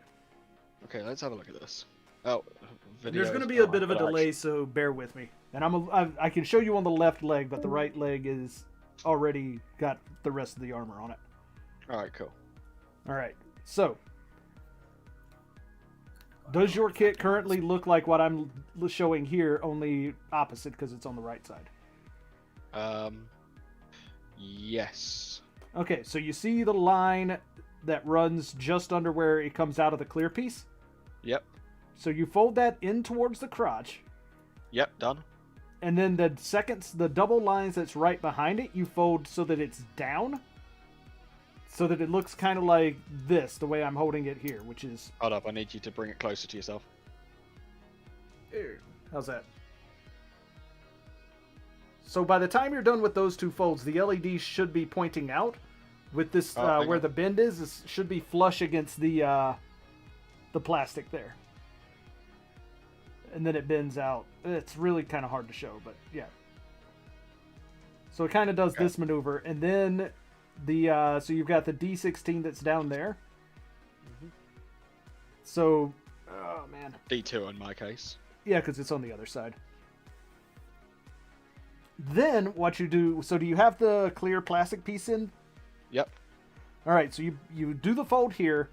Okay, let's have a look at this. Oh, There's videos. going to be a Oh, bit of a but delay, so bear with me. And I can show you on the left leg, but the right leg is already got the rest of the armor on it. All right, cool. All right. So, does your kit currently look like what I'm showing here, only opposite because it's on the right side? Yes. Okay, so you see the line that runs just under where it comes out of the clear piece? Yep. So you fold that in towards the crotch, Yep, done. and then the double lines that's right behind it, you fold so that it's down, so that it looks kind of like this, the way I'm holding it here, which is... Hold up, I need you to bring it closer to yourself. Here. How's that? So by the time you're done with those two folds, the LED should be pointing out. With this, hang where on. the bend is, this should be flush against the plastic there. And then it bends out. It's really kind of hard to show, but yeah. So it kind of does this maneuver, and then so you've got the D16 that's down there. So, oh man, D2 in my case. yeah, because it's on the other side. Then what you do? So do you have the clear plastic piece in? Yep. All right, so you do the fold here,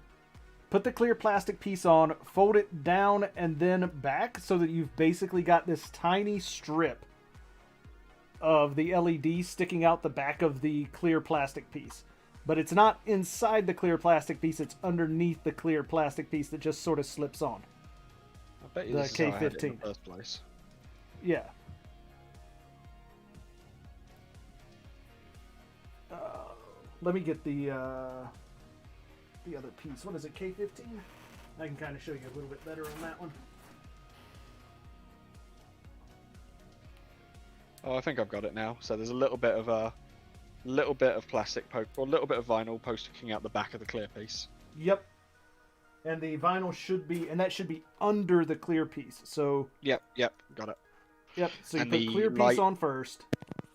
put the clear plastic piece on, fold it down and then back so that you've basically got this tiny strip of the LED sticking out the back of the clear plastic piece. But it's not inside the clear plastic piece, it's underneath the clear plastic piece that just sort of slips on. I bet you The this is how I had it in K15. the first place. Yeah. Let me get the other piece. What is it, K15? I can kind of show you a little bit better on that one. Oh, I think I've got it now. So there's a little bit of plastic or a little bit of vinyl poking out the back of the clear piece. Yep. And the vinyl should be, and that should be under the clear piece. So, Yep, got it. yep. So you And put the clear piece light- on first.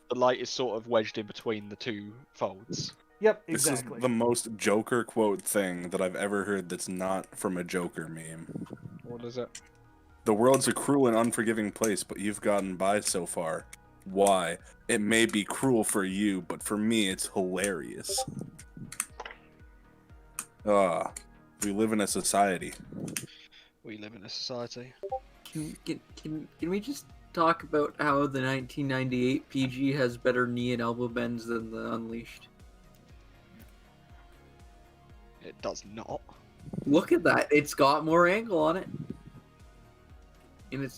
The light is sort of wedged in between the two folds. Yep, This exactly. is the most Joker quote thing that I've ever heard that's not from a Joker meme. What is it? The world's a cruel and unforgiving place, but you've gotten by so far. Why? It may be cruel for you, but for me, it's hilarious. We live in a society. We live in a society. Can we just talk about how the 1998 PG has better knee and elbow bends than the Unleashed? It does not. Look at that. It's got more angle on it. And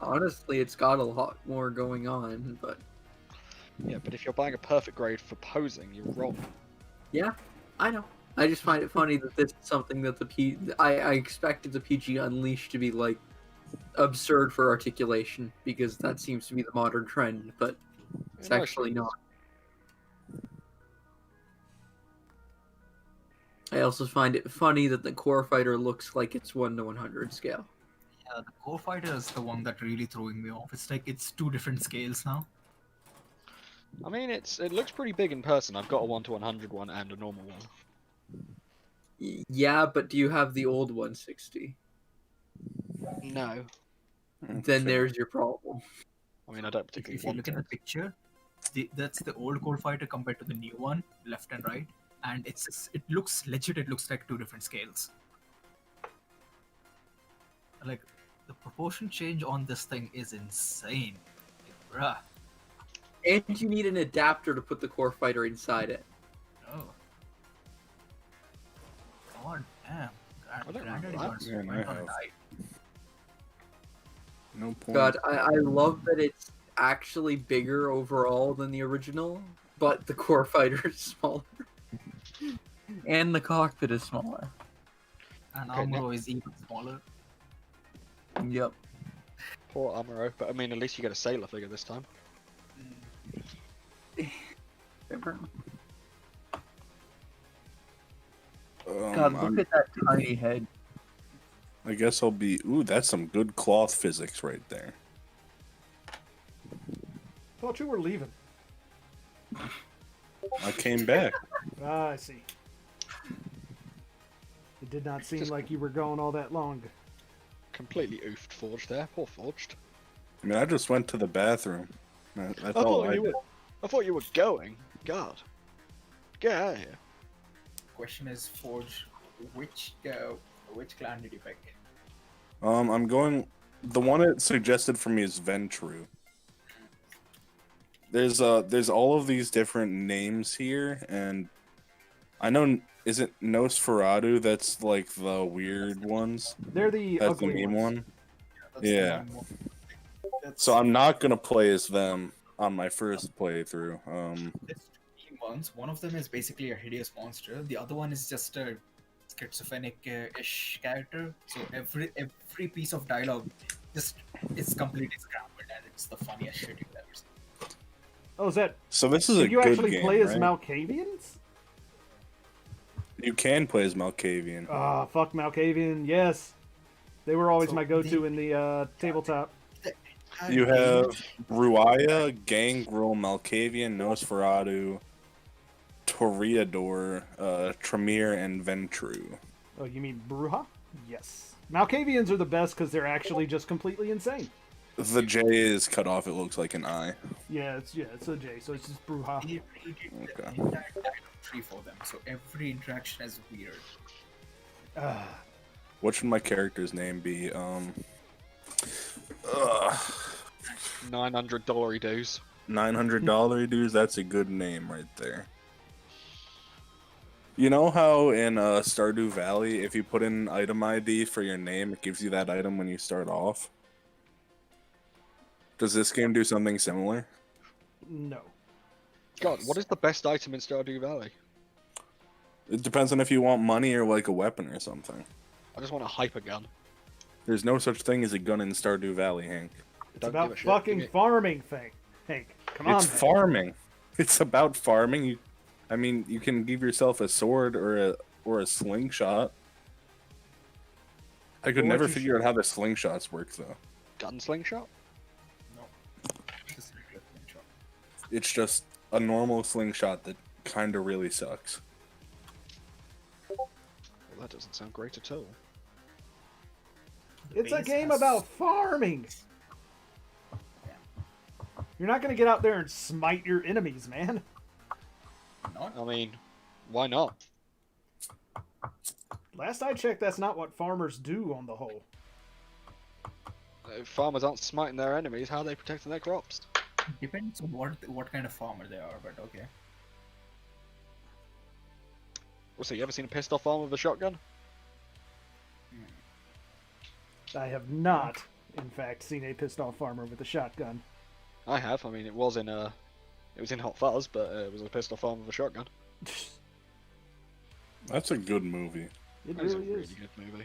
honestly, it's got a lot more going on, but Yeah, but if you're buying a perfect grade for posing, you're wrong. yeah, I know. I just find it funny that this is something that I expected the PG Unleashed to be like absurd for articulation because that seems to be the modern trend, but it's It mostly actually is. not. I also find it funny that the Core Fighter looks like it's 1:100 scale. Yeah, the Core Fighter is the one that really throwing me off. It's like it's two different scales now. I mean, it looks pretty big in person. I've got a 1:100 one and a normal one. Yeah, but do you have the old 160? No. Then there's your problem. I mean, I don't If particularly you want look at the picture, that's the old Core Fighter compared to the new one, left and right, and it looks legit. It looks like two different scales. Like the proportion change on this thing is insane. Like, bruh. And you need an adapter to put the Core Fighter inside it. Oh. God damn. I don't Granddaddy remember wants that. Yeah, went I on a have. diet. No point. God, I love that it's actually bigger overall than the original, but the Core Fighter is smaller. And the cockpit is smaller. And Okay, Amuro is even smaller. Yep. Poor Amuro, but I mean, at least you get a sailor figure this time. God, look at that tiny head. I guess I'll be. Ooh, that's some good cloth physics right there. Thought you were leaving. I came back. Ah, I see. It did not seem Just- like you were gone all that long. Completely oofed Forged there. Poor Forged. I mean, I just went to the bathroom. That's all I you did. I thought you were going. God. Get out of here. Question is, Forge, which clan did you pick? I'm going. The one it suggested for me is Ventru. There's all of these different names here, and I know, is it Nosferatu that's like the weird ones? They're the That's the ugly meme ones. one. That's the Yeah. one more. That's, So I'm not gonna play as them on my first playthrough. There's two main ones. One of them is basically a hideous monster. The other one is just a schizophrenic-ish character. So every piece of dialogue just is completely scrambled, and it's the funniest shit you've ever seen. Oh, is that? So this is Can a you good actually game, play as right? Malkavians? You can play as Malkavian. Ah, fuck Malkavian. Yes, they were always So my go-to the- in the tabletop. You have Ruaya, Gangrel, Malkavian, Nosferatu, Toreador, Tremere, and Ventru. Oh, you mean Bruja? Yes. Malkavians are the best because they're actually just completely insane. The J is cut off. It looks like an I. Yeah, it's a J, so it's just Bruja. They redid the Okay. entire dialogue tree for them, so every interaction is weird. Ah, What should my character's name be? $900 dues. $900 dudes. That's a good name right there. You know how in Stardew Valley, if you put in item ID for your name, it gives you that item when you start off? Does this game do something similar? no. God, what is the best item in Stardew Valley? It depends on if you want money or like a weapon or something. I just want a hyper gun. There's no such thing as a gun in Stardew Valley, Hank. It's Don't give about a shit. fucking Give me- farming thing. Hank, come on. It's Hank. farming. It's about farming. I mean, you can give yourself a sword or a slingshot. I could Or never what you figure out how the slingshots work though. Gun slingshot? No. Just regular slingshot. It's just a normal slingshot that kind of really sucks. Well, that doesn't sound great at all. The It's a base game has- about farming. You're not gonna get out there and smite your enemies, man. Not I mean, why not? Last I checked, that's not what farmers do on the whole. If farmers aren't smiting their enemies, how are they protecting their crops? depends on what kind of farmer they are, but okay. Also, you ever seen a pissed off farmer with a shotgun? I have not, in fact, seen a pissed off farmer with a shotgun. I have. I mean, it was in Hot Fuzz, but it was a pissed off farmer with a shotgun. That's a good movie. It That is a really really is. good movie.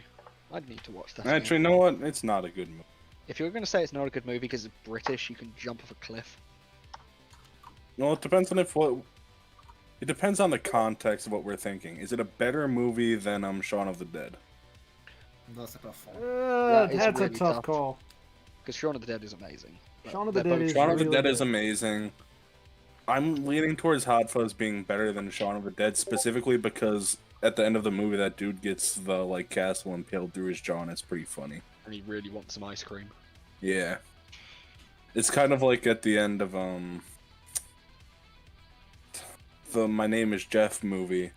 I'd need to watch that. Actually, you know what? It's not a good movie. If you're going to say it's not a good movie because it's British, you can jump off a cliff. Well, it depends on It depends on the context of what we're thinking. Is it a better movie than Shaun of the Dead? That's a tough one. That is That's a really tough tough. call. Because Shaun of the Dead is amazing. But Shaun of the they're Dead both- is Shaun of the really Dead is good. amazing. I'm leaning towards Hot Fuzz being better than Shaun of the Dead, specifically because at the end of the movie, that dude gets the like castle impaled through his jaw, and it's pretty funny. and he really wants some ice cream. Yeah, it's kind of like at the end of the My Name Is Jeff movie,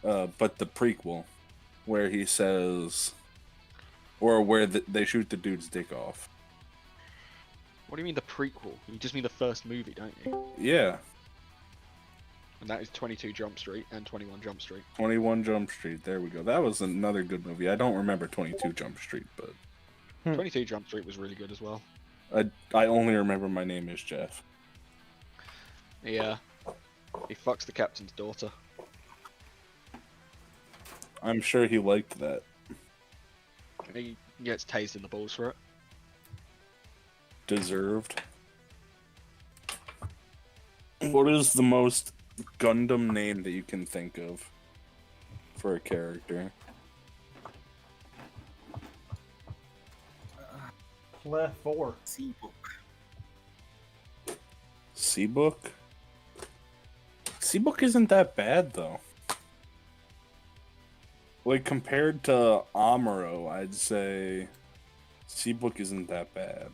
but the prequel, where he says, or where they shoot the dude's dick off. What do you mean the prequel? You just mean the first movie, don't you? Yeah, And that is 22 Jump Street and 21 Jump Street. 21 Jump Street. There we go. That was another good movie. I don't remember 22 Jump Street, but 22 Jump Street was really good as well. I only remember My Name Is Jeff. Yeah. He fucks the captain's daughter. I'm sure he liked that. And he gets tased in the balls for it. Deserved. What is the most Gundam name that you can think of for a character? Pleth 4. C-book. Seabook? Seabook isn't that bad though. Like compared to Amuro, I'd say Seabook isn't that bad.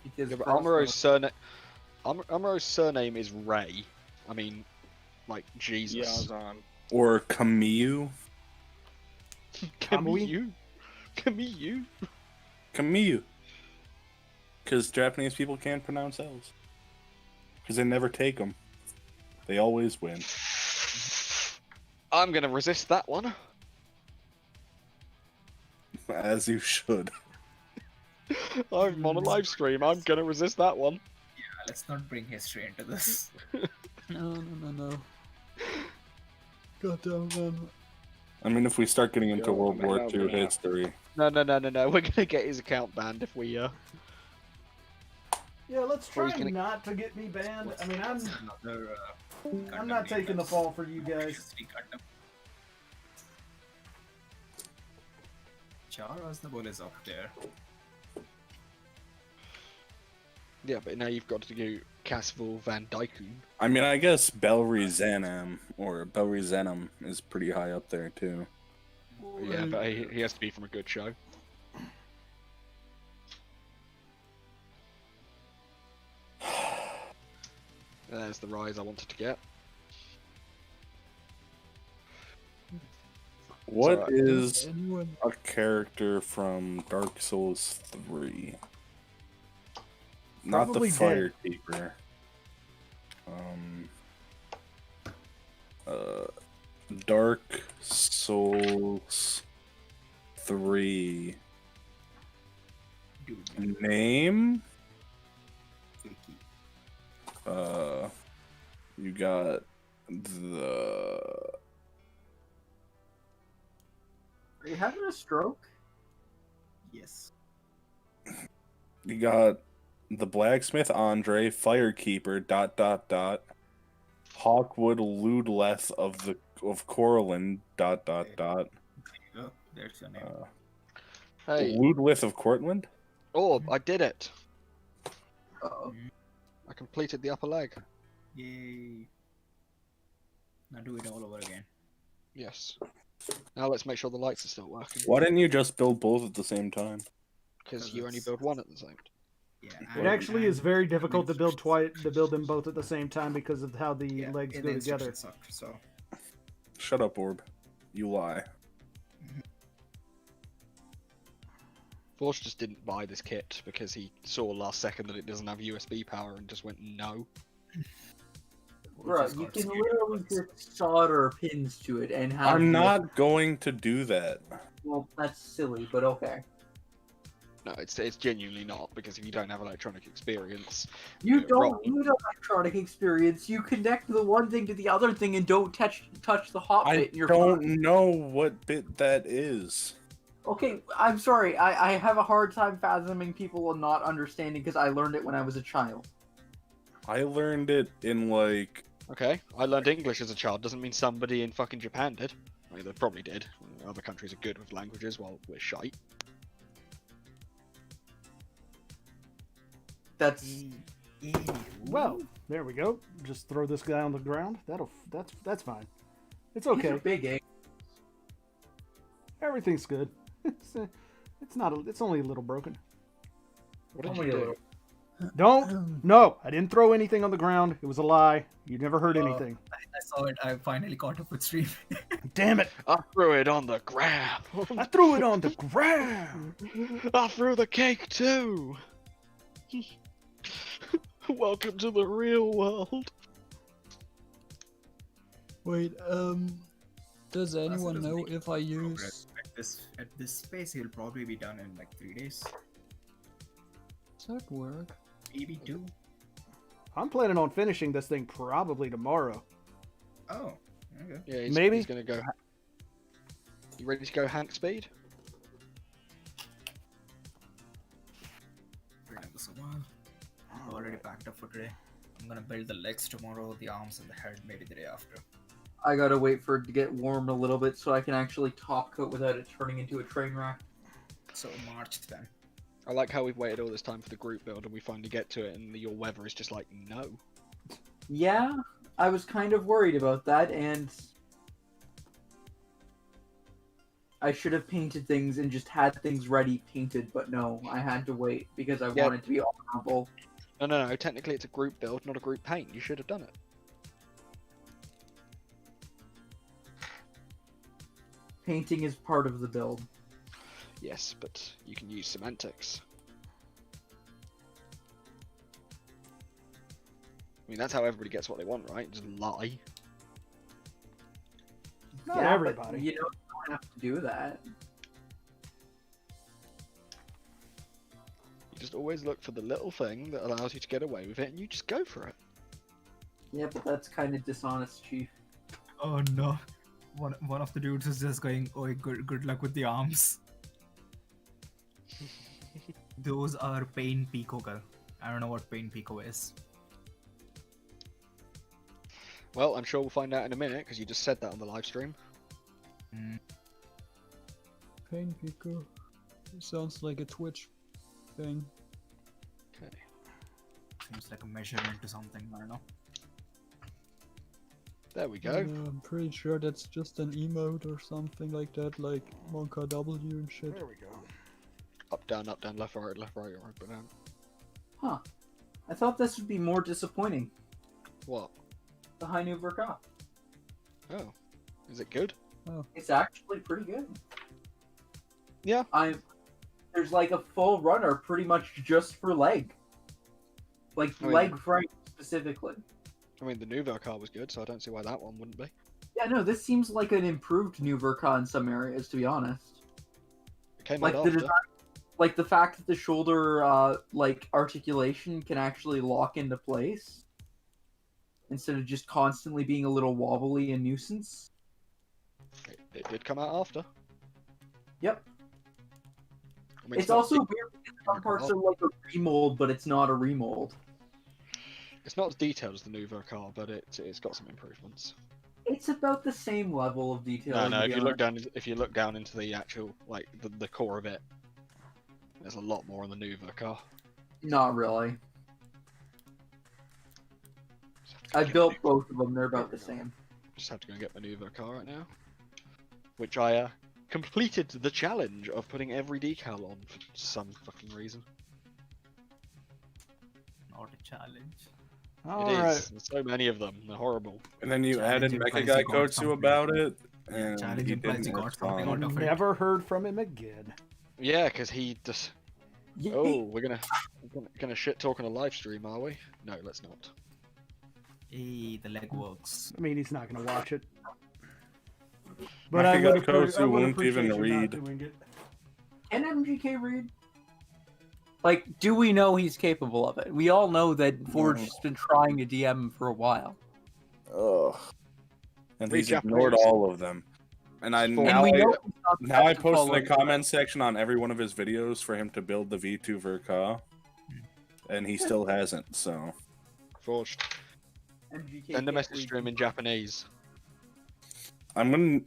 Because Yeah, but Amuro's surname... Amuro's surname is Ray. I mean, like Jesus. Yazan. Or Camus. Camus. Camus. Camus. Because Japanese people can't pronounce L's. Because they never take them. They always win. I'm gonna resist that one. As you should. I'm on a live stream. I'm gonna resist that one. Let's not bring history into this. No. God damn, man. I mean, if we start getting into Yo, World man, War that II would be history. No. We're gonna get his account banned if we Yeah, let's Or try he's gonna- not to get me banned. I mean, Another, I'm not taking the fall for you guys. Char Aznavour is up there. Yeah, but now you've got to do Castle Van Dyken. I mean, I guess Belrizanum or Belrizanum is pretty high up there too. Yeah, but he has to be from a good show. There's the rise I wanted to get. What alright. is Anyone? a character from Dark Souls 3? Not Probably the dead. Firekeeper. Dark Souls 3. Dude, Name? Vicky. You got the. Are you having a stroke? Yes. You got the blacksmith Andre, Firekeeper, ... Hawkwood Ludleth of Corlin, ... There you go. There's your name. Hey, Ludleth of Cortland? oh, I did it! Uh-oh. I completed the upper leg. Yay. Now do it all over again. Yes. Now let's make sure the lights are still working. Why didn't you just build both at the same time? Because you only build one at the same time. Yeah. It actually is very difficult to build them both at the same time because of how the legs go together. Suck, so. Shut up, Orb. You lie. Forge just didn't buy this kit because he saw last second that it doesn't have USB power and just went no. Bro, you can literally just solder pins to it and have. I'm not going to do that. Well, that's silly, but okay. No, it's genuinely not, because if you don't have electronic experience, You Yeah, don't wrong. need electronic experience. You connect the one thing to the other thing and don't touch the hot I bit. And you're don't fine. know what bit that is. Okay, I'm sorry. I have a hard time fathoming people and not understanding because I learned it when I was a child. I learned it in like. okay, I learned English as a child, doesn't mean somebody in fucking Japan did. I mean, they probably did. Other countries are good with languages while we're shite. That's Well, there we go. Just throw this guy on the ground. That's fine. It's these okay. are big, eh? Everything's good. It's only a little broken. What did Only you a do? little. No, I didn't throw anything on the ground. It was a lie. You never heard anything. I saw it. I finally caught up with stream. Damn it! I threw it on the ground. I threw it on the ground. I threw the cake too. Welcome to the real world. Wait, does anyone doesn't know make if I Progress. use... At this pace, he'll probably be done in like 3 days, Does that work? maybe 2. I'm planning on finishing this thing probably tomorrow. Oh, okay. Yeah, Maybe. he's gonna go. You ready to go Hank speed? Been up this a while. Already packed up for today. I'm gonna build the legs tomorrow, the arms and the head maybe the day after. I gotta wait for it to get warm a little bit so I can actually top coat without it turning into a train wreck. So March then. I like how we've waited all this time for the group build and we finally get to it and your weather is just like no. Yeah, I was kind of worried about that, and I should have painted things and just had things ready painted, but no, I had to wait because I Yeah. wanted to be honorable. No. Technically, it's a group build, not a group paint. You should have done it. Painting is part of the build. Yes, but you can use semantics. I mean, that's how everybody gets what they want, right? Just lie. Not Yeah, everybody. But you don't have to do that. You just always look for the little thing that allows you to get away with it, and you just go for it. Yeah, but that's kind of dishonest, Chief. Oh no. One of the dudes is just going, oh, good luck with the arms. Those are Pain Pico, girl. I don't know what Pain Pico is. Well, I'm sure we'll find out in a minute, because you just said that on the live stream. Pain Pico. Sounds like a Twitch thing. Okay. Seems like a measurement to something, I don't know. There we go. I'm pretty sure that's just an emote or something like that, like Monka W and shit. There we go. Up, down, left, right, right, down. Huh. I thought this would be more disappointing. What? The High New Verka. Oh. Is it good? It's actually pretty good. Yeah. There's like a full runner pretty much just for leg. Like I mean- leg frame specifically. I mean, the new car was good, so I don't see why that one wouldn't be. Yeah, no, this seems like an improved New Verka in some areas, to be honest. It came Like out the after. design, like the fact that the shoulder like articulation can actually lock into place instead of just constantly being a little wobbly and nuisance. It did come out after. Yep. I mean, It's not also de- weird because some parts are like a remold, but it's not a remold. It's not as detailed as the new car, but it's got some improvements. It's about the same level of detail. No, if you look down into the actual like the core of it, there's a lot more on the new car. Not really. I built both of them. They're about the same. Just have to go and get my new car right now, which I completed the challenge of putting every decal on for some fucking reason. Not a challenge. All It right. is. There's so many of them. They're horrible. And then you Challenge added implies Mecha you Guy got Kotsu something. about it, Yeah, and challenge he implies didn't you got something respond. out of it. Never heard from him again. Yeah, because he just. Yeah. Oh, we're gonna shit talk on a live stream, are we? No, let's not. Hey, the leg works. I mean, he's not going to watch it. But I would Kotsu won't even appreciate you not read. doing it. Can MGK read? Like, do we know he's capable of it? We all know that Forge has been trying to DM him for a while. Ugh. And Read he's ignored Japanese. all of them. And I And And now we I, know he's not the now I best at post in following the comment section on every one of his videos for him to build the V2 Verka, and he still hasn't. So Forged. MGK Send a can't message read. to him in Japanese. I'm gonna.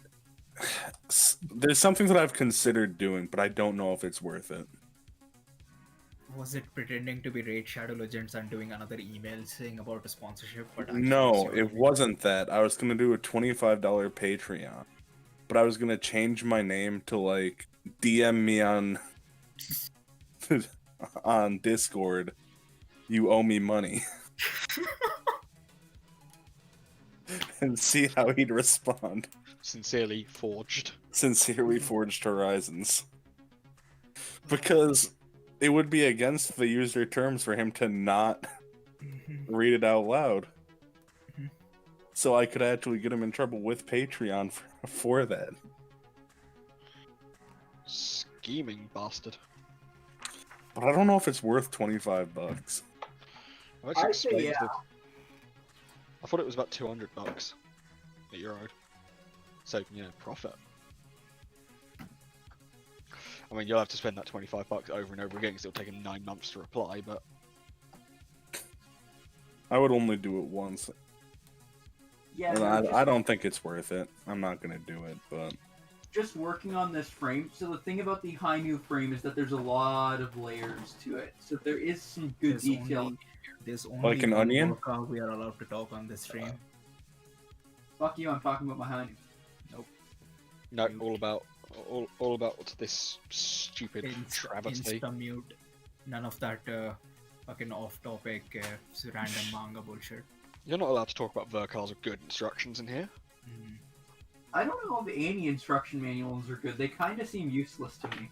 There's something that I've considered doing, but I don't know if it's worth it. Was it pretending to be Raid Shadow Legends and doing another email saying about a sponsorship? But actually No, it's your it wasn't that. I was gonna do a $25 Patreon, but I was gonna change my name to like DM me on on Discord. You owe me money, and see how he'd respond. Sincerely, Forged. Sincerely, Forged Horizons, because it would be against the user terms for him to not read it out loud. Mhm. So I could actually get him in trouble with Patreon for that. Scheming bastard. But I don't know if it's worth $25. Well, I'd that's say expensive. yeah. I thought it was about $200 that you're owed. So, yeah, profit. I mean, you'll have to spend that $25 over and over again because it'll take him 9 months to reply, but I would only do it once. Yeah, And no, I don't think it's worth it. I'm not gonna do it, but just working on this frame. So the thing about the high new frame is that there's a lot of layers to it. So there is some good There's detail. There's only Like an one onion? workout we are allowed to talk on this stream. Fuck you, I'm talking about my high new. no, all about this stupid travesty. Insta mute. None of that fucking off-topic, random manga bullshit. You're not allowed to talk about Verkars with good instructions in here. Mm. I don't know if any instruction manuals are good. They kind of seem useless to me.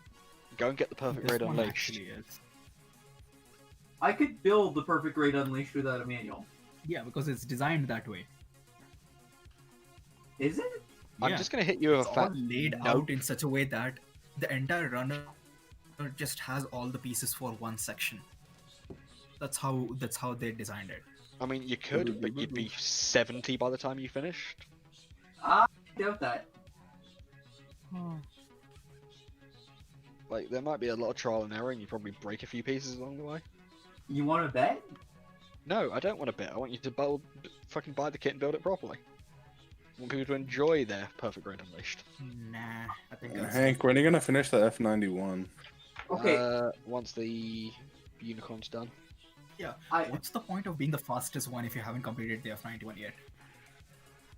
Go and get the perfect This raid one unleashed. actually is. I could build the perfect raid unleashed without a manual. Yeah, because it's designed that way. Is it? I'm Yeah. just gonna hit you with It's a all fat laid nope. out in such a way that the entire runner just has all the pieces for one section. That's how they designed it. I mean, you could, but you'd be 70 by the time you finished. I doubt that. Like, there might be a lot of trial and error, and you probably break a few pieces along the way. You want to bet? No, I don't want to bet. I want you to fucking buy the kit and build it properly. I want people to enjoy their perfect raid unleashed. Nah, I think that's Hank, when are you gonna finish the F91? Okay. Once the unicorn's done. yeah. I What's the point of being the fastest one if you haven't completed the F91 yet?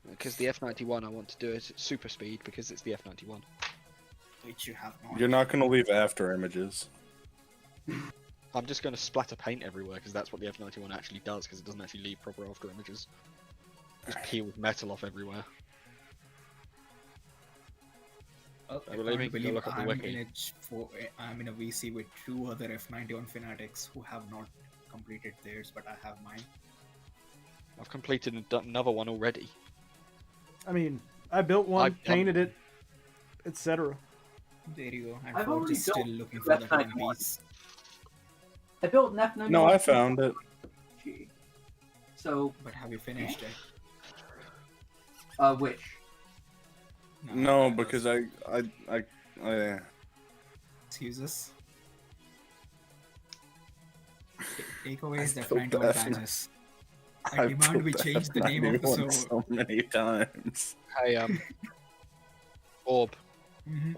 Because the F91, I want to do it at super speed because it's the F91. Which you have not. You're not gonna leave after images. I'm just going to splatter paint everywhere because that's what the F91 actually does because it doesn't actually leave proper after images. Just peels metal off everywhere. I believe me, can't go believe look up the I'm wiki. I'm in a VC with 2 other F91 fanatics who have not completed theirs, but I have mine. I've completed and done another one already. I mean, I built one, I've done painted it, etc. There you go. And I've Forge already is still built looking the for that one F91. piece. I built an F91. No, I found it. So, But have you finished it? which? No, that because was I excuses. Take away I the built the F91 F9. badges. I demand we change the name of the F91 server. so many times. Hey, Orb, Mhm.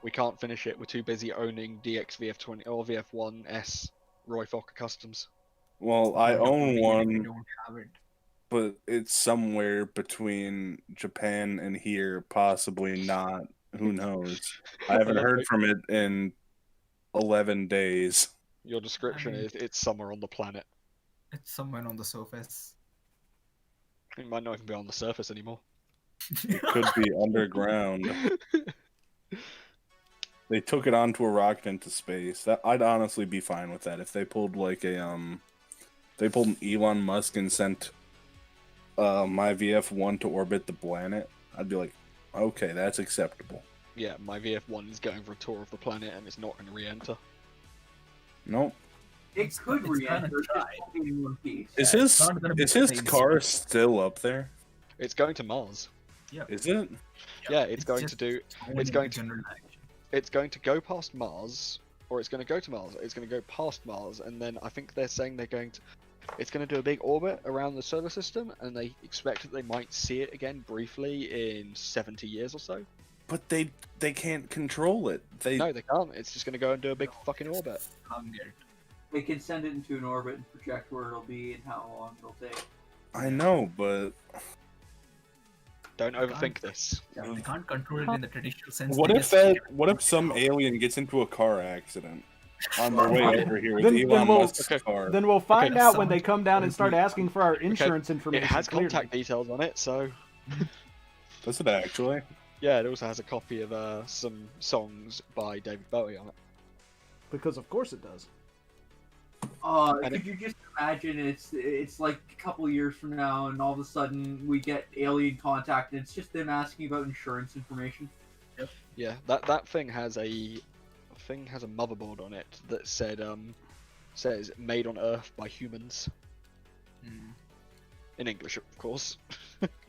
we can't finish it. We're too busy owning DX VF20 or VF1S Roy Fokker customs. Well, I own We one, don't have it. but it's somewhere between Japan and here, possibly not. Who knows? I haven't heard from it in 11 days. Your description I mean- is it's somewhere on the planet. It's somewhere on the surface. It might not even be on the surface anymore. It could be underground. They took it onto a rocket into space. That I'd honestly be fine with that if they pulled like a they pulled an Elon Musk and sent my VF1 to orbit the planet. I'd be like, okay, that's acceptable. Yeah, my VF1 is going for a tour of the planet and it's not going to re-enter. Nope. It could it's re-enter. gonna It's try. just won't be in one piece. Is Yeah, his it's not gonna be is the his same car speed. still up there? It's going to Mars. Is it? Yeah, it's going to just do. going It's in going the to. general direction. It's going to go past Mars, or it's going to go to Mars. It's going to go past Mars, and then I think they're saying they're going to. It's going to do a big orbit around the solar system, and they expect that they might see it again briefly in 70 years or so. But they can't control it. They No, they can't. It's just going to go and do a big fucking orbit. Hunger. They can send it into an orbit and project where it'll be and how long it'll take. I know, but Don't overthink this. Yeah, they can't control it in the traditional sense. what they if just that? keep it What if some out. alien gets into a car accident on their way over here with Then Elon we'll- Musk's Okay. car? Then we'll find out when Someone- they come down and start asking for our insurance It information. has clearly. contact details on it, so Does it actually? yeah. It also has a copy of some songs by David Bowie on it. Because of course it does. And Could you just imagine it's like a couple years from now, and all of a sudden we get alien contact, and it's just them asking about insurance information. Yeah, that thing has a motherboard on it that says made on Earth by humans. Mm. In English, of course.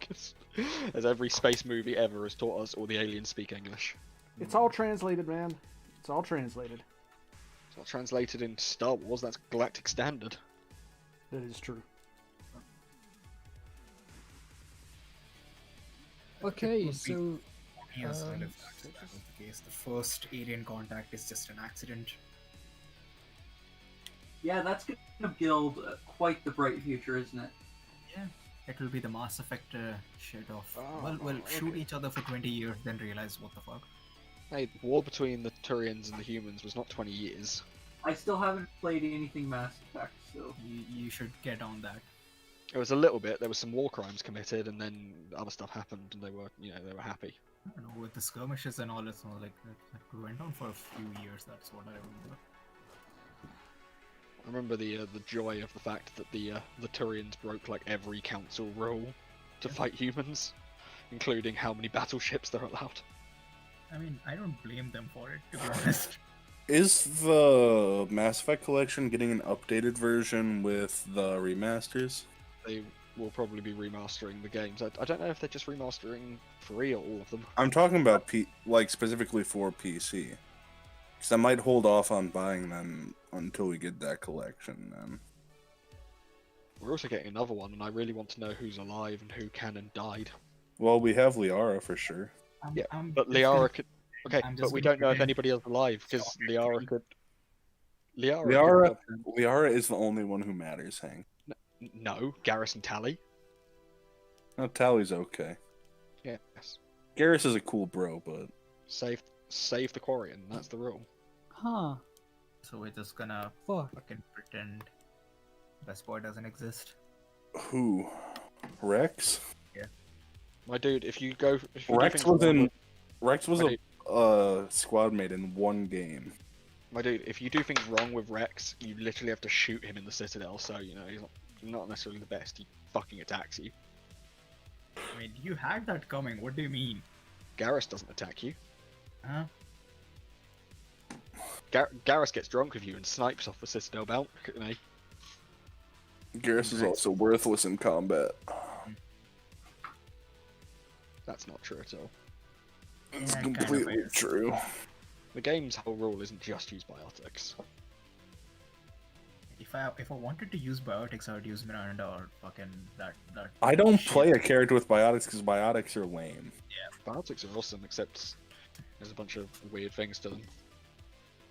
'Cause as every space movie ever has taught us, all the aliens speak English. It's all translated, man. It's all translated. It's not translated into Star Wars, that's Galactic Standard. That is true. Okay, would be- so Yes, Um, and if that was the case, the first alien contact is just an accident. Yeah, that's going to build quite the bright future, isn't it? Yeah, it will be the Mass Effect shit of Oh, we'll shoot okay. each other for 20 years, then realize what the fuck. Hey, the war between the Turians and the humans was not 20 years. I still haven't played anything Mass Effect, so You should get on that. It was a little bit. There was some war crimes committed, and then other stuff happened, and they were happy. I don't know, with the skirmishes and all, it's not like that went on for a few years. That's what I remember. I remember the joy of the fact that the Turians broke like every council rule to fight humans, including how many battleships they're allowed. I mean, I don't blame them for it, to be honest. Is the Mass Effect collection getting an updated version with the remasters? They will probably be remastering the games. I don't know if they're just remastering 3 or all of them. I'm talking about specifically for PC. Because I might hold off on buying them until we get that collection then. We're also getting another one, and I really want to know who's alive and who can and died. Well, we have Liara for sure. Yeah, I'm but just Liara gonna- could. Okay, I'm but just we gonna don't know if pretend- anybody else is alive because Liara could. Liara is the only one who matters, Hank. No, Garrus and Tally. No, Tally's okay. Yes. Garrus is a cool bro, but Save the Quarian. That's the rule. Huh. So we're just gonna Fuck. fucking pretend Best Boy doesn't exist. who? Rex? My dude, if you do Rex things was wrong in. with- Rex was My a squad mate in one game. My dude, if you do things wrong with Rex, you literally have to shoot him in the Citadel. So he's not necessarily the best. He fucking attacks you. I mean, you had that coming. What do you mean? Garrus doesn't attack you. Huh? Garrus gets drunk with you and snipes off the Citadel belt. Garrus is also worthless in combat. That's not true at all. It's Yeah, it kind of completely is. true. The game's whole rule isn't just use biotics. If I wanted to use biotics, I would use Miranda or fucking that. I don't shit. play a character with biotics because biotics are lame. Biotics are awesome, except there's a bunch of weird things to them.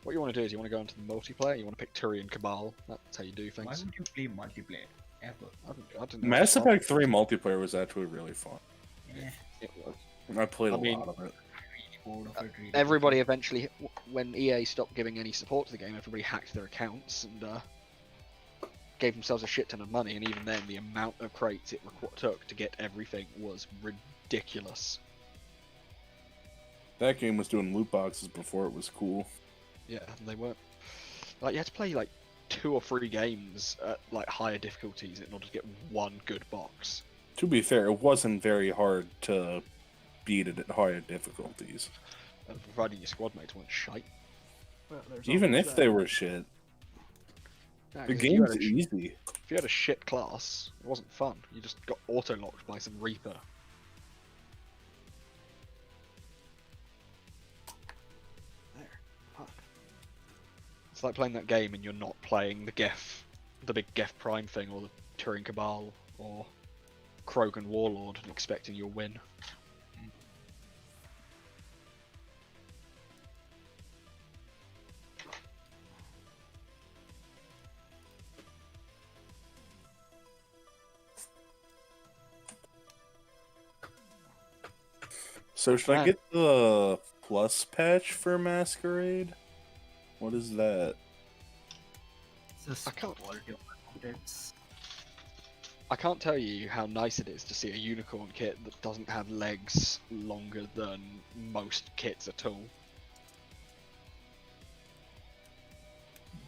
What you want to do is you want to go into the multiplayer, you want to pick Turian Cabal, that's how you do Why things. would you play multiplayer ever? I didn't know Mass it's fun. Effect 3 multiplayer was actually really fun. Eh, It was. I played I a mean- lot of it. bored of it really. Everybody eventually, when EA stopped giving any support to the game, everybody hacked their accounts and gave themselves a shit ton of money, and even then the amount of crates it took to get everything was ridiculous. That game was doing loot boxes before it was cool. Yeah, they weren't. Like, you had to play like 2 or 3 games at like higher difficulties in order to get one good box. To be fair, it wasn't very hard to beat it at higher difficulties. And providing your squad mates weren't shite. Well, there's Even always if that. they were shit. Yeah, The 'cause if you had game's a sh- easy. If you had a shit class, it wasn't fun. You just got auto-locked by some Reaper. There. Fuck. It's like playing that game and you're not playing the big Geth Prime thing, or the Turing Cabal, or Krogan Warlord, and expecting you'll win. So should I Man. get the plus patch for Masquerade? What is that? It's just I can't- quality of content. I can't tell you how nice it is to see a unicorn kit that doesn't have legs longer than most kits at all.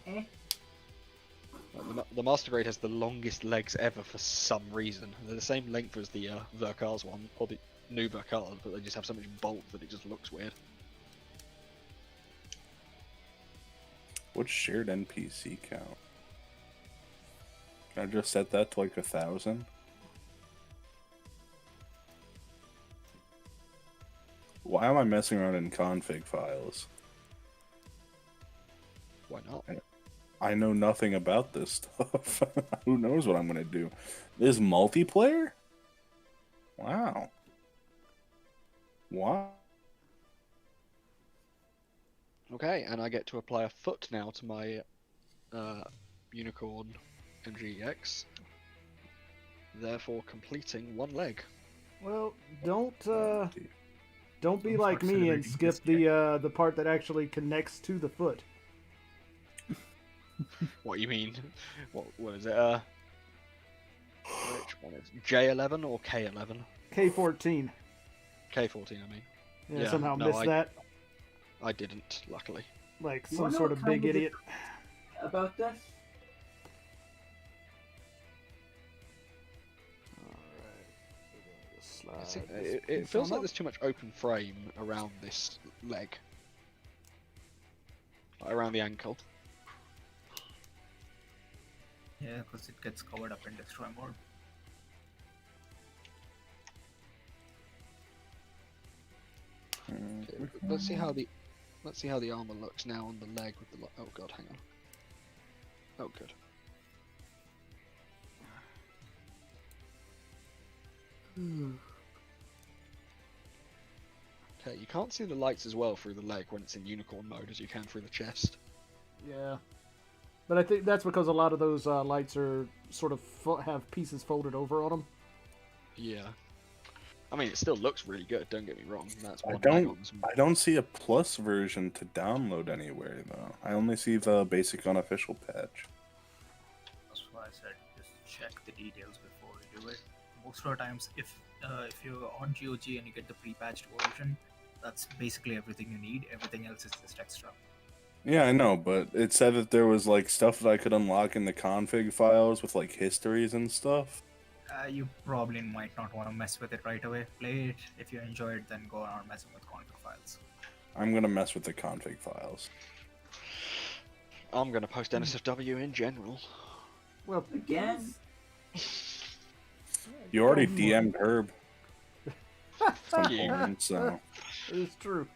Like, the Master Grade has the longest legs ever for some reason. They're the same length as the Verkar's one, or the new Verkar, but they just have so much bulk that it just looks weird. What's shared NPC count? Can I just set that to like 1,000? Why am I messing around in config files? Why not? I know nothing about this stuff. Who knows what I'm gonna do? This multiplayer? Wow. Wow. Okay, and I get to apply a foot now to my Unicorn MGEX, therefore completing one leg. Well, don't be like me and Accelerating skip this the part that actually connects to the foot. What you mean? What is it? Which one is it? J11 or K11? K14. K14, I mean. Yeah, Yeah, somehow no, missed that. I didn't, luckily. Like You some wanna sort know of what big kind of idiot. About this? It feels like there's too much open frame around this leg. Like around the ankle. Yeah, because it gets covered up in destroy mode. Okay, let's see how the armor looks now on the leg with the oh god, hang on. Oh good. Okay, you can't see the lights as well through the leg when it's in unicorn mode as you can through the chest. Yeah. But I think that's because a lot of those lights are sort of have pieces folded over on them. Yeah. I mean, it still looks really good. Don't get me wrong. That's I one don't. leg on some- I don't see a plus version to download anywhere though. I only see the basic unofficial patch. That's why I said just check the details before you do it. Most of the times, if you're on GOG and you get the pre-patched version, that's basically everything you need. Everything else is just extra. Yeah, I know, but it said that there was like stuff that I could unlock in the config files with like histories and stuff. You probably might not want to mess with it right away. Play it. If you enjoy it, then go on messing with config files. I'm gonna mess with the config files. I'm gonna post NSFW in general. Well, Again? You already DM'd Herb. Fuck you. So it's true.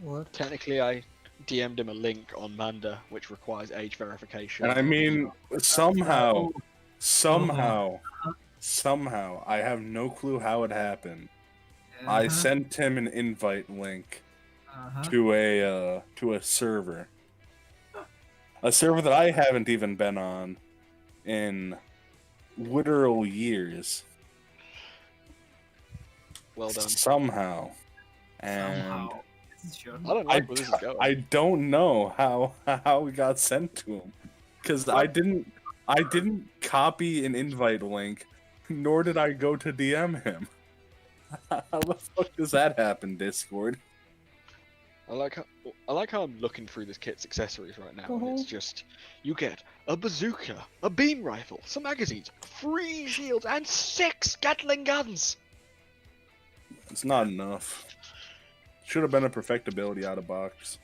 What? Technically, I DM'd him a link on Manda, which requires age verification. and I mean, somehow, I have no clue how it happened. I sent him an invite link to a server that I haven't even been on in literal years. Well done. Somehow, and Somehow. Sure. I don't like where this is going. I don't know how it got sent to him because I didn't copy an invite link, nor did I go to DM him. How the fuck does that happen, Discord? I like how I'm looking through this kit's accessories right now, and it's just you get a bazooka, a beam rifle, some magazines, 3 shields, and 6 Gatling guns. It's not enough. Should have been a perfectibility out of box.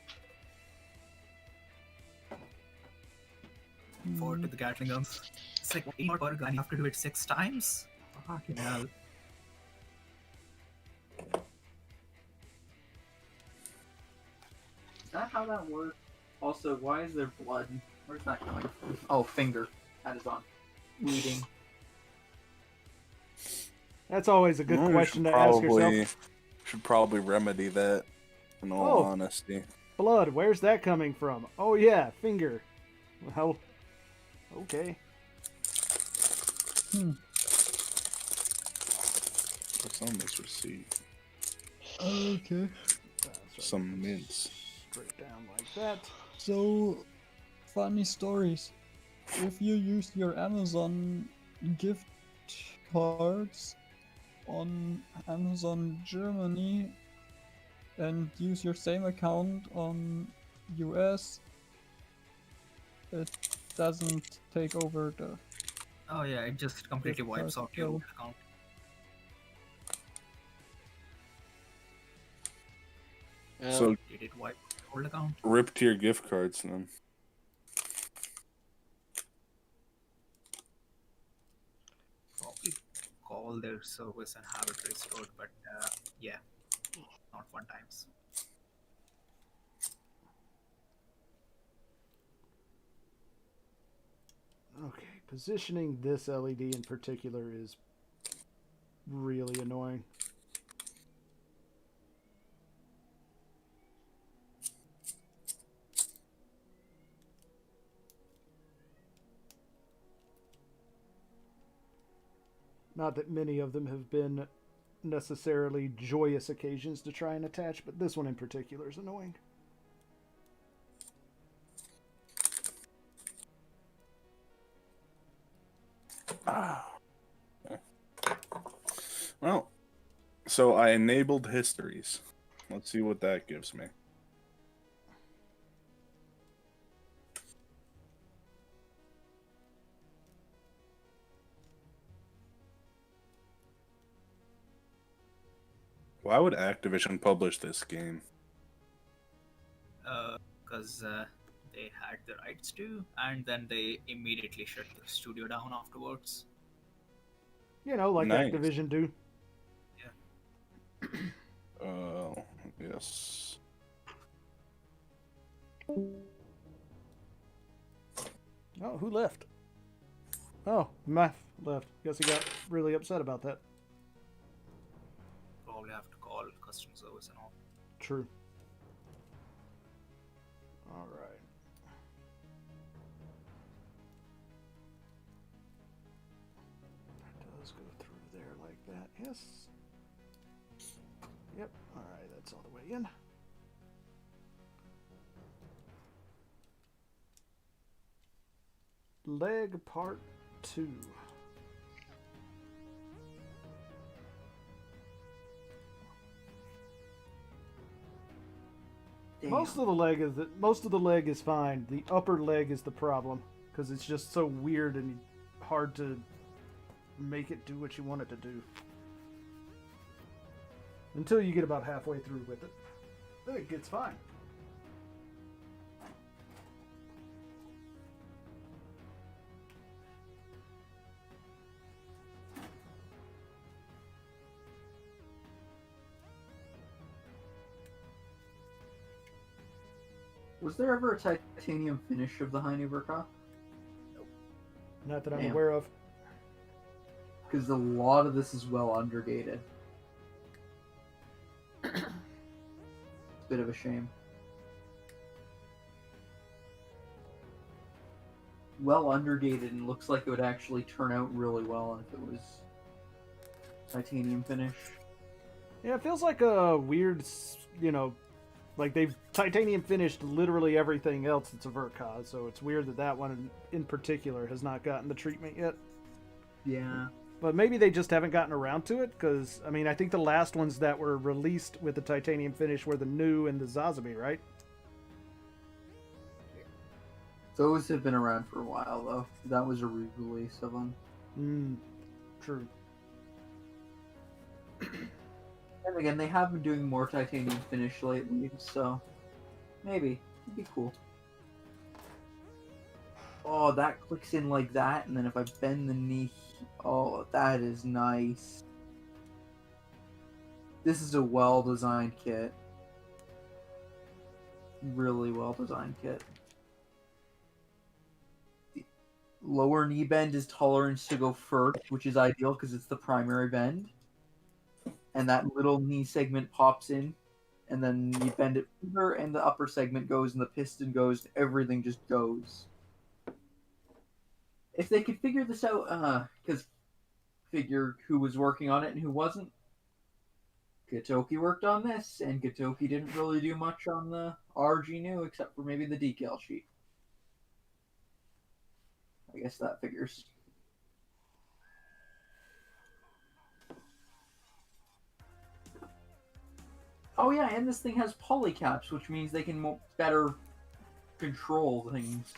Forward to the Gatling guns. It's like 8 per gun, you have to do it 6 times? Fucking hell. Is that how that works? Also, why is there blood? Where's that coming from? Oh, finger. That is on. Bleeding. That's always a good Well, we question should to ask yourself. Should probably remedy that, in all honesty. Blood, where's that coming from? Oh yeah, finger. Well, okay. What's on this receipt? Okay. Some mints. Straight down like that. So, funny stories. If you use your Amazon gift cards on Amazon Germany and use your same account on US, it doesn't take over the Oh yeah, it just completely Gift wipes card out your kill. account. So Did it wipe your old account? rip to your gift cards then. Probably call their service and have it restored, but yeah, not fun times. Okay, positioning this LED in particular is really annoying. Not that many of them have been necessarily joyous occasions to try and attach, but this one in particular is annoying. Ah. Well, so I enabled histories. Let's see what that gives me. Why would Activision publish this game? Because they had the rights to, and then they immediately shut the studio down afterwards. You know, like Nice. Activision do. Yes. Oh, who left? Oh, Math left. Guess he got really upset about that. Probably have to call customer service and all. True. All right. It does go through there like that. Yes. Yep. All right. That's all the way in. Leg part 2. Most of the leg is fine. The upper leg is the problem because it's just so weird and hard to make it do what you want it to do. Until you get about halfway through with it, then it gets fine. Was there ever a titanium finish of the Hainu Verka? Not that I'm Damn. aware of. Because a lot of this is well undergated. It's a bit of a shame. Well undergated and looks like it would actually turn out really well if it was titanium finish. Yeah, it feels like a weird, you know, like they've titanium finished literally everything else that's a Verka, so it's weird that that one in particular has not gotten the treatment yet. Yeah. But maybe they just haven't gotten around to it, because, I mean, I think the last ones that were released with the titanium finish were the new and the Zazabi, right? Those have been around for a while, though. That was a re-release of them. True. And again, they have been doing more titanium finish lately, so maybe it'd be cool. Oh, that clicks in like that, and then if I bend the knee, oh, that is nice. This is a well-designed kit. Really well-designed kit. The lower knee bend is tolerance to go first, which is ideal because it's the primary bend. And that little knee segment pops in, and then you bend it further, and the upper segment goes, and the piston goes, and everything just goes. If they could figure this out, because figure who was working on it and who wasn't. Gatoki worked on this, and Gatoki didn't really do much on the RG New, except for maybe the decal sheet. I guess that figures. Oh yeah, and this thing has polycaps, which means they can better control things.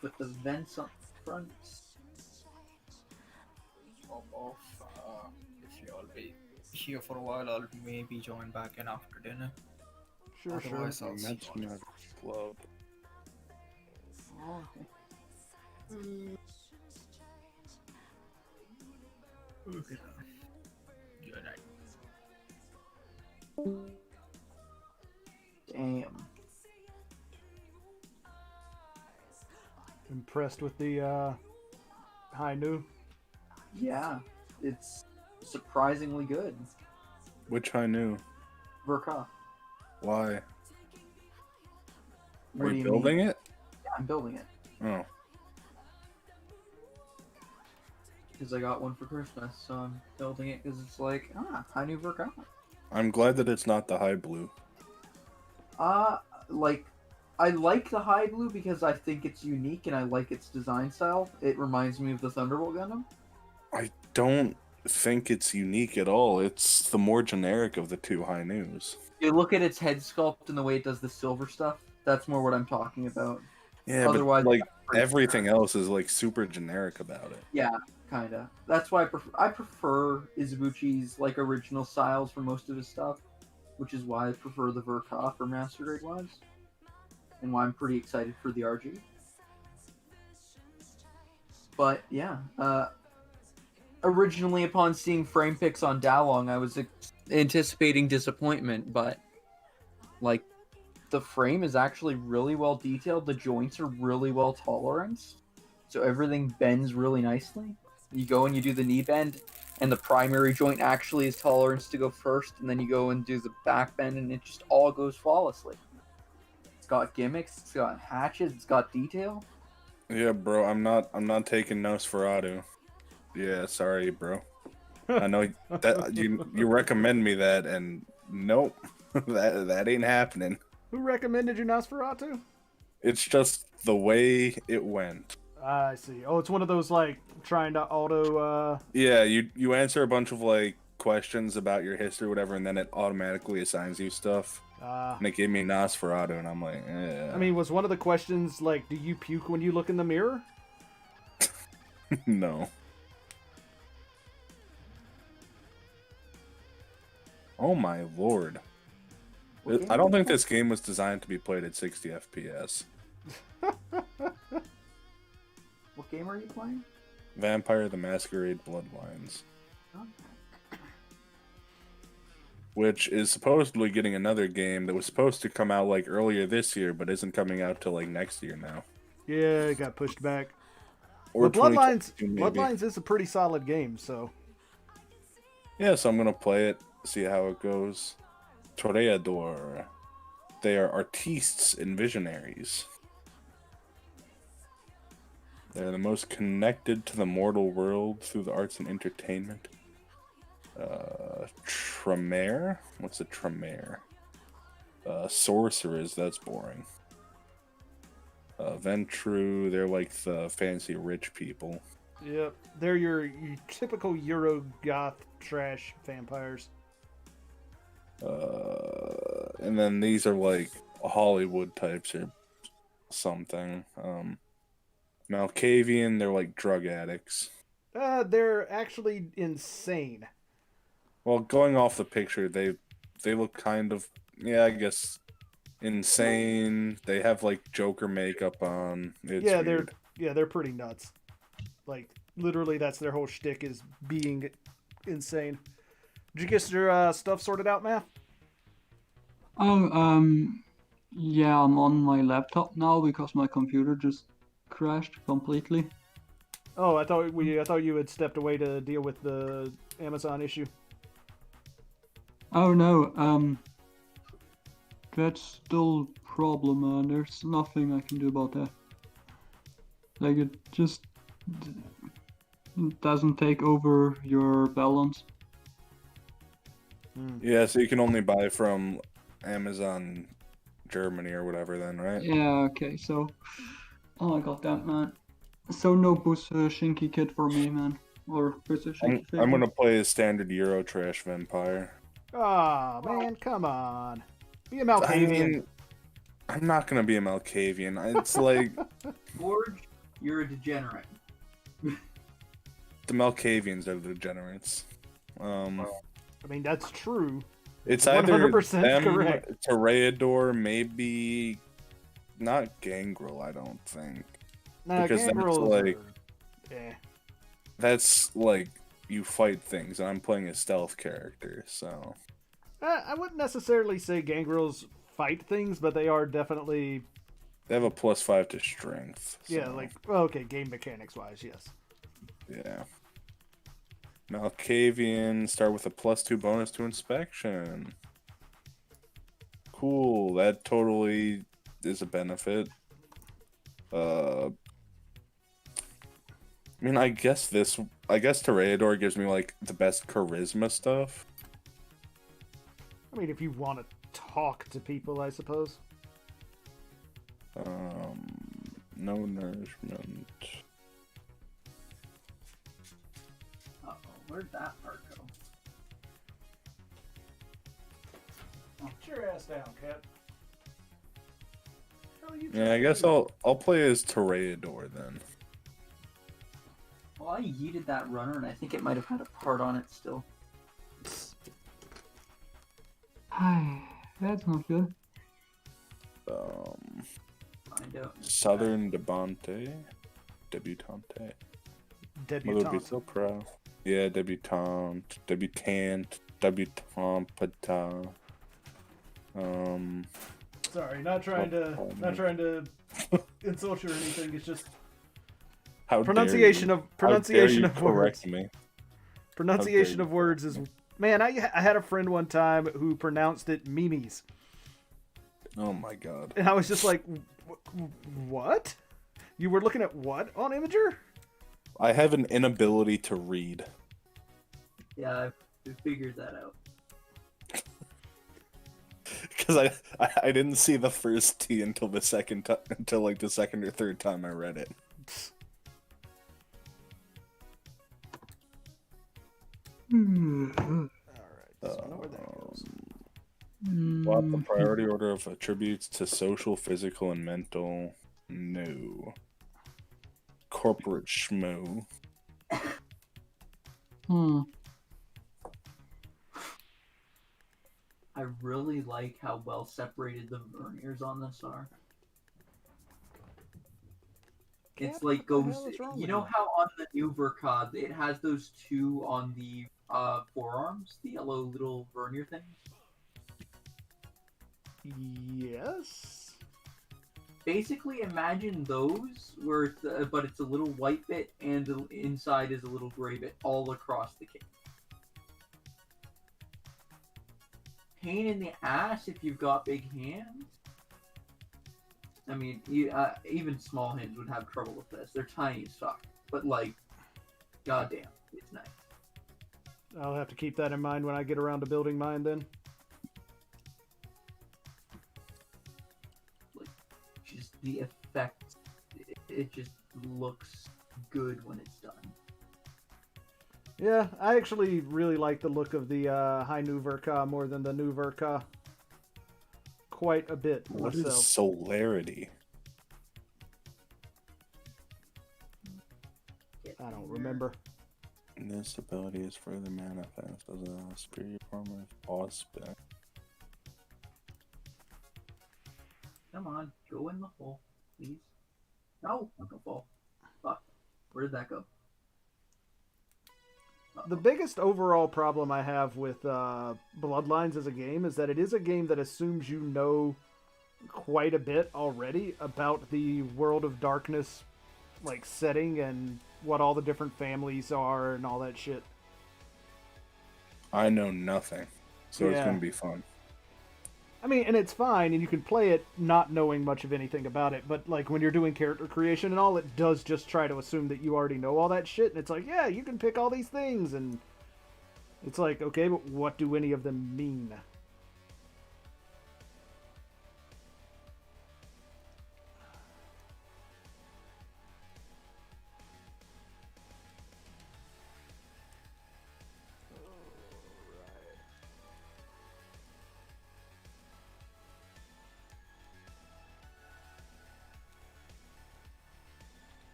Put the vents up front. If you all be here for a while, I'll maybe join back in after dinner. Sure, Otherwise, sure. I'll see That's you all. not club. Oh, okay. Okay. Good night. Damn. Impressed with the high new. Yeah, it's surprisingly good. Which I knew. Verka. Why? What Are do you you building mean? it? Yeah, I'm building it. Oh. Because I got one for Christmas, so I'm building it because it's like, high new Verka. I'm glad that it's not the high blue. Like, I like the high blue because I think it's unique and I like its design style. It reminds me of the Thunderbolt Gundam. I don't think it's unique at all. It's the more generic of the two high news. You look at its head sculpt and the way it does the silver stuff. That's more what I'm talking about. Yeah, Otherwise, but like it's pretty everything else is like super generic about it. Yeah, kinda. That's why I prefer Izubuchi's like original styles for most of his stuff, which is why I prefer the Verka for Master Grade wise, and why I'm pretty excited for the RG. But yeah, originally upon seeing frame pics on Dalong, I was anticipating disappointment, but like the frame is actually really well detailed. The joints are really well toleranced, so everything bends really nicely. You go and you do the knee bend, and the primary joint actually is tolerance to go first, and then you go and do the back bend, and it just all goes flawlessly. It's got gimmicks, it's got hatches, it's got detail. Yeah, bro, I'm not taking Nosferatu. Yeah, sorry, bro. I know that you recommend me that, and nope, that ain't happening. Who recommended you Nosferatu? It's just the way it went. I see. Oh, it's one of those like trying to auto. Yeah, you answer a bunch of like questions about your history, or whatever, and then it automatically assigns you stuff. And it gave me Nosferatu, and I'm like, eh. I mean, was one of the questions like, do you puke when you look in the mirror? No. Oh my lord. I don't think this game was designed to be played at 60 FPS. What game are you playing? Vampire the Masquerade Bloodlines. Which is supposedly getting another game that was supposed to come out like earlier this year, but isn't coming out till like next year now. Yeah, it got pushed back. Or but Bloodlines 2022 maybe. Bloodlines is a pretty solid game, so. Yeah, so I'm gonna play it, see how it goes. Toreador. They are artistes and visionaries. They're the most connected to the mortal world through the arts and entertainment. Tremere? What's a Tremere? Sorcerers, that's boring. Ventru, they're like the fancy rich people. Yep, they're your typical Euro goth trash vampires. And then these are like Hollywood types or something. Malkavian, they're like drug addicts. They're actually insane. Well, going off the picture, they look kind of, yeah, I guess, insane. They have like Joker makeup on. It's weird. they're pretty nuts. Like literally, that's their whole shtick is being insane. Did you get your stuff sorted out, Matt? Oh, yeah, I'm on my laptop now because my computer just crashed completely. Oh, I thought you had stepped away to deal with the Amazon issue. Oh no, that's still a problem, man. There's nothing I can do about that. Like, it just doesn't take over your balance. Yeah, so you can only buy from Amazon Germany or whatever then, right? Yeah, okay, so... Oh, I got that, man. So no Shinky kit for me, man. Or Shinky I'm gonna play a standard Euro trash vampire. Ah, man, come on. Be a Malkavian. I mean, I'm not gonna be a Malkavian. It's like... Forge, you're a degenerate. The Malkavians are the degenerates. I mean, that's true. It's 100% either them, correct. Toreador, maybe not Gangrel. I don't think. Nah, because Gangrels that's like, yeah. that's like you fight things, and I'm playing a stealth character, so. I wouldn't necessarily say Gangrels fight things, but they are definitely. They have a +5 to strength. So. Yeah, like okay, game mechanics wise, yes. Yeah. Malkavian start with a +2 bonus to inspection. Cool, that totally is a benefit. I mean, I guess Toreador gives me like the best charisma stuff. I mean, if you want to talk to people, I suppose. No nourishment. Uh-oh, where'd that part go? Get your ass down, cat. Yeah, I guess I'll play as Toreador then. Well, I yeeted that runner, and I think it might have had a part on it still. That's not good. Find out. Southern Debutante. Mother would be so proud. Yeah, debutante. Debutante. Sorry, not trying to insult you or anything. It's just How pronunciation dare of you. pronunciation How dare you of words. correct me. Pronunciation you of words is, man. I had a friend one time who pronounced it memes, Oh my god. and I was just like, what? You were looking at what on Imager? I have an inability to read. Yeah, I figured that out. Because I didn't see the first T until the second until like the second or third time I read it. Alright, so I know where that goes. What the priority order of attributes to social, physical, and mental? No. Corporate schmoo. I really like how well separated the verniers on this are. It's like what the goes. hell is wrong You with know you? how on the new Verkad it has those two on the forearms, the yellow little vernier things. Yes. Basically, imagine those where it's but it's a little white bit and the inside is a little gray bit all across the case. Pain in the ass if you've got big hands. I mean, even small hands would have trouble with this. They're tiny as fuck, but like, goddamn, it's nice. I'll have to keep that in mind when I get around to building mine then. Like, just the effect, it just looks good when it's done. Yeah, I actually really like the look of the High New Verka more than the New Verka. Quite a bit What is myself. solarity? I don't remember. This ability is further manifest as a superior form of boss spec. Come on, go in the hole, please. No, not the hole. Fuck. Where did that go? The biggest overall problem I have with Bloodlines as a game is that it is a game that assumes you know quite a bit already about the World of Darkness like setting and what all the different families are and all that shit. I know nothing, so it's Yeah. gonna be fun. I mean, and it's fine, and you can play it not knowing much of anything about it, but like when you're doing character creation and all, it does just try to assume that you already know all that shit, and it's like, yeah, you can pick all these things, and it's like, okay, but what do any of them mean?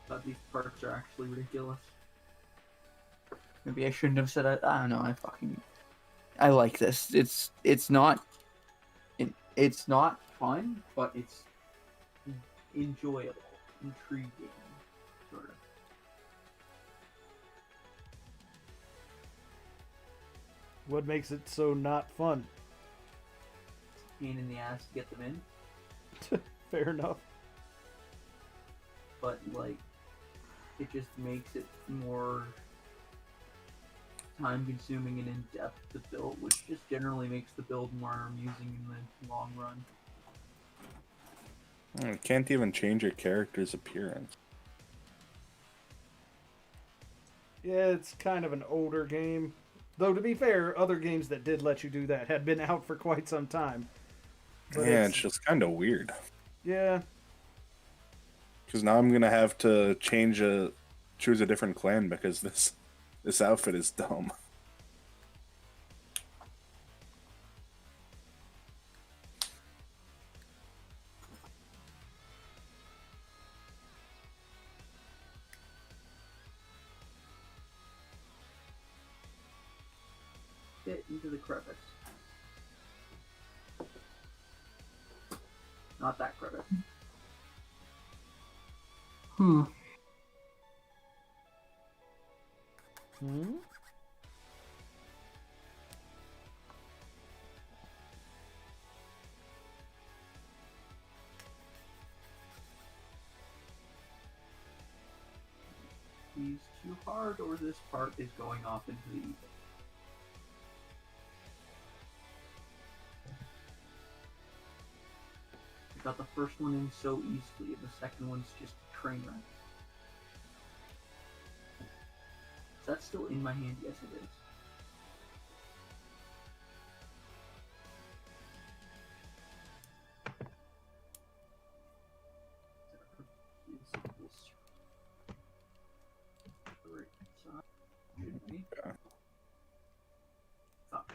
But these parts are actually ridiculous. Maybe I shouldn't have said it. I don't know. I like this. It's not fun, but it's enjoyable, intriguing, sort of. What makes it so not fun? Pain in the ass to get them in, Fair enough. but like it just makes it more time-consuming and in-depth to build, which just generally makes the build more amusing in the long run. You can't even change your character's appearance. Yeah, it's kind of an older game. Though, to be fair, other games that did let you do that had been out for quite some time. But Yeah, it's just kind of weird. Yeah. Because now I'm gonna have to choose a different clan because this outfit is dumb. Get into the crevice. Not that crevice. Hmm. He's too hard, or this part is going off into the ether. I got the first one in so easily, and the second one's just a train wreck. Is that still in my hand? Yes, it is. Shouldn't be. Yeah. Fuck.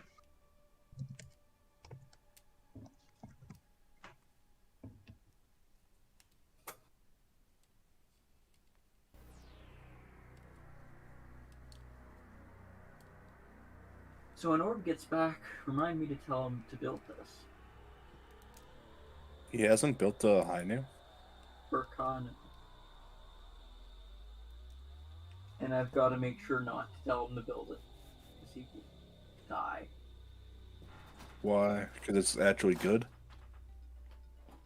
So when Orb gets back, remind me to tell him to build this. He hasn't built a Hainu? Burkhan. And I've got to make sure not to tell him to build it. Because he will die. Why? Because it's actually good?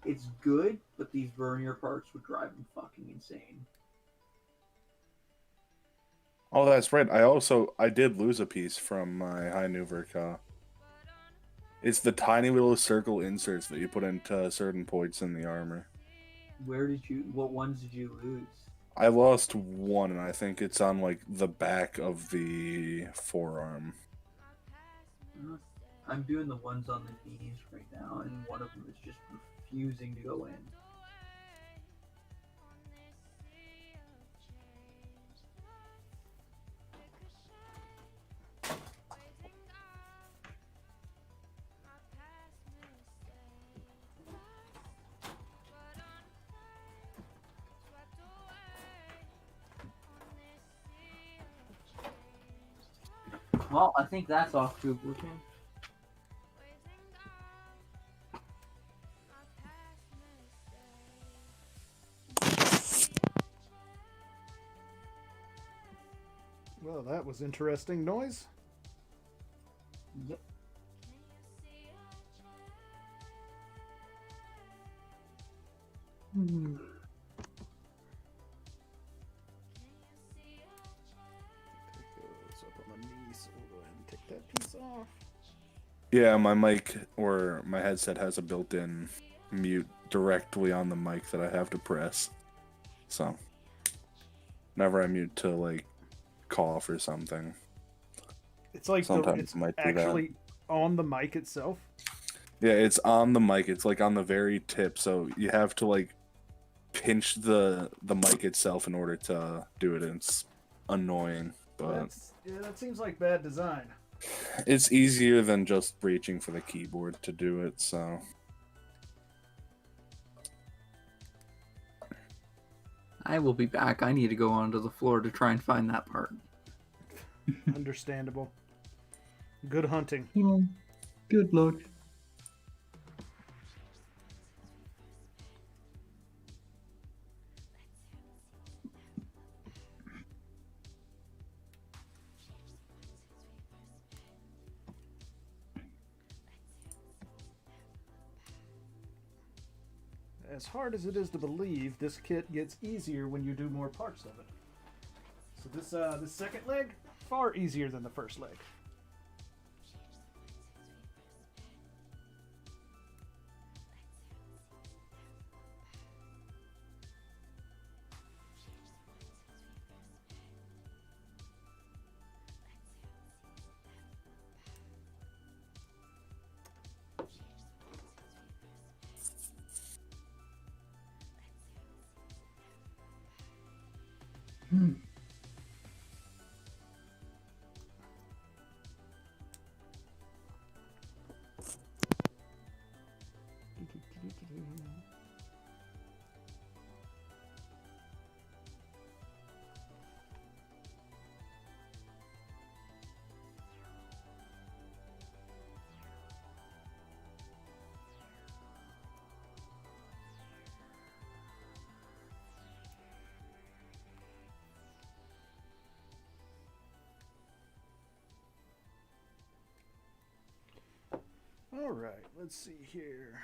It's good, but these vernier parts would drive him fucking insane. Oh, that's right. I did lose a piece from my Hainu Verka. It's the tiny little circle inserts that you put into certain points in the armor. What ones did you lose? I lost one, and I think it's on, like, the back of the forearm. I'm doing the ones on the knees right now, and one of them is just refusing to go in. Well, I think that's off to a good hand. Well, that was interesting noise. Yep. Take those up on my knees, so we'll go ahead and take that piece off. Yeah, my mic or my headset has a built-in mute directly on the mic that I have to press. So, whenever I mute to, like, cough or something. It's like Sometimes it's it might do that. actually on the mic itself. Yeah, it's on the mic. It's, like, on the very tip, so you have to, like, pinch the mic itself in order to do it. It's annoying, but That seems like bad design. it's easier than just reaching for the keyboard to do it, so... I will be back. I need to go onto the floor to try and find that part. Understandable. Good hunting. Good luck. As hard as it is to believe, this kit gets easier when you do more parts of it. So this second leg, far easier than the first leg. All right, let's see here.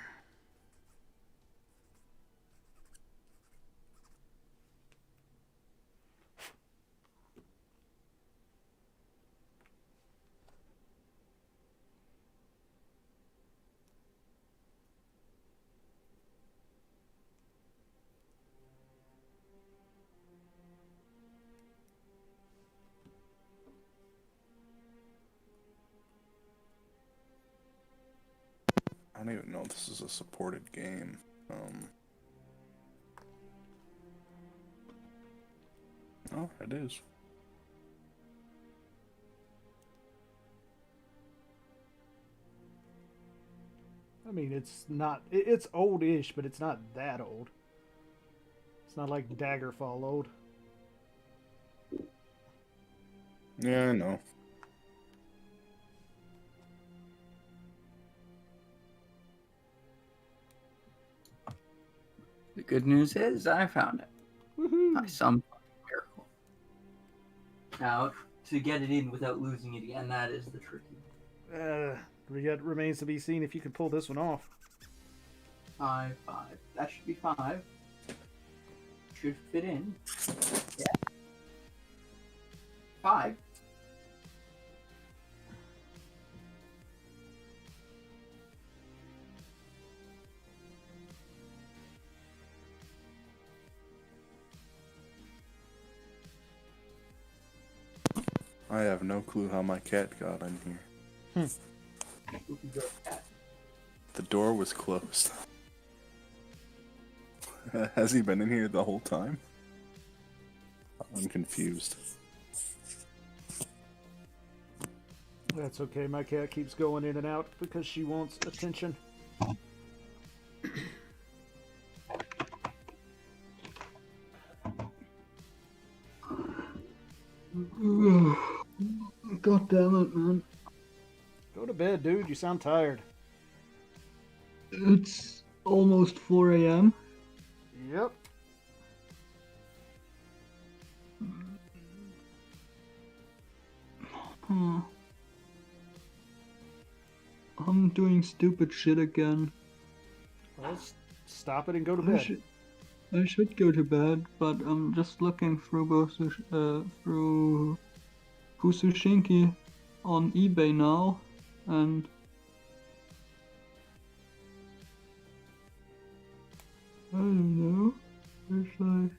I don't even know if this is a supported game. Oh, it is. I mean, it's not. It's old-ish, but it's not that old. It's not like Daggerfall old. Yeah, I know. The good news is I found it. Woohoo! By some fucking miracle. Now, to get it in without losing it again, that is the tricky. Yet remains to be seen if you can pull this one off. 5, 5. That should be 5. Should fit in. Yeah. 5. I have no clue how my cat got in here. The door was closed. Has he been in here the whole time? I'm confused. That's okay. My cat keeps going in and out because she wants attention. God damn it, man. Go to bed, dude. You sound tired. It's almost 4 a.m. Yep. I'm doing stupid shit again. Well, stop it and go to bed. I should go to bed, but I'm just looking through through Fusushinki on eBay now, and I don't know. There's like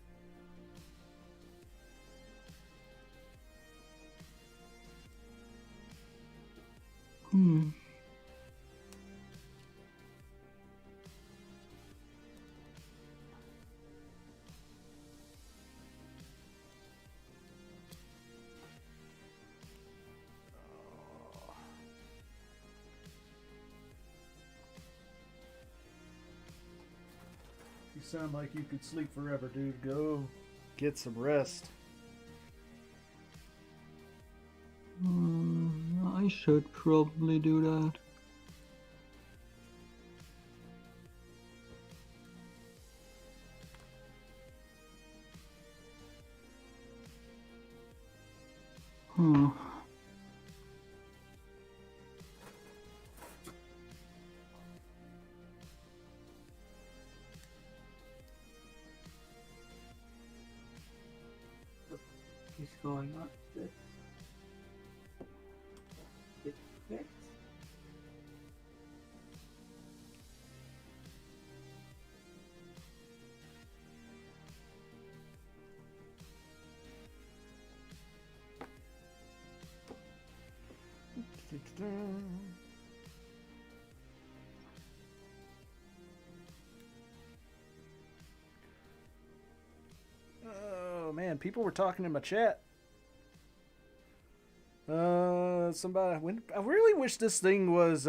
You sound like you could sleep forever, dude. Go get some rest. I should probably do that. going on this? Oh man, people were talking in my chat. Somebody. I really wish this thing was.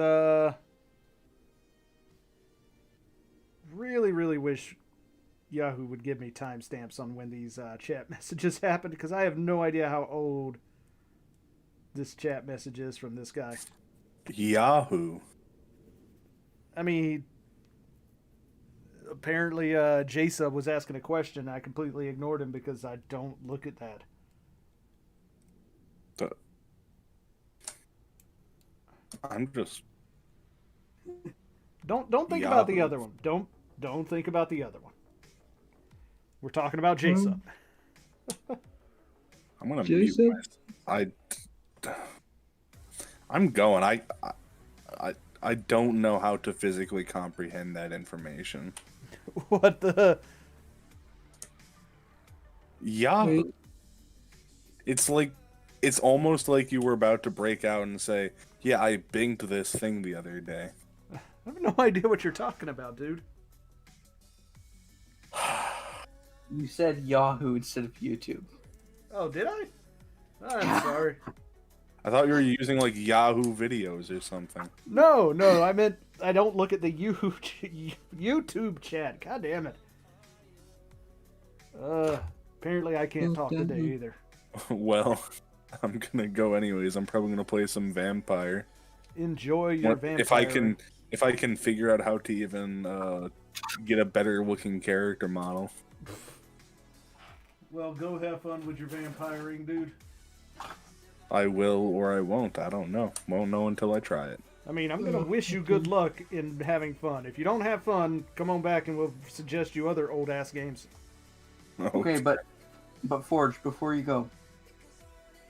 Really wish Yahoo would give me timestamps on when these chat messages happened, because I have no idea how old this chat message is from this guy. Yahoo. I mean, apparently Jasa was asking a question. I completely ignored him because I don't look at that. I'm just. Don't think about the other one. Don't think about the other one. We're talking about Jasa. I'm gonna mute I'm going. I don't know how to physically comprehend that information. What the? Yahoo. It's almost like you were about to break out and say, "Yeah, I binged this thing the other day." I have no idea what you're talking about, dude. You said Yahoo instead of YouTube. Oh, did I? I'm sorry. I thought you were using like Yahoo videos or something. No, I meant I don't look at the YouTube chat. God damn it. Apparently I can't talk today either. Well, I'm gonna go anyways. I'm probably gonna play some vampire. Enjoy your vampire. If I can figure out how to even get a better looking character model. Well, go have fun with your vampiring, dude. I will or I won't. I don't know. Won't know until I try it. I mean, I'm gonna wish you good luck in having fun. If you don't have fun, come on back and we'll suggest you other old ass games. Okay, but Forge, before you go,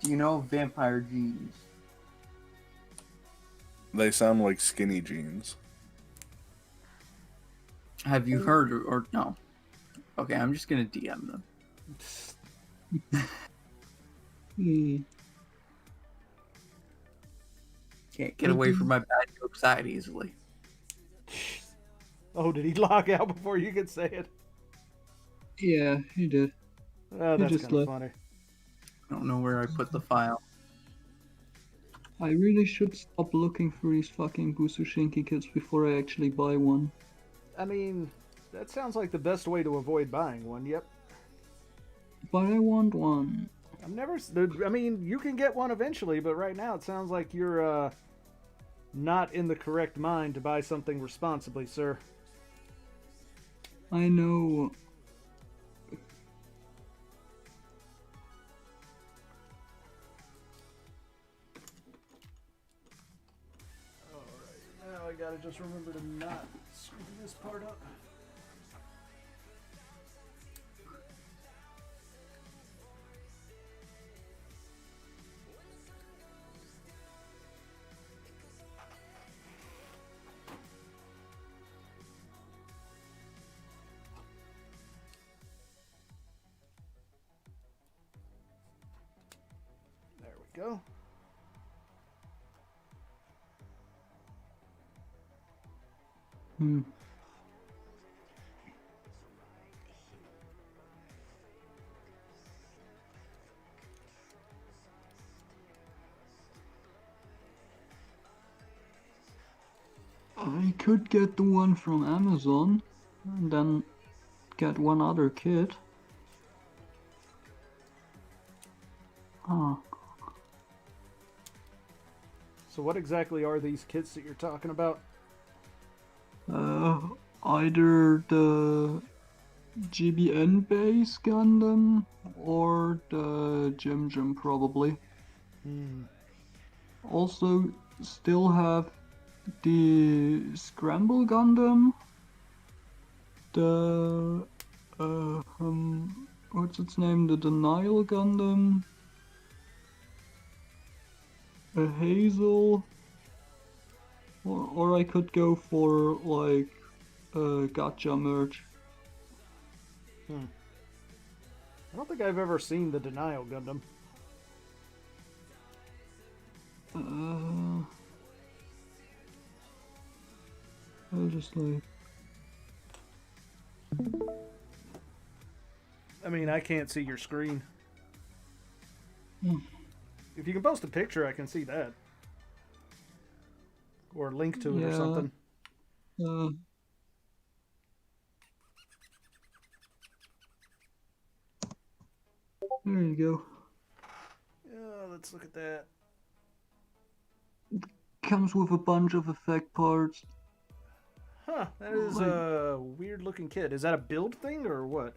do you know vampire jeans? They sound like skinny jeans. Have you heard or no? Okay, I'm just gonna DM them. Can't get away from my bad jokes that easily. Oh, did he log out before you could say it? Yeah, he did. Oh, that's just kind of left. funny. I don't know where I put the file. I really should stop looking for these fucking Busushinki kits before I actually buy one. I mean, that sounds like the best way to avoid buying one, yep. But I want one. I mean, you can get one eventually, but right now it sounds like you're, not in the correct mind to buy something responsibly, sir. I know. Alright, now I gotta just remember to not screw this part up. There we go. I could get the one from Amazon and then get one other kit. So what exactly are these kits that you're talking about? Either the GBN base Gundam or the Jim probably. Also, still have the Scramble Gundam, the what's its name? The Denial Gundam, a Hazel, or I could go for like a Gacha merch. I don't think I've ever seen the Denial Gundam. I'll just like. I mean, I can't see your screen. Hmm. If you can post a picture, I can see that. Or link to it or Yeah. something. There you go. Yeah, let's look at that. Comes with a bunch of effect parts. Huh, that is a weird looking kit. Is that a build thing or what?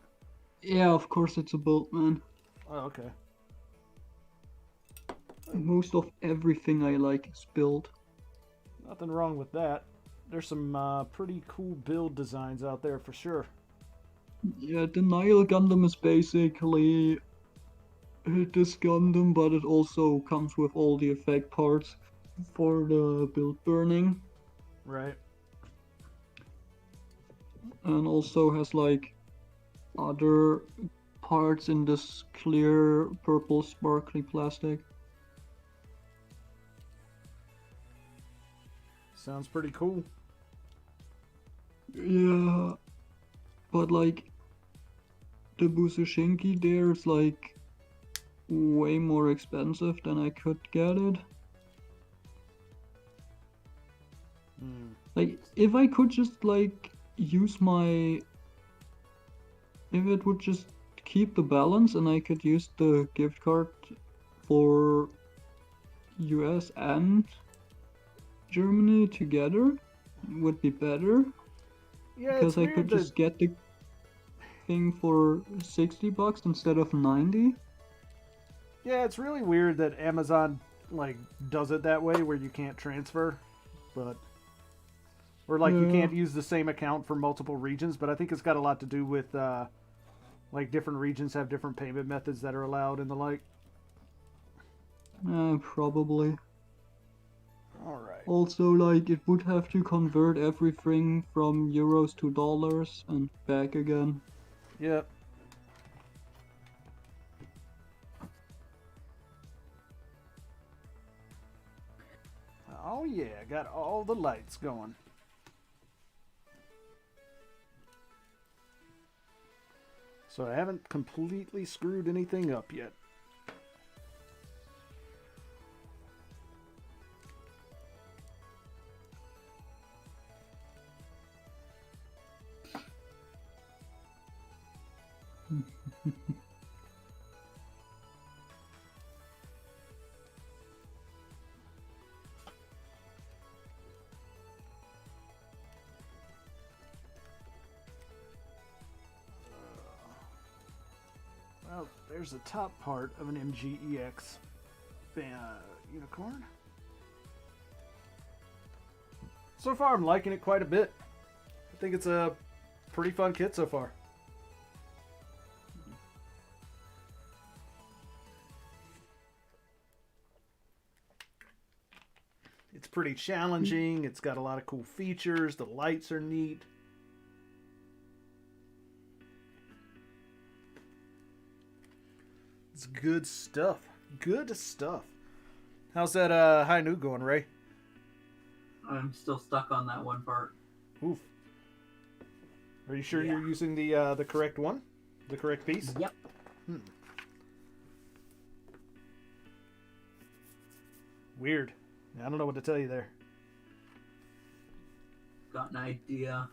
Yeah, of course it's a build, man. Oh, okay. Most of everything I like is build. Nothing wrong with that. There's some pretty cool build designs out there for sure. Yeah, the Nile Gundam is basically this Gundam, but it also comes with all the effect parts for the build burning. Right. And also has like other parts in this clear purple sparkly plastic. Sounds pretty cool. Yeah, but like the Busashinki there is like way more expensive than I could get it. Like if I could just like use my, if it would just keep the balance and I could use the gift card for US and Germany together, it would be better. Yeah, Because it's I weird could just get the thing for $60 instead of 90. Yeah, it's really weird that Amazon like does it that way where you can't transfer, but or like you Yeah. can't use the same account for multiple regions. But I think it's got a lot to do with like different regions have different payment methods that are allowed and the like. Probably. All right. Also, like, it would have to convert everything from euros to dollars and back again. Yep. Oh yeah, got all the lights going. So I haven't completely screwed anything up yet. Well, there's the top part of an MGEX Unicorn. So far, I'm liking it quite a bit. I think it's a pretty fun kit so far. It's pretty challenging. It's got a lot of cool features. The lights are neat. It's good stuff. Good stuff. How's that high new going, Ray? I'm still stuck on that one part. Oof. Are you sure you're using the correct one? The correct piece? Yep. Weird. I don't know what to tell you there. Got an idea.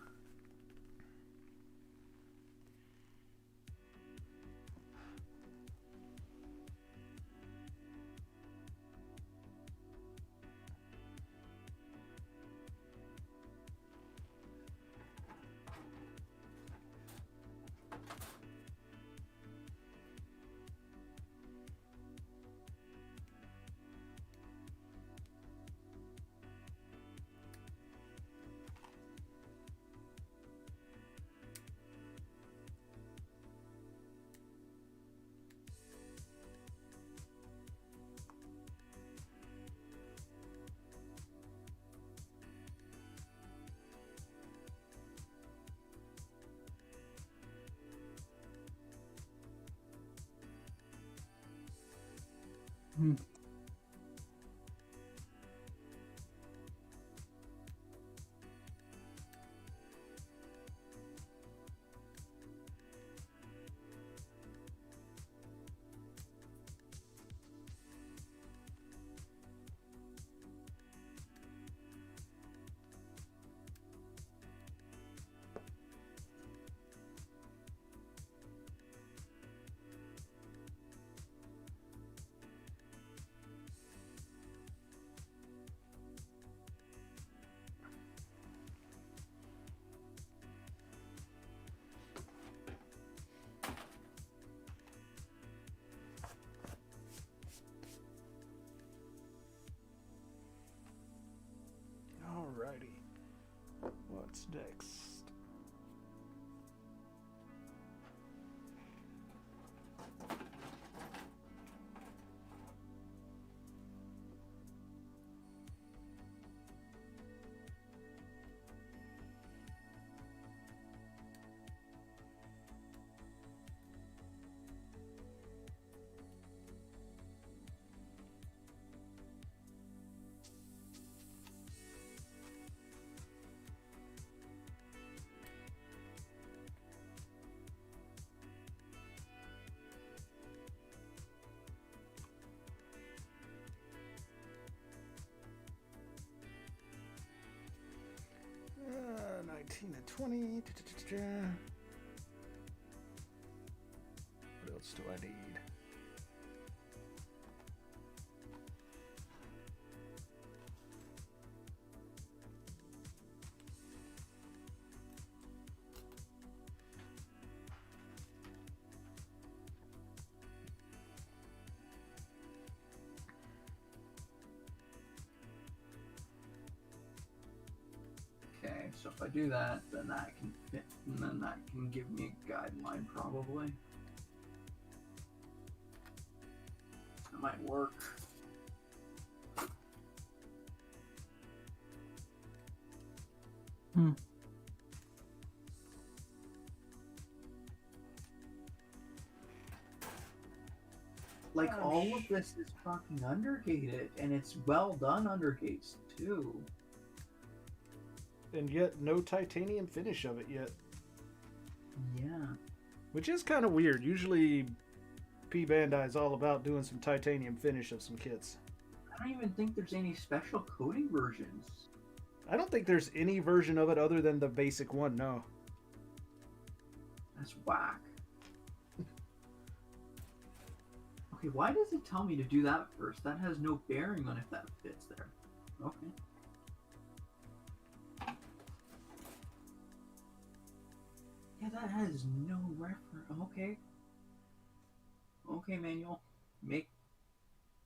What's next? Uh, 19 and 20. What else do I need? Okay, so if I do that, then that can fit, and then that can give me a guideline probably. That might work. Like, all of this is fucking undergated, and it's well done undergates too. And yet, no titanium finish of it yet. Yeah. Which is kind of weird. Usually, Bandai is all about doing some titanium finish of some kits. I don't even think there's any special coating versions. I don't think there's any version of it other than the basic one, no. That's whack. Okay, why does it tell me to do that first? That has no bearing on if that fits there. Okay. Yeah, that has no reference. Okay. Okay, manual. Make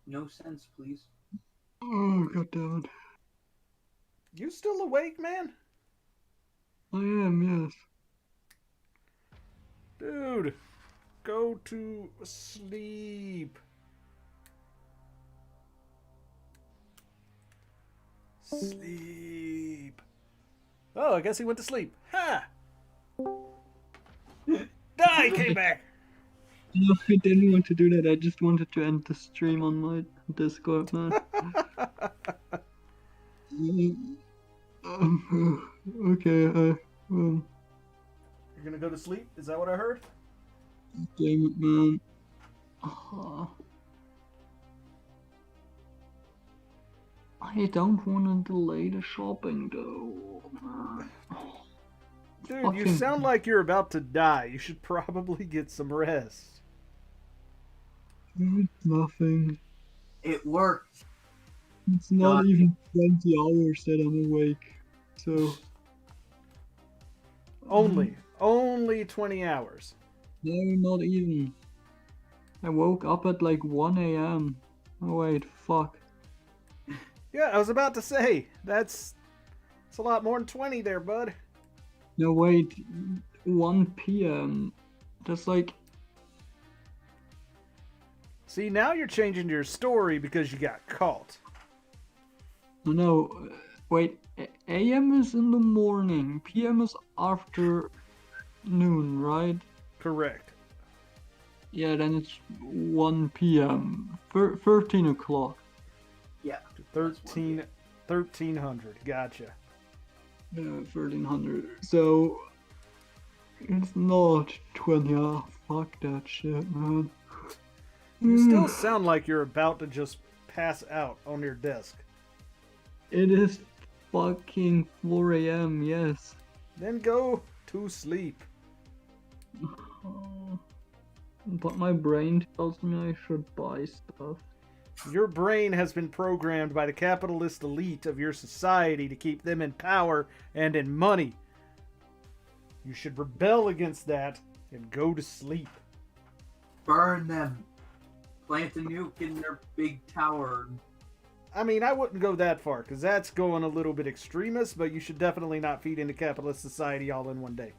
no sense, please. Oh, god damn it. You still awake, man? I am, yes. Dude, go to sleep. Sleep. Oh, I guess he went to sleep. Ha! Die, came back. No, I didn't want to do that. I just wanted to end the stream on my Discord, man. Okay, You're gonna go to sleep? Is that what I heard? damn it, man. I don't want to delay the shopping, though, man. Dude, you Fucking- sound like you're about to die. You should probably get some rest. It's nothing. It worked. It's not God. even 20 hours that I'm awake. So, Only 20 hours. no, not even. I woke up at like 1 a.m. Oh, wait, fuck. Yeah, I was about to say, that's a lot more than 20 there, bud. No, wait, 1 p.m. That's like, See, now you're changing your story because you got caught. no, wait, a.m. is in the morning, p.m. is after noon, right? Correct. Yeah, then it's 1 p.m. 13 o'clock. Yeah. 1300. Gotcha. 1300. So, it's not 20 hours. Fuck that shit, man. You still sound like you're about to just pass out on your desk. It is fucking 4 a.m., yes. Then go to sleep. But my brain tells me I should buy stuff. Your brain has been programmed by the capitalist elite of your society to keep them in power and in money. You should rebel against that and go to sleep. Burn them. Plant a nuke in their big tower. I mean, I wouldn't go that far because that's going a little bit extremist. But you should definitely not feed into capitalist society all in one day.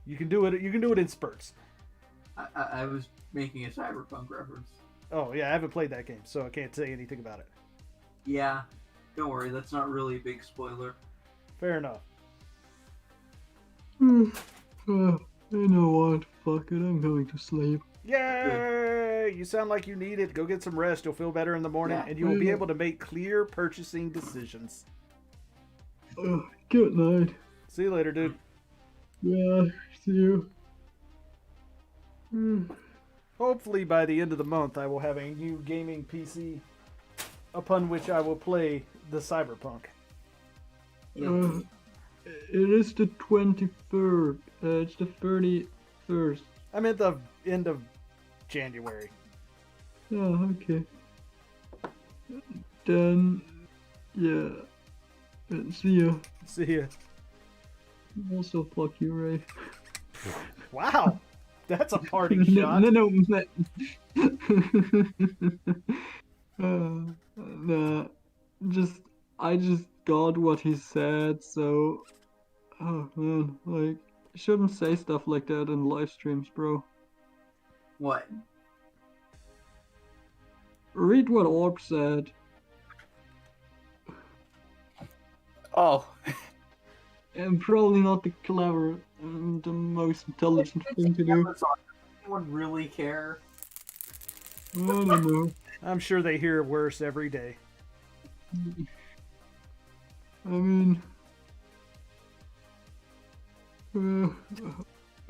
You can do it. You can do it in spurts. I was making a Cyberpunk reference. Oh yeah, I haven't played that game, so I can't say anything about it. Yeah, don't worry, that's not really a big spoiler. Fair enough. You know what? Fuck it, I'm going to sleep. Yay! You sound like you need it. Go get some rest. You'll feel better in the morning, Yeah. and you will be able to make clear purchasing decisions. Good night. See you later, dude. Yeah, see you. Hopefully, by the end of the month, I will have a new gaming PC upon which I will play the Cyberpunk. It is the 23rd. It's the 31st. I meant the end of January. Oh, okay. Then, yeah. See ya. See ya. Also, fuck you, Ray. Wow! That's a parting No, shot. no. Nah, I just got what he said, so, oh man, like, you shouldn't say stuff like that in live streams, bro. What? Read what Orb said. Oh. And probably not the clever and the most intelligent thing to do. Does anyone really care? I don't know. I'm sure they hear worse every day. I mean,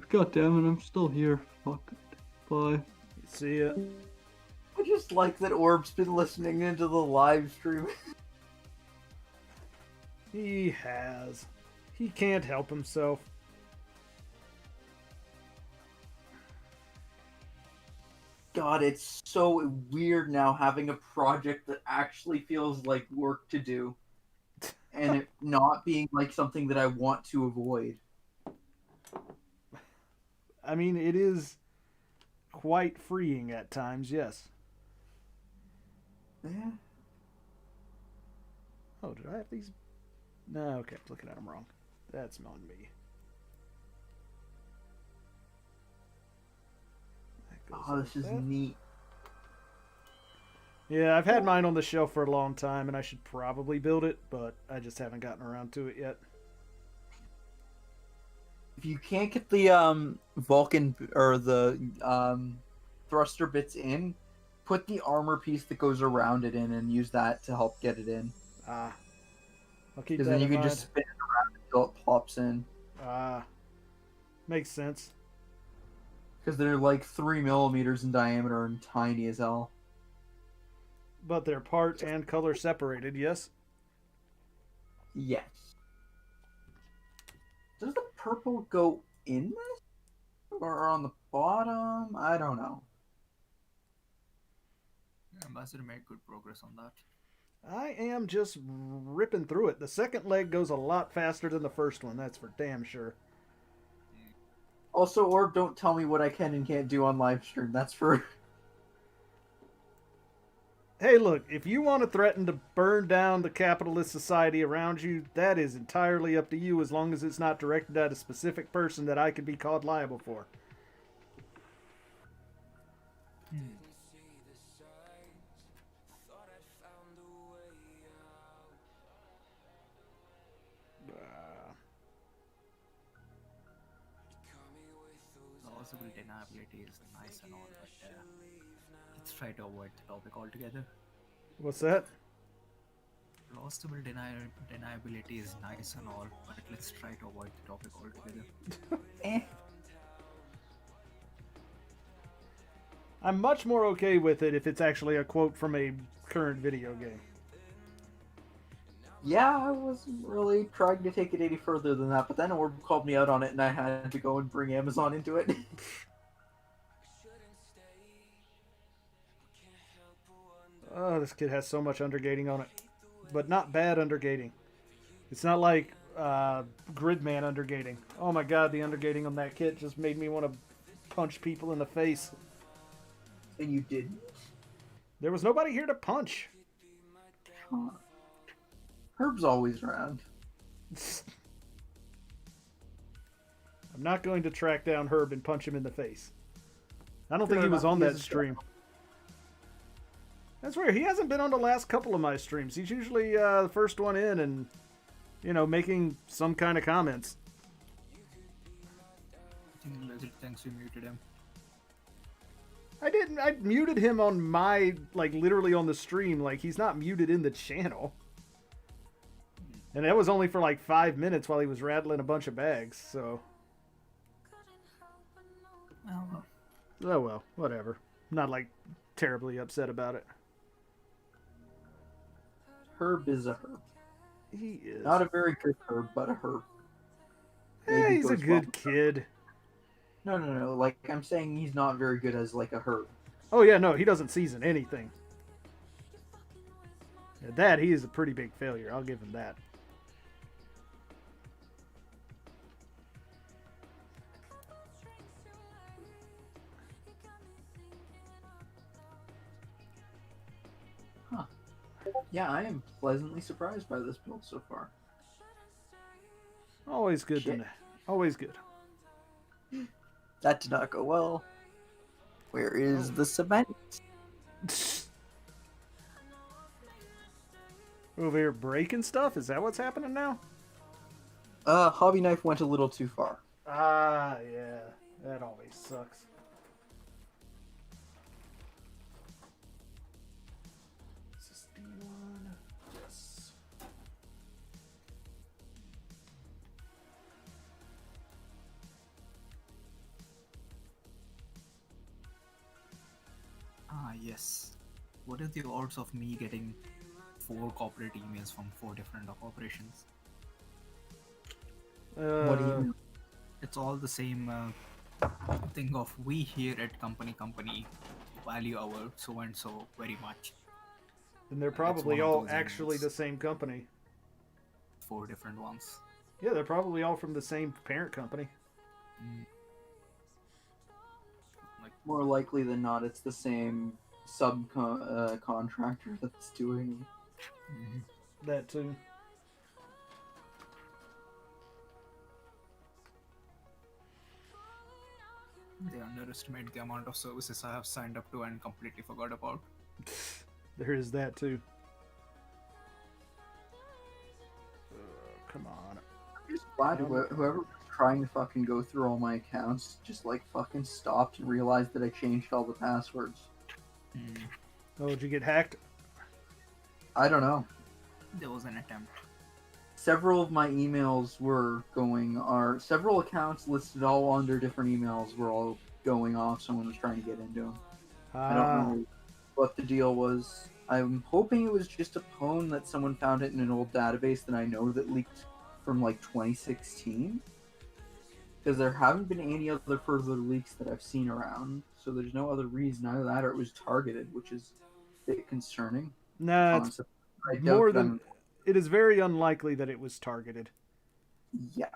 God damn it, I'm still here. Fuck it. Bye. See ya. I just like that Orb's been listening into the live stream. He has. He can't help himself. God, it's so weird now having a project that actually feels like work to do. And it not being like something that I want to avoid. I mean, it is quite freeing at times, yes. Yeah. Oh, did I have these? No, okay, I'm looking at them wrong. That's on me. That goes Oh, like this is that. neat. Yeah, I've had mine on the shelf for a long time, and I should probably build it, but I just haven't gotten around to it yet. If you can't get the Vulcan or the thruster bits in, put the armor piece that goes around it in and use that to help get it in. Ah. I'll keep Because that then you in can mind. just spin it around until it pops in. Ah. Makes sense. Because they're like 3 millimeters in diameter and tiny as hell. But they're part and color separated, yes? Yes. Does the purple go in this? Or on the bottom? I don't know. Ambassador made good progress on that. I am just ripping through it. The second leg goes a lot faster than the first one, that's for damn sure. Also, Orb, don't tell me what I can and can't do on live stream. That's for... Hey, look, if you want to threaten to burn down the capitalist society around you, that is entirely up to you as long as it's not directed at a specific person that I could be called liable for. Plausible deniability is nice and all, but let's try to avoid the topic altogether. What's that? Plausible deniability is nice and all, but let's try to avoid the topic altogether. I'm much more okay with it if it's actually a quote from a current video game. Yeah, I wasn't really trying to take it any further than that, but then Orb called me out on it and I had to go and bring Amazon into it. Oh, this kid has so much undergating on it. But not bad undergating. It's not like Gridman undergating. Oh my god, the undergating on that kit just made me want to punch people in the face. And you didn't? There was nobody here to punch. Huh. Herb's always around. I'm not going to track down Herb and punch him in the face. I don't think Fair he was enough, on he that is a stream. That's weird. He hasn't been on the last couple of my streams. He's usually the first one in and, you know, making some kind of comments. I think legit thanks we muted him. I didn't. I muted him on my, like, literally on the stream. Like, he's not muted in the channel. And that was only for like 5 minutes while he was rattling a bunch of bags, so. Oh well, whatever. Not like terribly upset about it. Herb is a herb. He is. Not a very good herb, but a herb. Yeah, Maybe he's a goes good well. kid. No. Like, I'm saying he's not very good as, like, a herb. Oh yeah, no, he doesn't season anything. At that, he is a pretty big failure. I'll give him that. Yeah, I am pleasantly surprised by this build so far. Always good Shit. to know. Always good. That did not go well. Where is the cement? Over here breaking stuff? Is that what's happening now? Hobby Knife went a little too far. Ah, yeah. That always sucks. Is this D1? Yes. Ah, yes. What are the odds of me getting 4 corporate emails from 4 different corporations? What do you mean? It's all the same thing of we here at company value our so and so very much. And they're It's probably one of all those actually emails. the same company. 4 different ones. Yeah, they're probably all from the same parent company. More likely than not, it's the same contractor that's doing. That too. They underestimate the amount of services I have signed up to and completely forgot about. There is that too. Come on. I'm just glad whoever was trying to fucking go through all my accounts just like fucking stopped and realized that I changed all the passwords. Oh, did you get hacked? I don't know. There was an attempt. Several of my emails were several accounts listed all under different emails were all going off. Someone was trying to get into them. I don't know what the deal was. I'm hoping it was just a pwn that someone found it in an old database that I know that leaked from like 2016. Because there haven't been any other further leaks that I've seen around. So there's no other reason either that or it was targeted, which is a bit concerning. Nah, it's Concept. I doubt more that than. It is very unlikely that it was targeted. Yeah.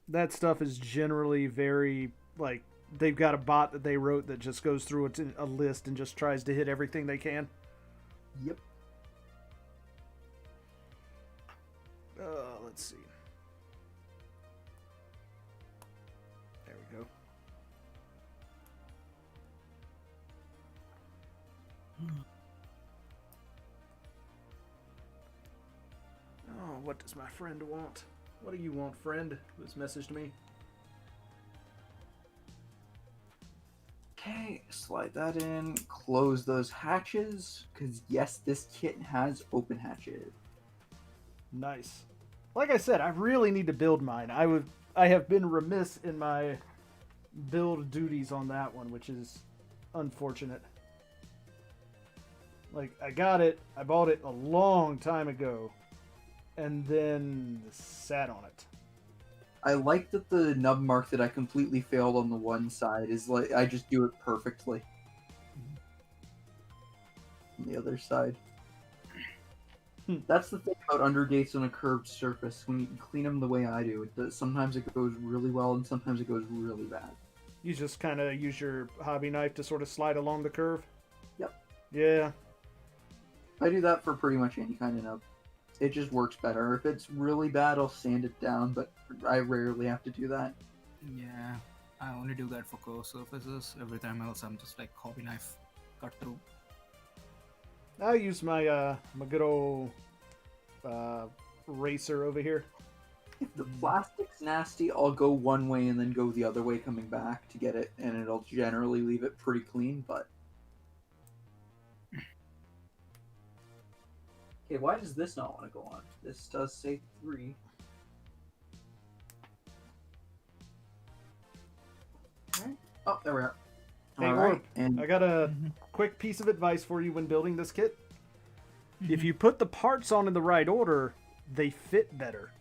That stuff is generally very, like, they've got a bot that they wrote that just goes through a list and just tries to hit everything they can. Yep. Let's see. There we go. Oh, what does my friend want? What do you want, friend? Who's messaged me? Okay, slide that in. Close those hatches, because yes, this kit has open hatches. Nice. Like I said, I really need to build mine. I have been remiss in my build duties on that one, which is unfortunate. Like, I got it, I bought it a long time ago, and then sat on it. I like that the nub mark that I completely failed on the one side is like I just do it perfectly. On the other side. That's the thing about undergates on a curved surface. When you clean them the way I do, sometimes it goes really well and sometimes it goes really bad. You just kind of use your hobby knife to sort of slide along the curve? Yep. Yeah. I do that for pretty much any kind of nub. It just works better. If it's really bad, I'll sand it down, but I rarely have to do that. Yeah, I only do that for core surfaces. Every time else, I'm just like hobby knife, cut through. I use my my good old racer over here. If the plastic's nasty, I'll go one way and then go the other way coming back to get it, and it'll generally leave it pretty clean, but... Okay, why does this not want to go on? This does say 3. Okay. Oh, there we are. Hey, Alright, Orb, and I got a quick piece of advice for you when building this kit. If you put the parts on in the right order, they fit better.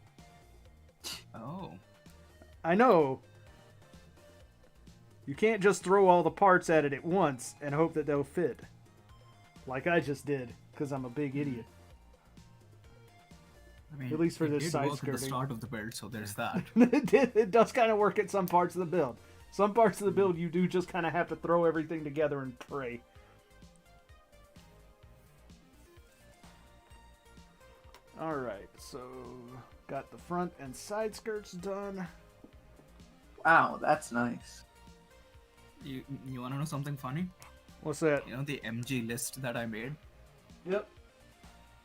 Oh. I know. You can't just throw all the parts at it at once and hope that they'll fit. Like I just did, because I'm a big idiot. I mean, At least for it this did side work at the skirting. start of the build, so there's that. It does kind of work at some parts of the build. Some parts of the build you do just kind of have to throw everything together and pray. Alright, so got the front and side skirts done. wow, that's nice. You wanna know something funny? What's that? You know the MG list that I made? Yep.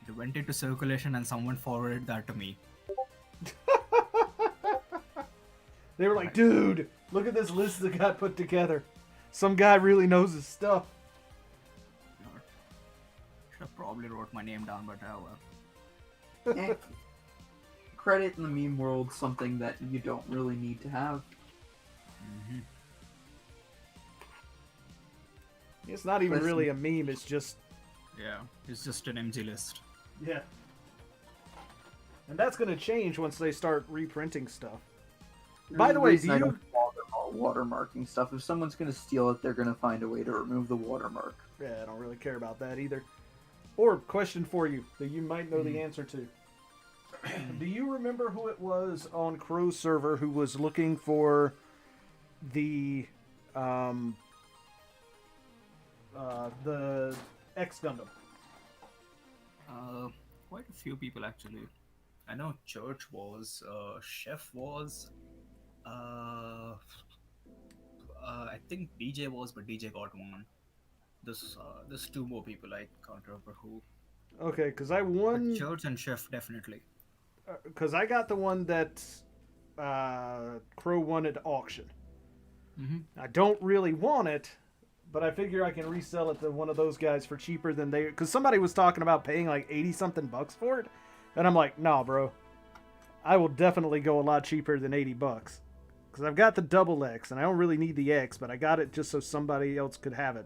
It went into circulation and someone forwarded that to me. They were like, dude, look at this list that got put together. Some guy really knows his stuff. Should have probably wrote my name down, but oh well. Eh. Credit in the meme world something that you don't really need to have. It's not even Listen. really a meme, it's just... Yeah, it's just an MG list. Yeah. And that's going to change once they start reprinting stuff. By the way, reason do I you... don't bother about watermarking stuff. If someone's gonna steal it, they're gonna find a way to remove the watermark. Yeah, I don't really care about that either. Or, question for you that you might know the answer to. Do you remember who it was on Crow's server who was looking for the X Gundam? Quite a few people actually. I know Church was, Chef was, I think DJ was, but DJ got one. There's two more people, I can't remember who. Okay, because I But won... Church and Chef definitely. Because I got the one that Crow won at auction. I don't really want it, but I figure I can resell it to one of those guys for cheaper than they... Because somebody was talking about paying like 80-something bucks for it. And I'm like, nah, bro. I will definitely go a lot cheaper than 80 bucks. Because I've got the double X, and I don't really need the X, but I got it just so somebody else could have it.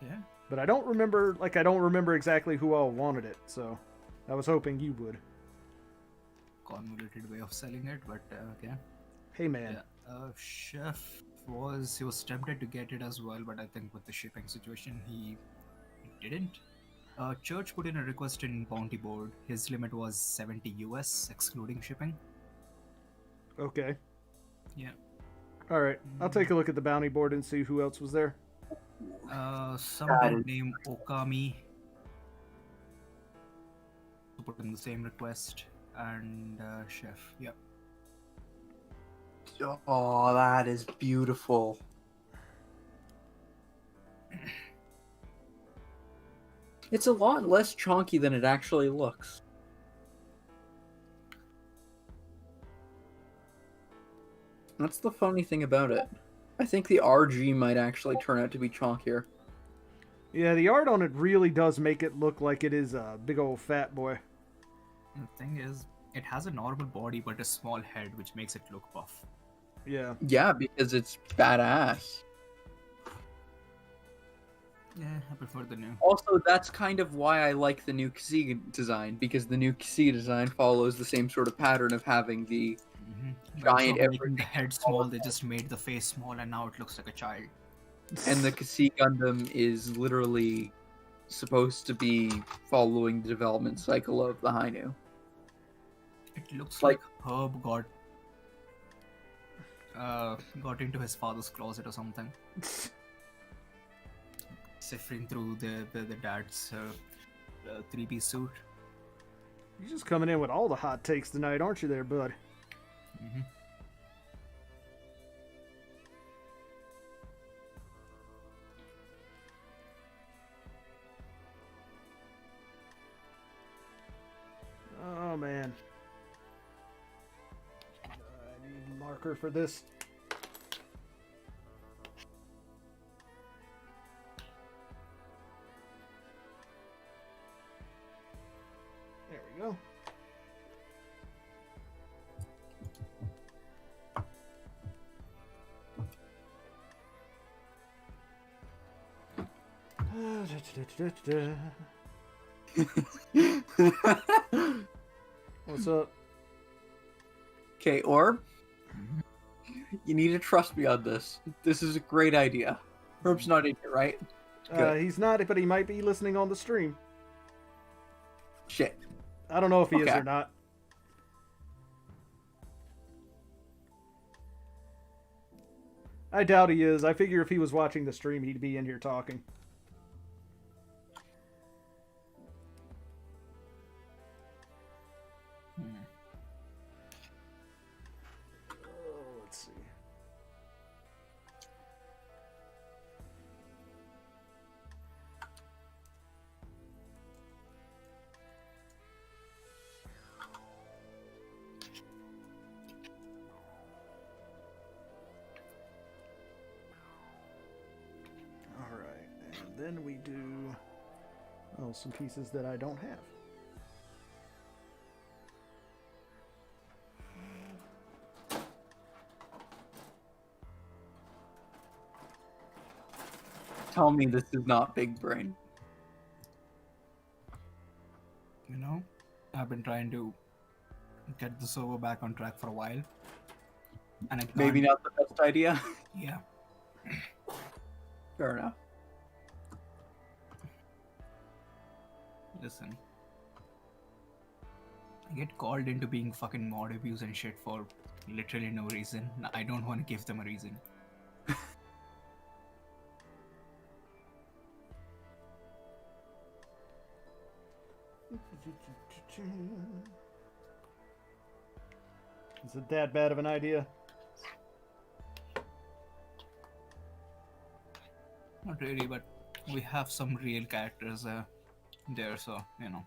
Okay. But I don't remember, like, I don't remember exactly who all wanted it, so I was hoping you would. Convoluted way of selling it, but okay. Hey, man. Yeah. Chef he was tempted to get it as well, but I think with the shipping situation, he didn't. Church put in a request in Bounty Board. His limit was 70 US, excluding shipping. Okay. Yeah. Alright, I'll take a look at the bounty board and see who else was there. Someone named Okami put in the same request, and Chef. Yeah. Oh, that is beautiful. It's a lot less chonky than it actually looks. That's the funny thing about it. I think the RG might actually turn out to be chonkier. Yeah, the art on it really does make it look like it is a big old fat boy. The thing is, it has a normal body but a small head, which makes it look buff. Yeah. Yeah, because it's badass. Yeah, I prefer the new. Also, that's kind of why I like the new Kasega design, because the new Kasega design follows the same sort of pattern of having the giant Instead of making everything the head small, they just made the face small, and now it looks like a child. and the Kasega Gundam is literally supposed to be following the development cycle of the Hainu. It looks like Herb got into his father's closet or something. sifting through the dad's 3-piece suit. You're just coming in with all the hot takes tonight, aren't you there, bud? Mm-hmm. Oh, man. I need a marker for this. There we go. What's up? Okay, Orb. You need to trust me on this. This is a great idea. Herb's not in here, right? Good. He's not, but he might be listening on the stream. Shit. I don't know if he is Okay. or not. I doubt he is. I figure if he was watching the stream, he'd be in here talking. Let's see. All right, and then we do some pieces that I don't have. Tell me this is not big brain. You know, I've been trying to get the server back on track for a while, and I can't. Maybe not the best idea. Yeah. Fair enough. Listen, I get called into being fucking mod abuse and shit for literally no reason. I don't want to give them a reason. Is it that bad of an idea? Not really, but we have some real characters there, so you know.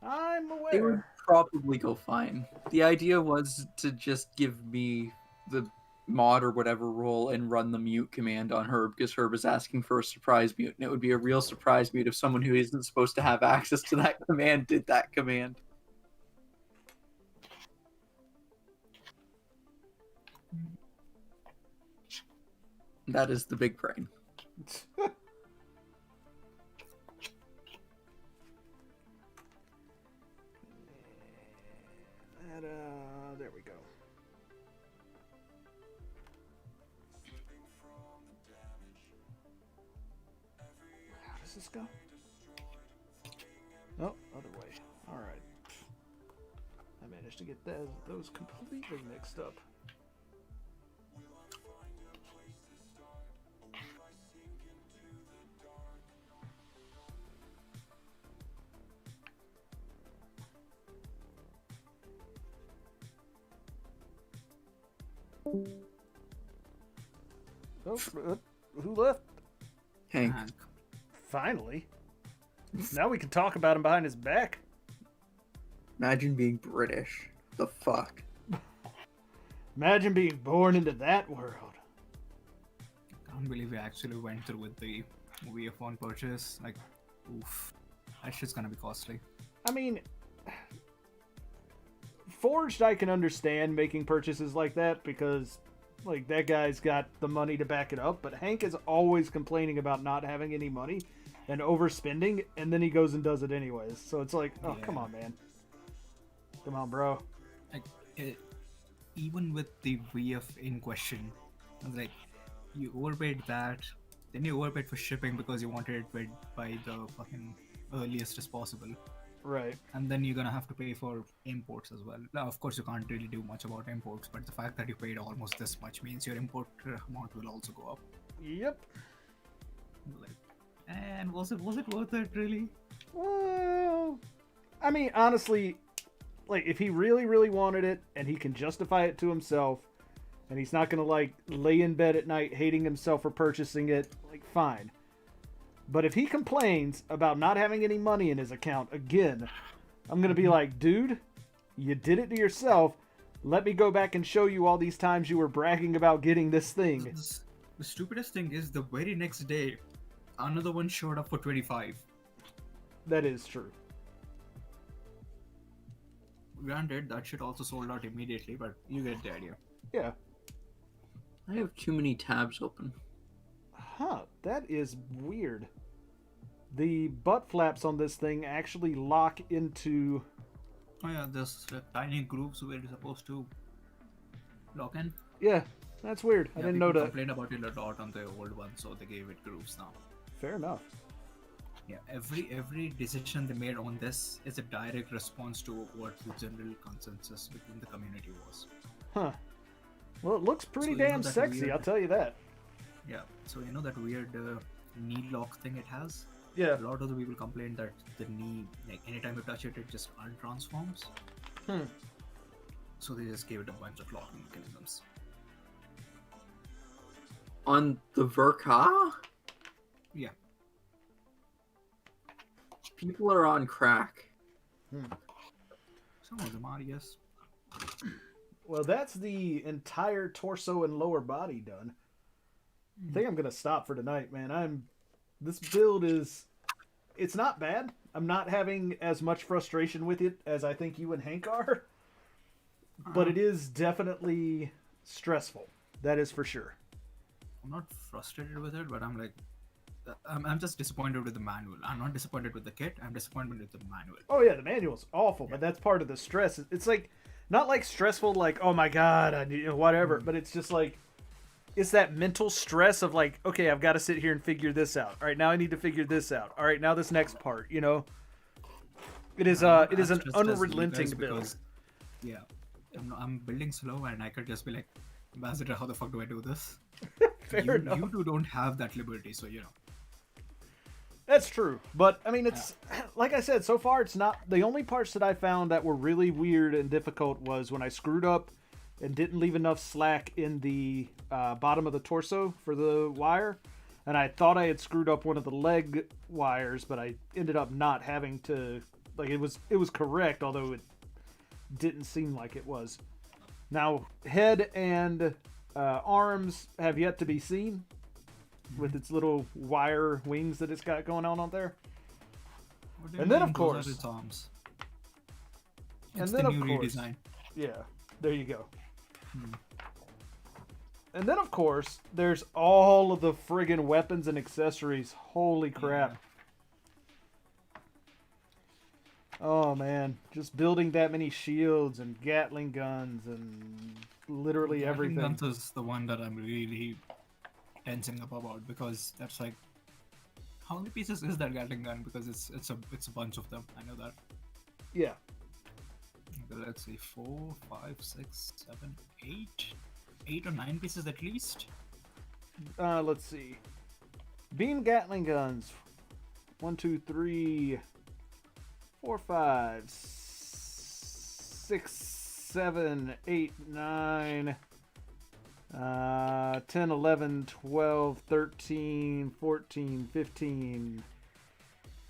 I'm It would aware. probably go fine. The idea was to just give me the mod or whatever role and run the mute command on Herb because Herb is asking for a surprise mute, and it would be a real surprise mute if someone who isn't supposed to have access to that command did that command. That is the big brain. And, there we go. How does this go? Oh, other way. All right. I managed to get those completely mixed up. Oh, who left? Hank. Hank. Finally. Now we can talk about him behind his back. Imagine being British. The fuck? Imagine being born into that world. Can't believe we actually went through with the VF1 purchase. Like, oof. That shit's gonna be costly. I mean, Forged, I can understand making purchases like that because, like, that guy's got the money to back it up. But Hank is always complaining about not having any money and overspending, and then he goes and does it anyways. So it's like, oh, come Yeah. on, man. Come on, bro. Like, even with the VF in question, I was like, you overpaid that, then you overpaid for shipping because you wanted it by the fucking earliest as possible. Right. And then you're gonna have to pay for imports as well. Now, of course, you can't really do much about imports, but the fact that you paid almost this much means your import amount will also go up. Yep. Like, And was it worth it really? Well, I mean, honestly, like if he really, really wanted it and he can justify it to himself, and he's not gonna like lay in bed at night hating himself for purchasing it, like fine. But if he complains about not having any money in his account again, I'm gonna be like, dude, you did it to yourself. Let me go back and show you all these times you were bragging about getting this thing. The stupidest thing is the very next day, another one showed up for 25. That is true. Granted, that shit also sold out immediately, but you get the idea. Yeah. I have too many tabs open. Huh, that is weird. The butt flaps on this thing actually lock into... Oh yeah, there's tiny grooves where you're supposed to lock in. Yeah, that's weird. I didn't know people that. Complained about it a lot on the old one, so they gave it grooves now. Fair enough. Yeah, every decision they made on this is a direct response to what the general consensus within the community was. Huh. Well, it looks pretty So you know damn that sexy, weird- I'll tell you that. Yeah, so you know that weird knee lock thing it has? Yeah. A lot of the people complain that the knee, like anytime you touch it, it just untransforms. Hmm. So they just gave it a bunch of locking mechanisms. On the Verka, Yeah. people are on crack. Some of them are, yes. Well, that's the entire torso and lower body done. I think I'm gonna stop for tonight, man. This build is... It's not bad. I'm not having as much frustration with it as I think you and Hank are. But it is definitely stressful. That is for sure. I'm not frustrated with it, but I'm like, I'm just disappointed with the manual. I'm not disappointed with the kit. I'm disappointed with the manual. Oh yeah, the manual's awful, but that's part of the stress. It's like not like stressful, like oh my god, I need whatever. But it's just like it's that mental stress of like, okay, I've got to sit here and figure this out. All right, now I need to figure this out. All right, now this next part. You know, it is an unrelenting build. Yeah, I'm building slow, and I could just be like, Ambassador, how the fuck do I do this? Fair enough. You two don't have that liberty, so you know. That's true, but I mean, it's like I said. So far, it's not the only parts that I found that were really weird and difficult was when I screwed up and didn't leave enough slack in the bottom of the torso for the wire, and I thought I had screwed up one of the leg wires, but I ended up not having to. Like it was correct, although it didn't seem like it was. Now, head and arms have yet to be seen. With its little wire wings that it's got going on there. And then, of course... Those are its arms. And It's then, the of new course... redesign. Yeah, there you go. And then, of course, there's all of the friggin' weapons and accessories. Holy crap. Oh, man. Just building that many shields and Gatling guns and literally everything. Guns is the one that I'm really tensing up about, because that's like, how many pieces is that Gatling gun? Because it's a bunch of them. I know that. Yeah. Okay, let's see, 4, 5, 6, 7, 8 or 9 pieces at least. Let's see. Beam Gatling guns. 1, 2, 3, 4, 5, 6, 7, 8, 9, 10, 11, 12, 13, 14, 15,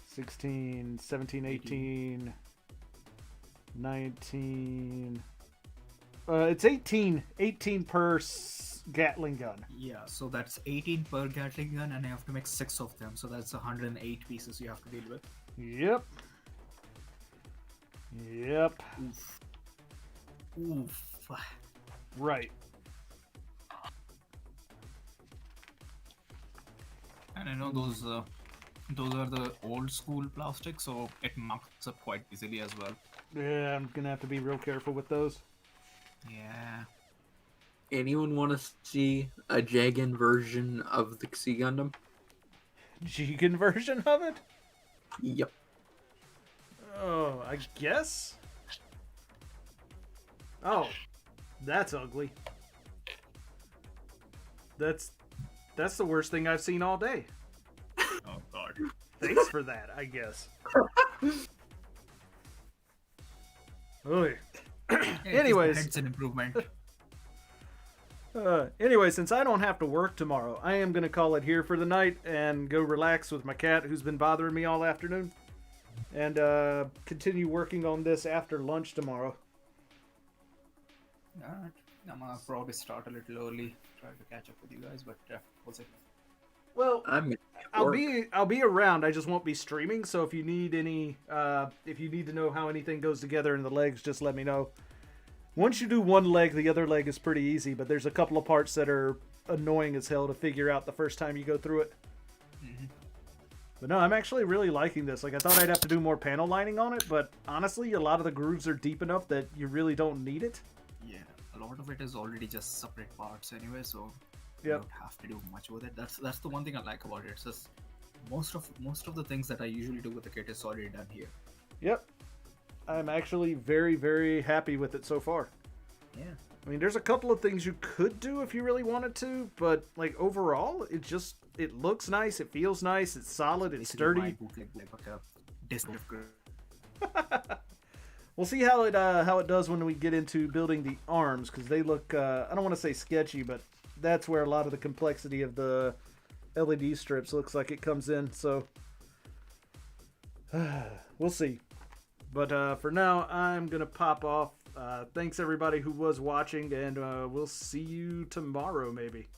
16, 17, 18, 19. It's 18 per Gatling gun. Yeah, so that's 18 per Gatling gun, and I have to make 6 of them, so that's 108 pieces you have to deal with. Yep. Oof. Right. And I know those are the old school plastic, so it marks up quite easily as well. Yeah, I'm gonna have to be real careful with those. Yeah. Anyone want to see a Jagan version of the Sea Gundam? Jigen version of it? Yep. Oh, I guess? Oh, that's ugly. That's the worst thing I've seen all day. Oh god. Thanks for that, I guess. Oy. Anyways. It's an improvement. Anyway, since I don't have to work tomorrow, I am going to call it here for the night and go relax with my cat who's been bothering me all afternoon. And continue working on this after lunch tomorrow. Alright. I'm gonna probably start a little early, try to catch up with you guys, but we'll see. Well, I'm I'll be around. I just won't be streaming. So if you need any, if you need to know how anything goes together in the legs, just let me know. Once you do one leg, the other leg is pretty easy. But there's a couple of parts that are annoying as hell to figure out the first time you go through it. Mm-hmm. But no, I'm actually really liking this. Like I thought I'd have to do more panel lining on it, but honestly, a lot of the grooves are deep enough that you really don't need it. Yeah, a lot of it is already just separate parts anyway, so you Yep. don't have to do much with it. That's the one thing I like about it. It's just most of the things that I usually do with the kit is already done here. Yep. I'm actually very, very happy with it so far. Yeah. I mean, there's a couple of things you could do if you really wanted to, but like overall, it looks nice, it feels nice, it's solid, it's Basically, my sturdy. bootleg like a disc of grip. We'll see how it does when we get into building the arms, because they look I don't want to say sketchy, but that's where a lot of the complexity of the LED strips looks like it comes in. So we'll see. But for now, I'm gonna pop off. Thanks everybody who was watching, and we'll see you tomorrow maybe.